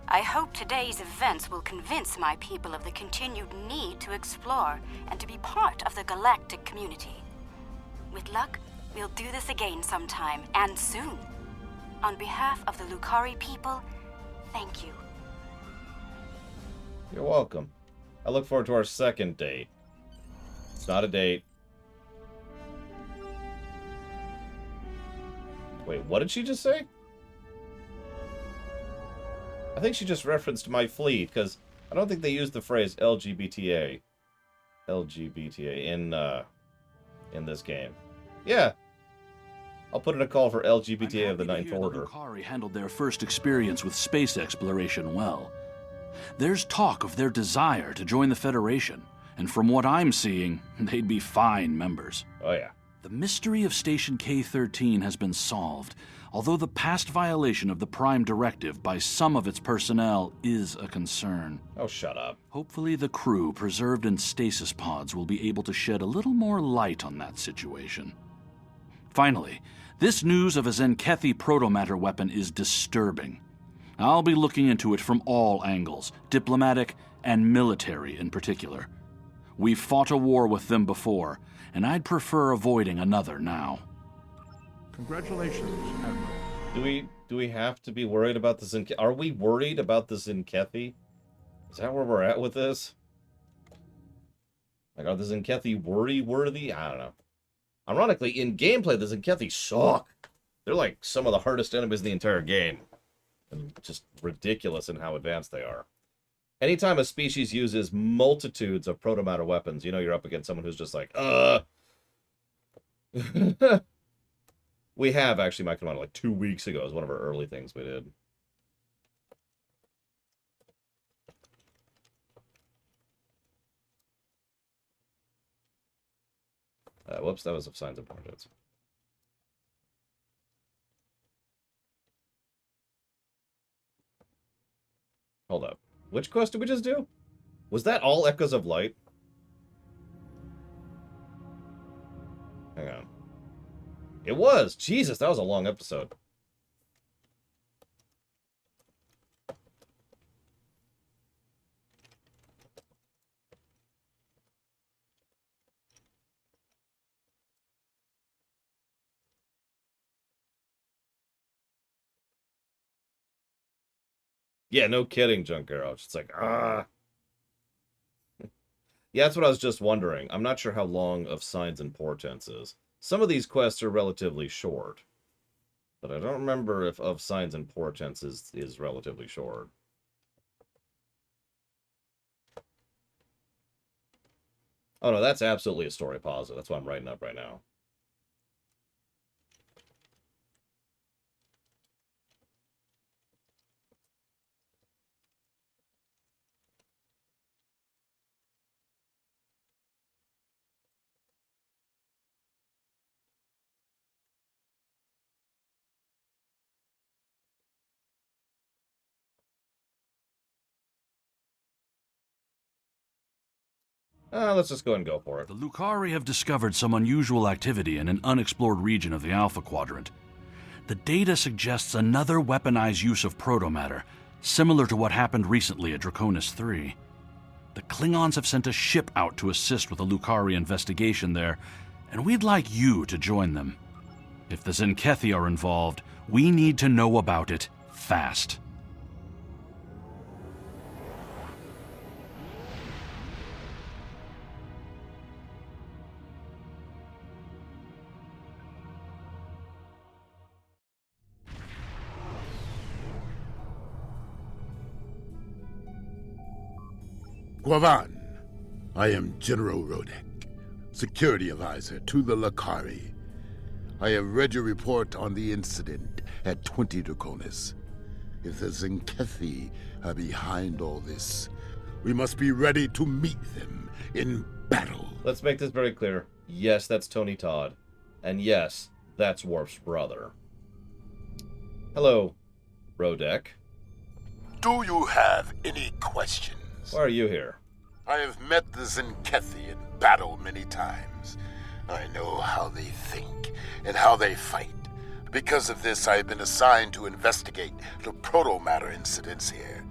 I hope today's events will convince my people of the continued need to explore and to be part of the galactic community. With luck, we'll do this again sometime, and soon. On behalf of the Lukari people, thank you. You're welcome. I look forward to our second date. It's not a date. Wait, what did she just say? I think she just referenced my fleet, because I don't think they used the phrase LGBTA. LGBTA in this game. Yeah. I'll put in a call for LGBTA of the Ninth Order. The Lukari handled their first experience with space exploration well. There's talk of their desire to join the Federation, and from what I'm seeing, they'd be fine members. Oh yeah. The mystery of Station K-13 has been solved, although the past violation of the Prime Directive by some of its personnel is a concern. Oh, shut up. Hopefully the crew preserved in stasis pods will be able to shed a little more light on that situation. Finally, this news of a Tzenkethi protomatter weapon is disturbing. I'll be looking into it from all angles, diplomatic and military in particular. We've fought a war with them before, and I'd prefer avoiding another now. Congratulations, Admiral. Do we have to be worried about the Tzenkethi? Are we worried about the Tzenkethi? Is that where we're at with this? Like, are the Tzenkethi worthy? I don't know. Ironically, in gameplay, the Tzenkethi suck. They're like some of the hardest enemies in the entire game. And just ridiculous in how advanced they are. Anytime a species uses multitudes of protomatter weapons, you know you're up against someone who's just like, We have actually, my command like 2 weeks ago. It was one of our early things we did. Whoops, that was of signs of portraits. Hold up. Which quest did we just do? Was that all Echoes of Light? Hang on. It was! Jesus, that was a long episode. Yeah, no kidding, Junk Arrow. It's like, Yeah, that's what I was just wondering. I'm not sure how long of Signs and Portents is. Some of these quests are relatively short. But I don't remember if of Signs and Portents is relatively short. Oh no, that's absolutely a story positive. That's what I'm writing up right now. Let's just go ahead and go for it. The Lukari have discovered some unusual activity in an unexplored region of the Alpha Quadrant. The data suggests another weaponized use of protomatter, similar to what happened recently at Draconis 3. The Klingons have sent a ship out to assist with the Lukari investigation there, and we'd like you to join them. If the Tzenkethi are involved, we need to know about it fast. Guavan, I am General Rodek, Security Advisor to the Lukari. I have read your report on the incident at 20 Draconis. If the Tzenkethi are behind all this, we must be ready to meet them in battle. Let's make this very clear. Yes, that's Tony Todd. And yes, that's Worf's brother. Hello, Rodek. Do you have any questions? Why are you here? I have met the Tzenkethi in battle many times. I know how they think and how they fight. Because of this, I have been assigned to investigate the proto-matter incidents here.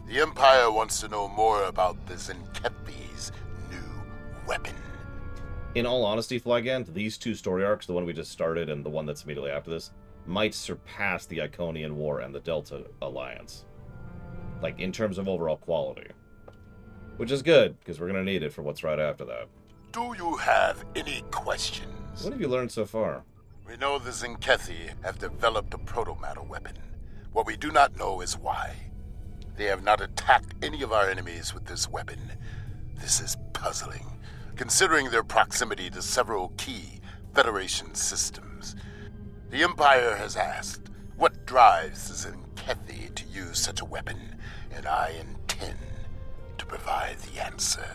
The Empire wants to know more about the Tzenkethi's new weapon. In all honesty, Flygant, these two story arcs, the one we just started and the one that's immediately after this, might surpass the Iconian War and the Delta Alliance. Like, in terms of overall quality. Which is good, because we're going to need it for what's right after that. Do you have any questions? What have you learned so far? We know the Tzenkethi have developed a proto-matter weapon. What we do not know is why. They have not attacked any of our enemies with this weapon. This is puzzling, considering their proximity to several key Federation systems. The Empire has asked, what drives the Tzenkethi to use such a weapon? And I intend to provide the answer.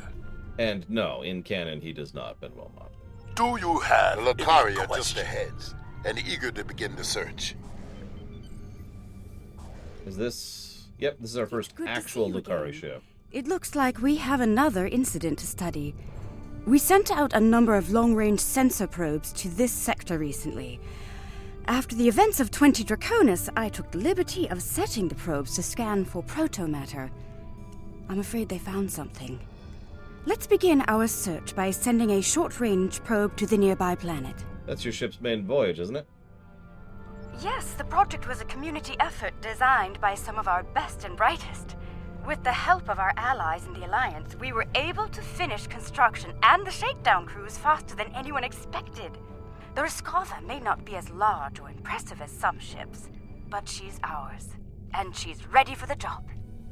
And no, in canon, he does not, Ben Wilmot. Do you have the Lukari are just ahead, and eager to begin the search. Is this... Yep, this is our first actual Lukari ship. It looks like we have another incident to study. We sent out a number of long-range sensor probes to this sector recently. After the events of 20 Draconis, I took the liberty of setting the probes to scan for proto-matter. I'm afraid they found something. Let's begin our search by sending a short-range probe to the nearby planet. That's your ship's main voyage, isn't it? Yes, the project was a community effort designed by some of our best and brightest. With the help of our allies in the Alliance, we were able to finish construction and the shakedown cruise faster than anyone expected. The Riskava may not be as large or impressive as some ships, but she's ours, and she's ready for the job.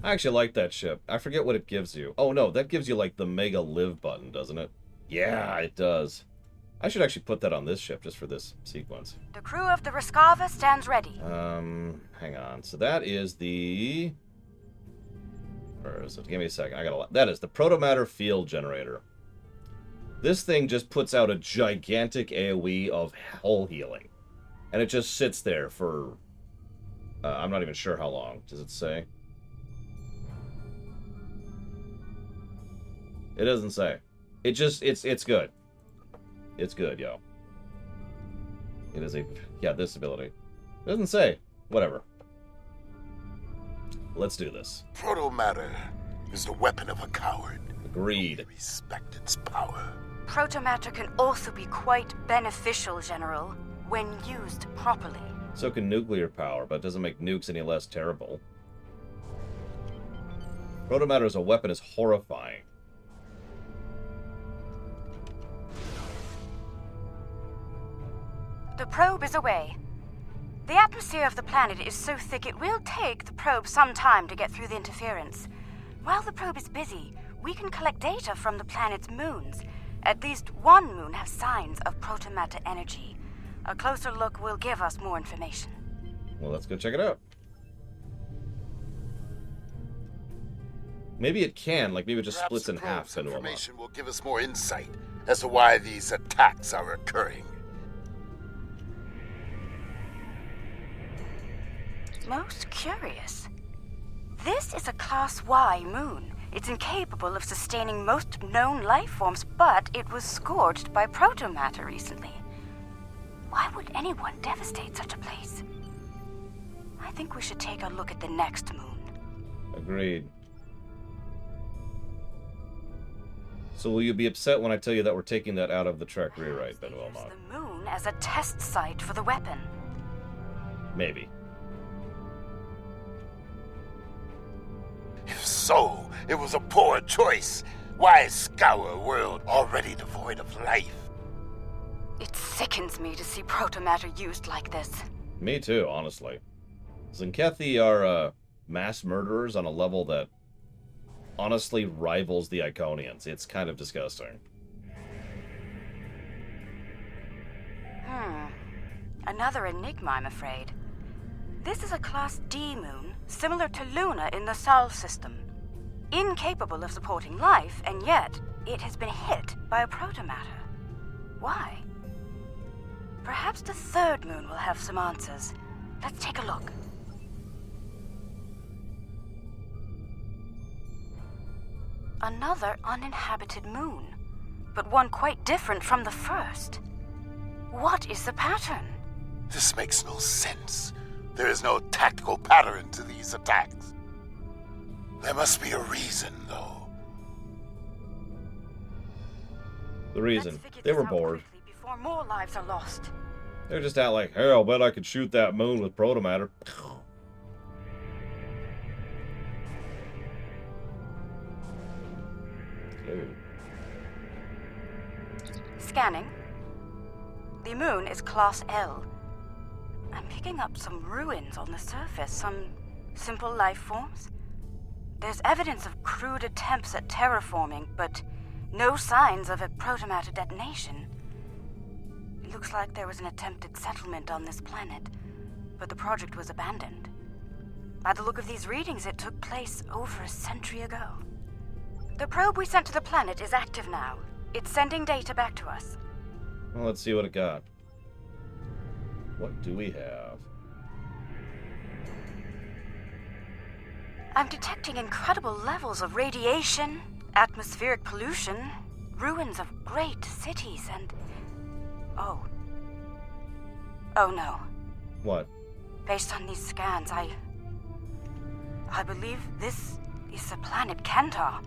I actually like that ship. I forget what it gives you. Oh no, that gives you like the Mega Live button, doesn't it? Yeah, it does. I should actually put that on this ship just for this sequence. The crew of the Riskava stands ready. Hang on. So that is the... Or is it? Give me a second. That is the proto-matter field generator. This thing just puts out a gigantic AoE of hull healing. And it just sits there for... I'm not even sure how long. Does it say? It doesn't say. It just... It's good. It's good, yo. It is a... Yeah, this ability. It doesn't say. Whatever. Let's do this. Proto-matter is the weapon of a coward. Agreed. Respect its power. Proto-matter can also be quite beneficial, General, when used properly. So can nuclear power, but it doesn't make nukes any less terrible. Proto-matter as a weapon is horrifying. The probe is away. The atmosphere of the planet is so thick it will take the probe some time to get through the interference. While the probe is busy, we can collect data from the planet's moons. At least one moon has signs of proto-matter energy. A closer look will give us more information. Well, let's go check it out. Maybe it can, like maybe it just Perhaps splits in half. Information will give us more insight as to why these attacks are occurring. Most curious. This is a Class Y moon. It's incapable of sustaining most known life forms, but it was scorched by proto-matter recently. Why would anyone devastate such a place? I think we should take a look at the next moon. Agreed. So will you be upset when I tell you that we're taking that out of the Trek rewrite, Ben Wilmot? The moon as a test site for the weapon. Maybe. If so, it was a poor choice. Why scour a world already devoid of life? It sickens me to see proto-matter used like this. Me too, honestly. Tzenkethi are mass murderers on a level that honestly rivals the Iconians. It's kind of disgusting. Another enigma, I'm afraid. This is a Class D moon, similar to Luna in the Sol system. Incapable of supporting life, and yet it has been hit by a protomatter. Why? Perhaps the third moon will have some answers. Let's take a look. Another uninhabited moon, but one quite different from the first. What is the pattern? This makes no sense. There is no tactical pattern to these attacks. There must be a reason, though. The reason. They were bored. Before more lives are lost. They're just out like, hey, I'll bet I could shoot that moon with protomatter. Dude. Scanning. The moon is Class L. I'm picking up some ruins on the surface, some simple life forms. There's evidence of crude attempts at terraforming, but no signs of a protomatter detonation. It looks like there was an attempted settlement on this planet, but the project was abandoned. By the look of these readings, it took place over a century ago. The probe we sent to the planet is active now. It's sending data back to us. Well, let's see what it got. What do we have? I'm detecting incredible levels of radiation, atmospheric pollution, ruins of great cities, and... Oh no. What? Based on these scans, I believe this is the planet Kentar,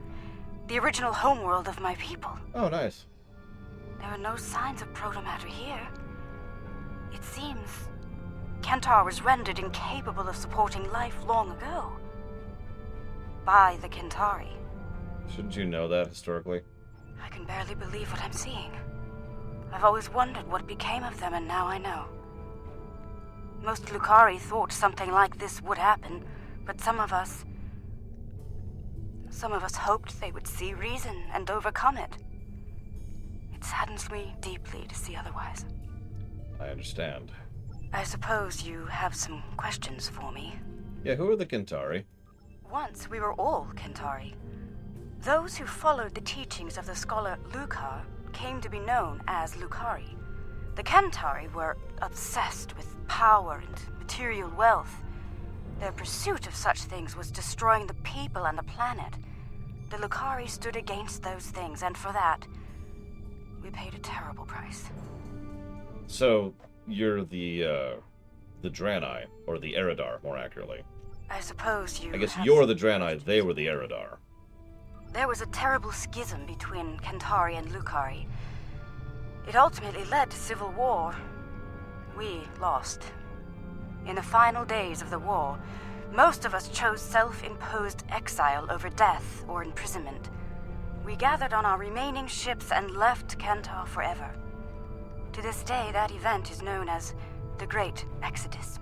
the original homeworld of my people. Oh, nice. There are no signs of protomatter here. It seems Kentar was rendered incapable of supporting life long ago. By the Kentari. Shouldn't you know that historically? I can barely believe what I'm seeing. I've always wondered what became of them, and now I know. Most Lukari thought something like this would happen, but some of us hoped they would see reason and overcome it. It saddens me deeply to see otherwise. I understand. I suppose you have some questions for me. Yeah, who are the Kentari? Once we were all Kentari. Those who followed the teachings of the scholar Lukar came to be known as Lukari. The Kentari were obsessed with power and material wealth. Their pursuit of such things was destroying the people and the planet. The Lukari stood against those things, and for that, we paid a terrible price. So, you're the Draenei, or the Eridar, more accurately. I suppose you... I guess you're the Draenei, they were the Eridar. There was a terrible schism between Kentari and Lukari. It ultimately led to civil war. We lost. In the final days of the war, most of us chose self-imposed exile over death or imprisonment. We gathered on our remaining ships and left Kentar forever. To this day, that event is known as the Great Exodus.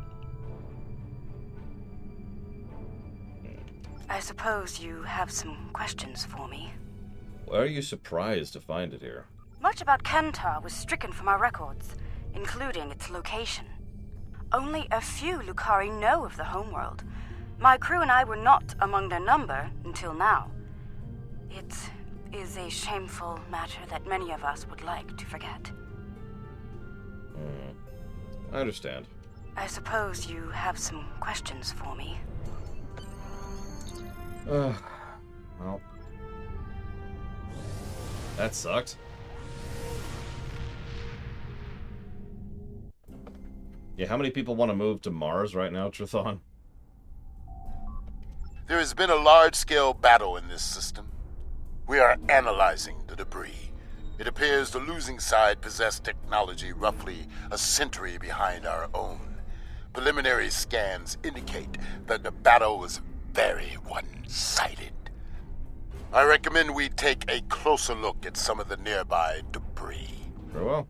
I suppose you have some questions for me. Why are you surprised to find it here? Much about Kentar was stricken from our records, including its location. Only a few Lukari know of the homeworld. My crew and I were not among their number until now. It is a shameful matter that many of us would like to forget. I understand. I suppose you have some questions for me. Well. That sucked. Yeah, how many people want to move to Mars right now, Trithon? There has been a large-scale battle in this system. We are analyzing the debris. It appears the losing side possessed technology roughly a century behind our own. Preliminary scans indicate that the battle was very one-sided. I recommend we take a closer look at some of the nearby debris. Very well.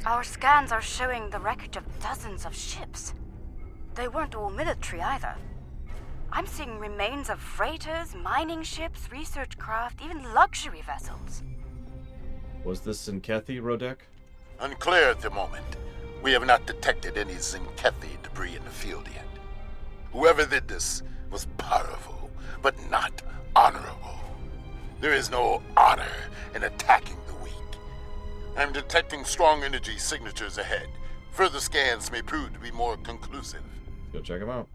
Our scans are showing the wreckage of dozens of ships. They weren't all military either. I'm seeing remains of freighters, mining ships, research craft, even luxury vessels. Was this Tzenkethi, Rodek? Unclear at the moment. We have not detected any Tzenkethi debris in the field yet. Whoever did this was powerful, but not honorable. There is no honor in attacking the weak. I'm detecting strong energy signatures ahead. Further scans may prove to be more conclusive. Let's go check them out.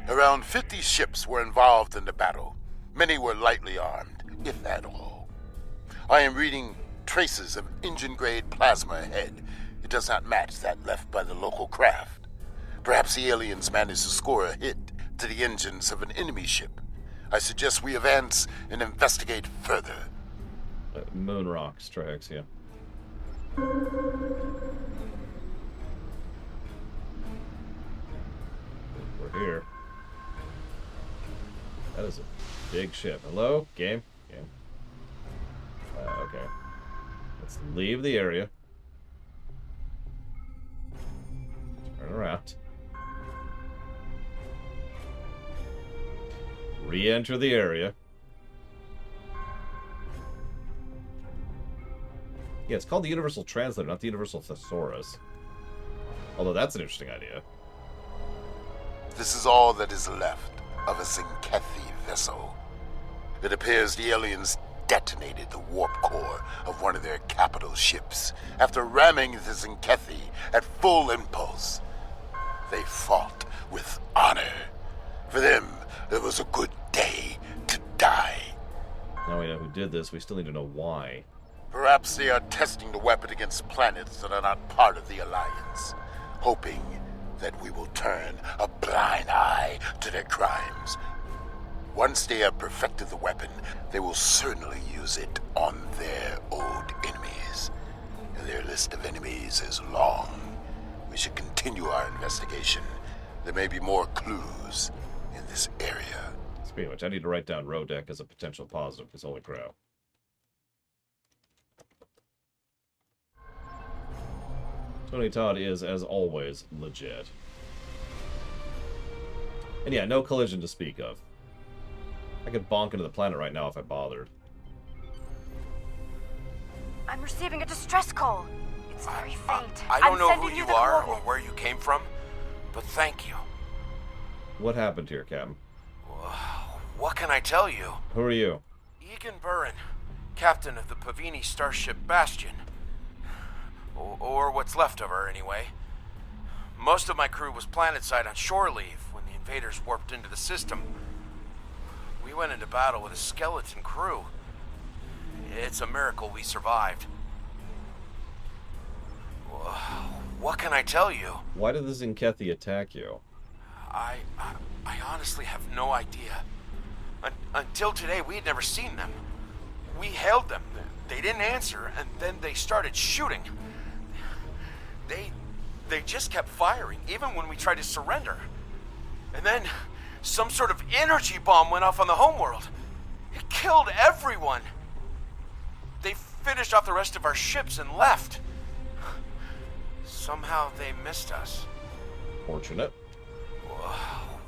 Around 50 ships were involved in the battle. Many were lightly armed, if at all. I am reading traces of engine-grade plasma ahead. It does not match that left by the local craft. Perhaps the aliens managed to score a hit to the engines of an enemy ship. I suggest we advance and investigate further. Moon rocks tracks, yeah. We're here. That is a big ship. Hello? Game? Game. Okay. Let's leave the area. Turn around. Re-enter the area. Yeah, it's called the Universal Translator, not the Universal Thesaurus. Although that's an interesting idea. This is all that is left of a Tzenkethi vessel. It appears the aliens detonated the warp core of one of their capital ships after ramming the Tzenkethi at full impulse. They fought with honor. For them, it was a good day to die. Now we know who did this, we still need to know why. Perhaps they are testing the weapon against planets that are not part of the Alliance, hoping that we will turn a blind eye to their crimes. Once they have perfected the weapon, they will certainly use it on their old enemies. And their list of enemies is long. We should continue our investigation. There may be more clues in this area. Speaking of which, I need to write down Rodek as a potential positive, because holy crap. Tony Todd is, as always, legit. And yeah, no collision to speak of. I could bonk into the planet right now if I bothered. I'm receiving a distress call. It's very faint. I don't know who sending you the are or coordinates. where you came from, but thank you. What happened here, Captain? What can I tell you? Who are you? Egan Burin, captain of the Pavini starship Bastion. Or what's left of her, anyway. Most of my crew was planetside on shore leave when the invaders warped into the system. We went into battle with a skeleton crew. It's a miracle we survived. What can I tell you? Why did the Tzenkethi attack you? I honestly have no idea. Until today, we had never seen them. We hailed them. They didn't answer, and then they started shooting. They just kept firing, even when we tried to surrender. And then some sort of energy bomb went off on the homeworld. It killed everyone. They finished off the rest of our ships and left. Somehow they missed us. Fortunate.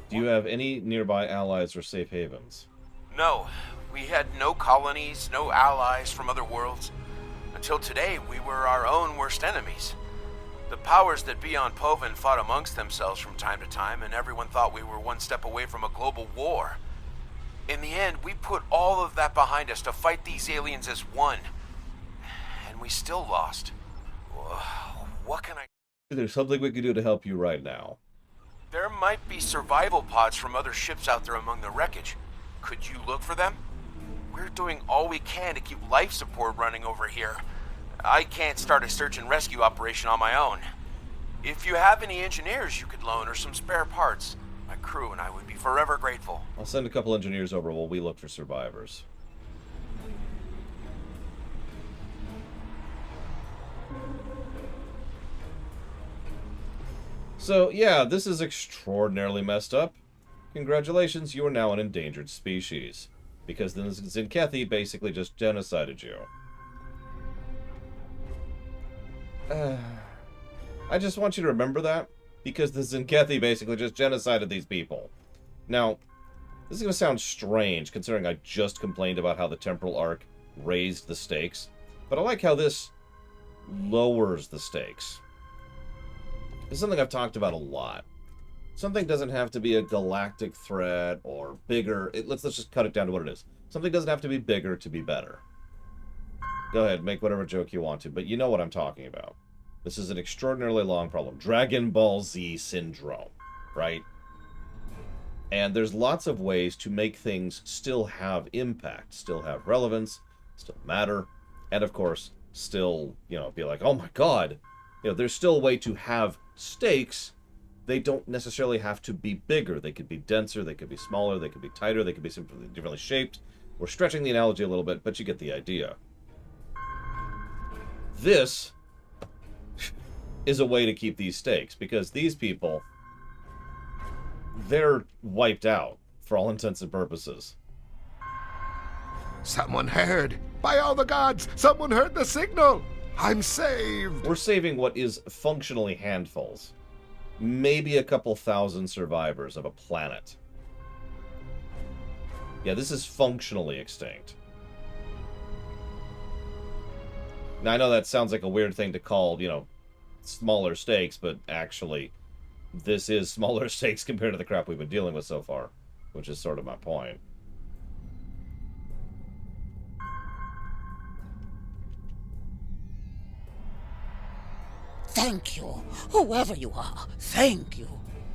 Do you have any nearby allies or safe havens? No, we had no colonies, no allies from other worlds. Until today, we were our own worst enemies. The powers that be on Povin fought amongst themselves from time to time, and everyone thought we were one step away from a global war. In the end, we put all of that behind us to fight these aliens as one. And we still lost. What can I... There's something we can do to help you right now. There might be survival pods from other ships out there among the wreckage. Could you look for them? We're doing all we can to keep life support running over here. I can't start a search and rescue operation on my own. If you have any engineers you could loan or some spare parts, my crew and I would be forever grateful. I'll send a couple engineers over while we look for survivors. So, yeah, this is extraordinarily messed up. Congratulations, you are now an endangered species. Because the Tzenkethi basically just genocided you. I just want you to remember that. Because the Tzenkethi basically just genocided these people. Now, this is going to sound strange, considering I just complained about how the temporal arc raised the stakes. But I like how this lowers the stakes. It's something I've talked about a lot. Something doesn't have to be a galactic threat or bigger. Let's just cut it down to what it is. Something doesn't have to be bigger to be better. Go ahead, make whatever joke you want to, but you know what I'm talking about. This is an extraordinarily long problem. Dragon Ball Z syndrome, right? And there's lots of ways to make things still have impact, still have relevance, still matter, and of course, still, be like, oh my god. There's still a way to have stakes. They don't necessarily have to be bigger. They could be denser, they could be smaller, they could be tighter, they could be simply differently shaped. We're stretching the analogy a little bit, but you get the idea. This is a way to keep these stakes, because these people, they're wiped out, for all intents and purposes. Someone heard! By all the gods, someone heard the signal! I'm saved! We're saving what is functionally handfuls. Maybe a couple thousand survivors of a planet. Yeah, this is functionally extinct. Now, I know that sounds like a weird thing to call, smaller stakes, but actually, this is smaller stakes compared to the crap we've been dealing with so far, which is sort of my point. Thank you. Whoever you are, thank you.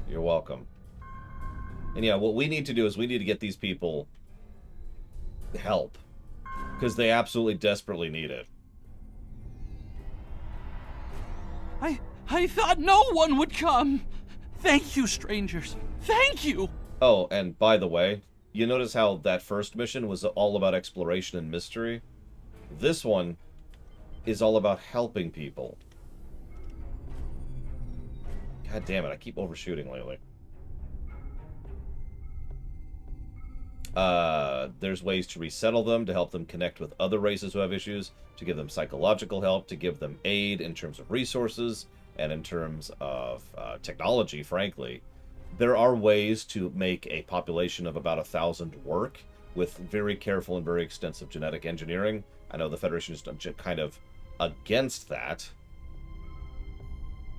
You're welcome. And yeah, what we need to do is we need to get these people help. Because they absolutely desperately need it. I thought no one would come. Thank you, strangers. Thank you. Oh, and by the way, you notice how that first mission was all about exploration and mystery? This one is all about helping people. God damn it, I keep overshooting lately. There's ways to resettle them, to help them connect with other races who have issues, to give them psychological help, to give them aid in terms of resources, and in terms of technology, frankly. There are ways to make a population of about 1,000 work with very careful and very extensive genetic engineering. I know the Federation is kind of against that,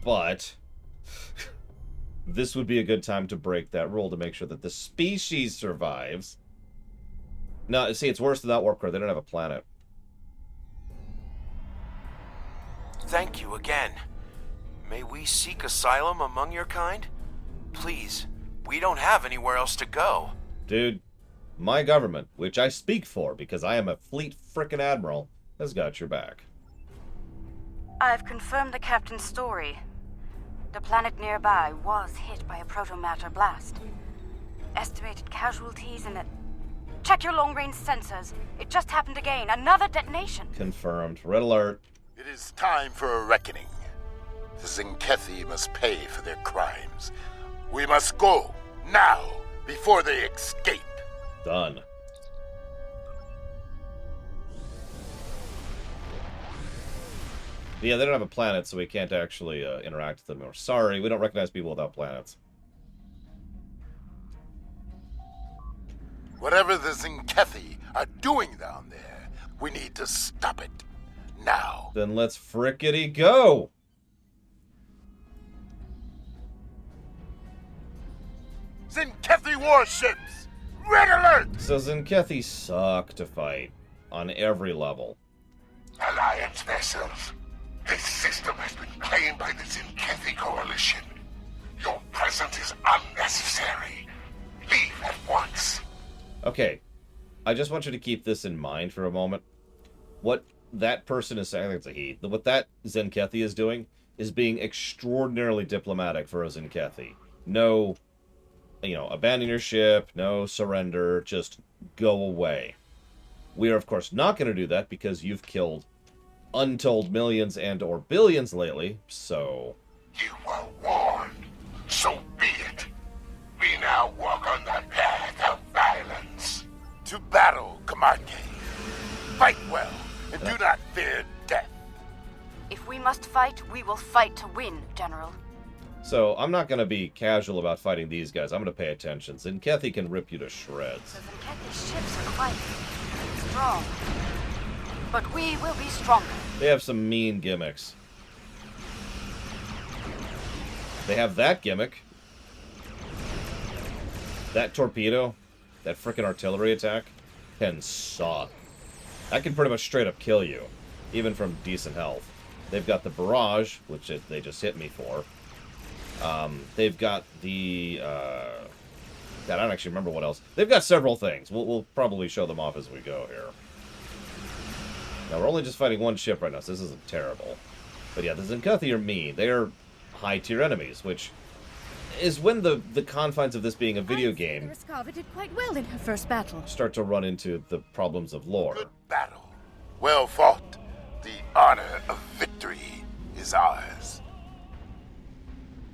but this would be a good time to break that rule to make sure that the species survives. No, see, it's worse than that warp core. They don't have a planet. Thank you again. May we seek asylum among your kind? Please, we don't have anywhere else to go. Dude, my government, which I speak for because I am a fleet frickin' admiral, has got your back. I've confirmed the captain's story. The planet nearby was hit by a protomatter blast. Estimated casualties in it. Check your long-range sensors. It just happened again. Another detonation. Confirmed. Red alert. It is time for a reckoning. The Tzenkethi must pay for their crimes. We must go, now, before they escape. Done. Yeah, they don't have a planet, so we can't actually interact with them. We're sorry, we don't recognize people without planets. Whatever the Tzenkethi are doing down there, we need to stop it. Now. Then let's frickety go! Tzenkethi warships! Red alert! So Tzenkethi suck to fight. On every level. Alliance vessels. This system has been claimed by the Tzenkethi Coalition. Your presence is unnecessary. Leave at once. Okay, I just want you to keep this in mind for a moment. What that person is saying, I think it's a he, what that Tzenkethi is doing is being extraordinarily diplomatic for a Tzenkethi. No, abandon your ship, no surrender, just go away. We are, of course, not going to do that because you've killed untold millions and or billions lately, so... You were warned, so be it. We now walk on that Marque. Fight well, and do not fear death. If we must fight, we will fight to win, General. So, I'm not going to be casual about fighting these guys. I'm going to pay attention. Tzenkethi can rip you to shreds. The Tzenkethi ships are quite strong. But we will be stronger. They have some mean gimmicks. They have that gimmick. That torpedo, that frickin' artillery attack, can suck. That can pretty much straight up kill you, even from decent health. They've got the barrage, which they just hit me for. They've got the... God, I don't actually remember what else. They've got several things. We'll probably show them off as we go here. Now, we're only just fighting one ship right now, so this isn't terrible. But yeah, the Tzenkethi are mean. They are high-tier enemies, which is when the confines of this being a video game Raskava did quite well in her first battle. start to run into the problems of lore. Good battle. Well fought. The honor of victory is ours.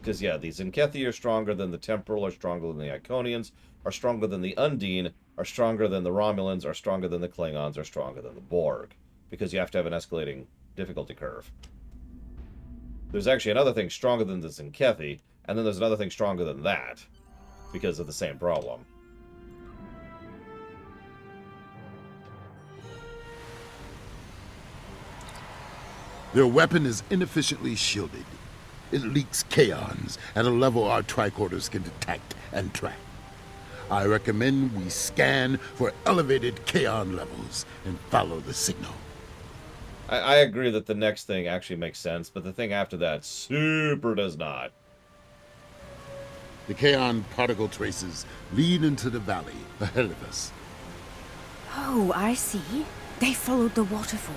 Because, yeah, the Tzenkethi are stronger than the Temporal, are stronger than the Iconians, are stronger than the Undine, are stronger than the Romulans, are stronger than the Klingons, are stronger than the Borg. Because you have to have an escalating difficulty curve. There's actually another thing stronger than the Tzenkethi, and then there's another thing stronger than that, because of the same problem. Their weapon is inefficiently shielded. It leaks kaons at a level our tricorders can detect and track. I recommend we scan for elevated kaon levels and follow the signal. I agree that the next thing actually makes sense, but the thing after that super does not. The kaon particle traces lead into the valley ahead of us. Oh, I see. They followed the waterfall.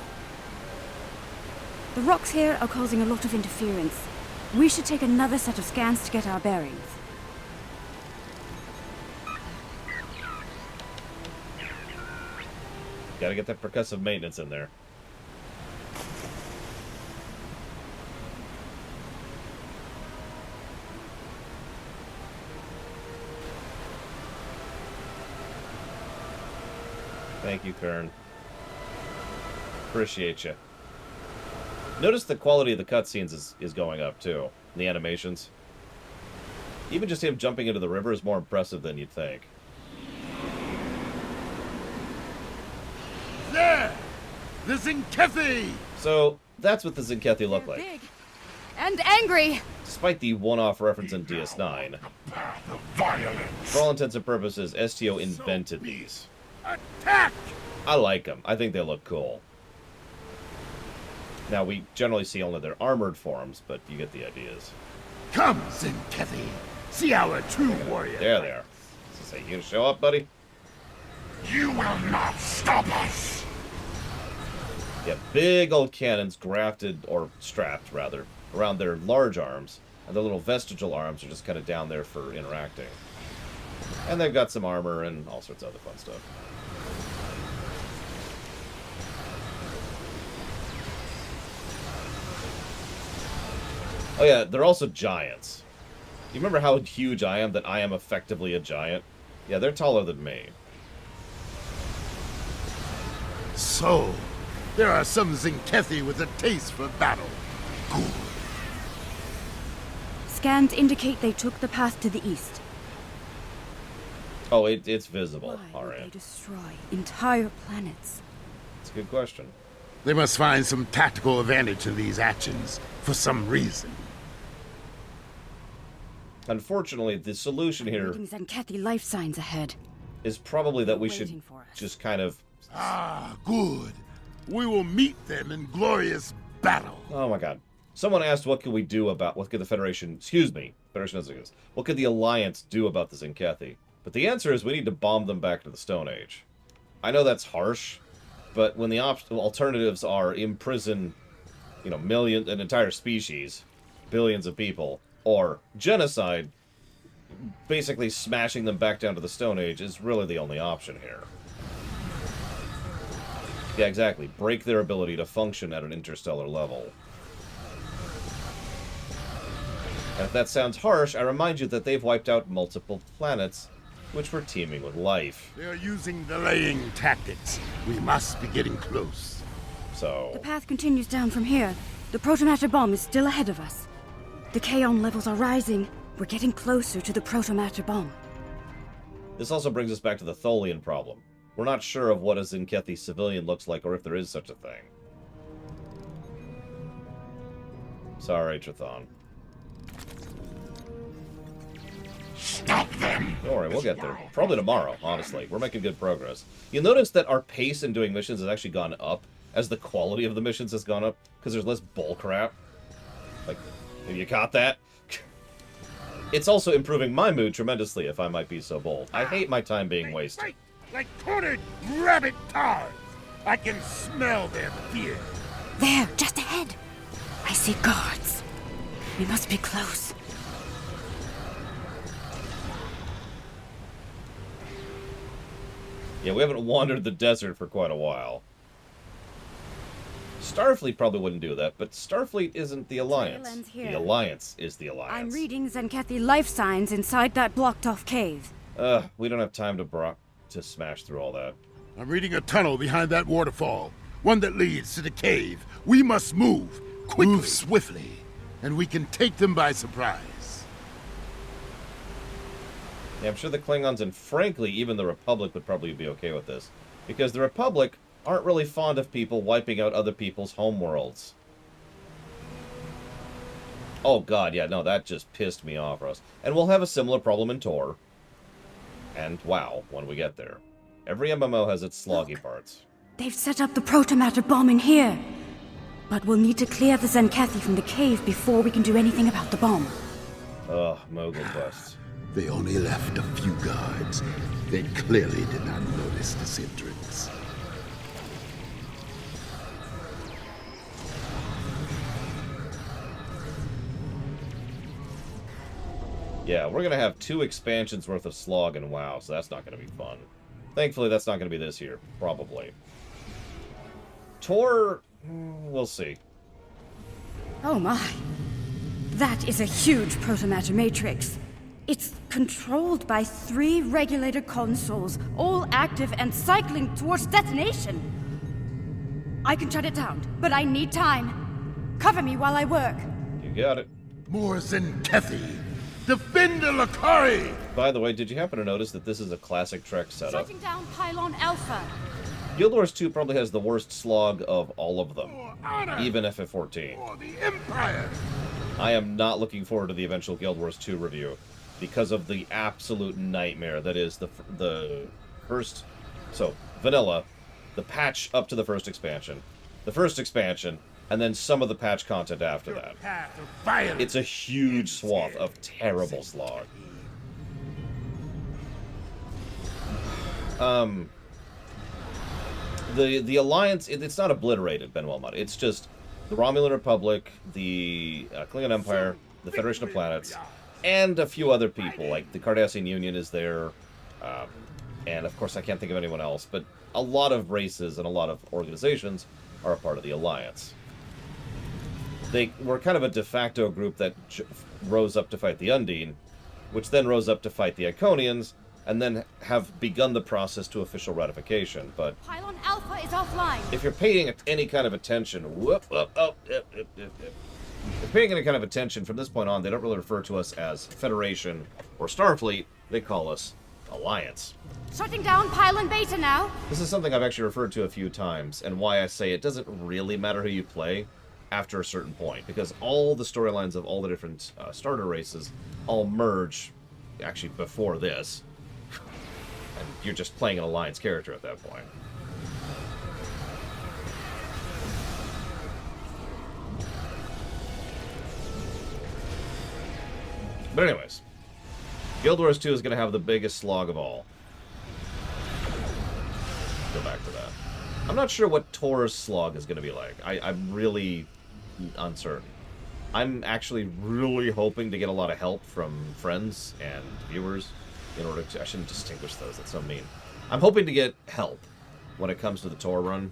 The rocks here are causing a lot of interference. We should take another set of scans to get our bearings. Gotta get that percussive maintenance in there. Thank you, Kern. Appreciate you. Notice the quality of the cutscenes is going up, too. The animations. Even just him jumping into the river is more impressive than you'd think. There! The Tzenkethi! So, that's what the Tzenkethi look like. Big and angry! Despite the one-off reference in DS9. For all intents and purposes, STO invented these. Attack! I like them. I think they look cool. Now, we generally see only their armored forms, but you get the ideas. Come, Tzenkethi! See our true warrior! There they are. So say, you gonna show up, buddy? You will not stop us! Yeah, big old cannons grafted, or strapped, rather, around their large arms, and their little vestigial arms are just kind of down there for interacting. And they've got some armor and all sorts of other fun stuff. Oh yeah, they're also giants. You remember how huge I am, that I am effectively a giant? Yeah, they're taller than me. So, there are some Tzenkethi with a taste for battle. Good. Scans indicate they took the path to the east. Oh, it's visible. Why All would they right. destroy entire planets? It's a good question. They must find some tactical advantage in these actions, for some reason. Unfortunately, the solution here Tzenkethi life signs ahead. is probably that we Waiting should for us. just kind of... Ah, good. We will meet them in glorious battle. Oh my god. Someone asked what could we do about... What could the Federation... Excuse me. Federation doesn't exist. What could the Alliance do about the Tzenkethi? But the answer is we need to bomb them back to the Stone Age. I know that's harsh, but when the alternatives are imprison, you know, an entire species, billions of people, or genocide, basically smashing them back down to the Stone Age is really the only option here. Yeah, exactly. Break their ability to function at an interstellar level. And if that sounds harsh, I remind you that they've wiped out multiple planets which were teeming with life. They are using delaying tactics. We must be getting close. So... The path continues down from here. The protomatter bomb is still ahead of us. The kaon levels are rising. We're getting closer to the protomatter bomb. This also brings us back to the Tholian problem. We're not sure of what a Tzenkethi civilian looks like, or if there is such a thing. Sorry, Trathon. Stop them! Don't worry, we'll get there. Probably tomorrow, honestly. We're making good progress. You'll notice that our pace in doing missions has actually gone up as the quality of the missions has gone up, because there's less bullcrap. Like, have you caught that? It's also improving my mood tremendously, if I might be so bold. I hate my time being wasted. Like cornered rabbit tars! I can smell their fear. There, just ahead. I see guards. We must be close. Yeah, we haven't wandered the desert for quite a while. Starfleet probably wouldn't do that, but Starfleet isn't the Alliance. The Alliance is the Alliance. I'm reading Tzenkethi life signs inside that blocked-off cave. We don't have time to smash through all that. I'm reading a tunnel behind that waterfall. One that leads to the cave. We must move. Quickly. Move swiftly. And we can take them by surprise. Yeah, I'm sure the Klingons and, frankly, even the Republic would probably be okay with this. Because the Republic aren't really fond of people wiping out other people's homeworlds. Oh god, yeah, no, that just pissed me off, Russ. And we'll have a similar problem in Tor. And WoW, when we get there. Every MMO has its sloggy parts. They've set up the protomatter bomb in here. But we'll need to clear the Tzenkethi from the cave before we can do anything about the bomb. Ugh, Mogul quests. They only left a few guards. They clearly did not notice this entrance. Yeah, we're going to have 2 expansions worth of slog and WoW, so that's not going to be fun. Thankfully, that's not going to be this year. Probably. Tor, we'll see. Oh my. That is a huge protomatter matrix. It's controlled by 3 regulator consoles, all active and cycling towards detonation. I can shut it down, but I need time. Cover me while I work. You got it. More Tzenkethi! Defend the Lukari! By the way, did you happen to notice that this is a classic Trek setup? Shutting down Pylon Alpha. Guild Wars 2 probably has the worst slog of all of them, even FF14. For the Empire! I am not looking forward to the eventual Guild Wars 2 review because of the absolute nightmare that is the first... So, vanilla, the patch up to the first expansion, and then some of the patch content after that. It's a huge swath of terrible slog. The Alliance, it's not obliterated, Ben Wilmot. It's just the Romulan Republic, the Klingon Empire, the Federation of Planets, and a few other people, like the Cardassian Union is there, and of course I can't think of anyone else, but a lot of races and a lot of organizations are a part of the Alliance. They were kind of a de facto group that rose up to fight the Undine, which then rose up to fight the Iconians, and then have begun the process to official ratification. But Pylon Alpha is offline. If you're paying any kind of attention, if you're paying any kind of attention from this point on, they don't really refer to us as Federation or Starfleet. They call us Alliance. Shutting down Pylon Beta now. This is something I've actually referred to a few times, and why I say it doesn't really matter who you play after a certain point, because all the storylines of all the different starter races all merge, actually, before this. And you're just playing an Alliance character at that point. But anyways, Guild Wars 2 is going to have the biggest slog of all. Go back to that. I'm not sure what Tor's slog is going to be like. I'm really uncertain. I'm actually really hoping to get a lot of help from friends and viewers in order to... I shouldn't distinguish those, that's so mean. I'm hoping to get help when it comes to the Tor run,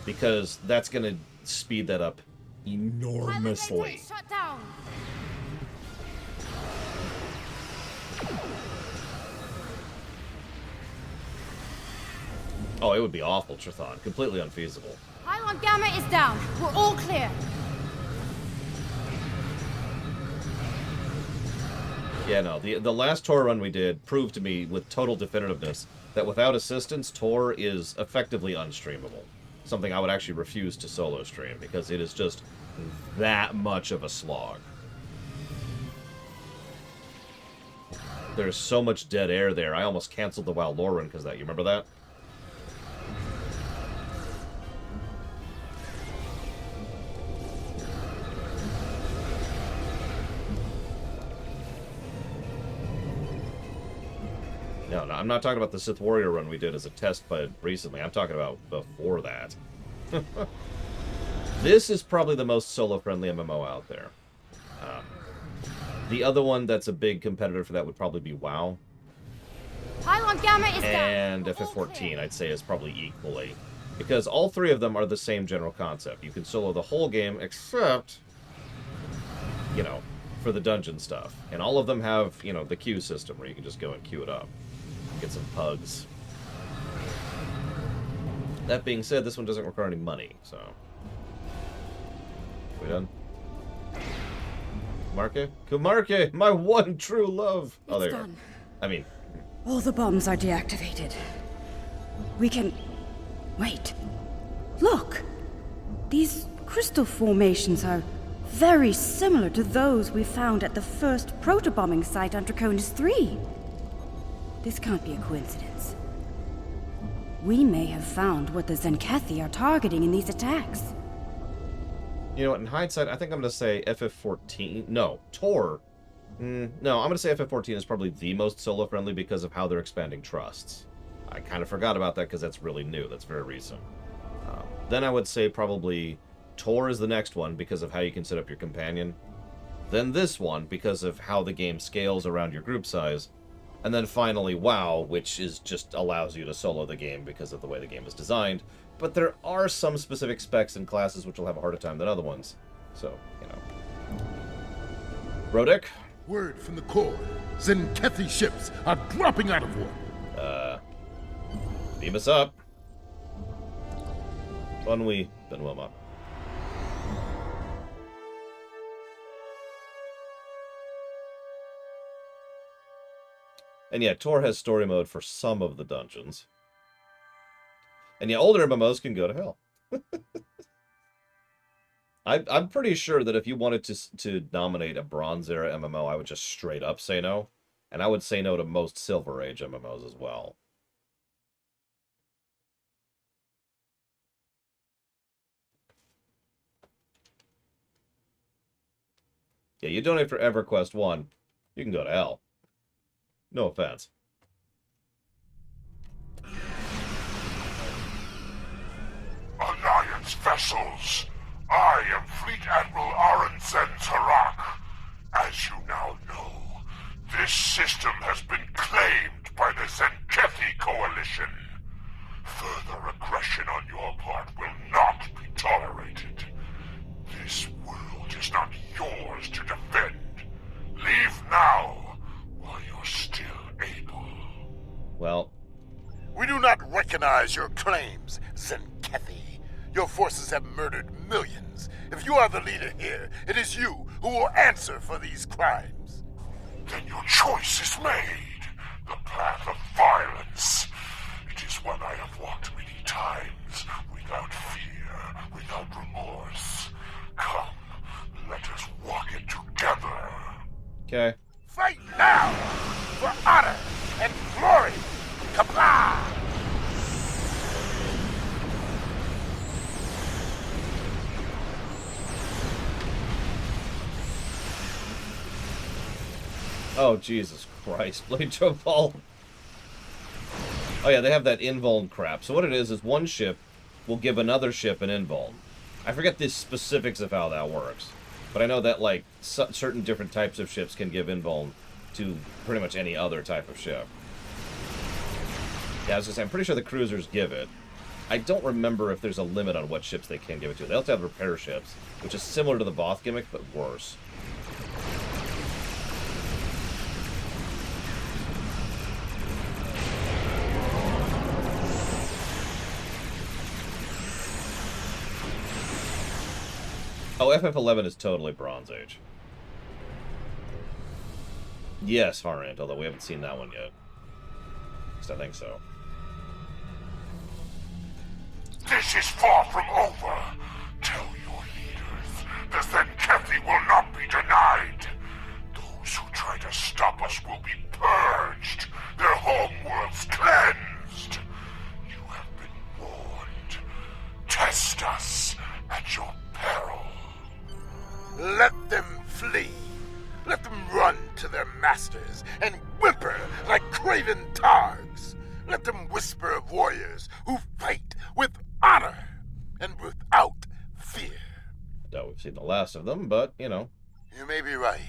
because that's going to speed that up enormously. Shut down. Oh, it would be awful, Trithan. Completely unfeasible. Pylon Gamma is down. We're all clear. Yeah, no, the last Tor run we did proved to me with total definitiveness that without assistance, Tor is effectively unstreamable. Something I would actually refuse to solo stream, because it is just that much of a slog. There's so much dead air there, I almost canceled the WoW lore run because of that. You remember that? No, I'm not talking about the Sith Warrior run we did as a test bed recently. I'm talking about before that. This is probably the most solo-friendly MMO out there. The other one that's a big competitor for that would probably be WoW. Pylon Gamma is and FF14, I'd say, is probably equally. Because all three of them are the same general concept. You can solo the whole game, except, you know, for the dungeon stuff. And all of them have, you know, the queue system where you can just go and queue it up. Get some pugs. That being said, this one doesn't require any money, so... We done? Kumarke? Kumarke! My one true love! Oh, there you go. I mean... All the bombs are deactivated. We can... Wait. Look! These crystal formations are very similar to those we found at the first proto-bombing site on Draconis 3. This can't be a coincidence. We may have found what the Tzenkethi are targeting in these attacks. You know what, in hindsight, I think I'm going to say FF14... No, Tor. No, I'm going to say FF14 is probably the most solo-friendly because of how they're expanding trusts. I kind of forgot about that because that's really new. That's very recent. Then I would say probably Tor is the next one because of how you can set up your companion. Then this one because of how the game scales around your group size. And then finally WoW, which is just allows you to solo the game because of the way the game is designed. But there are some specific specs and classes which will have a harder time than other ones. So, you know. Rodek? Word from the core. Tzenkethi ships are dropping out of water. Beam us up. Bonwi Benwilma. And yeah, Tor has story mode for some of the dungeons. And yeah, older MMOs can go to hell. I'm pretty sure that if you wanted to nominate a Bronze Era MMO, I would just straight up say no. And I would say no to most Silver Age MMOs as well. Yeah, you donate for EverQuest 1, you can go to hell. No offense. Alliance vessels, I am Fleet Admiral Aronsen Tarak. As you now know, this system has been claimed by the Tzenkethi Coalition. Further aggression on your part will not be tolerated. This world is not yours to defend. Leave now, while you're still able. Well... We do not recognize your claims, Tzenkethi. Your forces have murdered millions. If you are the leader here, it is you who will answer for these crimes. Then your choice is made. The path of violence. It is one I have walked many times, without fear, without remorse. Come, let us walk it together. Okay. Fight now! For honor and glory! Kapla! Oh, Jesus Christ. Blade Topal. Oh yeah, they have that invuln crap. So what it is one ship will give another ship an invuln. I forget the specifics of how that works. But I know that, like, certain different types of ships can give invuln to pretty much any other type of ship. Yeah, I was gonna say, I'm pretty sure the cruisers give it. I don't remember if there's a limit on what ships they can give it to. They also have repair ships, which is similar to the Voth gimmick, but worse. Oh, FF11 is totally Bronze Age. Yes, Harant, although we haven't seen that one yet. At least I think so. This is far from over. Tell your leaders the Tzenkethi will not be denied. Those who try to stop us will be purged, their homeworlds cleansed. You have been warned. Test us at your peril. Let them flee. Let them run to their masters and whimper like craven targs. Let them whisper of warriors who fight with honor and without fear. Doubt we've seen the last of them, but, you know. You may be right.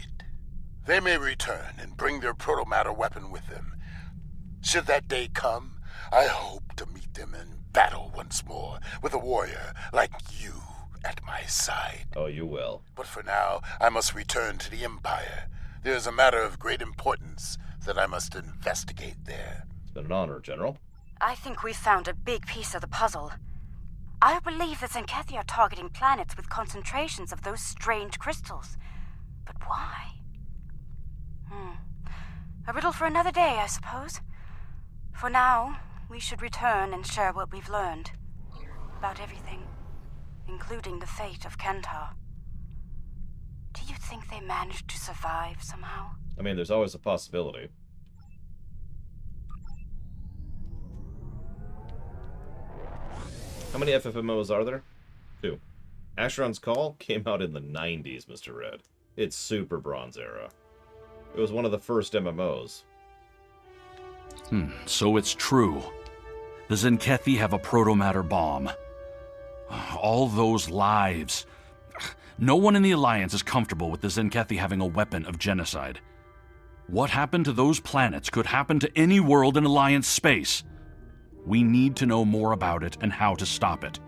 They may return and bring their proto-matter weapon with them. Should that day come, I hope to meet them in battle once more with a warrior like you at my side. Oh, you will. But for now, I must return to the Empire. There is a matter of great importance that I must investigate there. It's been an honor, General. I think we've found a big piece of the puzzle. I believe the Tzenkethi are targeting planets with concentrations of those strange crystals. But why? A riddle for another day, I suppose. For now, we should return and share what we've learned. About everything. Including the fate of Kentar. Do you think they managed to survive somehow? I mean, there's always a possibility. How many FFMOs are there? 2. Asheron's Call came out in the 90s, Mr. Red. It's super Bronze Era. It was one of the first MMOs. So it's true. The Tzenkethi have a proto-matter bomb. All those lives. No one in the Alliance is comfortable with the Tzenkethi having a weapon of genocide. What happened to those planets could happen to any world in Alliance space. We need to know more about it and how to stop it.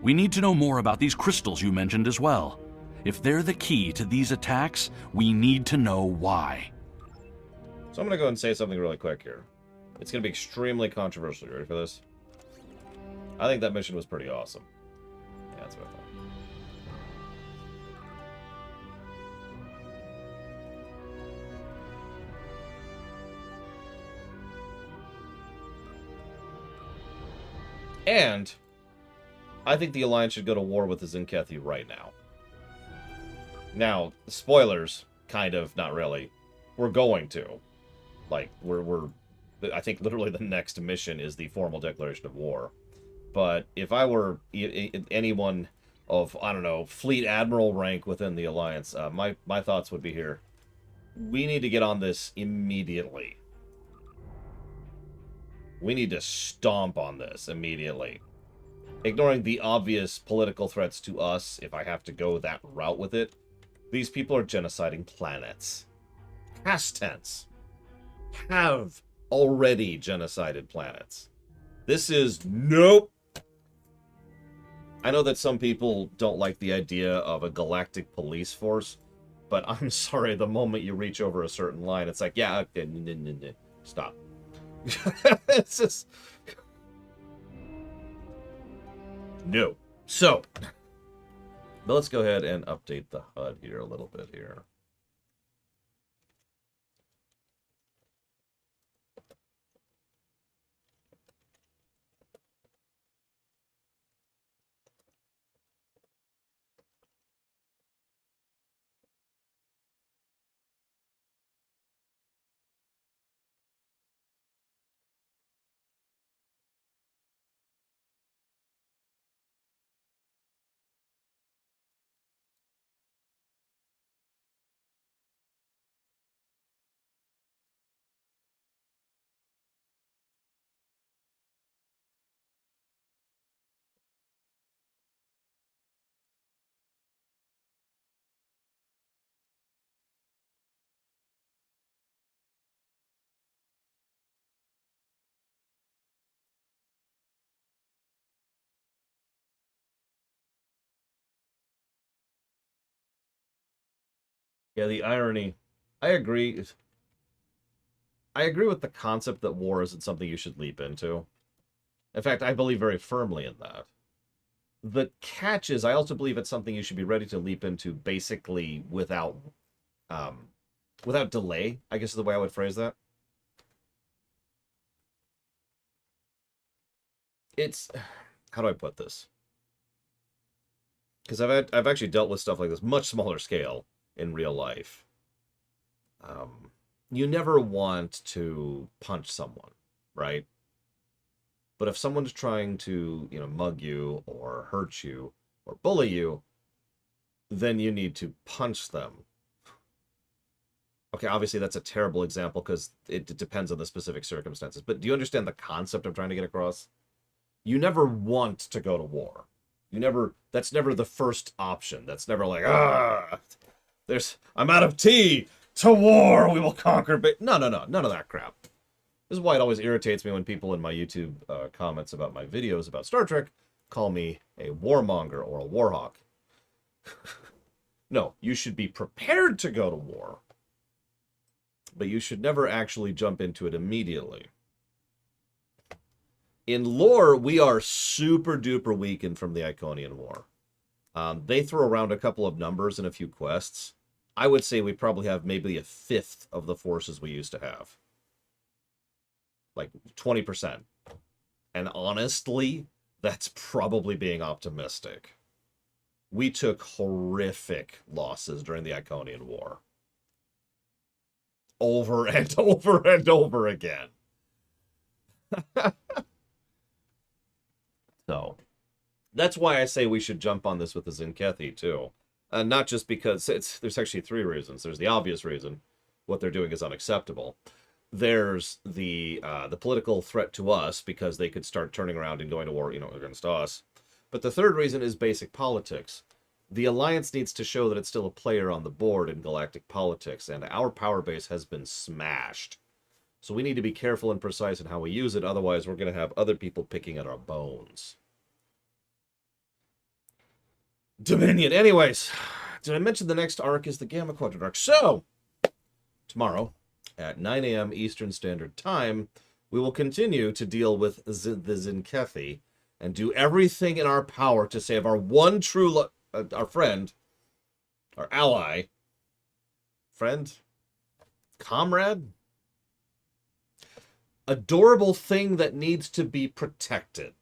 We need to know more about these crystals you mentioned as well. If they're the key to these attacks, we need to know why. So I'm going to go and say something really quick here. It's going to be extremely controversial. You ready for this? I think that mission was pretty awesome. Yeah, that's what I thought. And I think the Alliance should go to war with the Tzenkethi right now. Now, spoilers, kind of, not really. We're going to. Like, I think literally the next mission is the formal declaration of war. But if I were anyone of, I don't know, Fleet Admiral rank within the Alliance, my thoughts would be here. We need to get on this immediately. We need to stomp on this immediately. Ignoring the obvious political threats to us, if I have to go that route with it, these people are genociding planets. Past tense. Have already genocided planets. This is nope. I know that some people don't like the idea of a galactic police force, but I'm sorry, the moment you reach over a certain line, it's like, yeah, okay, stop. It's just... No. So, but let's go ahead and update the HUD here a little bit here. Yeah, the irony. I agree. I agree with the concept that war isn't something you should leap into. In fact, I believe very firmly in that. The catch is, I also believe it's something you should be ready to leap into basically without delay, I guess is the way I would phrase that. It's, how do I put this? Because I've actually dealt with stuff like this, much smaller scale in real life. You never want to punch someone, right? But if someone's trying to, mug you or hurt you or bully you, then you need to punch them. Okay, obviously that's a terrible example because it depends on the specific circumstances. But do you understand the concept I'm trying to get across? You never want to go to war. That's never the first option. That's never like, I'm out of tea. To war, we will conquer. But no, none of that crap. This is why it always irritates me when people in my YouTube comments about my videos about Star Trek call me a warmonger or a warhawk. No, you should be prepared to go to war. But you should never actually jump into it immediately. In lore, we are super duper weakened from the Iconian War. They throw around a couple of numbers and a few quests. I would say we probably have maybe a fifth of the forces we used to have. Like 20%. And honestly, that's probably being optimistic. We took horrific losses during the Iconian War. Over and over and over again. So, that's why I say we should jump on this with the Tzenkethi, too. Not just because there's actually three reasons. There's the obvious reason. What they're doing is unacceptable. There's the political threat to us because they could start turning around and going to war, against us. But the third reason is basic politics. The Alliance needs to show that it's still a player on the board in galactic politics, and our power base has been smashed. So we need to be careful and precise in how we use it, otherwise we're going to have other people picking at our bones. Dominion. Anyways, did I mention the next arc is the Gamma Quadrant arc? So, tomorrow, at 9 a.m. Eastern Standard Time, we will continue to deal with the Tzenkethi and do everything in our power to save our one true, our friend, our ally, comrade, adorable thing that needs to be protected.